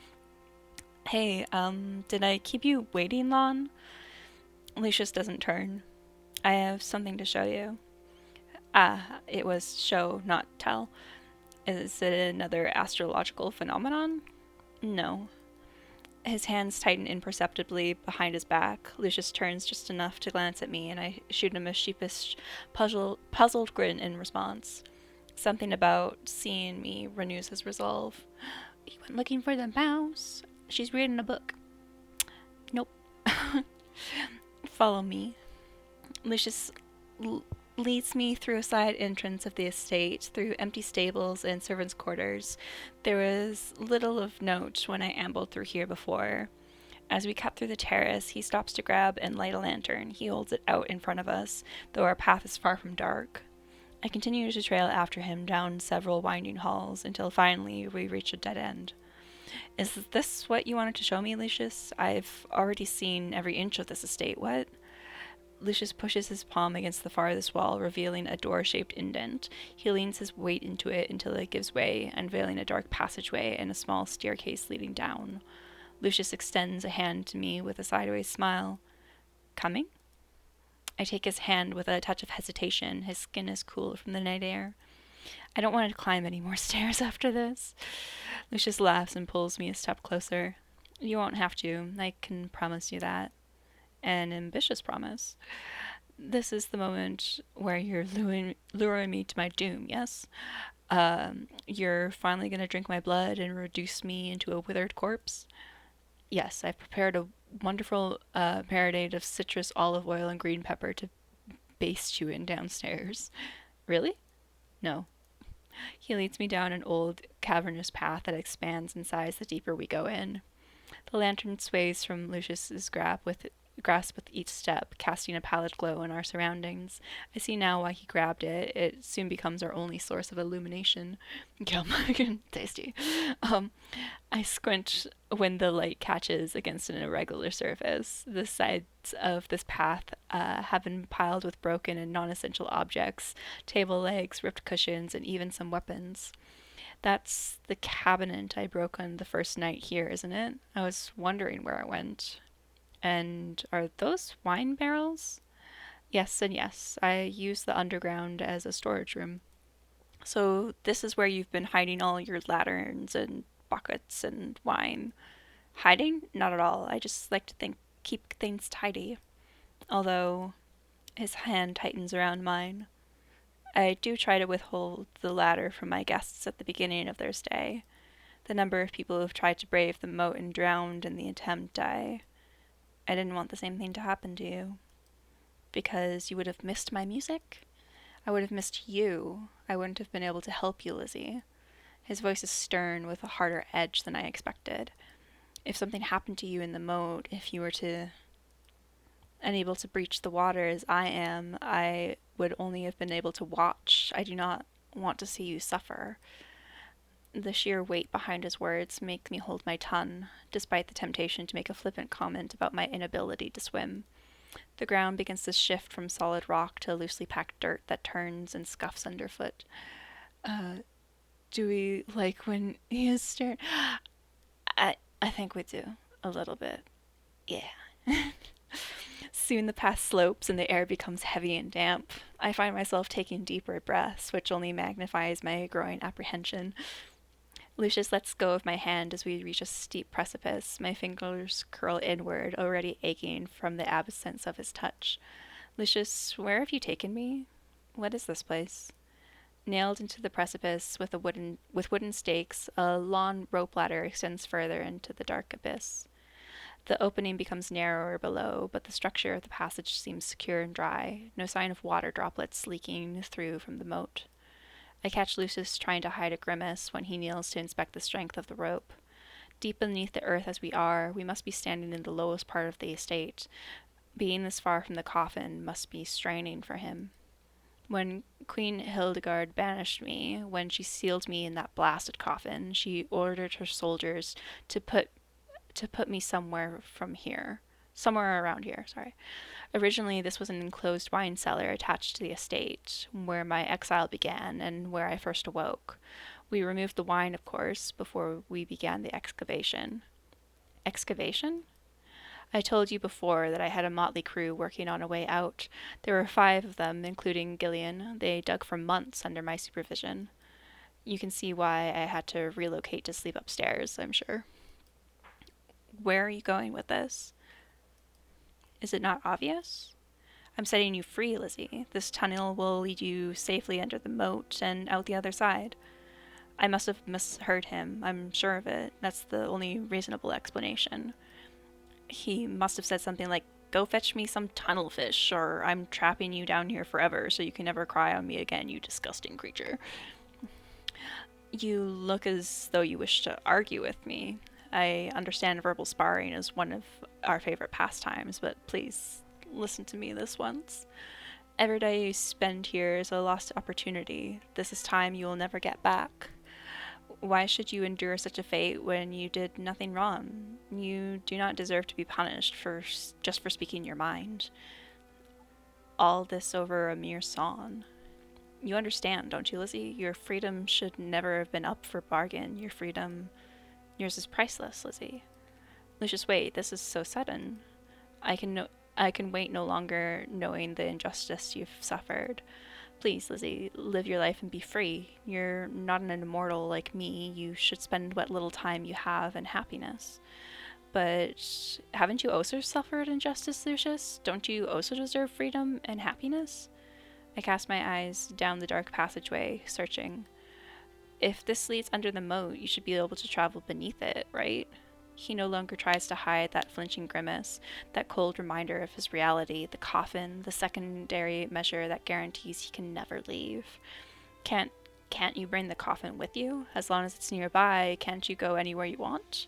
Hey, did I keep you waiting long? Lucius doesn't turn. I have something to show you. It was show, not tell. Is it another astrological phenomenon? No. His hands tighten imperceptibly behind his back. Lucius turns just enough to glance at me, and I shoot him a sheepish, puzzled grin in response. Something about seeing me renews his resolve. You went looking for the mouse? She's reading a book. Nope. Follow me. Lucius leads me through a side entrance of the estate, through empty stables and servants' quarters. There was little of note when I ambled through here before. As we cut through the terrace, he stops to grab and light a lantern. He holds it out in front of us, though our path is far from dark. I continue to trail after him down several winding halls, until finally we reach a dead end. Is this what you wanted to show me, Lucius? I've already seen every inch of this estate. What? Lucius pushes his palm against the farthest wall, revealing a door-shaped indent. He leans his weight into it until it gives way, unveiling a dark passageway and a small staircase leading down. Lucius extends a hand to me with a sideways smile. Coming? I take his hand with a touch of hesitation. His skin is cool from the night air. I don't want to climb any more stairs after this. Lucius laughs and pulls me a step closer. You won't have to. I can promise you that. An ambitious promise. This is the moment where you're luring me to my doom, yes? You're finally going to drink my blood and reduce me into a withered corpse? Yes, I've prepared a wonderful marinade of citrus, olive oil, and green pepper to baste you in downstairs. Really? No. He leads me down an old, cavernous path that expands in size the deeper we go in. The lantern sways from Lucius's grasp with each step, casting a pallid glow on our surroundings. I see now why he grabbed it. It soon becomes our only source of illumination. Yum, tasty. I squint when the light catches against an irregular surface. The sides of this path have been piled with broken and non-essential objects, table legs, ripped cushions, and even some weapons. That's the cabinet I broke on the first night here, isn't it? I was wondering where it went. And are those wine barrels? Yes and yes. I use the underground as a storage room. So this is where you've been hiding all your lanterns and buckets and wine. Hiding? Not at all. I just like to keep things tidy. Although his hand tightens around mine. I do try to withhold the latter from my guests at the beginning of their stay. The number of people who have tried to brave the moat and drowned in the attempt, I didn't want the same thing to happen to you. Because you would have missed my music. I would have missed you. I wouldn't have been able to help you, Lizzie. His voice is stern with a harder edge than I expected. If something happened to you in the moat, if you were unable to breach the water as I am, I would only have been able to watch. I do not want to see you suffer. The sheer weight behind his words makes me hold my tongue, despite the temptation to make a flippant comment about my inability to swim. The ground begins to shift from solid rock to loosely packed dirt that turns and scuffs underfoot. Do we like when he is staring? I think we do. A little bit. Yeah. Soon the path slopes and the air becomes heavy and damp. I find myself taking deeper breaths, which only magnifies my growing apprehension. Lucius lets go of my hand as we reach a steep precipice. My fingers curl inward, already aching from the absence of his touch. Lucius, where have you taken me? What is this place? Nailed into the precipice with wooden stakes, a long rope ladder extends further into the dark abyss. The opening becomes narrower below, but the structure of the passage seems secure and dry, no sign of water droplets leaking through from the moat. I catch Lucius trying to hide a grimace when he kneels to inspect the strength of the rope. Deep beneath the earth as we are, we must be standing in the lowest part of the estate. Being this far from the coffin must be straining for him. When Queen Hildegard banished me, when she sealed me in that blasted coffin, she ordered her soldiers to put me somewhere around here, sorry. Originally, this was an enclosed wine cellar attached to the estate, where my exile began and where I first awoke. We removed the wine, of course, before we began the excavation. Excavation? I told you before that I had a motley crew working on a way out. There were 5 of them, including Gillian. They dug for months under my supervision. You can see why I had to relocate to sleep upstairs, I'm sure. Where are you going with this? Is it not obvious? I'm setting you free, Lizzie. This tunnel will lead you safely under the moat and out the other side. I must have misheard him. I'm sure of it. That's the only reasonable explanation. He must have said something like, "Go fetch me some tunnel fish," or "I'm trapping you down here forever so you can never cry on me again, you disgusting creature." You look as though you wish to argue with me. I understand verbal sparring is one of our favorite pastimes, but please listen to me this once. Every day you spend here is a lost opportunity. This is time you will never get back. Why should you endure such a fate when you did nothing wrong? You do not deserve to be punished just for speaking your mind. All this over a mere song. You understand, don't you, Lizzie? Your freedom should never have been up for bargain. Yours is priceless, Lizzie. Lucius, wait, this is so sudden. I can wait no longer, knowing the injustice you've suffered. Please, Lizzie, live your life and be free. You're not an immortal like me. You should spend what little time you have in happiness. But haven't you also suffered injustice, Lucius? Don't you also deserve freedom and happiness? I cast my eyes down the dark passageway, searching. If this leads under the moat, you should be able to travel beneath it, right? He no longer tries to hide that flinching grimace, that cold reminder of his reality, the coffin, the secondary measure that guarantees he can never leave. Can't you bring the coffin with you? As long as it's nearby, can't you go anywhere you want?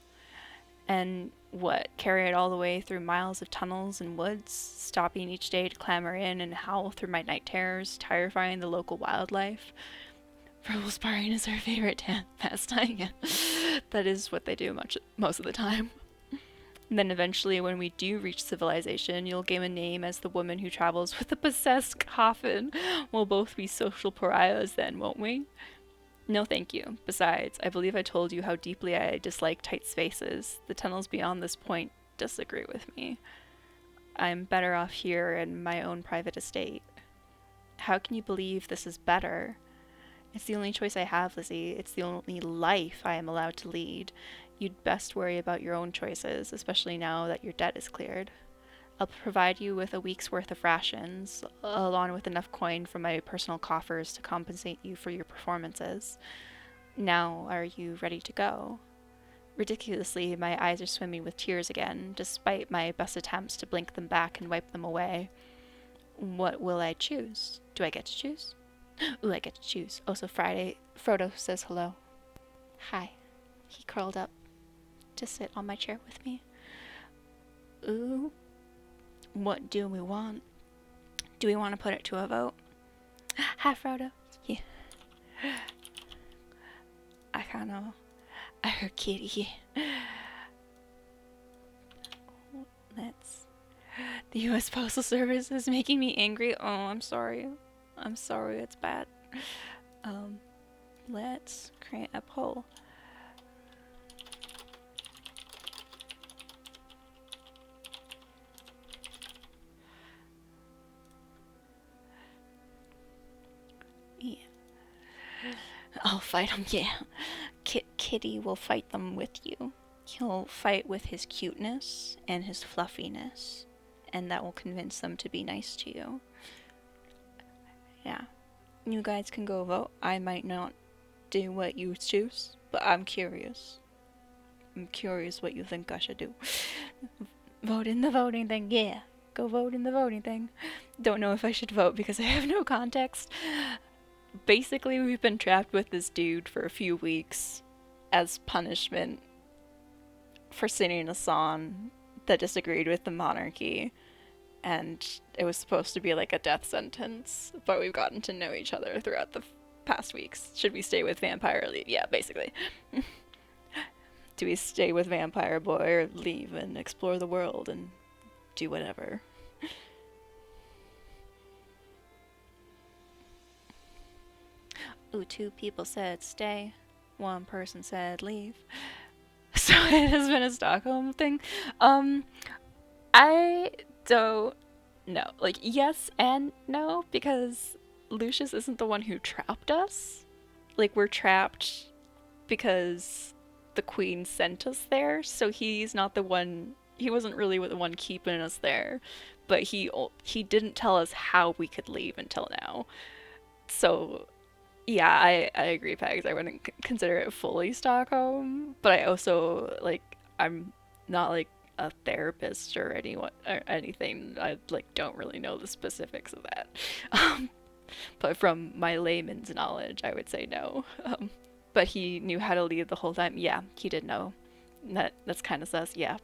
And what, carry it all the way through miles of tunnels and woods, stopping each day to clamber in and howl through my night terrors, terrifying the local wildlife? Verbal sparring is our favorite pastime. That is what they do most of the time. And then eventually, when we do reach civilization, you'll gain a name as the woman who travels with a possessed coffin. We'll both be social pariahs then, won't we? No, thank you. Besides, I believe I told you how deeply I dislike tight spaces. The tunnels beyond this point disagree with me. I'm better off here in my own private estate. How can you believe this is better? It's the only choice I have, Lizzie. It's the only life I am allowed to lead. You'd best worry about your own choices, especially now that your debt is cleared. I'll provide you with a week's worth of rations, along with enough coin from my personal coffers to compensate you for your performances. Now, are you ready to go? Ridiculously, my eyes are swimming with tears again, despite my best attempts to blink them back and wipe them away. What will I choose? Do I get to choose? Ooh, I get to choose. Also, Frodo says hello. Hi. He curled up to sit on my chair with me. Ooh. What do we want? Do we want to put it to a vote? Hi, Frodo. Yeah. I heard kitty. The U.S. Postal Service is making me angry. Oh, I'm sorry. It's bad. Let's create a poll. Yeah. I'll fight him, yeah. Kitty will fight them with you. He'll fight with his cuteness and his fluffiness, and that will convince them to be nice to you. Yeah. You guys can go vote. I might not do what you choose, but I'm curious. I'm curious what you think I should do. Vote in the voting thing, yeah. Go vote in the voting thing. Don't know if I should vote because I have no context. Basically, we've been trapped with this dude for a few weeks as punishment for singing a song that disagreed with the monarchy. And it was supposed to be like a death sentence, but we've gotten to know each other throughout the past weeks. Should we stay with Vampire or leave? Yeah, basically. Do we stay with Vampire Boy or leave and explore the world and do whatever? Ooh, 2 people said stay. 1 person said leave. So it has been a Stockholm thing. I don't know. Like, yes and no, because Lucius isn't the one who trapped us. Like, we're trapped because the queen sent us there, so he's not the one. He wasn't really the one keeping us there, but he didn't tell us how we could leave until now. So yeah, I agree, Pegs. I wouldn't consider it fully Stockholm, but I also, like, I'm not like a therapist or anything. I like don't really know the specifics of that. But from my layman's knowledge, I would say no. But he knew how to leave the whole time. Yeah, he did know. That's kind of sus. Yeah.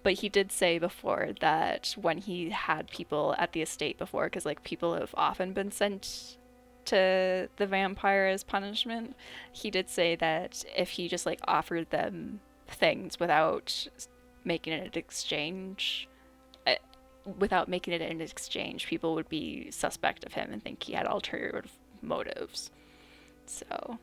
But he did say before that when he had people at the estate before, because like people have often been sent to the vampire as punishment, he did say that if he just like offered them things without making it an exchange, people would be suspect of him and think he had ulterior motives. So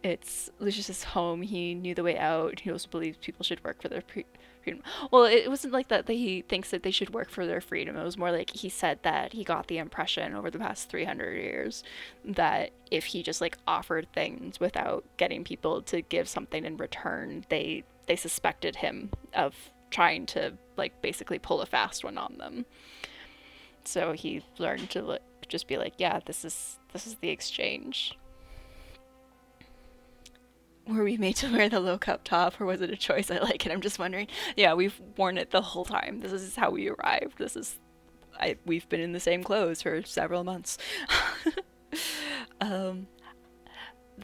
it's Lucius's home. He knew the way out. He also believes people should work for their freedom. Well, it wasn't like that he thinks that they should work for their freedom. It was more like he said that he got the impression over the past 300 years that if he just like offered things without getting people to give something in return, they suspected him of trying to like basically pull a fast one on them. So he learned to just be like, yeah, this is the exchange. Were we made to wear the low-cut top, or was it a choice I like? And I'm just wondering. Yeah, we've worn it the whole time. This is how we arrived. We've been in the same clothes for several months. The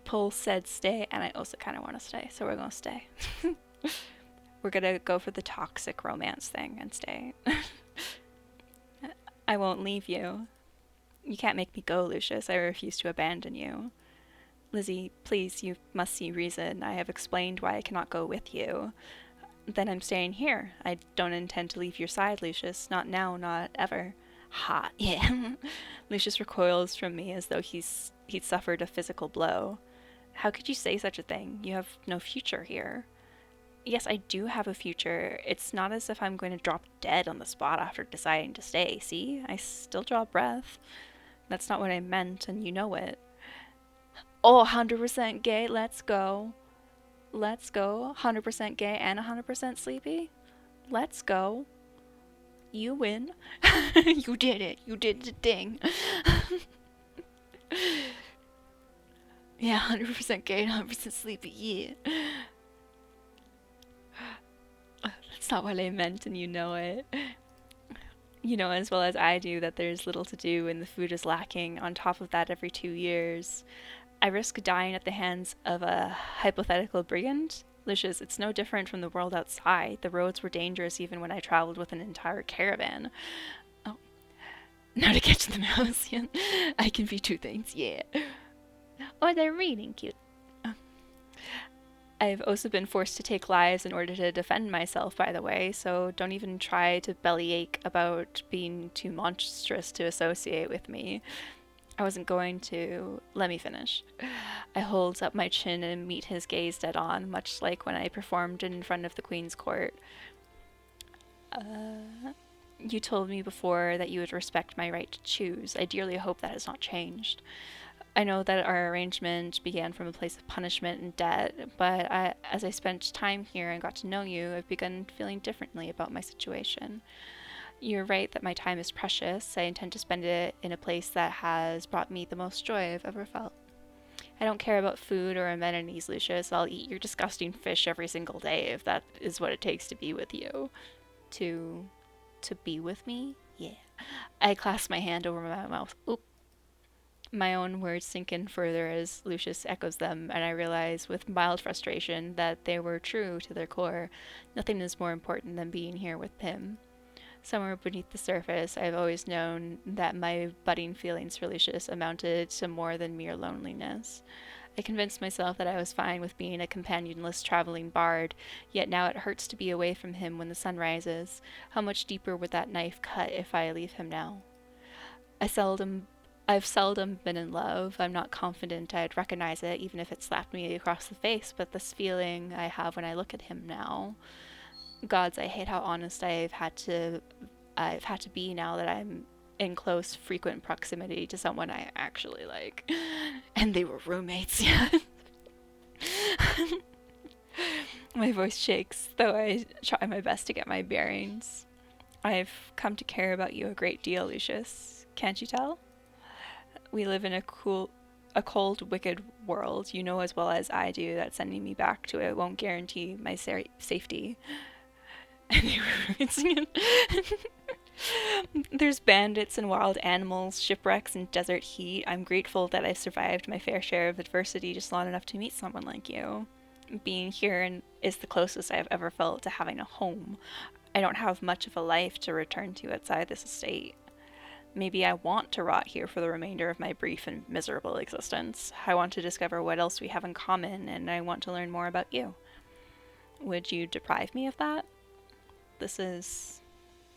poll said stay, and I also kind of want to stay, so we're going to stay. We're going to go for the toxic romance thing and stay. I won't leave you. You can't make me go, Lucius. I refuse to abandon you. Lizzie, please, you must see reason. I have explained why I cannot go with you. Then I'm staying here. I don't intend to leave your side, Lucius. Not now, not ever. Ha, yeah. Lucius recoils from me as though he'd suffered a physical blow. How could you say such a thing? You have no future here. Yes, I do have a future. It's not as if I'm going to drop dead on the spot after deciding to stay. See? I still draw breath. That's not what I meant, and you know it. Oh, 100% gay, let's go. Let's go. 100% gay and 100% sleepy. Let's go. You win. You did it. You did the thing. Yeah, 100% gay and 100% sleepy, yeah. That's not what I meant, and you know it. You know as well as I do that there's little to do and the food is lacking. On top of that, every 2 years, I risk dying at the hands of a hypothetical brigand? Lucius, it's no different from the world outside. The roads were dangerous even when I traveled with an entire caravan. Oh. Now to get to the mouse. I can be 2 things, yeah. Oh, they're really cute. I've also been forced to take lives in order to defend myself, by the way, so don't even try to bellyache about being too monstrous to associate with me. I wasn't going to. Let me finish. I hold up my chin and meet his gaze dead on, much like when I performed in front of the Queen's court. You told me before that you would respect my right to choose. I dearly hope that has not changed. I know that our arrangement began from a place of punishment and debt, but as I spent time here and got to know you, I've begun feeling differently about my situation. You're right that my time is precious. I intend to spend it in a place that has brought me the most joy I've ever felt. I don't care about food or amenities, Lucius. I'll eat your disgusting fish every single day if that is what it takes to be with you. To be with me? Yeah. I clasp my hand over my mouth. Oop. My own words sink in further as Lucius echoes them, and I realize with mild frustration that they were true to their core. Nothing is more important than being here with him. Somewhere beneath the surface, I've always known that my budding feelings for Lucius amounted to more than mere loneliness. I convinced myself that I was fine with being a companionless traveling bard, yet now it hurts to be away from him when the sun rises. How much deeper would that knife cut if I leave him now? I've seldom been in love. I'm not confident I'd recognize it, even if it slapped me across the face, but this feeling I have when I look at him now. Gods, I hate how honest I've had to be now that I'm in close, frequent proximity to someone I actually like. And they were roommates, yeah. My voice shakes, though I try my best to get my bearings. I've come to care about you a great deal, Lucius. Can't you tell? We live in a cold, wicked world. You know as well as I do that sending me back to it won't guarantee my safety. There's bandits and wild animals, shipwrecks and desert heat. I'm grateful that I survived my fair share of adversity just long enough to meet someone like you. Being here is the closest I've ever felt to having a home. I don't have much of a life to return to outside this estate. Maybe I want to rot here for the remainder of my brief and miserable existence. I want to discover what else we have in common, and I want to learn more about you. Would you deprive me of that? This is...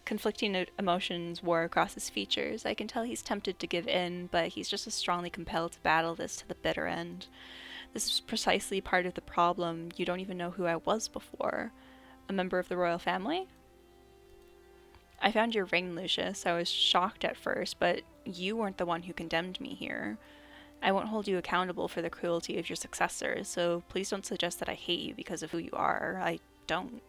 Conflicting emotions war across his features. I can tell he's tempted to give in, but he's just as strongly compelled to battle this to the bitter end. This is precisely part of the problem. You don't even know who I was before. A member of the royal family? I found your ring, Lucius. I was shocked at first, but you weren't the one who condemned me here. I won't hold you accountable for the cruelty of your successors, so please don't suggest that I hate you because of who you are. I don't.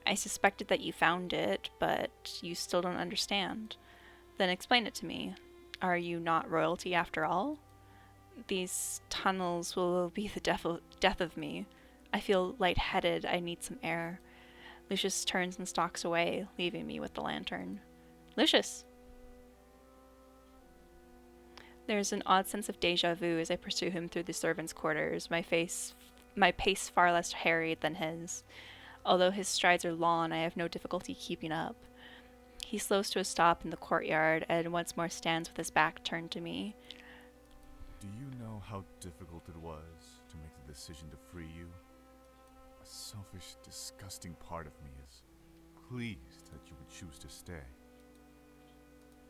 I suspected that you found it, but you still don't understand. Then explain it to me. Are you not royalty after all? These tunnels will be the death of me. I feel lightheaded. I need some air. Lucius turns and stalks away, leaving me with the lantern. Lucius! There's an odd sense of déjà vu as I pursue him through the servants' quarters, my pace far less harried than his. Although his strides are long, I have no difficulty keeping up. He slows to a stop in the courtyard and once more stands with his back turned to me. Do you know how difficult it was to make the decision to free you? A selfish, disgusting part of me is pleased that you would choose to stay.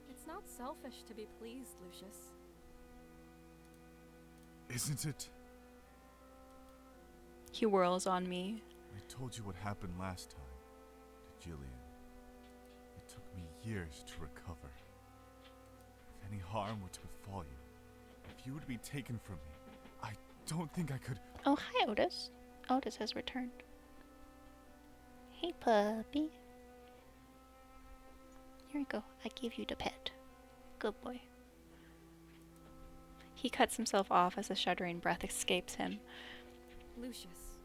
It's not selfish to be pleased, Lucius. Isn't it? He whirls on me. I told you what happened last time to Jillian. It took me years to recover. If any harm were to befall you, if you were to be taken from me, I don't think I could... Oh, hi, Otis. Otis has returned. Hey, puppy. Here you go. I gave you the pet. Good boy. He cuts himself off as a shuddering breath escapes him. Lucius,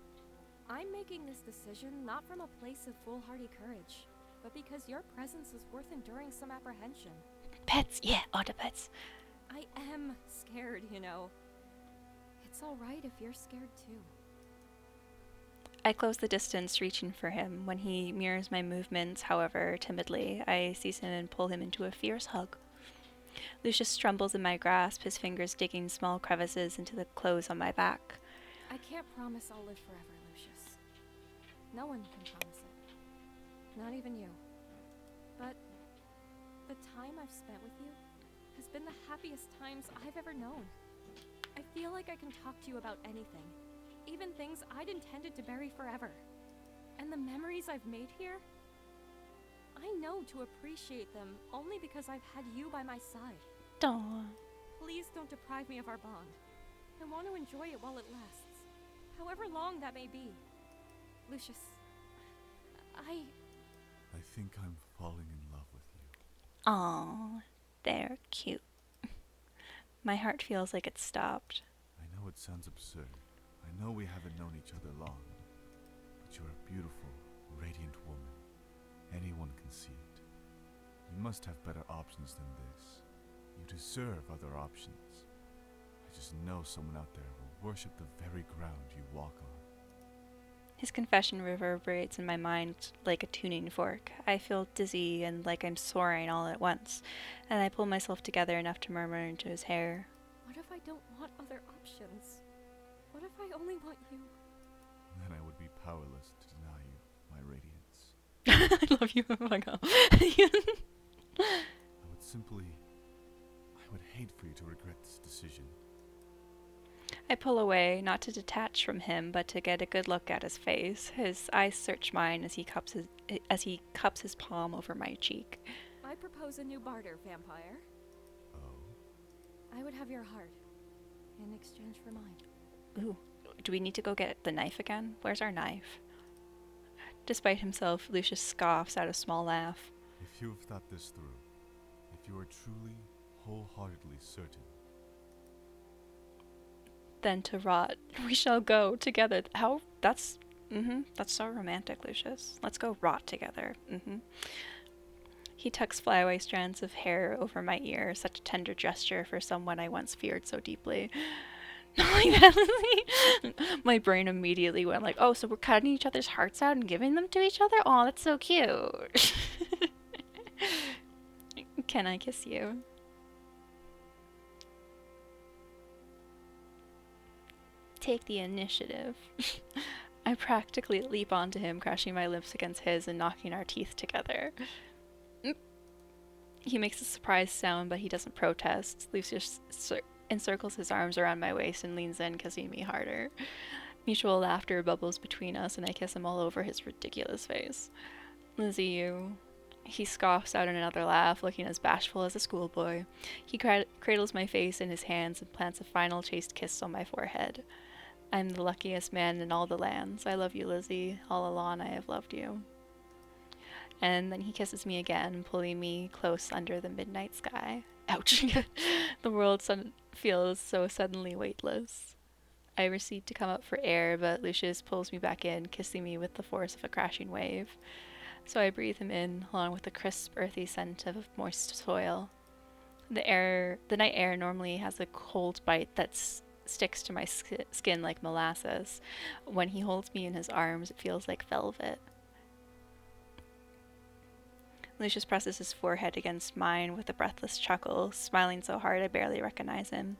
I'm making this decision not from a place of foolhardy courage, but because your presence is worth enduring some apprehension. Pets, yeah, all the pets. I am scared, you know. It's all right if you're scared too. I close the distance, reaching for him. When he mirrors my movements, however, timidly, I seize him and pull him into a fierce hug. Lucius trembles in my grasp, his fingers digging small crevices into the clothes on my back. I can't promise I'll live forever, Lucius. No one can promise it. Not even you. But the time I've spent with you has been the happiest times I've ever known. I feel like I can talk to you about anything, even things I'd intended to bury forever. And the memories I've made here, I know to appreciate them only because I've had you by my side. Aww. Please don't deprive me of our bond. I want to enjoy it while it lasts, however long that may be. Lucius, I think I'm falling in love with you. Aww, they're cute. My heart feels like it's stopped. I know it sounds absurd. I know we haven't known each other long. But you're a beautiful, radiant woman. Anyone can see it. You must have better options than this. You deserve other options. I just know someone out there will worship the very ground you walk on. His confession reverberates in my mind like a tuning fork. I feel dizzy and like I'm soaring all at once, and I pull myself together enough to murmur into his hair. What if I don't want other options? What if I only want you? Then I would be powerless to deny you my radiance. I love you. Oh my god. I would hate for you to regret this decision. I pull away, not to detach from him, but to get a good look at his face. His eyes search mine as he cups his palm over my cheek. I propose a new barter, vampire. Oh? I would have your heart in exchange for mine. Ooh, do we need to go get the knife again? Where's our knife? Despite himself, Lucius scoffs out a small laugh. If you've thought this through, if you are truly, wholeheartedly certain, Then to rot. We shall go together. How? That's so romantic, Lucius. Let's go rot together. He tucks flyaway strands of hair over my ear, such a tender gesture for someone I once feared so deeply. Not like that, Lizzie. My brain immediately went like, oh, so we're cutting each other's hearts out and giving them to each other? Oh, that's so cute. Can I kiss you? Take the initiative. I practically leap onto him, crashing my lips against his and knocking our teeth together. He makes a surprised sound, but he doesn't protest. Lucius encircles his arms around my waist and leans in, kissing me harder. Mutual laughter bubbles between us, and I kiss him all over his ridiculous face. Lizzie, you... He scoffs out another laugh, looking as bashful as a schoolboy. He cradles my face in his hands and plants a final chaste kiss on my forehead. I'm the luckiest man in all the lands. I love you, Lizzie. All along I have loved you. And then he kisses me again, pulling me close under the midnight sky. Ouch. The world feels so suddenly weightless. I recede to come up for air, but Lucius pulls me back in, kissing me with the force of a crashing wave. So I breathe him in, along with the crisp, earthy scent of moist soil. The night air normally has a cold bite that sticks to my skin like molasses. When he holds me in his arms, it feels like velvet. Lucius presses his forehead against mine with a breathless chuckle, smiling so hard I barely recognize him.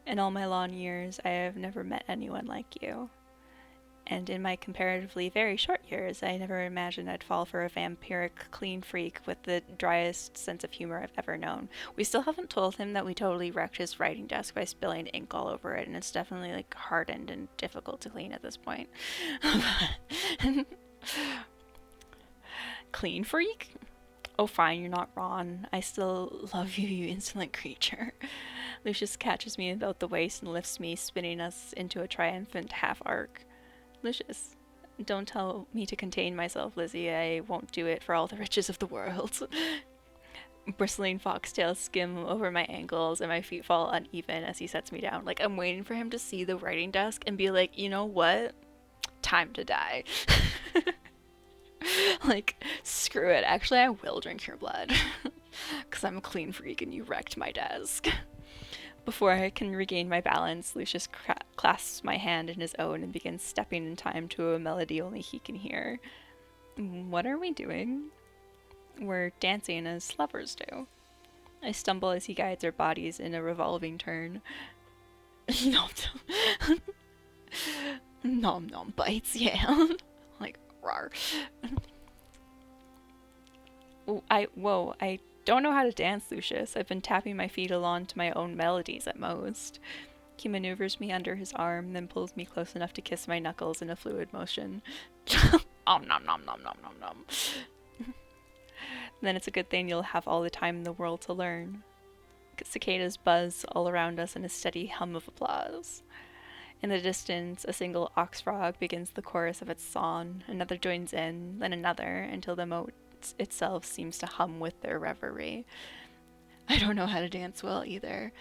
In all my long years, I have never met anyone like you. And in my comparatively very short years, I never imagined I'd fall for a vampiric clean freak with the driest sense of humor I've ever known. We still haven't told him that we totally wrecked his writing desk by spilling ink all over it, and it's definitely like hardened and difficult to clean at this point. Clean freak? Oh fine, you're not wrong. I still love you, you insolent creature. Lucius catches me about the waist and lifts me, spinning us into a triumphant half arc. Lucius, don't tell me to contain myself, Lizzie. I won't do it for all the riches of the world. Bristling foxtails skim over my ankles and my feet fall uneven as he sets me down. Like, I'm waiting for him to see the writing desk and be like, you know what? Time to die. Like, screw it. Actually, I will drink your blood. Because I'm a clean freak and you wrecked my desk. Before I can regain my balance, Lucius clasps my hand in his own and begins stepping in time to a melody only he can hear. What are we doing? We're dancing as lovers do. I stumble as he guides our bodies in a revolving turn. Nom nom. Nom nom bites, yeah. Like, rawr. I don't know how to dance, Lucius. I've been tapping my feet along to my own melodies at most. He maneuvers me under his arm, then pulls me close enough to kiss my knuckles in a fluid motion. Nom nom nom nom nom nom nom. Then it's a good thing you'll have all the time in the world to learn. Cicadas buzz all around us in a steady hum of applause. In the distance, a single ox frog begins the chorus of its song, another joins in, then another, until the moat itself seems to hum with their reverie. I don't know how to dance well either.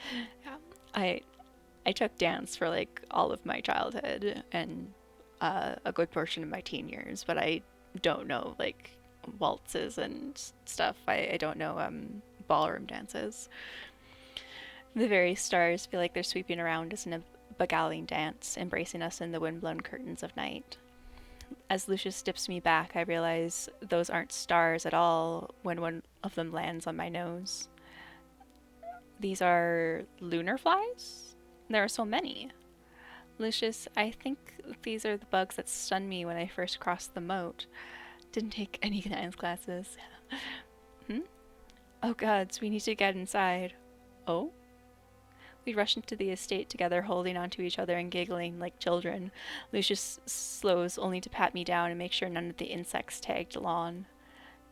I I took dance for like all of my childhood and a good portion of my teen years, but I don't know like waltzes and stuff. I don't know ballroom dances. The very stars feel like they're sweeping around us in a beguiling dance, embracing us in the wind-blown curtains of night. As Lucius dips me back, I realize those aren't stars at all when one of them lands on my nose. These are lunar flies? There are so many. Lucius, I think these are the bugs that stunned me when I first crossed the moat. Didn't take any dance classes. Oh gods, we need to get inside. Oh? We rush into the estate together, holding onto each other and giggling like children. Lucius slows only to pat me down and make sure none of the insects tagged along.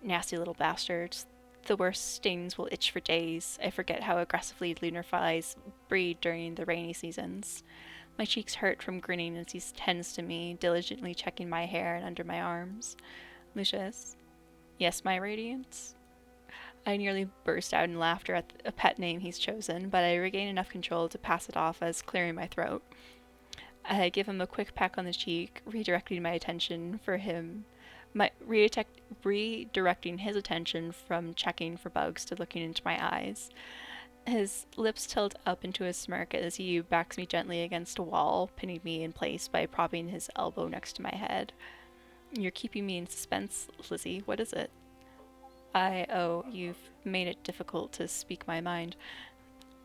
Nasty little bastards. The worst stings will itch for days. I forget how aggressively lunar flies breed during the rainy seasons. My cheeks hurt from grinning as he tends to me, diligently checking my hair and under my arms. Lucius. Yes, my radiance? I nearly burst out in laughter at a pet name he's chosen, but I regain enough control to pass it off as clearing my throat. I give him a quick peck on the cheek, redirecting my attention for him, redirecting his attention from checking for bugs to looking into my eyes. His lips tilt up into a smirk as he backs me gently against a wall, pinning me in place by propping his elbow next to my head. You're keeping me in suspense, Lizzie. What is it? You've made it difficult to speak my mind.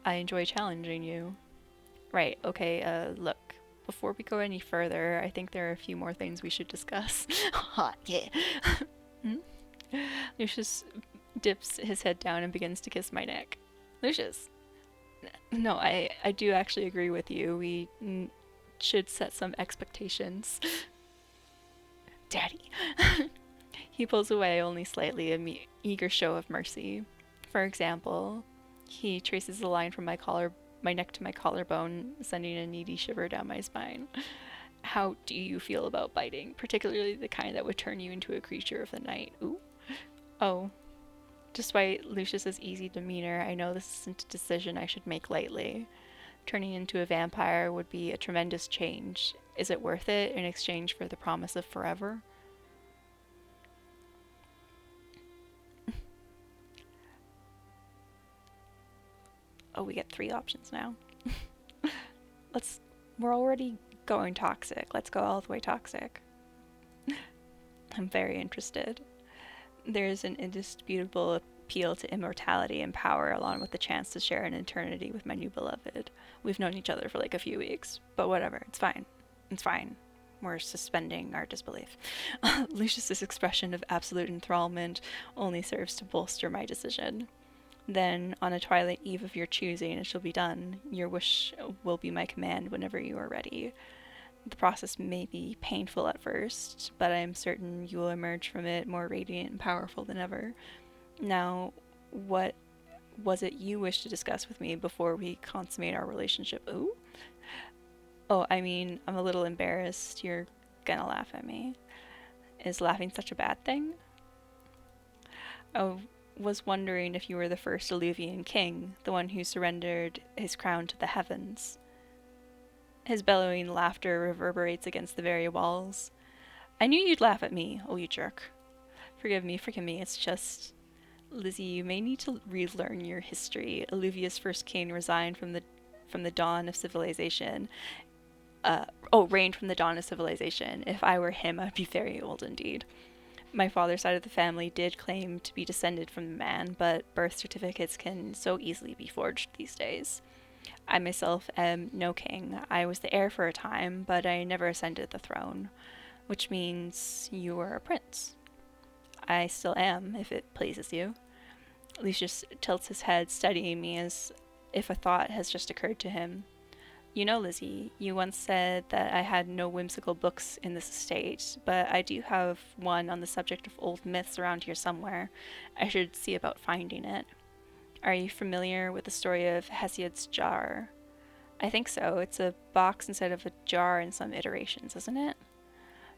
I enjoy challenging you. Right, okay, look. Before we go any further, I think there are a few more things we should discuss. Hot, yeah. Lucius dips his head down and begins to kiss my neck. Lucius. No, I do actually agree with you. We should set some expectations. Daddy. He pulls away only slightly, an eager show of mercy. For example, he traces a line from my neck to my collarbone, sending a needy shiver down my spine. How do you feel about biting, particularly the kind that would turn you into a creature of the night? Ooh. Oh. Despite Lucius's easy demeanor, I know this isn't a decision I should make lightly. Turning into a vampire would be a tremendous change. Is it worth it in exchange for the promise of forever? Oh, we get 3 options now. We're already going toxic. Let's go all the way toxic. I'm very interested. There's an indisputable appeal to immortality and power, along with the chance to share an eternity with my new beloved. We've known each other for like a few weeks, but whatever, it's fine. It's fine. We're suspending our disbelief. Lucius's expression of absolute enthrallment only serves to bolster my decision. Then, on a twilight eve of your choosing, it shall be done. Your wish will be my command whenever you are ready. The process may be painful at first, but I am certain you will emerge from it more radiant and powerful than ever. Now, what was it you wished to discuss with me before we consummate our relationship? Ooh? Oh, I mean, I'm a little embarrassed. You're gonna laugh at me. Is laughing such a bad thing? Oh, was wondering if you were the first Eluvian king, the one who surrendered his crown to the heavens. His bellowing laughter reverberates against the very walls. I knew you'd laugh at me, oh you jerk. Forgive me, it's just... Lizzie, you may need to relearn your history. Eluvia's first king resigned from the dawn of civilization. Reigned from the dawn of civilization. If I were him, I'd be very old indeed. My father's side of the family did claim to be descended from the man, but birth certificates can so easily be forged these days. I myself am no king. I was the heir for a time, but I never ascended the throne, which means you were a prince. I still am, if it pleases you. Lucius tilts his head, studying me as if a thought has just occurred to him. You know, Lizzie, you once said that I had no whimsical books in this estate, but I do have one on the subject of old myths around here somewhere. I should see about finding it. Are you familiar with the story of Hesiod's jar? I think so. It's a box instead of a jar in some iterations, isn't it?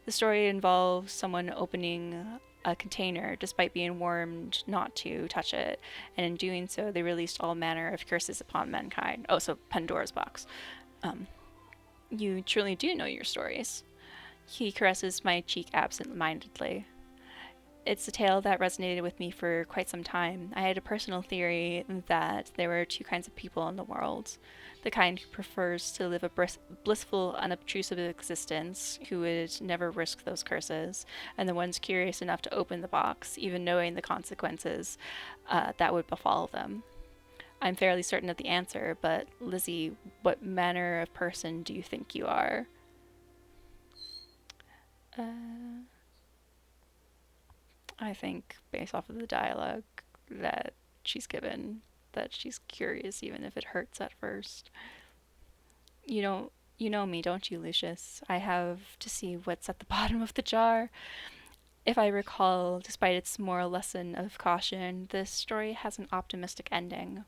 The story involves someone opening a container despite being warned not to touch it, and in doing so they released all manner of curses upon mankind. Oh, so Pandora's box. You truly do know your stories. He caresses my cheek absent-mindedly. It's a tale that resonated with me for quite some time. I had a personal theory that there were two kinds of people in the world. The kind who prefers to live a blissful, unobtrusive existence, who would never risk those curses, and the ones curious enough to open the box, even knowing the consequences that would befall them. I'm fairly certain of the answer, but Lizzie, what manner of person do you think you are? I think, based off of the dialogue that she's given, that she's curious even if it hurts at first. You know me, don't you, Lucius? I have to see what's at the bottom of the jar. If I recall, despite its moral lesson of caution, this story has an optimistic ending.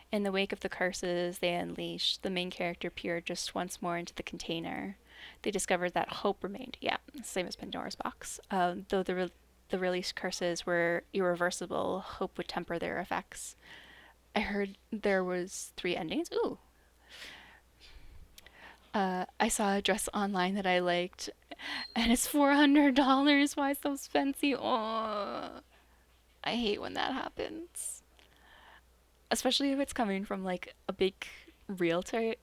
In the wake of the curses they unleashed, the main character peered just once more into the container. They discovered that hope remained. Yeah, same as Pandora's box. Though the released curses were irreversible, hope would temper their effects. I heard there was 3 endings. Ooh. I saw a dress online that I liked, and it's $400. Why so fancy? Oh, I hate when that happens. Especially if it's coming from like a big retailer.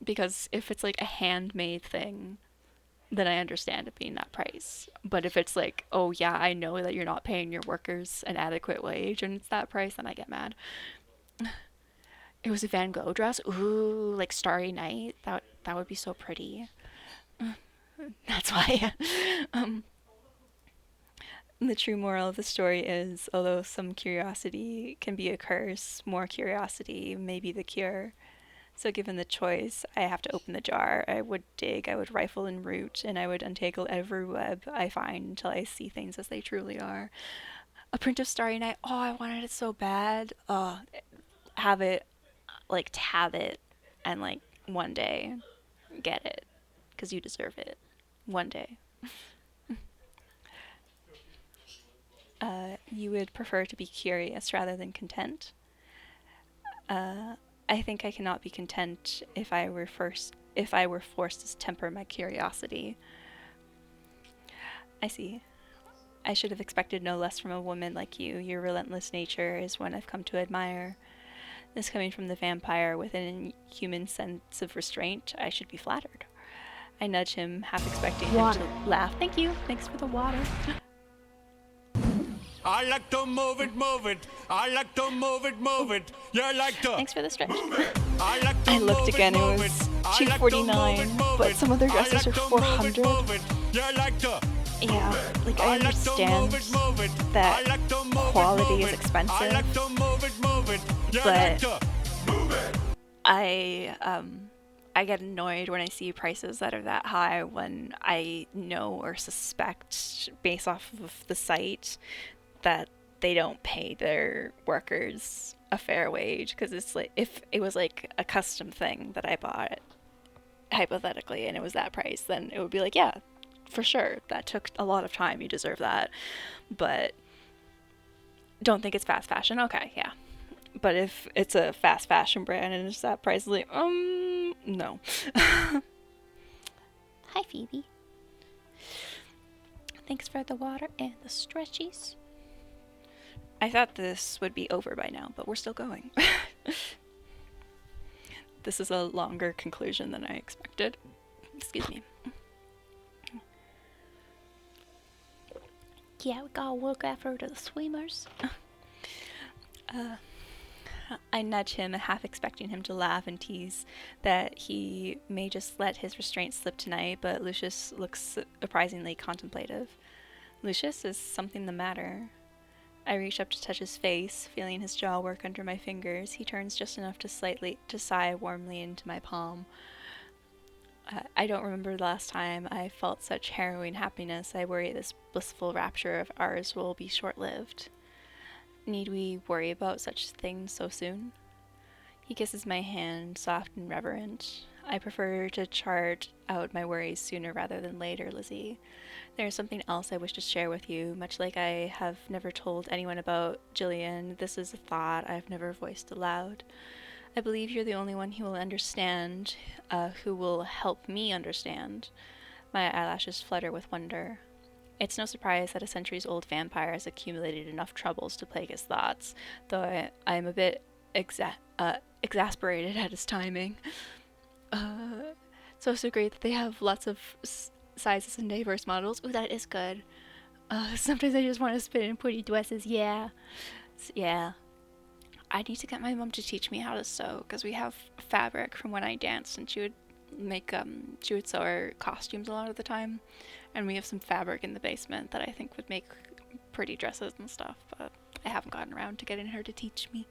Because if it's like a handmade thing, then I understand it being that price. But if it's like, oh yeah, I know that you're not paying your workers an adequate wage and it's that price, then I get mad. It was a Van Gogh dress. Ooh, like Starry Night. That would be so pretty. That's why. The true moral of the story is, although some curiosity can be a curse, more curiosity may be the cure. So given the choice, I have to open the jar. I would dig, I would rifle and root, and I would untangle every web I find until I see things as they truly are. A print of Starry Night. Oh, I wanted it so bad. Oh, have it, like, tab it, and, like, one day get it. Because you deserve it. One day. You would prefer to be curious rather than content? I think I cannot be content if I were forced to temper my curiosity. I see. I should have expected no less from a woman like you. Your relentless nature is one I've come to admire. This coming from the vampire with an inhuman sense of restraint, I should be flattered. I nudge him, half expecting him to laugh. Thank you. Thanks for the water. I like to move it, move it. I like to move it, move it. You like to. Thanks for the stretch. I like to I looked move again, it move was I like to $249, move it, move but it. some of their I dresses like are to move it, $400. move it. You like to. Yeah, like I like to understand move it, move it. that I like to move it, quality move is it. expensive. I like to move it, move it. You But like to. Move it. I get annoyed when I see prices that are that high when I know or suspect based off of the site that they don't pay their workers a fair wage, because it's like if it was like a custom thing that I bought hypothetically and it was that price, then it would be like, yeah, for sure, that took a lot of time, you deserve that. But don't think it's fast fashion, okay, yeah. But if it's a fast fashion brand and it's that price, like, no. Hi, Phoebe. Thanks for the water and the stretchies. I thought this would be over by now, but we're still going. This is a longer conclusion than I expected. Excuse me. Yeah, we gotta look after the swimmers. I nudge him, half expecting him to laugh and tease that he may just let his restraint slip tonight, but Lucius looks surprisingly contemplative. Lucius, is something the matter? I reach up to touch his face, feeling his jaw work under my fingers. He turns just enough to sigh warmly into my palm. I don't remember the last time I felt such harrowing happiness. I worry this blissful rapture of ours will be short-lived. Need we worry about such things so soon? He kisses my hand, soft and reverent. I prefer to chart out my worries sooner rather than later, Lizzie. There's something else I wish to share with you. Much like I have never told anyone about Jillian, this is a thought I've never voiced aloud. I believe you're the only one who will understand, who will help me understand. My eyelashes flutter with wonder. It's no surprise that a centuries-old vampire has accumulated enough troubles to plague his thoughts, though I'm a bit exasperated at his timing. It's also great that they have lots of sizes and diverse models. Ooh, that is good. Sometimes I just want to spit in pretty dresses. Yeah. Yeah. I need to get my mom to teach me how to sew, because we have fabric from when I danced, and she would sew our costumes a lot of the time, and we have some fabric in the basement that I think would make pretty dresses and stuff, but I haven't gotten around to getting her to teach me.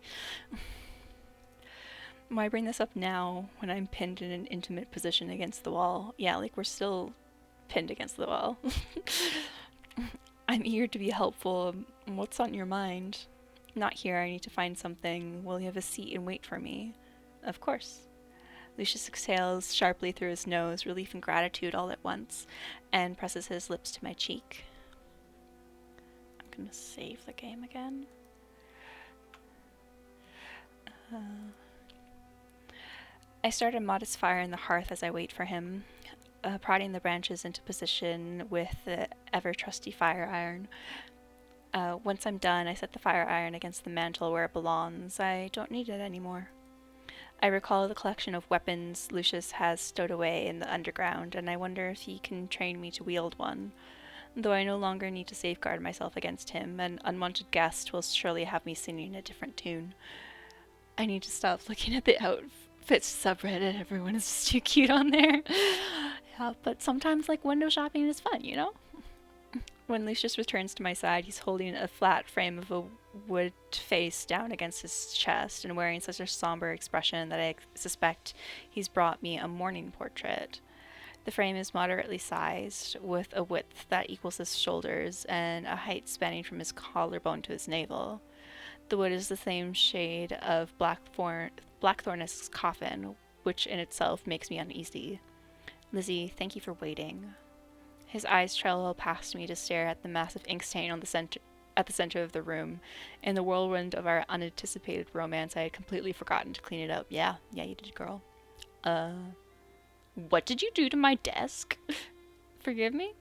Why bring this up now when I'm pinned in an intimate position against the wall? Yeah, like we're still pinned against the wall. I'm eager to be helpful. What's on your mind? Not here, I need to find something. Will you have a seat and wait for me? Of course. Lucius exhales sharply through his nose, relief and gratitude all at once, and presses his lips to my cheek. I'm gonna save the game again. I start a modest fire in the hearth as I wait for him, prodding the branches into position with the ever-trusty fire iron. Once I'm done, I set the fire iron against the mantel where it belongs. I don't need it anymore. I recall the collection of weapons Lucius has stowed away in the underground, and I wonder if he can train me to wield one. Though I no longer need to safeguard myself against him, an unwanted guest will surely have me singing a different tune. I need to stop looking at the outfits subreddit. Everyone is just too cute on there. Yeah, but sometimes, like, window shopping is fun, you know? When Lucius returns to my side, he's holding a flat frame of a wood face down against his chest and wearing such a somber expression that I suspect he's brought me a mourning portrait. The frame is moderately sized, with a width that equals his shoulders and a height spanning from his collarbone to his navel. The wood is the same shade of Blackthorn's coffin, which in itself makes me uneasy. Lizzie, thank you for waiting. His eyes travel past me to stare at the massive ink stain at the center of the room. In the whirlwind of our unanticipated romance, I had completely forgotten to clean it up. Yeah, you did, girl. What did you do to my desk? Forgive me?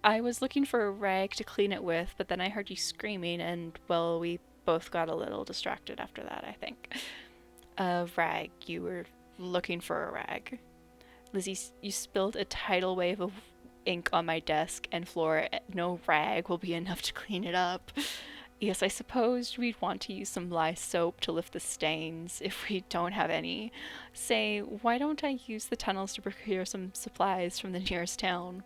I was looking for a rag to clean it with, but then I heard you screaming, and, well, we both got a little distracted after that, I think. A rag. You were looking for a rag. Lizzie, you spilled a tidal wave of ink on my desk and floor. No rag will be enough to clean it up. Yes, I suppose we'd want to use some lye soap to lift the stains, if we don't have any. Say, why don't I use the tunnels to procure some supplies from the nearest town?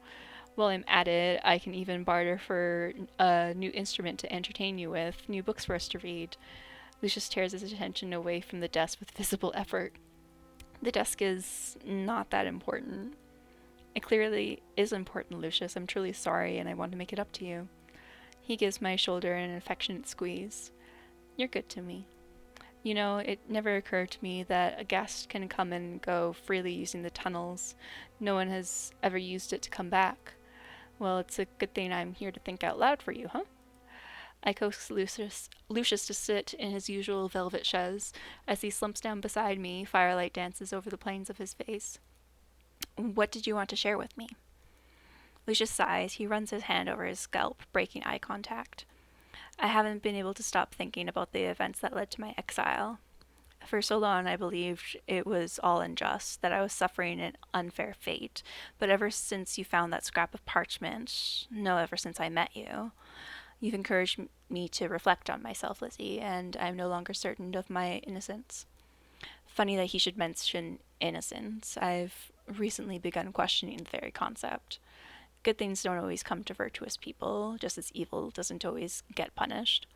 While I'm at it, I can even barter for a new instrument to entertain you with, new books for us to read. Lucius tears his attention away from the desk with visible effort. The desk is not that important. It clearly is important, Lucius. I'm truly sorry, and I want to make it up to you. He gives my shoulder an affectionate squeeze. You're good to me. You know, it never occurred to me that a guest can come and go freely using the tunnels. No one has ever used it to come back. Well, it's a good thing I'm here to think out loud for you, huh? I coax Lucius to sit in his usual velvet chaise. As he slumps down beside me, firelight dances over the planes of his face. What did you want to share with me? Lucius sighs. He runs his hand over his scalp, breaking eye contact. I haven't been able to stop thinking about the events that led to my exile. For so long I believed it was all unjust, that I was suffering an unfair fate. But ever since you found that scrap of parchment, no, ever since I met you, you've encouraged me to reflect on myself, Lizzie, and I'm no longer certain of my innocence. Funny that he should mention innocence. I've recently begun questioning the very concept. Good things don't always come to virtuous people, just as evil doesn't always get punished.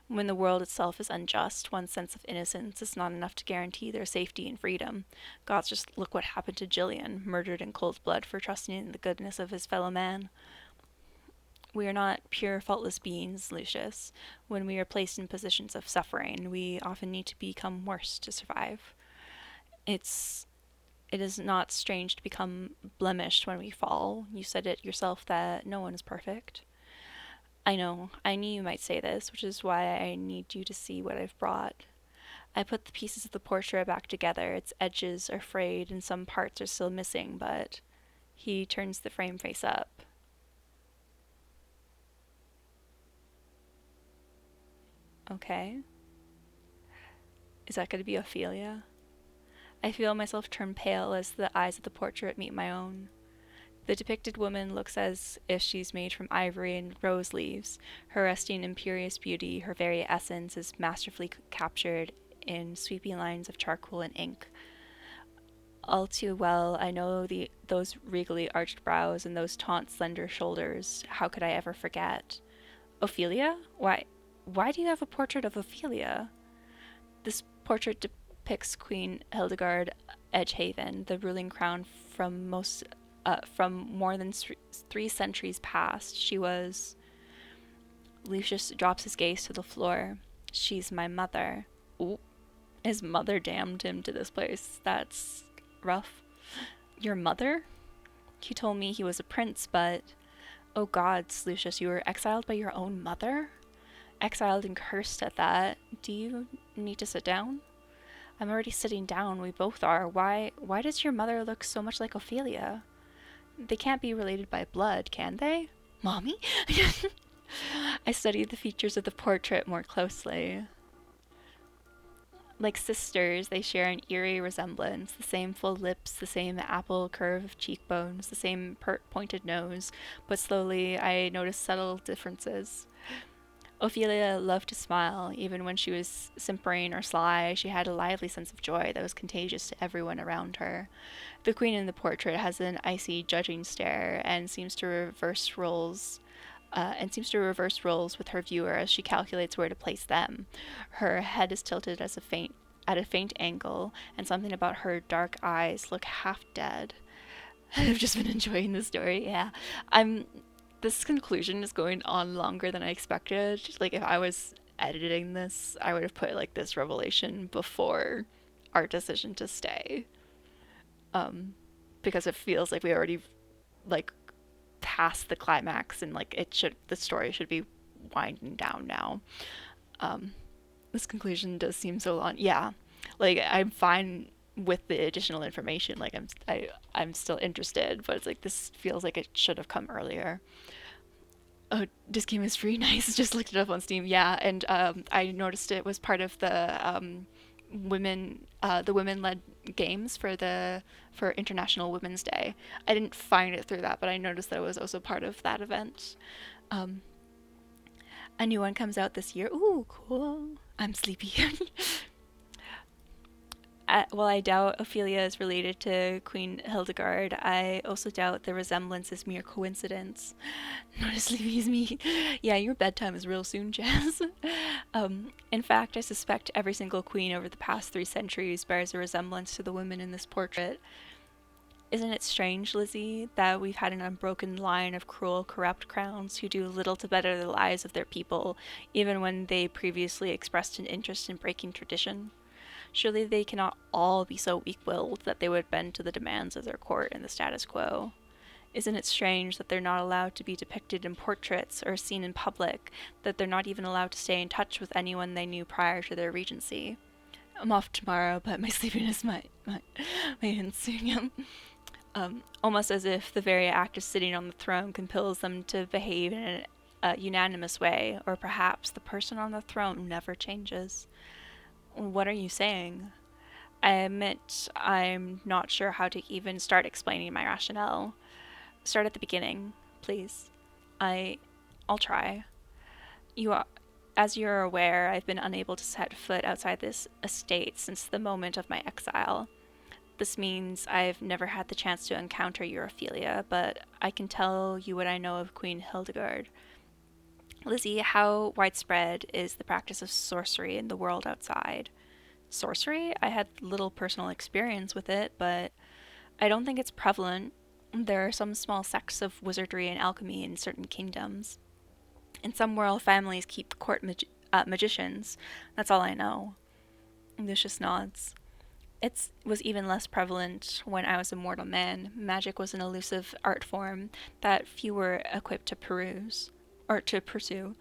When the world itself is unjust, one's sense of innocence is not enough to guarantee their safety and freedom. Gods, just look what happened to Jillian, murdered in cold blood for trusting in the goodness of his fellow man. We are not pure, faultless beings, Lucius. When we are placed in positions of suffering, we often need to become worse to survive. It's It is not strange to become blemished when we fall. You said it yourself that no one is perfect. I know, I knew you might say this, which is why I need you to see what I've brought. I put the pieces of the portrait back together. Its edges are frayed and some parts are still missing, but he turns the frame face up. Okay. Is that going to be Ophelia? I feel myself turn pale as the eyes of the portrait meet my own. The depicted woman looks as if she's made from ivory and rose leaves. Her resting imperious beauty, her very essence, is masterfully captured in sweeping lines of charcoal and ink. All too well, I know those regally arched brows and those taut, slender shoulders. How could I ever forget? Ophelia? Why do you have a portrait of Ophelia? This portrait depicts Queen Hildegard Edgehaven, the ruling crown from more than 3 centuries past. She was... Lucius drops his gaze to the floor. She's my mother. Ooh. His mother damned him to this place. That's rough. Your mother? He told me he was a prince, but... Oh gods, Lucius, you were exiled by your own mother? Exiled and cursed at that. Do you need to sit down? I'm already sitting down, we both are. Why does your mother look so much like Ophelia? They can't be related by blood, can they? Mommy? I studied the features of the portrait more closely. Like sisters, they share an eerie resemblance. The same full lips, the same apple curve of cheekbones, the same pointed nose, but slowly I noticed subtle differences. Ophelia loved to smile. Even when she was simpering or sly, she had a lively sense of joy that was contagious to everyone around her. The queen in the portrait has an icy, judging stare and seems to reverse roles with her viewer as she calculates where to place them. Her head is tilted at a faint angle, and something about her dark eyes look half dead. I've just been enjoying the story. Yeah, this conclusion is going on longer than I expected. Like, if I was editing this, I would have put like this revelation before our decision to stay. Because it feels like we already like past the climax and like the story should be winding down now. This conclusion does seem so long. Yeah. Like, I'm fine with the additional information. Like, I'm still interested, but it's like this feels like it should have come earlier. Oh, this game is free. Nice. Just looked it up on Steam. Yeah, and I noticed it was part of the women-led games for International Women's Day. I didn't find it through that, but I noticed that it was also part of that event. A new one comes out this year. Ooh, cool. I'm sleepy. While I doubt Ophelia is related to Queen Hildegard, I also doubt the resemblance is mere coincidence. Not as sleepy as me. Yeah, your bedtime is real soon, Jazz. In fact, I suspect every single queen over the past 3 centuries bears a resemblance to the women in this portrait. Isn't it strange, Lizzie, that we've had an unbroken line of cruel, corrupt crowns who do little to better the lives of their people, even when they previously expressed an interest in breaking tradition? Surely they cannot all be so weak-willed that they would bend to the demands of their court and the status quo. Isn't it strange that they're not allowed to be depicted in portraits or seen in public, that they're not even allowed to stay in touch with anyone they knew prior to their regency? I'm off tomorrow, but my sleepiness might ensue. Almost as if the very act of sitting on the throne compels them to behave in a unanimous way, or perhaps the person on the throne never changes. What are you saying? I admit I'm not sure how to even start explaining my rationale. Start at the beginning, please. I'll try. As you're aware, I've been unable to set foot outside this estate since the moment of my exile. This means I've never had the chance to encounter your Ophelia, but I can tell you what I know of Queen Hildegard. Lizzie, how widespread is the practice of sorcery in the world outside? Sorcery? I had little personal experience with it, but I don't think it's prevalent. There are some small sects of wizardry and alchemy in certain kingdoms. And some royal families keep court magicians. That's all I know. Lucius nods. It was even less prevalent when I was a mortal man. Magic was an elusive art form that few were equipped to pursue.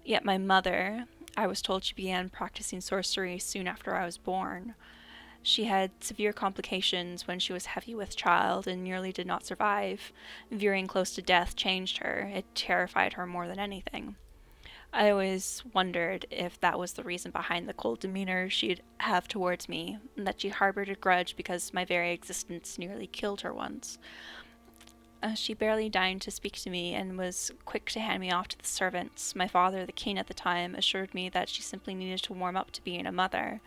Yet my mother, I was told she began practicing sorcery soon after I was born. She had severe complications when she was heavy with child and nearly did not survive. Veering close to death changed her. It terrified her more than anything. I always wondered if that was the reason behind the cold demeanor she'd have towards me, and that she harbored a grudge because my very existence nearly killed her once. She barely deigned to speak to me and was quick to hand me off to the servants. My father, the king at the time, assured me that she simply needed to warm up to being a mother.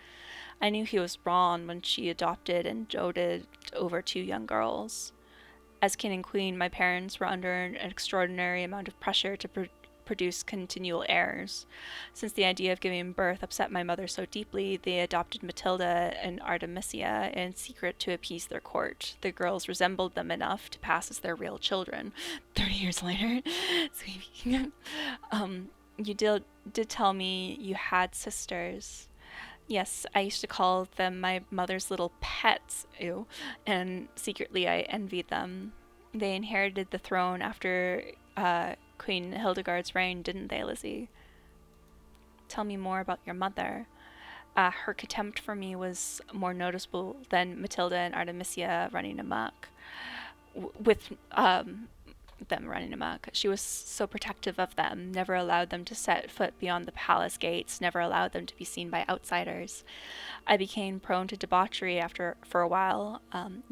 I knew he was wrong when she adopted and doted over 2 young girls. As king and queen, my parents were under an extraordinary amount of pressure to produce continual heirs. Since the idea of giving birth upset my mother so deeply, they adopted Matilda and Artemisia in secret to appease their court. The girls resembled them enough to pass as their real children. 30 years later, you did tell me you had sisters. Yes, I used to call them my mother's little pets, ew, and secretly I envied them. They inherited the throne after Queen Hildegard's reign, didn't they, Lizzie? Tell me more about your mother. Her contempt for me was more noticeable than Matilda and Artemisia running amok. With them running amok. She was so protective of them, never allowed them to set foot beyond the palace gates, never allowed them to be seen by outsiders. I became prone to debauchery for a while,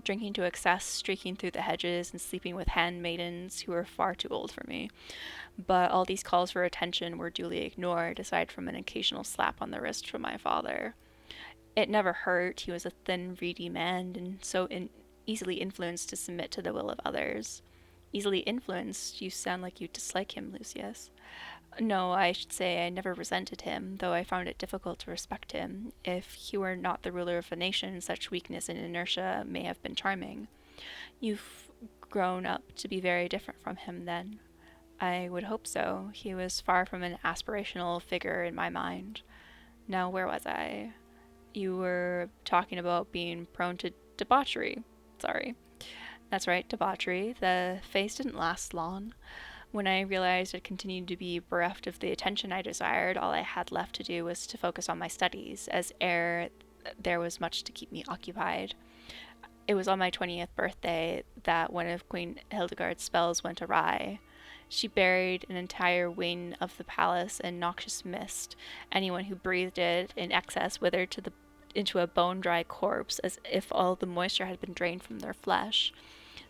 drinking to excess, streaking through the hedges, and sleeping with handmaidens who were far too old for me. But all these calls for attention were duly ignored, aside from an occasional slap on the wrist from my father. It never hurt. He was a thin, reedy man, and so easily influenced to submit to the will of others. Easily influenced? You sound like you dislike him, Lucius. No, I should say I never resented him, though I found it difficult to respect him. If he were not the ruler of a nation, such weakness and inertia may have been charming. You've grown up to be very different from him, then. I would hope so. He was far from an aspirational figure in my mind. Now, where was I? You were talking about being prone to debauchery. Sorry. That's right, debauchery. The phase didn't last long. When I realized I'd continued to be bereft of the attention I desired, all I had left to do was to focus on my studies, as ere there was much to keep me occupied. It was on my 20th birthday that one of Queen Hildegard's spells went awry. She buried an entire wing of the palace in noxious mist. Anyone who breathed it in excess withered into a bone-dry corpse, as if all the moisture had been drained from their flesh.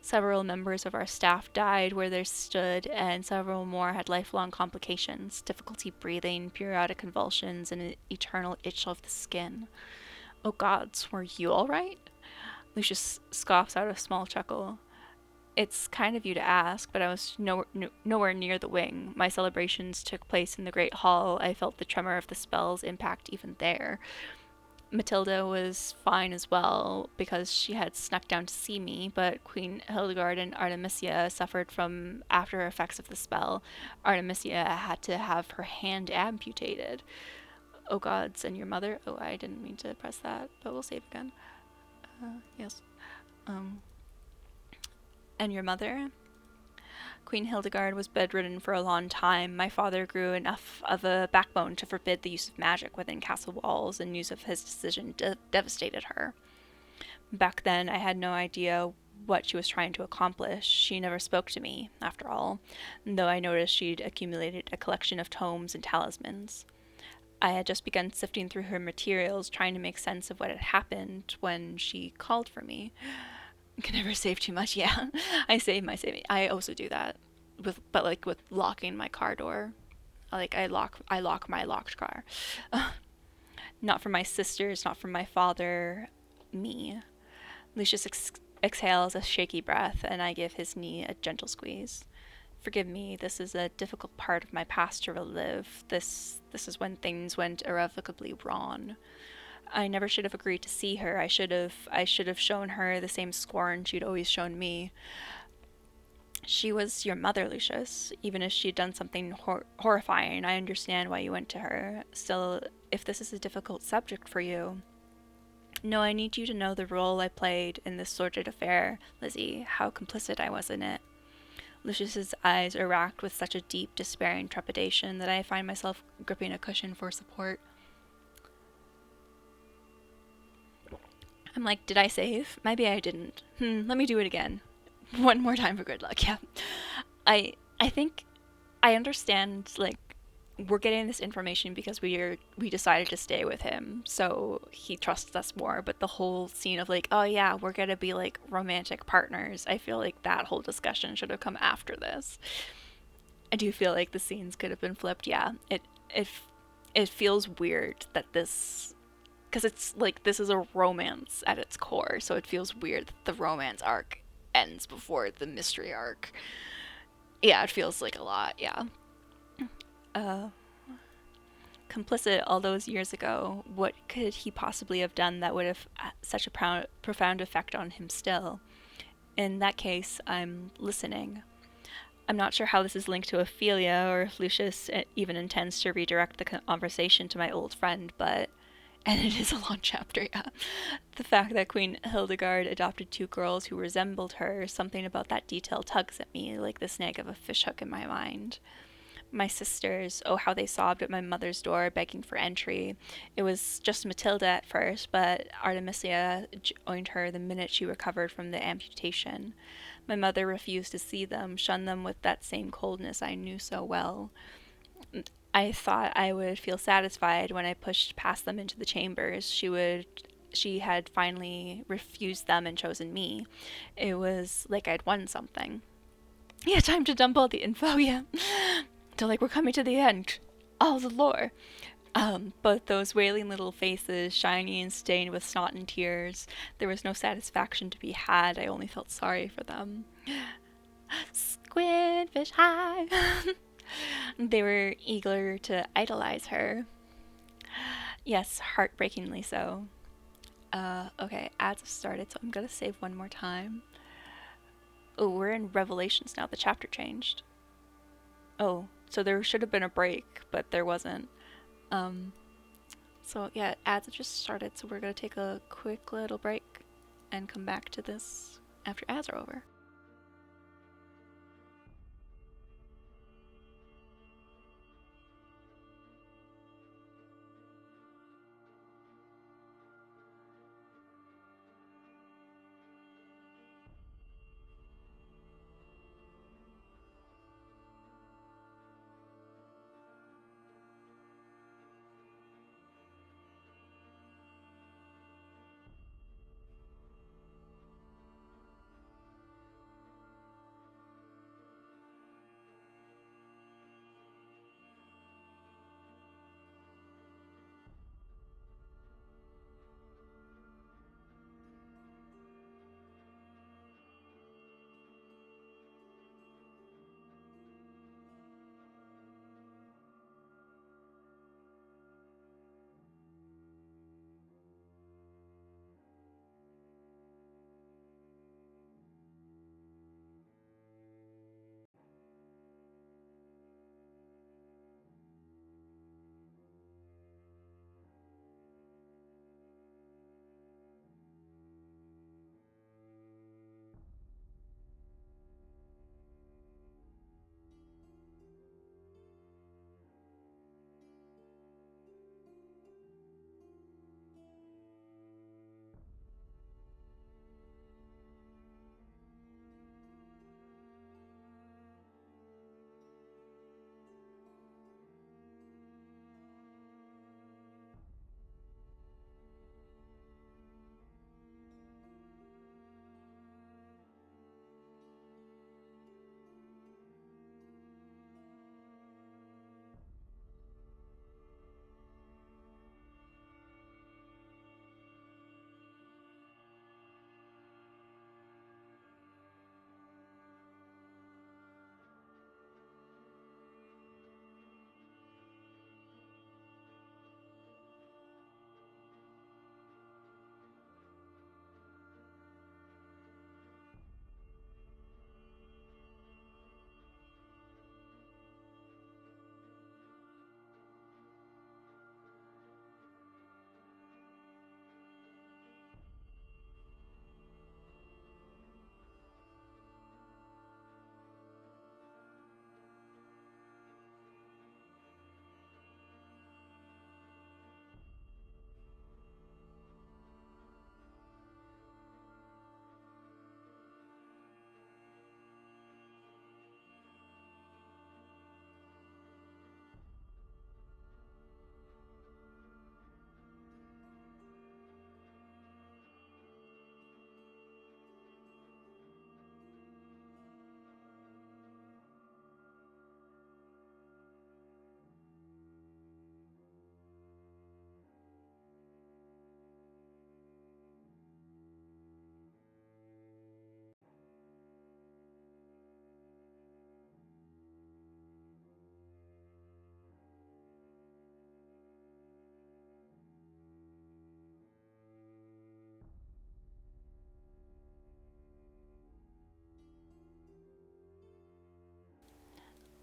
Several members of our staff died where they stood, and several more had lifelong complications, difficulty breathing, periodic convulsions, and an eternal itch of the skin. Oh gods, were you all right? Lucius scoffs out a small chuckle. It's kind of you to ask, but I was nowhere near the wing. My celebrations took place in the great hall. I felt the tremor of the spell's impact even there. Matilda was fine as well, because she had snuck down to see me, but Queen Hildegard and Artemisia suffered from after effects of the spell. Artemisia had to have her hand amputated. Oh gods, and your mother? Oh, I didn't mean to press that, but we'll save again. Yes. And your mother? Queen Hildegard was bedridden for a long time. My father grew enough of a backbone to forbid the use of magic within castle walls, and news of his decision devastated her. Back then, I had no idea what she was trying to accomplish. She never spoke to me, after all, though I noticed she'd accumulated a collection of tomes and talismans. I had just begun sifting through her materials, trying to make sense of what had happened, when she called for me. Can never save too much. Yeah, I save my saving. I also do that, with locking my car door. I lock my locked car. Not for my sisters, not for my father, me. Lucius exhales a shaky breath, and I give his knee a gentle squeeze. Forgive me. This is a difficult part of my past to relive. This is when things went irrevocably wrong. I never should have agreed to see her. I should have shown her the same scorn she'd always shown me. She was your mother, Lucius. Even if she'd done something horrifying, I understand why you went to her. Still, if this is a difficult subject for you, No, I need you to know the role I played in this sordid affair, Lizzie, how complicit I was in it. Lucius's eyes are racked with such a deep, despairing trepidation that I find myself gripping a cushion for support. I'm like, did I save? Maybe I didn't. Let me do it again. One more time for good luck, yeah. I think I understand, like, we're getting this information because we decided to stay with him, so he trusts us more. But the whole scene of like, oh yeah, we're gonna be like romantic partners, I feel like that whole discussion should have come after this. I do feel like the scenes could have been flipped. Yeah, it feels weird that this, because it's like this is a romance at its core, so it feels weird that the romance arc ends before the mystery arc. Yeah, it feels like a lot. Yeah. Complicit all those years ago, what could he possibly have done that would have such a profound effect on him still? In that case, I'm listening. I'm not sure how this is linked to Ophelia, or if Lucius even intends to redirect the conversation to my old friend, but... And it is a long chapter, yeah. The fact that Queen Hildegard adopted 2 girls who resembled her, something about that detail tugs at me like the snag of a fishhook in my mind. My sisters, oh how they sobbed at my mother's door begging for entry. It was just Matilda at first, but Artemisia joined her the minute she recovered from the amputation. My mother refused to see them, shunned them with that same coldness I knew so well. I thought I would feel satisfied when I pushed past them into the chambers. She had finally refused them and chosen me. It was like I'd won something. Yeah, time to dump all the info, yeah. So like, we're coming to the end. All the lore. But those wailing little faces, shiny and stained with snot and tears, there was no satisfaction to be had. I only felt sorry for them. Squidfish high. They were eager to idolize her. Yes, heartbreakingly so. Okay, ads have started, so I'm gonna save one more time. Oh, we're in Revelations now. The chapter changed. Oh, so there should have been a break, but there wasn't. So yeah, ads have just started, so we're gonna take a quick little break and come back to this after ads are over.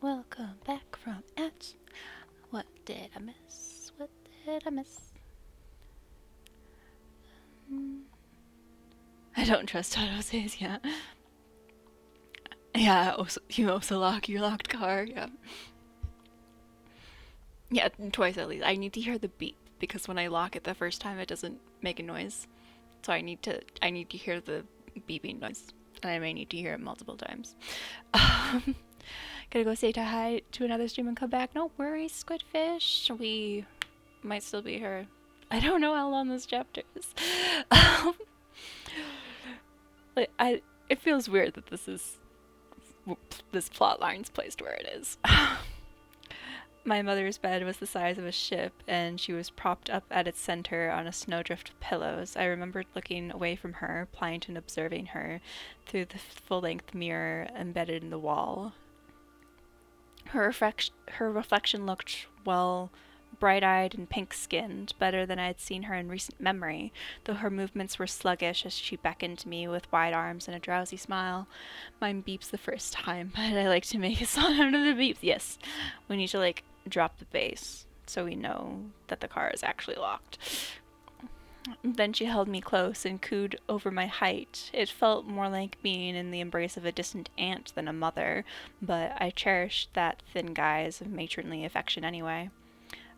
Welcome back from ads. What did I miss? What did I miss? I don't trust autosaves, yeah. Yeah, also, you also lock your locked car, yeah. Yeah, twice at least. I need to hear the beep, because when I lock it the first time, it doesn't make a noise. So I need to hear the beeping noise. And I may need to hear it multiple times. Gotta go say hi to another stream and come back. No worries, Squidfish. We might still be here. I don't know how long this chapter is. It feels weird that this plot line's placed where it is. My mother's bed was the size of a ship, and she was propped up at its center on a snowdrift of pillows. I remembered looking away from her, pliant and observing her, through the full-length mirror embedded in the wall. Her reflection looked, well, bright-eyed and pink-skinned, better than I had seen her in recent memory, though her movements were sluggish as she beckoned to me with wide arms and a drowsy smile. Mine beeps the first time, but I like to make a sound out of the beeps. Yes, we need to, like, drop the bass so we know that the car is actually locked. Then she held me close and cooed over my height. It felt more like being in the embrace of a distant aunt than a mother, but I cherished that thin guise of matronly affection anyway.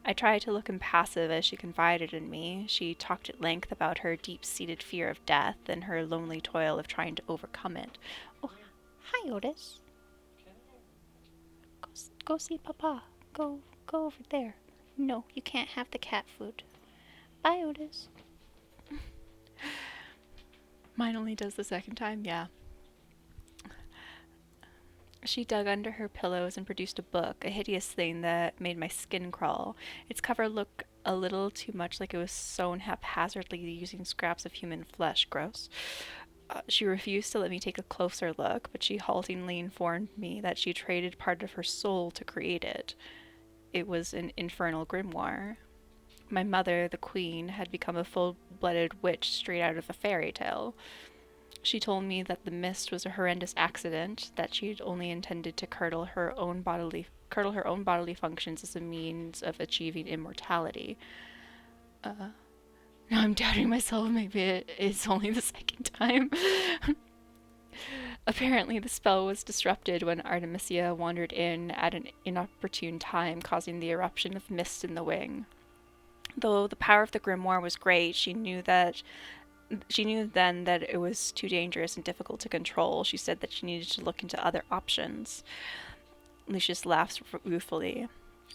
I tried to look impassive as she confided in me. She talked at length about her deep-seated fear of death and her lonely toil of trying to overcome it. Oh, hi, Otis. Go see Papa. Go over there. No, you can't have the cat food. Bye, Otis. Mine only does the second time, yeah. She dug under her pillows and produced a book, a hideous thing that made my skin crawl. Its cover looked a little too much like it was sewn haphazardly using scraps of human flesh. Gross. She refused to let me take a closer look, but she haltingly informed me that she traded part of her soul to create it. It was an infernal grimoire. My mother, the queen, had become a full-blooded witch straight out of a fairy tale. She told me that the mist was a horrendous accident, that she had only intended to curdle her own bodily functions as a means of achieving immortality. Now I'm doubting myself. Maybe it's only the second time. Apparently, the spell was disrupted when Artemisia wandered in at an inopportune time, causing the eruption of mist in the wing. Though the power of the grimoire was great, she knew then that it was too dangerous and difficult to control. She said that she needed to look into other options. Lucius laughed ruefully.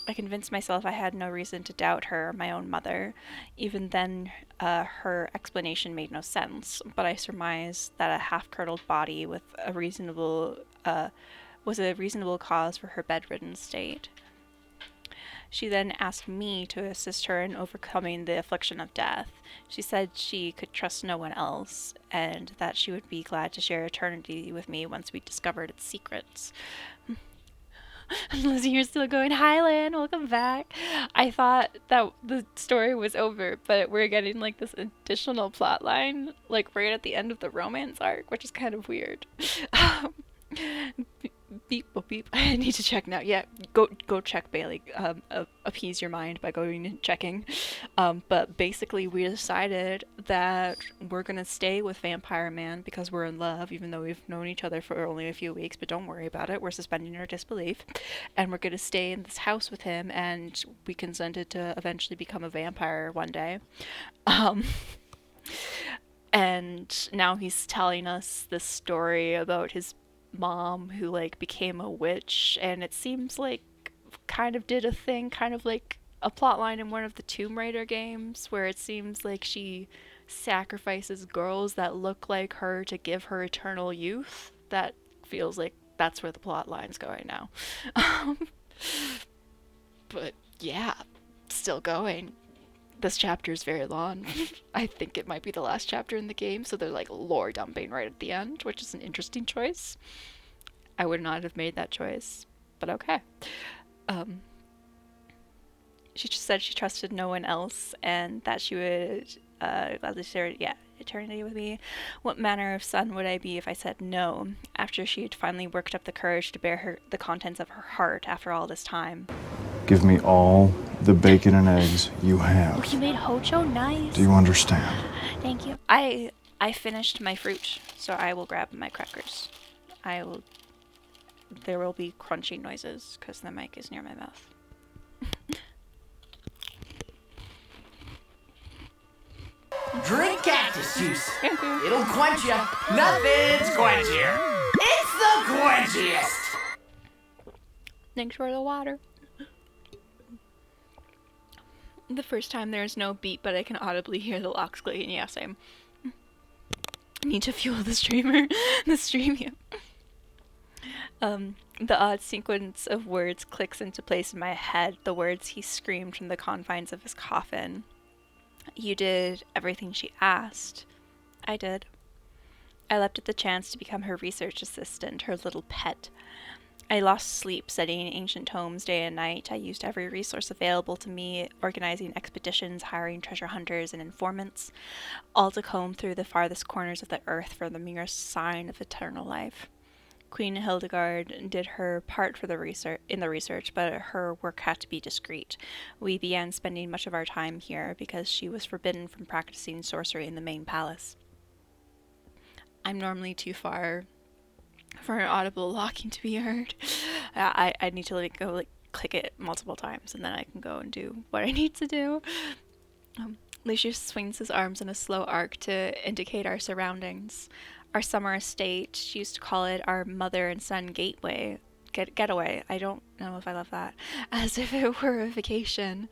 I convinced myself I had no reason to doubt her, my own mother. Even then, her explanation made no sense, but I surmised that a half-curdled body was a reasonable cause for her bedridden state. She then asked me to assist her in overcoming the affliction of death. She said she could trust no one else, and that she would be glad to share eternity with me once we discovered its secrets. Lizzie, you're still going. Hi, Lan, welcome back. I thought that the story was over, but we're getting like this additional plot line, like right at the end of the romance arc, which is kind of weird. Beep, boop, beep. I need to check now. Yeah, go check, Bailey. Appease your mind by going and checking. But basically, we decided that we're gonna stay with Vampire Man because we're in love, even though we've known each other for only a few weeks. But don't worry about it. We're suspending our disbelief, and we're gonna stay in this house with him. And we consented to eventually become a vampire one day. And now he's telling us this story about his mom who like became a witch, and it seems like kind of did a thing, kind of like a plot line in one of the Tomb Raider games where it seems like she sacrifices girls that look like her to give her eternal youth. That feels like that's where the plot line's going now. But yeah, still going. This chapter is very long. I think it might be the last chapter in the game, so they're like lore dumping right at the end, which is an interesting choice. I would not have made that choice, but okay. She just said she trusted no one else, and that she would gladly share. Yeah, eternity with me? What manner of son would I be if I said no, after she had finally worked up the courage to bear the contents of her heart after all this time? Give me all the bacon and eggs you Oh, have. you made hocho? Nice. Do you understand? Thank you. I finished my fruit, so I will grab my crackers. There will be crunching noises because the mic is near my mouth. Drink cactus juice. It'll quench you. Nothing's quenchier. It's the quenchiest. Thanks for the water. The first time there is no beat, but I can audibly hear the locks clicking. Yeah, same. Need to fuel the stream, yeah. The odd sequence of words clicks into place in my head, the words he screamed from the confines of his coffin. You did everything she asked. I did. I leapt at the chance to become her research assistant, her little pet. I lost sleep studying ancient tomes day and night. I used every resource available to me, organizing expeditions, hiring treasure hunters and informants, all to comb through the farthest corners of the earth for the merest sign of eternal life. Queen Hildegard did her part for the research, but her work had to be discreet. We began spending much of our time here because she was forbidden from practicing sorcery in the main palace. I'm normally too far for an audible locking to be heard. I need to go click it multiple times, and then I can go and do what I need to do. Lucius swings his arms in a slow arc to indicate our surroundings. Our summer estate, she used to call it our mother and son getaway. I don't know if I love that. As if it were a vacation.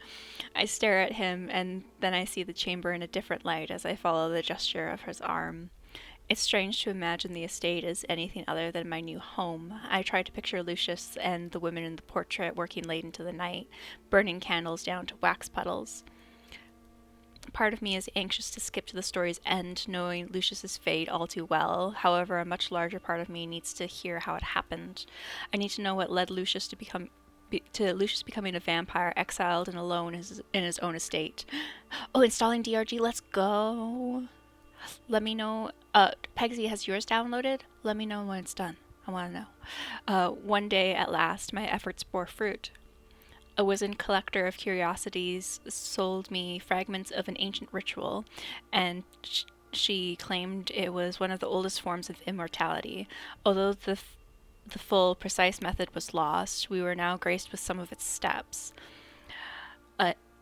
I stare at him, and then I see the chamber in a different light as I follow the gesture of his arm. It's strange to imagine the estate as anything other than my new home. I try to picture Lucius and the women in the portrait working late into the night, burning candles down to wax puddles. Part of me is anxious to skip to the story's end, knowing Lucius's fate all too well. However, a much larger part of me needs to hear how it happened. I need to know what led Lucius to Lucius becoming a vampire, exiled and alone in his own estate. Oh, installing DRG, let's go. Let me know. Pegsy, has yours downloaded? Let me know when it's done. I want to know. One day, at last, my efforts bore fruit. A wizened collector of curiosities sold me fragments of an ancient ritual, and she claimed it was one of the oldest forms of immortality. Although the full, precise method was lost, we were now graced with some of its steps.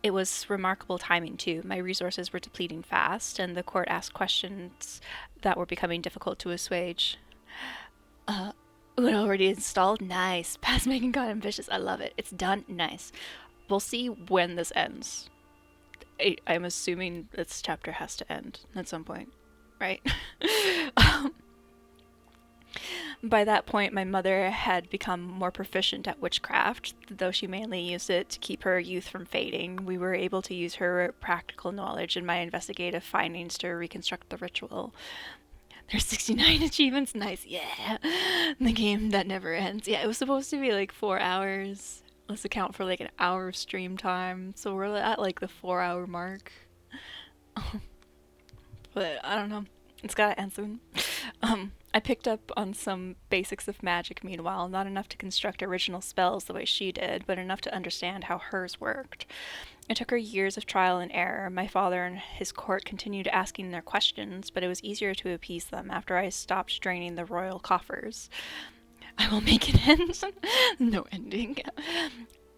It was remarkable timing, too. My resources were depleting fast, and the court asked questions that were becoming difficult to assuage. Already installed? Nice. Past making got ambitious. I love it. It's done? Nice. We'll see when this ends. I'm assuming this chapter has to end at some point, right? By that point, my mother had become more proficient at witchcraft, though she mainly used it to keep her youth from fading. We were able to use her practical knowledge and my investigative findings to reconstruct the ritual. There's 69 achievements. Nice. Yeah. The game that never ends. Yeah, it was supposed to be 4 hours. Let's account for an hour of stream time. So we're at the 4-hour mark. But I don't know. It's gotta end soon. I picked up on some basics of magic meanwhile, not enough to construct original spells the way she did, but enough to understand how hers worked. It took her years of trial and error. My father and his court continued asking their questions, but it was easier to appease them after I stopped draining the royal coffers. I will make an end. No ending.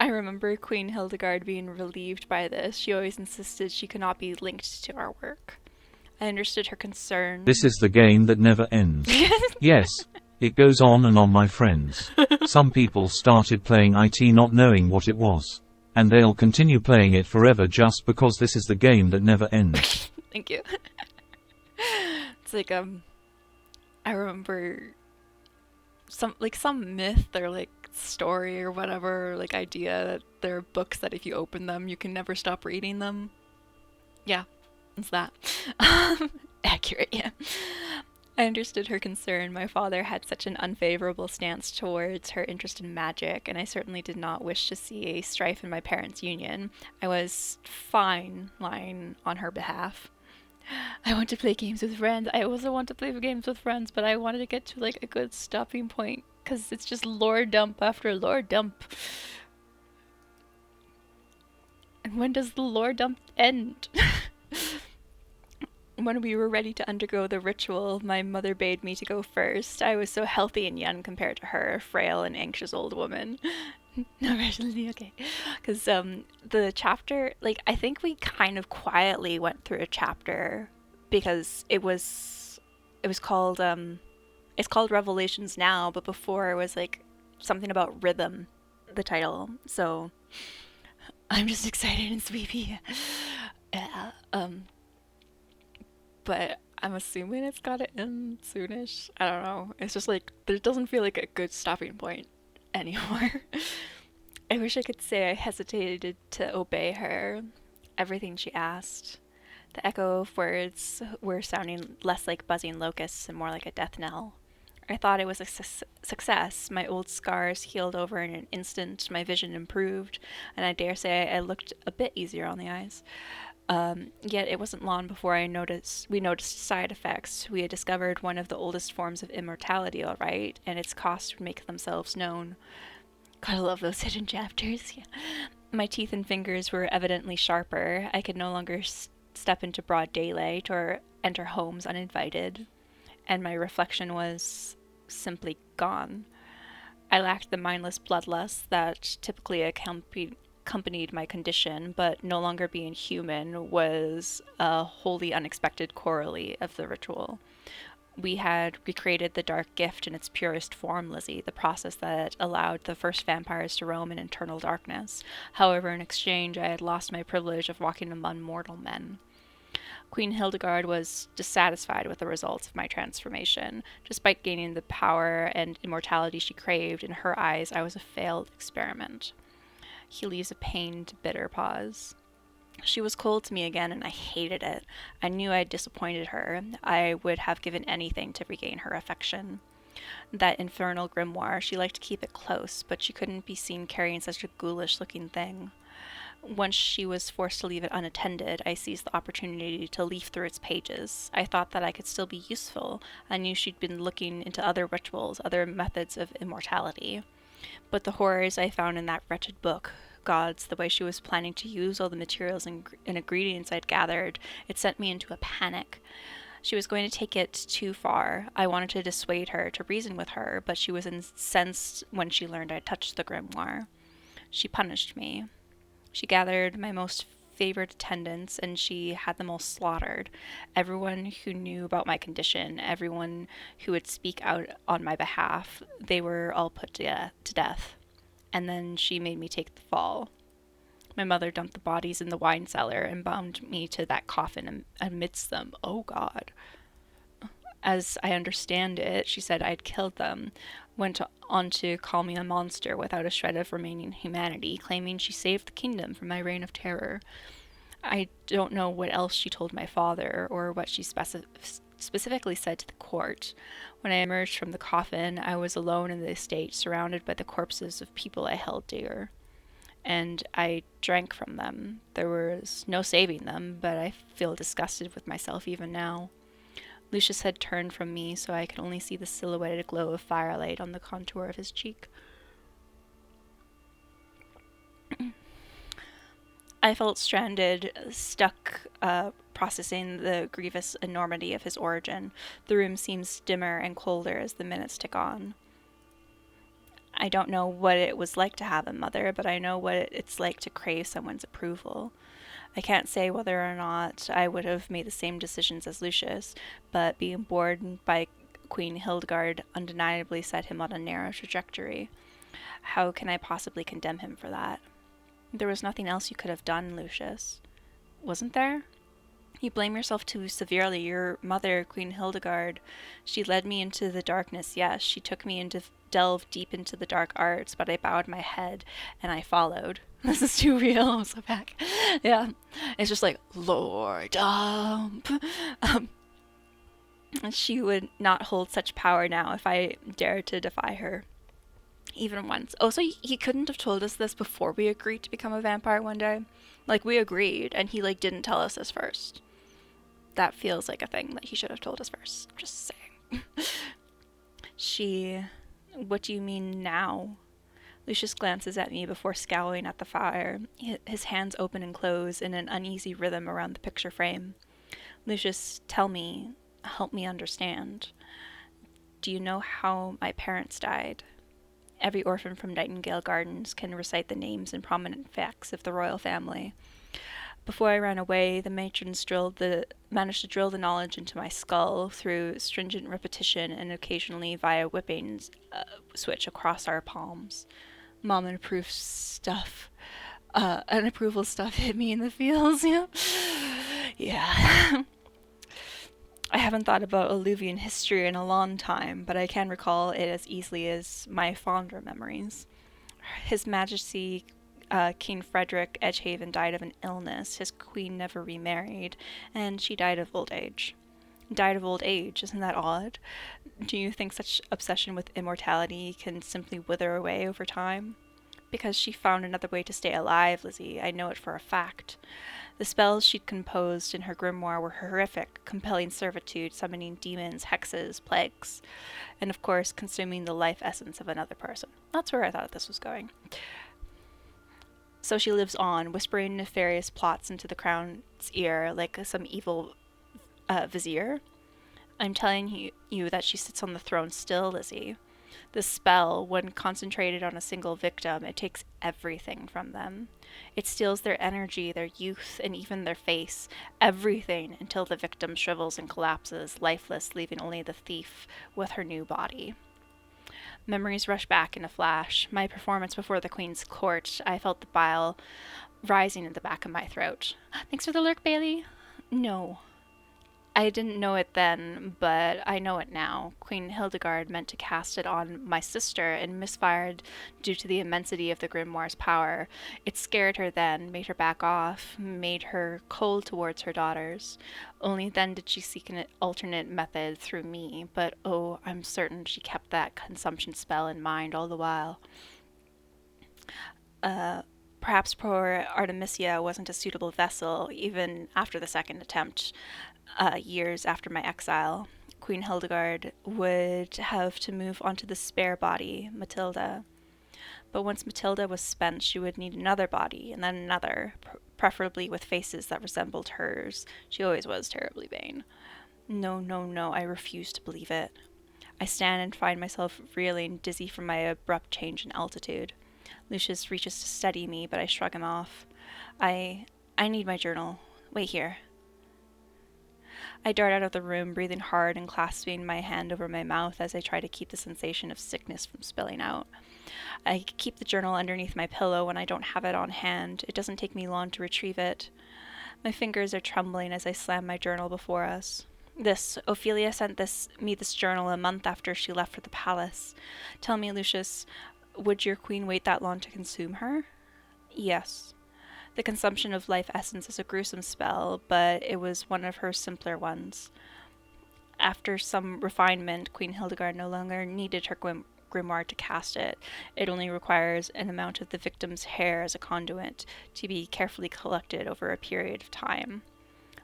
I remember Queen Hildegard being relieved by this. She always insisted she could not be linked to our work. I understood her concern. This is the game that never ends. Yes, it goes on, my friends. Some people started playing IT not knowing what it was. And they'll continue playing it forever just because this is the game that never ends. Thank you. It's I remember some myth or story or whatever, idea that there are books that if you open them, you can never stop reading them. Yeah. It's that. Accurate, yeah. I understood her concern. My father had such an unfavorable stance towards her interest in magic, and I certainly did not wish to see a strife in my parents' union. I was fine lying on her behalf. I want to play games with friends. I also want to play games with friends, but I wanted to get to like a good stopping point because it's just lore dump after lore dump. And when does the lore dump end? When we were ready to undergo the ritual, my mother bade me to go first. I was so healthy and young compared to her, a frail and anxious old woman. No, really, okay. Because the chapter, like, I think we kind of quietly went through a chapter because it was called it's called Revelations now, but before it was like something about rhythm, the title. So I'm just excited and sleepy. Yeah, but I'm assuming it's gotta end soonish. I don't know. It's just like there doesn't feel like a good stopping point anymore. I wish I could say I hesitated to obey her, everything she asked. The echo of words were sounding less like buzzing locusts and more like a death knell. I thought it was a success. My old scars healed over in an instant, my vision improved, and I dare say I looked a bit easier on the eyes. Yet it wasn't long before we noticed side effects. We had discovered one of the oldest forms of immortality, all right, and its costs would make themselves known. Gotta love those hidden chapters. Yeah. My teeth and fingers were evidently sharper. I could no longer step into broad daylight or enter homes uninvited, and my reflection was simply gone. I lacked the mindless bloodlust that typically accompanied my condition, but no longer being human was a wholly unexpected corollary of the ritual. We had recreated the dark gift in its purest form, Lizzie, the process that allowed the first vampires to roam in eternal darkness. However, in exchange, I had lost my privilege of walking among mortal men. Queen Hildegard was dissatisfied with the results of my transformation. Despite gaining the power and immortality she craved, in her eyes I was a failed experiment. He leaves a pained, bitter pause. She was cold to me again, and I hated it. I knew I had disappointed her. I would have given anything to regain her affection. That infernal grimoire, she liked to keep it close, but she couldn't be seen carrying such a ghoulish-looking thing. Once she was forced to leave it unattended, I seized the opportunity to leaf through its pages. I thought that I could still be useful. I knew she'd been looking into other rituals, other methods of immortality. But the horrors I found in that wretched book, gods, the way she was planning to use all the materials and ingredients I'd gathered, it sent me into a panic. She was going to take it too far. I wanted to dissuade her, to reason with her, but she was incensed when she learned I'd touched the grimoire. She punished me. She gathered my most favored attendants, and she had them all slaughtered. Everyone who knew about my condition, everyone who would speak out on my behalf, they were all put to death. And then she made me take the fall. My mother dumped the bodies in the wine cellar and bound me to that coffin amidst them. Oh, God. As I understand it, she said I'd killed them, went on to call me a monster without a shred of remaining humanity, claiming she saved the kingdom from my reign of terror. I don't know what else she told my father, or what she specifically said to the court. When I emerged from the coffin, I was alone in the estate, surrounded by the corpses of people I held dear. And I drank from them. There was no saving them, but I feel disgusted with myself even now. Lucius had turned from me, so I could only see the silhouetted glow of firelight on the contour of his cheek. I felt stranded, stuck, processing the grievous enormity of his origin. The room seems dimmer and colder as the minutes tick on. I don't know what it was like to have a mother, but I know what it's like to crave someone's approval. I can't say whether or not I would have made the same decisions as Lucius, but being born by Queen Hildegard undeniably set him on a narrow trajectory. How can I possibly condemn him for that? There was nothing else you could have done, Lucius. Wasn't there? You blame yourself too severely. Your mother, Queen Hildegard, she led me into the darkness, yes. She took me into delve deep into the dark arts, but I bowed my head and I followed. This is too real. I'm so back. Yeah. It's just like, Lord dump. She would not hold such power now if I dared to defy her. Even once. Oh, so he couldn't have told us this before we agreed to become a vampire one day? Like, we agreed, and he, like, didn't tell us this first. That feels like a thing that he should have told us first. Just saying. What do you mean now? Lucius glances at me before scowling at the fire, his hands open and close in an uneasy rhythm around the picture frame. Lucius, tell me, help me understand. Do you know how my parents died? Every orphan from Nightingale Gardens can recite the names and prominent facts of the royal family. Before I ran away, the matrons managed to drill the knowledge into my skull through stringent repetition and occasionally via whipping switch across our palms. Mom and approval stuff hit me in the feels. Yeah. I haven't thought about Alluvian history in a long time, but I can recall it as easily as my fonder memories. His Majesty King Frederick Edgehaven died of an illness. His queen never remarried, and she died of old age. Died of old age, isn't that odd? Do you think such obsession with immortality can simply wither away over time? Because she found another way to stay alive, Lizzie. I know it for a fact. The spells she'd composed in her grimoire were horrific, compelling servitude, summoning demons, hexes, plagues, and of course consuming the life essence of another person. That's where I thought this was going. So she lives on, whispering nefarious plots into the crown's ear like some evil vizier. I'm telling you that she sits on the throne still, Lizzie. The spell, when concentrated on a single victim, it takes everything from them. It steals their energy, their youth, and even their face. Everything until the victim shrivels and collapses, lifeless, leaving only the thief with her new body. Memories rush back in a flash. My performance before the Queen's court. I felt the bile rising in the back of my throat. Thanks for the lurk, Bailey. No. I didn't know it then, but I know it now. Queen Hildegard meant to cast it on my sister and misfired due to the immensity of the grimoire's power. It scared her then, made her back off, made her cold towards her daughters. Only then did she seek an alternate method through me, but oh, I'm certain she kept that consumption spell in mind all the while. Perhaps poor Artemisia wasn't a suitable vessel, even after the second attempt. Years after my exile, Queen Hildegard would have to move on to the spare body, Matilda. But once Matilda was spent, she would need another body, and then another, preferably with faces that resembled hers. She always was terribly vain. No, I refuse to believe it. I stand and find myself reeling, dizzy from my abrupt change in altitude. Lucius reaches to steady me, but I shrug him off. I need my journal. Wait here. I dart out of the room, breathing hard and clasping my hand over my mouth as I try to keep the sensation of sickness from spilling out. I keep the journal underneath my pillow when I don't have it on hand. It doesn't take me long to retrieve it. My fingers are trembling as I slam my journal before us. Ophelia sent me this journal a month after she left for the palace. Tell me, Lucius, would your queen wait that long to consume her? Yes. The consumption of life essence is a gruesome spell, but it was one of her simpler ones. After some refinement, Queen Hildegard no longer needed her grimoire to cast it. It only requires an amount of the victim's hair as a conduit to be carefully collected over a period of time.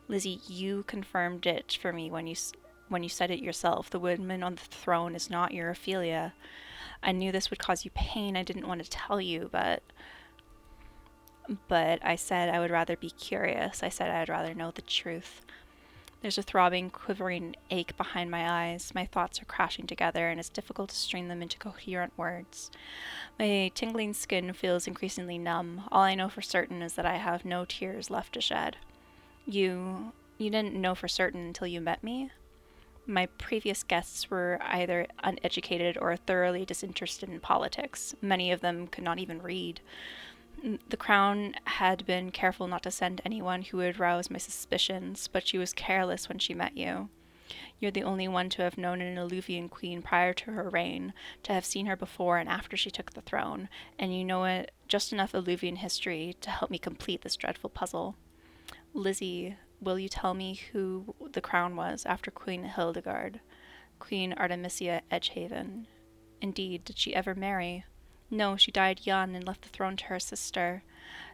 Lizzie, you confirmed it for me when you said it yourself. The woman on the throne is not your Ophelia. I knew this would cause you pain. I didn't want to tell you, but I said I would rather be curious. I said I'd rather know the truth. There's a throbbing, quivering ache behind my eyes. My thoughts are crashing together, and it's difficult to string them into coherent words. My tingling skin feels increasingly numb. All I know for certain is that I have no tears left to shed. You didn't know for certain until you met me? My previous guests were either uneducated or thoroughly disinterested in politics. Many of them could not even read. The Crown had been careful not to send anyone who would rouse my suspicions, but she was careless when she met you. You're the only one to have known an Alluvian queen prior to her reign, to have seen her before and after she took the throne, and you know it just enough Alluvian history to help me complete this dreadful puzzle. Lizzie, will you tell me who the Crown was after Queen Hildegard? Queen Artemisia Edgehaven. Indeed, did she ever marry? No, she died young and left the throne to her sister.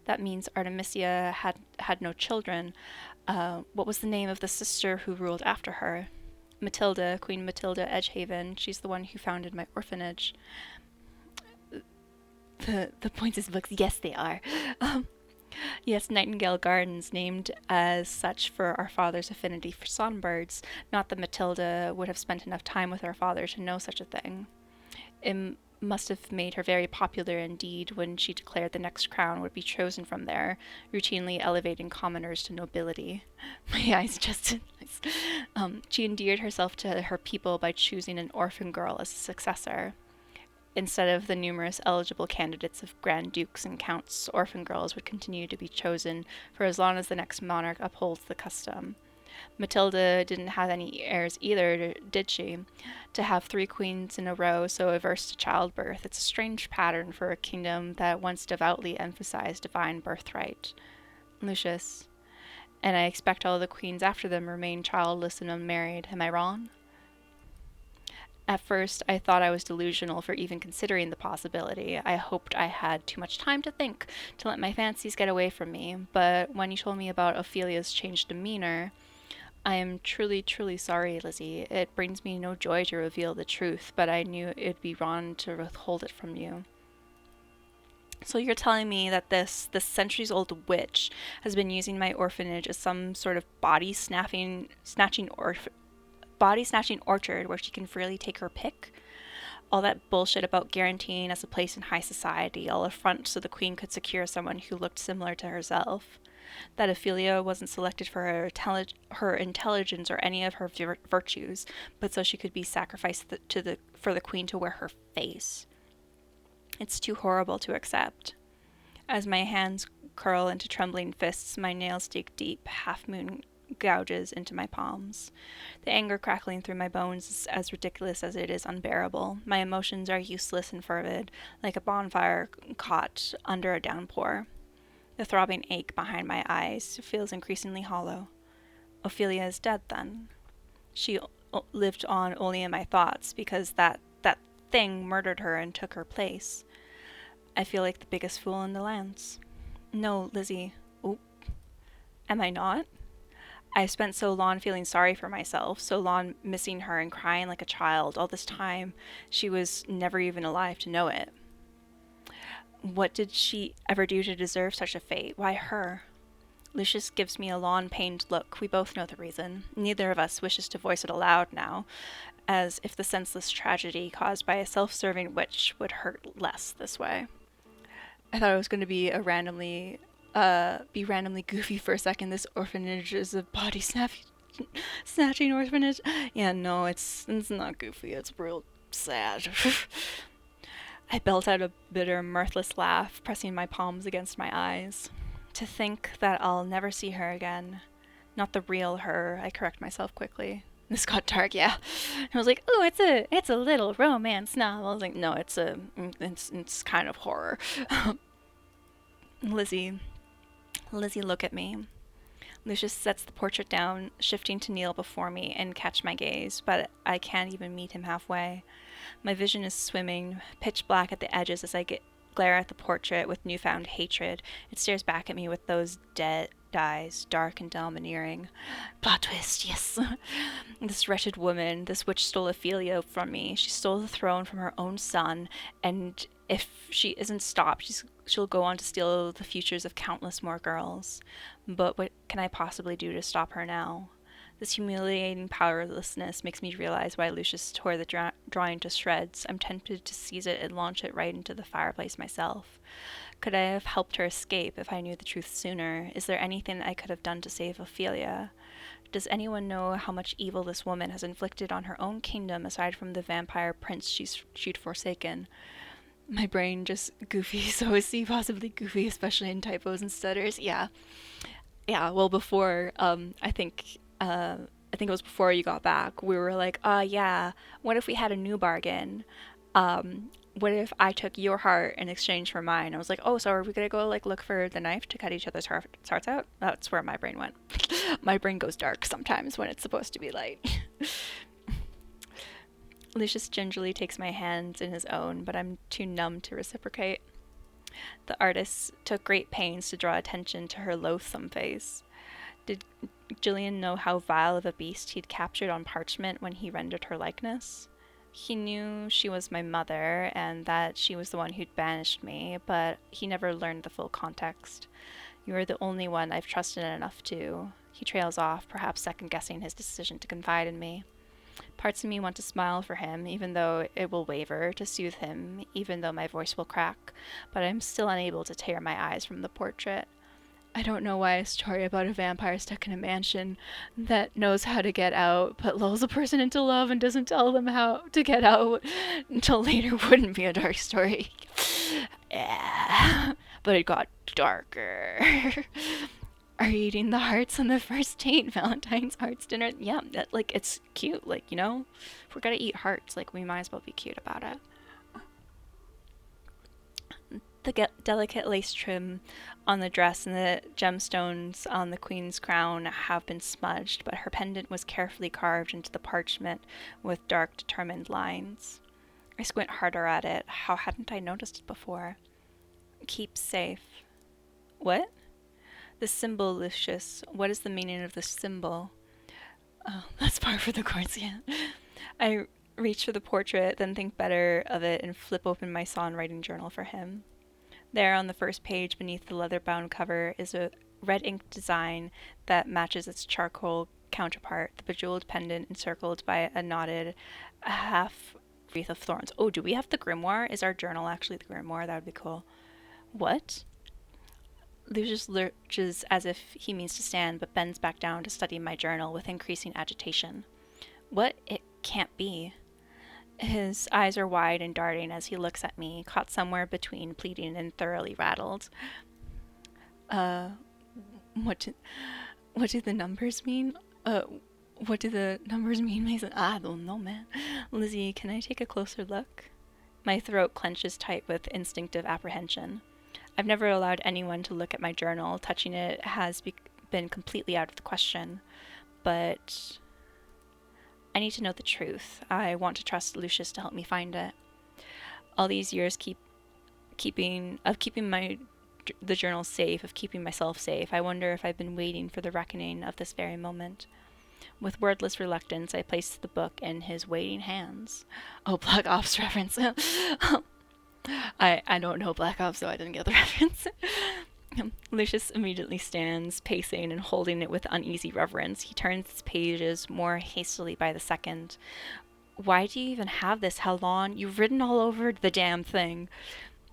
That means Artemisia had no children. What was the name of the sister who ruled after her? Matilda, Queen Matilda Edgehaven. She's the one who founded my orphanage. The points is books. Yes, they are. Yes, Nightingale Gardens, named as such for our father's affinity for songbirds. Not that Matilda would have spent enough time with our father to know such a thing. It must have made her very popular indeed when she declared the next crown would be chosen from there, routinely elevating commoners to nobility. My eyes just... she endeared herself to her people by choosing an orphan girl as a successor. Instead of the numerous eligible candidates of grand dukes and counts, orphan girls would continue to be chosen for as long as the next monarch upholds the custom. Matilda didn't have any heirs either, did she? To have 3 queens in a row so averse to childbirth, it's a strange pattern for a kingdom that once devoutly emphasized divine birthright. Lucius. And I expect all the queens after them remain childless and unmarried. Am I wrong? At first, I thought I was delusional for even considering the possibility. I hoped I had too much time to think, to let my fancies get away from me. But when you told me about Ophelia's changed demeanor, I am truly, truly sorry, Lizzie. It brings me no joy to reveal the truth, but I knew it'd be wrong to withhold it from you. So you're telling me that this centuries-old witch has been using my orphanage as some sort of body-snatching orchard where she can freely take her pick? All that bullshit about guaranteeing us a place in high society, all a front so the queen could secure someone who looked similar to herself. That Ophelia wasn't selected for her intelligence or any of her virtues, but so she could be sacrificed for the queen to wear her face. It's too horrible to accept. As my hands curl into trembling fists, my nails dig deep, half-moon gouges into my palms. The anger crackling through my bones is as ridiculous as it is unbearable. My emotions are useless and fervid, like a bonfire caught under a downpour. The throbbing ache behind my eyes feels increasingly hollow. Ophelia is dead, then. She lived on only in my thoughts, because that thing murdered her and took her place. I feel like the biggest fool in the lands. No, Lizzie. Oop. Am I not? I spent so long feeling sorry for myself, so long missing her and crying like a child. All this time, she was never even alive to know it. What did she ever do to deserve such a fate? Why her? Lucius gives me a long, pained look. We both know the reason. Neither of us wishes to voice it aloud now, as if the senseless tragedy caused by a self-serving witch would hurt less this way. I thought it was going to be randomly goofy for a second. This orphanage is a body snatching orphanage. Yeah, no, it's not goofy. It's real sad. I belt out a bitter, mirthless laugh, pressing my palms against my eyes. To think that I'll never see her again. Not the real her, I correct myself quickly. This got dark, yeah. I was like, oh, it's a little romance novel. I was like, no, it's kind of horror. Lizzie, look at me. Lucius sets the portrait down, shifting to kneel before me and catch my gaze, but I can't even meet him halfway. My vision is swimming, pitch black at the edges as I glare at the portrait with newfound hatred. It stares back at me with those dead eyes, dark and domineering. Plot twist, yes. This wretched woman, this witch stole Ophelia from me. She stole the throne from her own son, and if she isn't stopped, she'll go on to steal the futures of countless more girls. But what can I possibly do to stop her now? This humiliating powerlessness makes me realize why Lucius tore the drawing to shreds. I'm tempted to seize it and launch it right into the fireplace myself. Could I have helped her escape if I knew the truth sooner? Is there anything I could have done to save Ophelia? Does anyone know how much evil this woman has inflicted on her own kingdom aside from the vampire prince she'd forsaken? My brain just goofy, so is he possibly goofy, especially in typos and stutters? Yeah, well, before, I think it was before you got back, we were like, yeah, what if we had a new bargain? What if I took your heart in exchange for mine? I was like, oh, so are we gonna go, like, look for the knife to cut each other's hearts out? That's where my brain went. My brain goes dark sometimes when it's supposed to be light. Lucius gingerly takes my hands in his own, but I'm too numb to reciprocate. The artist took great pains to draw attention to her loathsome face. Gillian know how vile of a beast he'd captured on parchment when he rendered her likeness? He knew she was my mother and that she was the one who'd banished me, but he never learned the full context. You are the only one I've trusted enough to. He trails off, perhaps second-guessing his decision to confide in me. Parts of me want to smile for him, even though it will waver, to soothe him, even though my voice will crack, but I'm still unable to tear my eyes from the portrait. I don't know why a story about a vampire stuck in a mansion that knows how to get out, but lulls a person into love and doesn't tell them how to get out until later wouldn't be a dark story. Yeah, but it got darker. Are you eating the hearts on the first date? Valentine's hearts dinner? Yeah, like, it's cute. Like, you know, if we're gonna eat hearts, like, we might as well be cute about it. The delicate lace trim on the dress and the gemstones on the queen's crown have been smudged, but her pendant was carefully carved into the parchment with dark, determined lines. I squint harder at it. How hadn't I noticed it before? Keep safe. What? The symbol, Lucius. What is the meaning of the symbol? Oh, that's par for the course, yeah. I reach for the portrait, then think better of it and flip open my songwriting journal for him. There on the first page beneath the leather-bound cover is a red ink design that matches its charcoal counterpart, the bejeweled pendant encircled by a knotted half wreath of thorns. Oh, do we have the grimoire? Is our journal actually the grimoire? That would be cool. What? Lucius lurches as if he means to stand, but bends back down to study my journal with increasing agitation. What? It can't be. His eyes are wide and darting as he looks at me, caught somewhere between pleading and thoroughly rattled. What do the numbers mean? What do the numbers mean, Mason? I don't know, man. Lizzie, can I take a closer look? My throat clenches tight with instinctive apprehension. I've never allowed anyone to look at my journal. Touching it has been completely out of the question. But I need to know the truth. I want to trust Lucius to help me find it. All these years keeping the journal safe, of keeping myself safe, I wonder if I've been waiting for the reckoning of this very moment. With wordless reluctance, I placed the book in his waiting hands. Oh, Black Ops reference. I don't know Black Ops, so I didn't get the reference. Lucius immediately stands, pacing and holding it with uneasy reverence. He turns its pages more hastily by the second. Why do you even have this? How long? You've written all over the damn thing.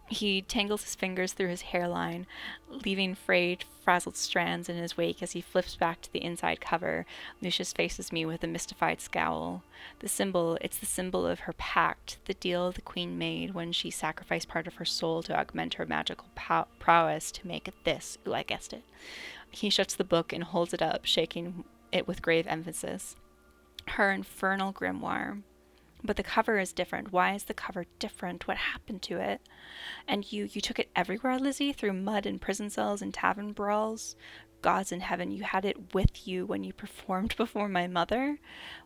He tangles his fingers through his hairline, leaving frayed, frazzled strands in his wake as he flips back to the inside cover. Lucius faces me with a mystified scowl. The symbol, it's the symbol of her pact, the deal the queen made when she sacrificed part of her soul to augment her magical prowess to make it this. Ooh, I guessed it. He shuts the book and holds it up, shaking it with grave emphasis. Her infernal grimoire. But the cover is different. Why is the cover different? What happened to it? And you took it everywhere, Lizzie? Through mud and prison cells and tavern brawls? Gods in heaven, you had it with you when you performed before my mother?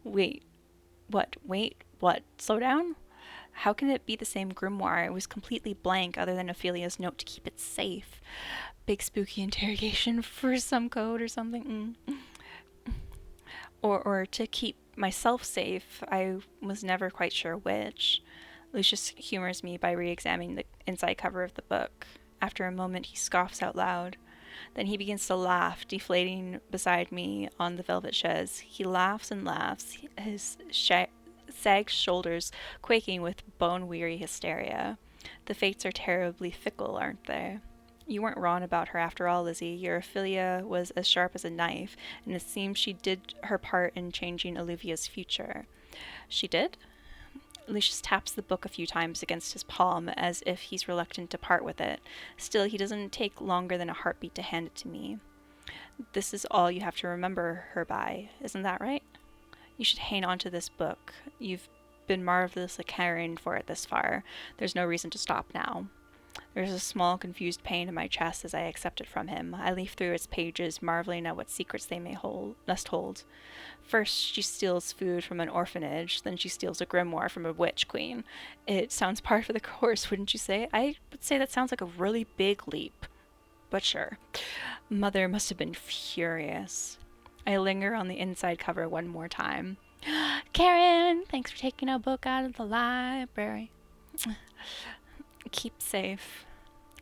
Wait, what? Slow down? How can it be the same grimoire? It was completely blank other than Ophelia's note to keep it safe. Big spooky interrogation for some code or something? Or to keep myself safe. I was never quite sure which. Lucius humors me by re-examining the inside cover of the book. After a moment, he scoffs out loud. Then he begins to laugh, deflating beside me on the velvet chaise. He laughs and laughs, his sagged shoulders quaking with bone-weary hysteria. The fates are terribly fickle, aren't they? You weren't wrong about her after all, Lizzie. Your Ophelia was as sharp as a knife, and it seems she did her part in changing Olivia's future. She did? Lucius taps the book a few times against his palm, as if he's reluctant to part with it. Still, he doesn't take longer than a heartbeat to hand it to me. This is all you have to remember her by, isn't that right? You should hang on to this book. You've been marvelously caring for it this far. There's no reason to stop now. There's a small, confused pain in my chest as I accept it from him. I leaf through its pages, marveling at what secrets they must hold. First, she steals food from an orphanage, then she steals a grimoire from a witch queen. It sounds par for the course, wouldn't you say? I would say that sounds like a really big leap. But sure. Mother must have been furious. I linger on the inside cover one more time. Karen, thanks for taking a book out of the library. Keep safe.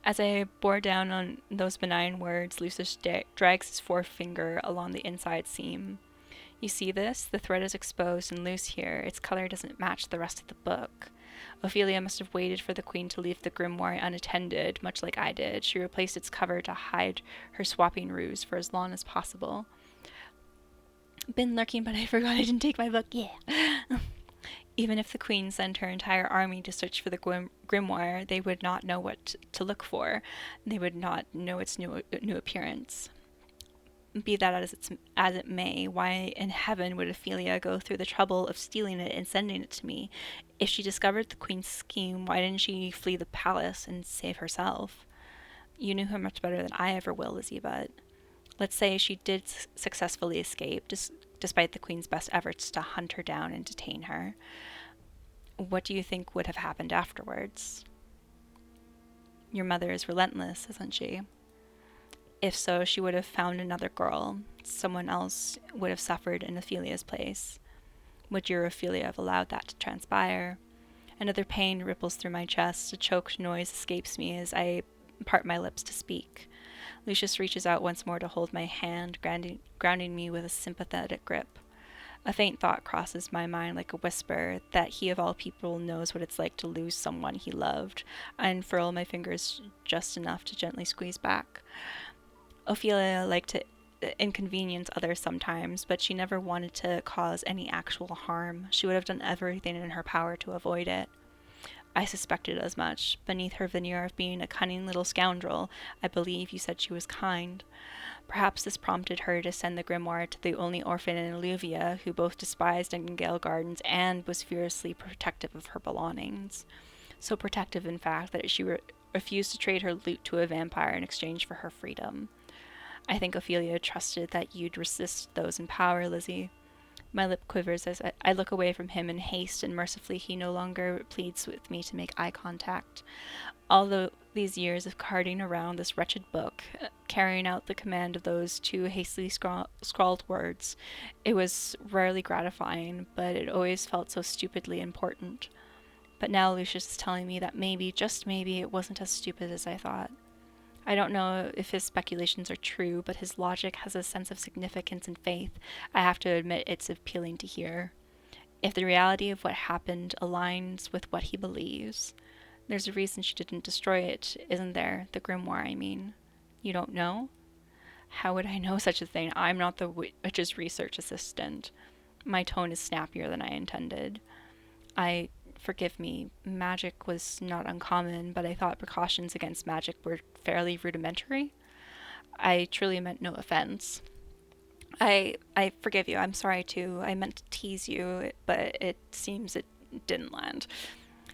As I bore down on those benign words, Lucius drags his forefinger along the inside seam. You see this? The thread is exposed and loose here. Its color doesn't match the rest of the book. Ophelia must have waited for the queen to leave the grimoire unattended, much like I did. She replaced its cover to hide her swapping ruse for as long as possible. Been lurking, but I forgot I didn't take my book. Yeah. Even if the queen sent her entire army to search for the grimoire, they would not know what to look for. They would not know its new appearance. Be that as it may, why in heaven would Ophelia go through the trouble of stealing it and sending it to me? If she discovered the queen's scheme, why didn't she flee the palace and save herself? You knew her much better than I ever will, Lizzie, but let's say she did successfully escape, despite the queen's best efforts to hunt her down and detain her. What do you think would have happened afterwards? Your mother is relentless, isn't she? If so, she would have found another girl. Someone else would have suffered in Ophelia's place. Would your Ophelia have allowed that to transpire? Another pain ripples through my chest. A choked noise escapes me as I part my lips to speak. Lucius reaches out once more to hold my hand, grounding me with a sympathetic grip. A faint thought crosses my mind like a whisper, that he of all people knows what it's like to lose someone he loved. I unfurl my fingers just enough to gently squeeze back. Ophelia liked to inconvenience others sometimes, but she never wanted to cause any actual harm. She would have done everything in her power to avoid it. I suspected as much. Beneath her veneer of being a cunning little scoundrel, I believe you said she was kind. Perhaps this prompted her to send the grimoire to the only orphan in Alluvia, who both despised Nightingale Gardens and was fiercely protective of her belongings. So protective, in fact, that she refused to trade her loot to a vampire in exchange for her freedom. I think Ophelia trusted that you'd resist those in power, Lizzie. My lip quivers as I look away from him in haste, and mercifully he no longer pleads with me to make eye contact. Although these years of carting around this wretched book, carrying out the command of those two hastily scrawled words, it was rarely gratifying, but it always felt so stupidly important. But now Lucius is telling me that maybe, just maybe, it wasn't as stupid as I thought. I don't know if his speculations are true, but his logic has a sense of significance and faith. I have to admit it's appealing to hear. If the reality of what happened aligns with what he believes, there's a reason she didn't destroy it, isn't there? The grimoire, I mean. You don't know? How would I know such a thing? I'm not the witch's research assistant. My tone is snappier than I intended. Forgive me, magic was not uncommon, but I thought precautions against magic were fairly rudimentary. I truly meant no offense. I forgive you. I'm sorry too. I meant to tease you, but it seems it didn't land.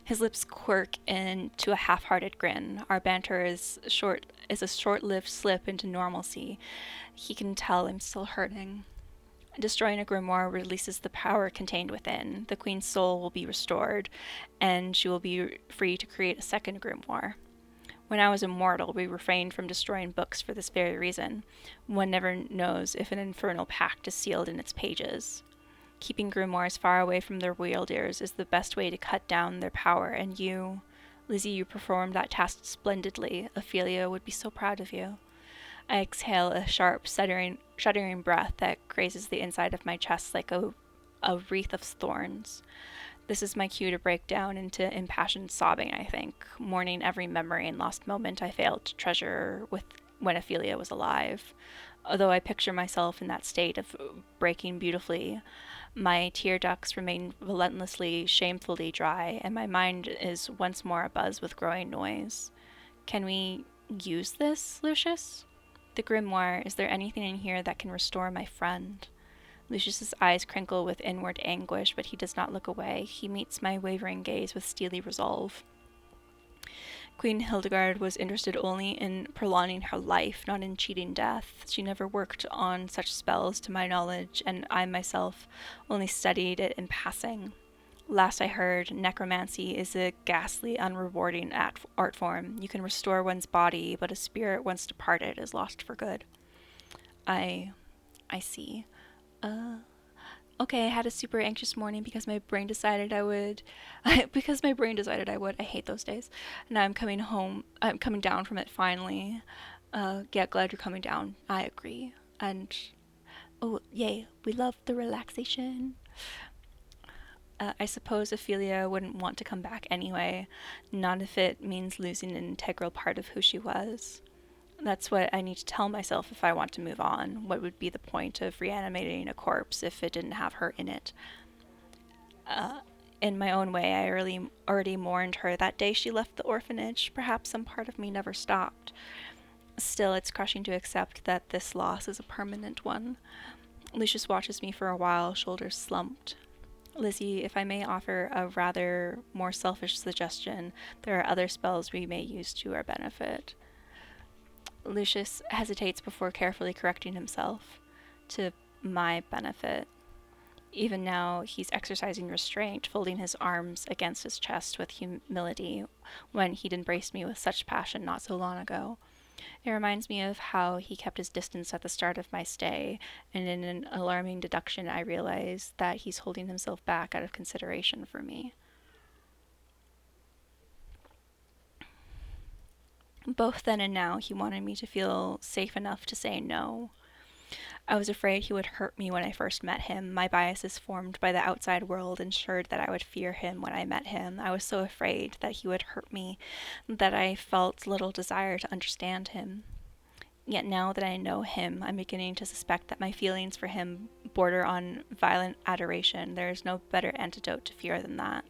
His lips quirk into a half-hearted grin. Our banter is a short-lived slip into normalcy. He can tell I'm still hurting. Destroying a grimoire releases the power contained within. The queen's soul will be restored, and she will be free to create a second grimoire. When I was immortal, we refrained from destroying books for this very reason. One never knows if an infernal pact is sealed in its pages. Keeping grimoires far away from their wielders is the best way to cut down their power, and you, Lizzie, you performed that task splendidly. Ophelia would be so proud of you. I exhale a sharp, shuddering breath that grazes the inside of my chest like a wreath of thorns. This is my cue to break down into impassioned sobbing, I think, mourning every memory and lost moment I failed to treasure when Ophelia was alive. Although I picture myself in that state of breaking beautifully, my tear ducts remain relentlessly, shamefully dry, and my mind is once more abuzz with growing noise. Can we use this, Lucius? The grimoire, is there anything in here that can restore my friend? Lucius's eyes crinkle with inward anguish, but he does not look away. He meets my wavering gaze with steely resolve. Queen Hildegard was interested only in prolonging her life, not in cheating death. She never worked on such spells, to my knowledge, and I myself only studied it in passing. Last I heard, necromancy is a ghastly, unrewarding art form. You can restore one's body, but a spirit once departed is lost for good. I see. Okay, I had a super anxious morning because my brain decided I would. I hate those days. Now I'm coming home. I'm coming down from it finally. Yeah, glad you're coming down. I agree. And oh, yay, we love the relaxation. I suppose Ophelia wouldn't want to come back anyway, not if it means losing an integral part of who she was. That's what I need to tell myself if I want to move on. What would be the point of reanimating a corpse if it didn't have her in it? In my own way, I already mourned her that day she left the orphanage. Perhaps some part of me never stopped. Still, it's crushing to accept that this loss is a permanent one. Lucius watches me for a while, shoulders slumped. Lizzie, if I may offer a rather more selfish suggestion, there are other spells we may use to our benefit. Lucius hesitates before carefully correcting himself. To my benefit. Even now, he's exercising restraint, folding his arms against his chest with humility, when he'd embraced me with such passion not so long ago. It reminds me of how he kept his distance at the start of my stay, and in an alarming deduction I realize that he's holding himself back out of consideration for me. Both then and now, he wanted me to feel safe enough to say no. I was afraid he would hurt me when I first met him. My biases formed by the outside world ensured that I would fear him when I met him. I was so afraid that he would hurt me that I felt little desire to understand him. Yet now that I know him, I'm beginning to suspect that my feelings for him border on violent adoration. There is no better antidote to fear than that.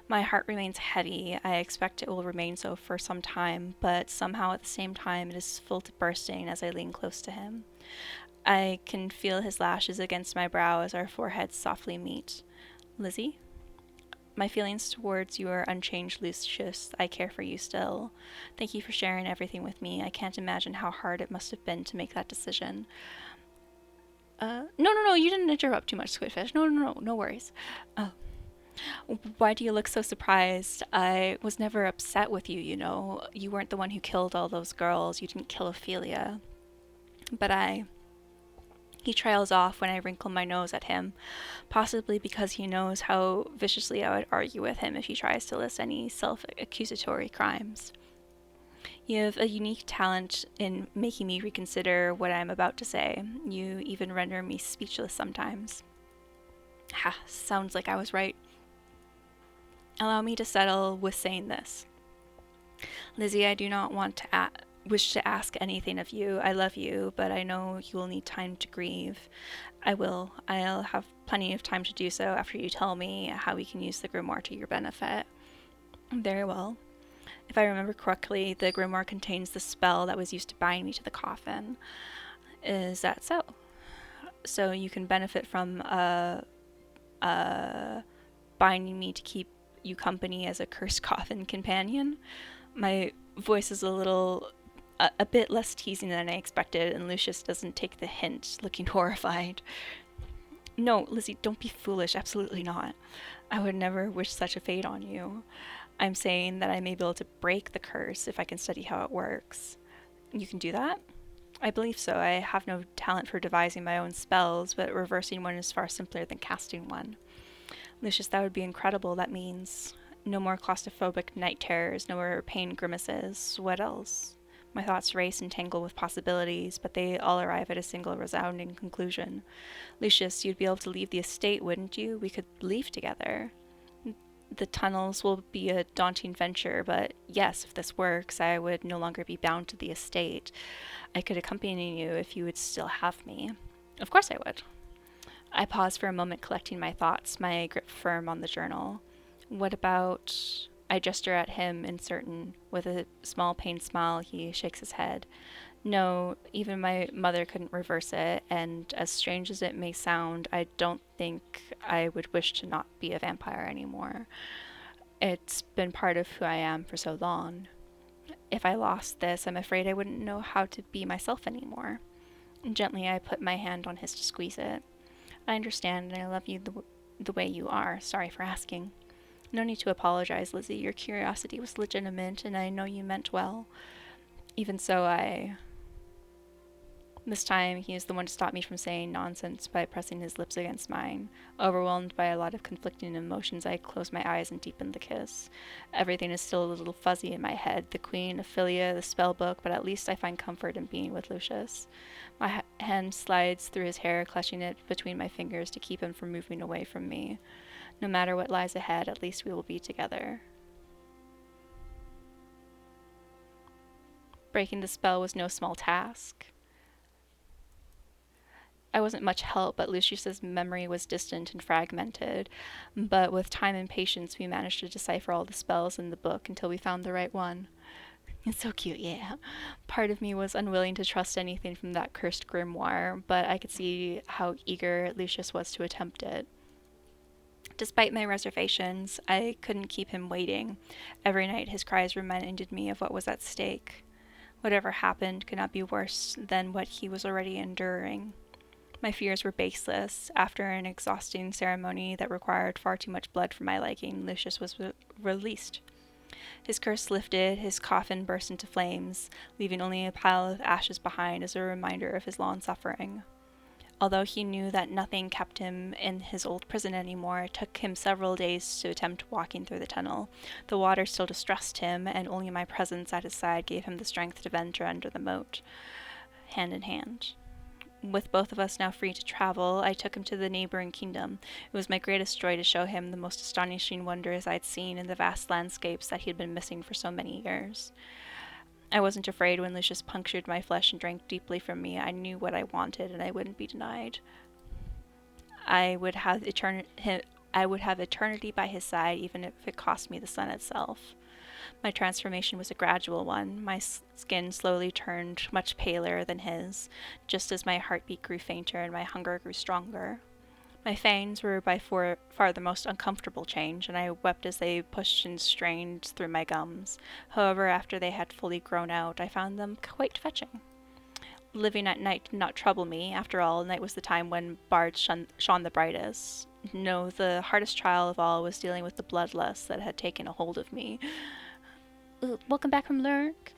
My heart remains heavy. I expect it will remain so for some time, but somehow at the same time it is full to bursting as I lean close to him. I can feel his lashes against my brow as our foreheads softly meet. Lizzie? My feelings towards you are unchanged, Lucius. I care for you still. Thank you for sharing everything with me. I can't imagine how hard it must have been to make that decision. No, you didn't interrupt too much, Squidfish. No worries. Why do you look so surprised? I was never upset with you, you know. You weren't the one who killed all those girls. You didn't kill Ophelia. But He trails off when I wrinkle my nose at him, possibly because he knows how viciously I would argue with him if he tries to list any self-accusatory crimes. You have a unique talent in making me reconsider what I'm about to say. You even render me speechless sometimes. Ha, sounds like I was right. Allow me to settle with saying this. Lizzie, I do not want to wish to ask anything of you. I love you, but I know you will need time to grieve. I will. I'll have plenty of time to do so after you tell me how we can use the grimoire to your benefit. Very well. If I remember correctly, the grimoire contains the spell that was used to bind me to the coffin. Is that so? So you can benefit from binding me to keep you company as a cursed coffin companion? My voice is a bit less teasing than I expected, and Lucius doesn't take the hint, looking horrified. No, Lizzie, don't be foolish, absolutely not. I would never wish such a fate on you. I'm saying that I may be able to break the curse if I can study how it works. You can do that? I believe so. I have no talent for devising my own spells, but reversing one is far simpler than casting one. Lucius, that would be incredible. That means no more claustrophobic night terrors, no more pain grimaces. What else? My thoughts race and tangle with possibilities, but they all arrive at a single resounding conclusion. Lucius, you'd be able to leave the estate, wouldn't you? We could leave together. The tunnels will be a daunting venture, but yes, if this works, I would no longer be bound to the estate. I could accompany you if you would still have me. Of course I would. I pause for a moment, collecting my thoughts, my grip firm on the journal. What about... I gesture at him, uncertain. With a small pained smile, he shakes his head. No, even my mother couldn't reverse it, and as strange as it may sound, I don't think I would wish to not be a vampire anymore. It's been part of who I am for so long. If I lost this, I'm afraid I wouldn't know how to be myself anymore. Gently, I put my hand on his to squeeze it. I understand, and I love you the way you are. Sorry for asking. No need to apologize, Lizzie. Your curiosity was legitimate, and I know you meant well. Even so, This time, he is the one to stop me from saying nonsense by pressing his lips against mine. Overwhelmed by a lot of conflicting emotions, I close my eyes and deepen the kiss. Everything is still a little fuzzy in my head, the queen, Ophelia, the spell book, but at least I find comfort in being with Lucius. My hand slides through his hair, clutching it between my fingers to keep him from moving away from me. No matter what lies ahead, at least we will be together. Breaking the spell was no small task. I wasn't much help, but Lucius's memory was distant and fragmented. But with time and patience, we managed to decipher all the spells in the book until we found the right one. It's so cute, yeah. Part of me was unwilling to trust anything from that cursed grimoire, but I could see how eager Lucius was to attempt it. Despite my reservations, I couldn't keep him waiting. Every night his cries reminded me of what was at stake. Whatever happened could not be worse than what he was already enduring. My fears were baseless. After an exhausting ceremony that required far too much blood for my liking, Lucius was released. His curse lifted, his coffin burst into flames, leaving only a pile of ashes behind as a reminder of his long suffering. Although he knew that nothing kept him in his old prison anymore, it took him several days to attempt walking through the tunnel. The water still distressed him, and only my presence at his side gave him the strength to venture under the moat, hand in hand. With both of us now free to travel, I took him to the neighboring kingdom. It was my greatest joy to show him the most astonishing wonders I'd seen in the vast landscapes that he had been missing for so many years. I wasn't afraid when Lucius punctured my flesh and drank deeply from me. I knew what I wanted, and I wouldn't be denied. I would have eternity by his side, even if it cost me the sun itself. My transformation was a gradual one. My skin slowly turned much paler than his, just as my heartbeat grew fainter and my hunger grew stronger. My fangs were by far the most uncomfortable change, and I wept as they pushed and strained through my gums. However, after they had fully grown out, I found them quite fetching. Living at night did not trouble me. After all, night was the time when bards shone the brightest. No, the hardest trial of all was dealing with the bloodlust that had taken a hold of me. Welcome back from Lurk.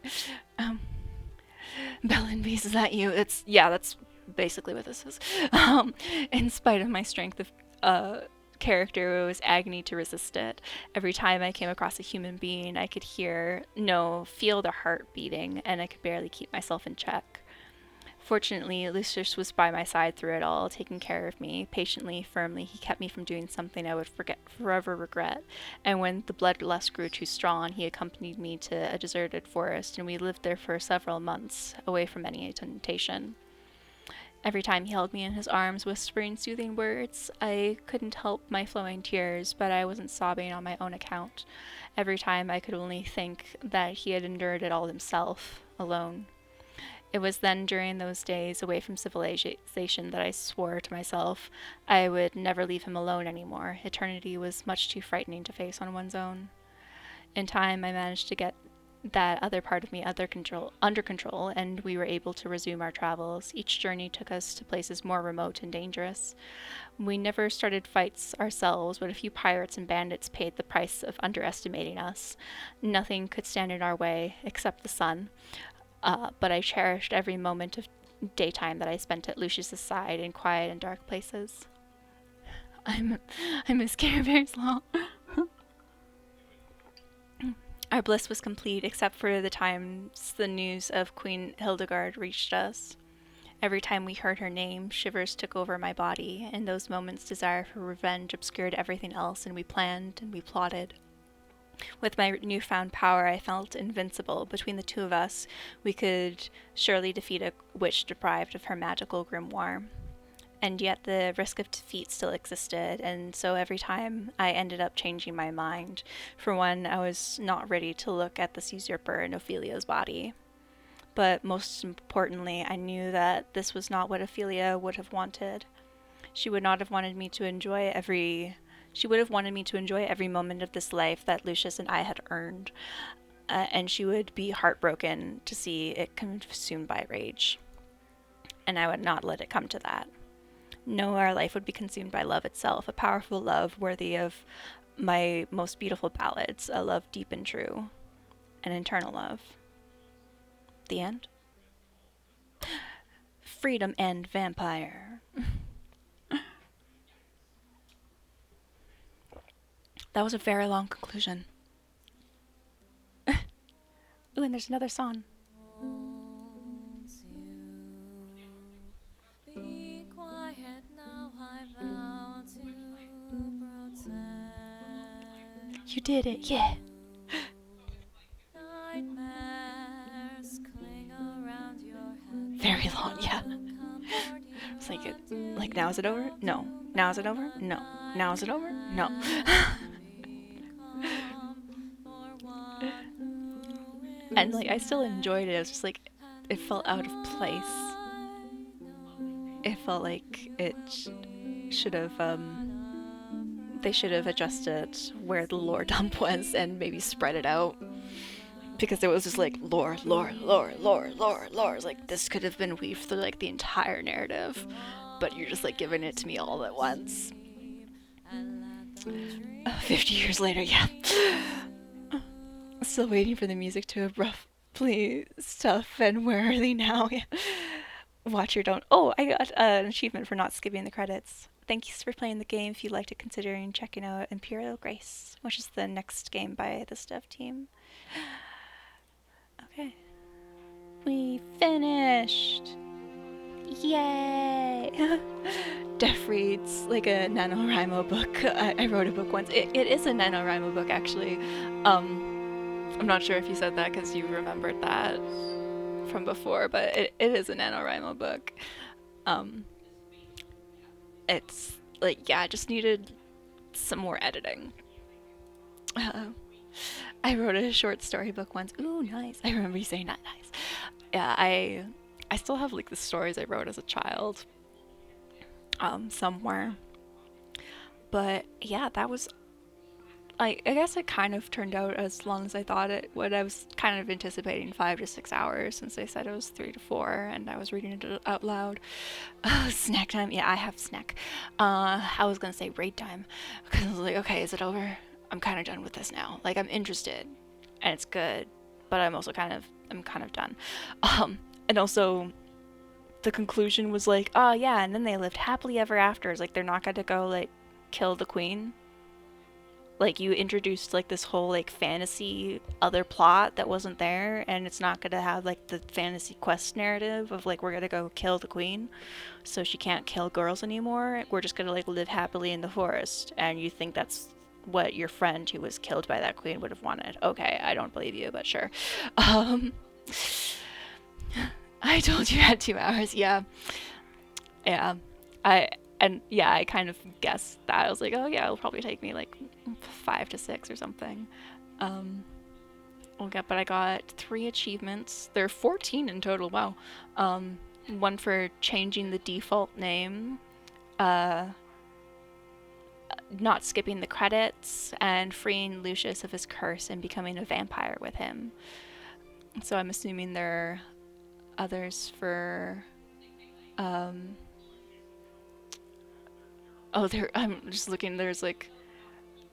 Bell and Beast, is that you? That's basically what this is. In spite of my strength of character, it was agony to resist it. Every time I came across a human being, I could feel their heart beating, and I could barely keep myself in check. Fortunately, Lucius was by my side through it all, taking care of me. Patiently, firmly, he kept me from doing something I would forever regret. And when the bloodlust grew too strong, he accompanied me to a deserted forest, and we lived there for several months, away from any temptation. Every time he held me in his arms, whispering soothing words, I couldn't help my flowing tears, but I wasn't sobbing on my own account. Every time I could only think that he had endured it all himself, alone. It was then, during those days away from civilization, that I swore to myself I would never leave him alone anymore. Eternity was much too frightening to face on one's own. In time, I managed to get that other part of me under control, and we were able to resume our travels. Each journey took us to places more remote and dangerous. We never started fights ourselves, but a few pirates and bandits paid the price of underestimating us. Nothing could stand in our way, except the sun. But I cherished every moment of daytime that I spent at Lucius's side in quiet and dark places. I miss Care Bear's Law. Our bliss was complete, except for the times the news of Queen Hildegard reached us. Every time we heard her name, shivers took over my body. In those moments, desire for revenge obscured everything else, and we planned and we plotted. With my newfound power, I felt invincible. Between the two of us, we could surely defeat a witch deprived of her magical grimoire. And yet the risk of defeat still existed, and so every time I ended up changing my mind. For one, I was not ready to look at this usurper in Ophelia's body. But most importantly, I knew that this was not what Ophelia would have wanted. She would have wanted me to enjoy every moment of this life that Lucius and I had earned, and she would be heartbroken to see it consumed by rage. And I would not let it come to that. No, our life would be consumed by love itself, a powerful love worthy of my most beautiful ballads, a love deep and true, an eternal love. The end. freedom and vampire. That was a very long conclusion. Ooh, and there's another song. Be quiet now, I vow to protect. You did it, yeah. Nightmares cling around your head. Very long, yeah. It's like now is it over? No. Now is it over? No. Now is it over? No. And like I still enjoyed it. It was just like it felt out of place. It felt like it should have they should have adjusted where the lore dump was and maybe spread it out, because it was just like lore. It's like this could have been weaved through like the entire narrative, but you're just like giving it to me all at once. 50 years later, yeah. Still waiting for the music to abruptly stop, and where are they now? Yeah. Watch your don't. Oh, I got an achievement for not skipping the credits. Thank you for playing the game. If you'd like to consider checking out Imperial Grace, which is the next game by this dev team. Okay. We finished! Yay! Def reads like a NaNoWriMo book. I wrote a book once. It is a NaNoWriMo book, actually. I'm not sure if you said that because you remembered that from before, but it is a NaNoWriMo book. It's like, yeah, I just needed some more editing. I wrote a short story book once. Ooh, nice. I remember you saying that, nice. Yeah, I still have like the stories I wrote as a child somewhere. But yeah, that was, I guess it kind of turned out as long as I thought it would. I was kind of anticipating 5 to 6 hours since they said it was 3 to 4, and I was reading it out loud. Snack time. Yeah, I have snack. I was gonna say raid time because I was like, okay, is it over? I'm kind of done with this now. Like, I'm interested, and it's good, but I'm also kind of done. And also, the conclusion was like, oh yeah, and then they lived happily ever after. It's like they're not gonna go like kill the queen. Like, you introduced like this whole like fantasy other plot that wasn't there, and it's not gonna have like the fantasy quest narrative of like we're gonna go kill the queen so she can't kill girls anymore. We're just gonna like live happily in the forest, and you think that's what your friend who was killed by that queen would have wanted. Okay, I don't believe you, but sure. I told you had 2 hours. Yeah. I kind of guessed that. I was like, oh yeah, it'll probably take me like 5 to 6 or something. But I got 3 achievements. There are 14 in total. Wow. One for changing the default name, not skipping the credits, and freeing Lucius of his curse and becoming a vampire with him. So I'm assuming there are others for I'm just looking. There's like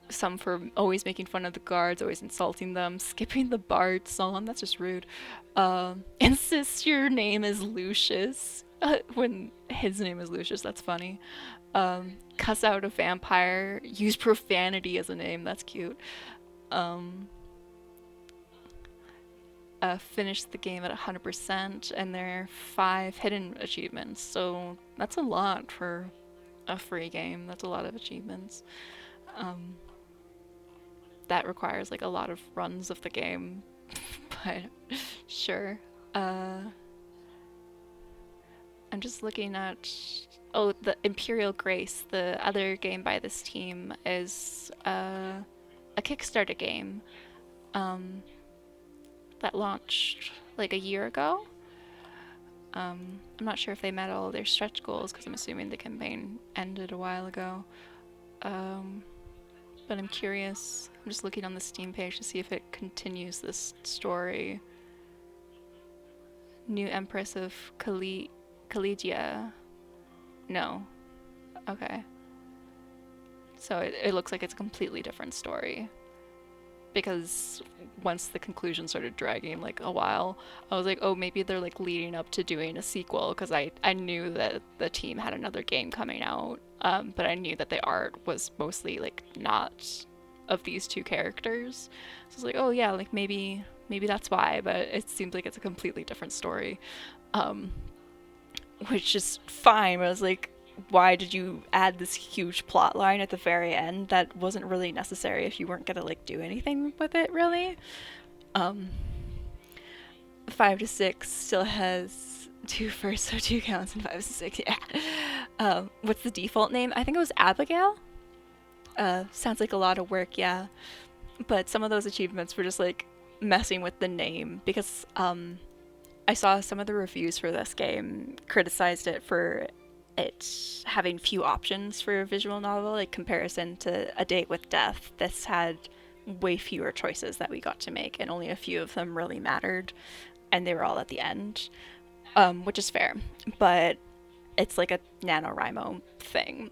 some for always making fun of the guards, always insulting them, skipping the bard song. That's just rude. Insist your name is Lucius when his name is Lucius. That's funny. Cuss out a vampire. Use profanity as a name. That's cute. Finish the game at 100%, and there are 5 hidden achievements. So that's a lot for a free game. That's a lot of achievements. That requires like a lot of runs of the game, but sure. I'm just looking at, the Imperial Grace, the other game by this team, is a Kickstarter game that launched like a year ago. I'm not sure if they met all their stretch goals because I'm assuming the campaign ended a while ago. But I'm curious. I'm just looking on the Steam page to see if it continues this story. New Empress of Kalidia. No. Okay. So it looks like it's a completely different story. because once the conclusion started dragging like a while, I was like, oh, maybe they're like leading up to doing a sequel, because I knew that the team had another game coming out, but I knew that the art was mostly like not of these two characters. So I was like, oh yeah, like maybe that's why, but it seems like it's a completely different story, which is fine. But I was like, why did you add this huge plot line at the very end that wasn't really necessary if you weren't gonna like do anything with it, really? 5 to 6 still has 2 firsts, so 2 counts, and 5 to 6, yeah. What's the default name? I think it was Abigail. Sounds like a lot of work, yeah. But some of those achievements were just like messing with the name, because I saw some of the reviews for this game criticized it for it having few options for a visual novel, like comparison to A Date with Death. This had way fewer choices that we got to make, and only a few of them really mattered, and they were all at the end, which is fair. But it's like a NaNoWriMo thing,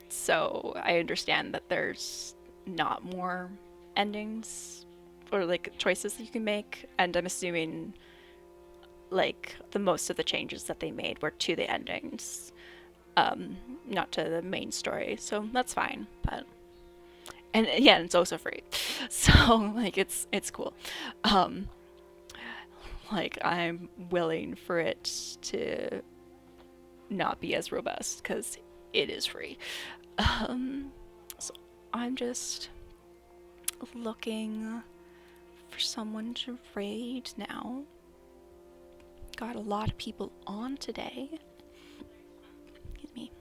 so I understand that there's not more endings or like choices that you can make, and I'm assuming like the most of the changes that they made were to the endings, not to the main story, so that's fine. But and yeah, it's also free, so like it's cool. Like I'm willing for it to not be as robust because it is free. So I'm just looking for someone to raid now. Got a lot of people on today. Give me.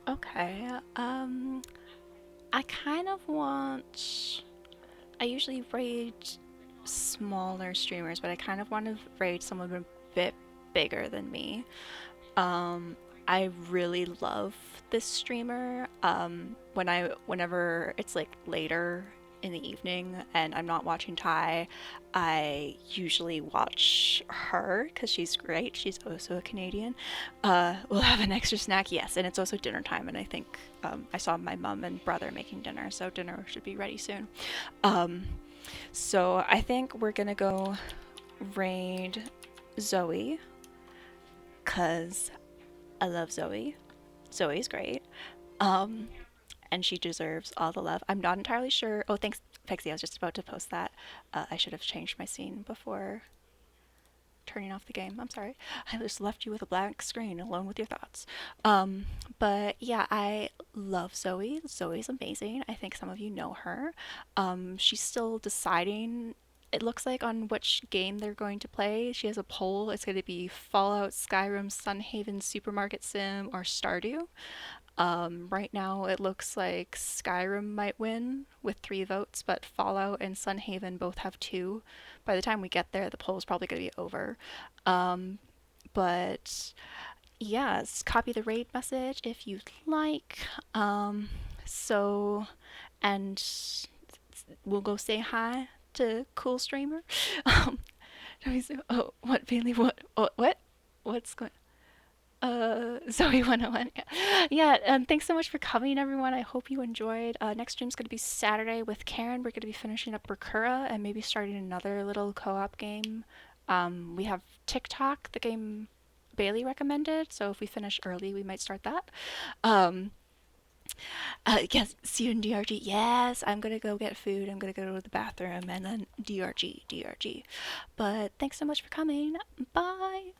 Okay. I kind of want. I usually raid smaller streamers, but I kind of want to raid someone a bit bigger than me. I really love this streamer. Whenever it's like later in the evening and I'm not watching Ty, I usually watch her because she's great. She's also a Canadian. We'll have an extra snack, yes, and it's also dinner time, and I think I saw my mom and brother making dinner, so dinner should be ready soon. So I think we're gonna go raid Zoe, cause I love Zoe. Zoe's great. And she deserves all the love. I'm not entirely sure. Oh, thanks, Pixie. I was just about to post that. I should have changed my scene before turning off the game. I'm sorry. I just left you with a blank screen alone with your thoughts. But yeah, I love Zoe. Zoe's amazing. I think some of you know her. She's still deciding, it looks like, on which game they're going to play. She has a poll. It's going to be Fallout, Skyrim, Sunhaven, Supermarket Sim, or Stardew. Right now it looks like Skyrim might win with 3 votes, but Fallout and Sunhaven both have 2. By the time we get there, the poll is probably going to be over. But yes, copy the raid message if you'd like. So, and we'll go say hi to cool streamer. Oh, what, Bailey? What? What's going? Zoe 101. Yeah, thanks so much for coming, everyone. I hope you enjoyed. Next stream's going to be Saturday with Karen. We're going to be finishing up Rakura and maybe starting another little co-op game. We have TikTok, the game Bailey recommended, so if we finish early, we might start that. Yes, see you in DRG. Yes, I'm gonna go get food. I'm gonna go to the bathroom and then DRG. But thanks so much for coming. Bye.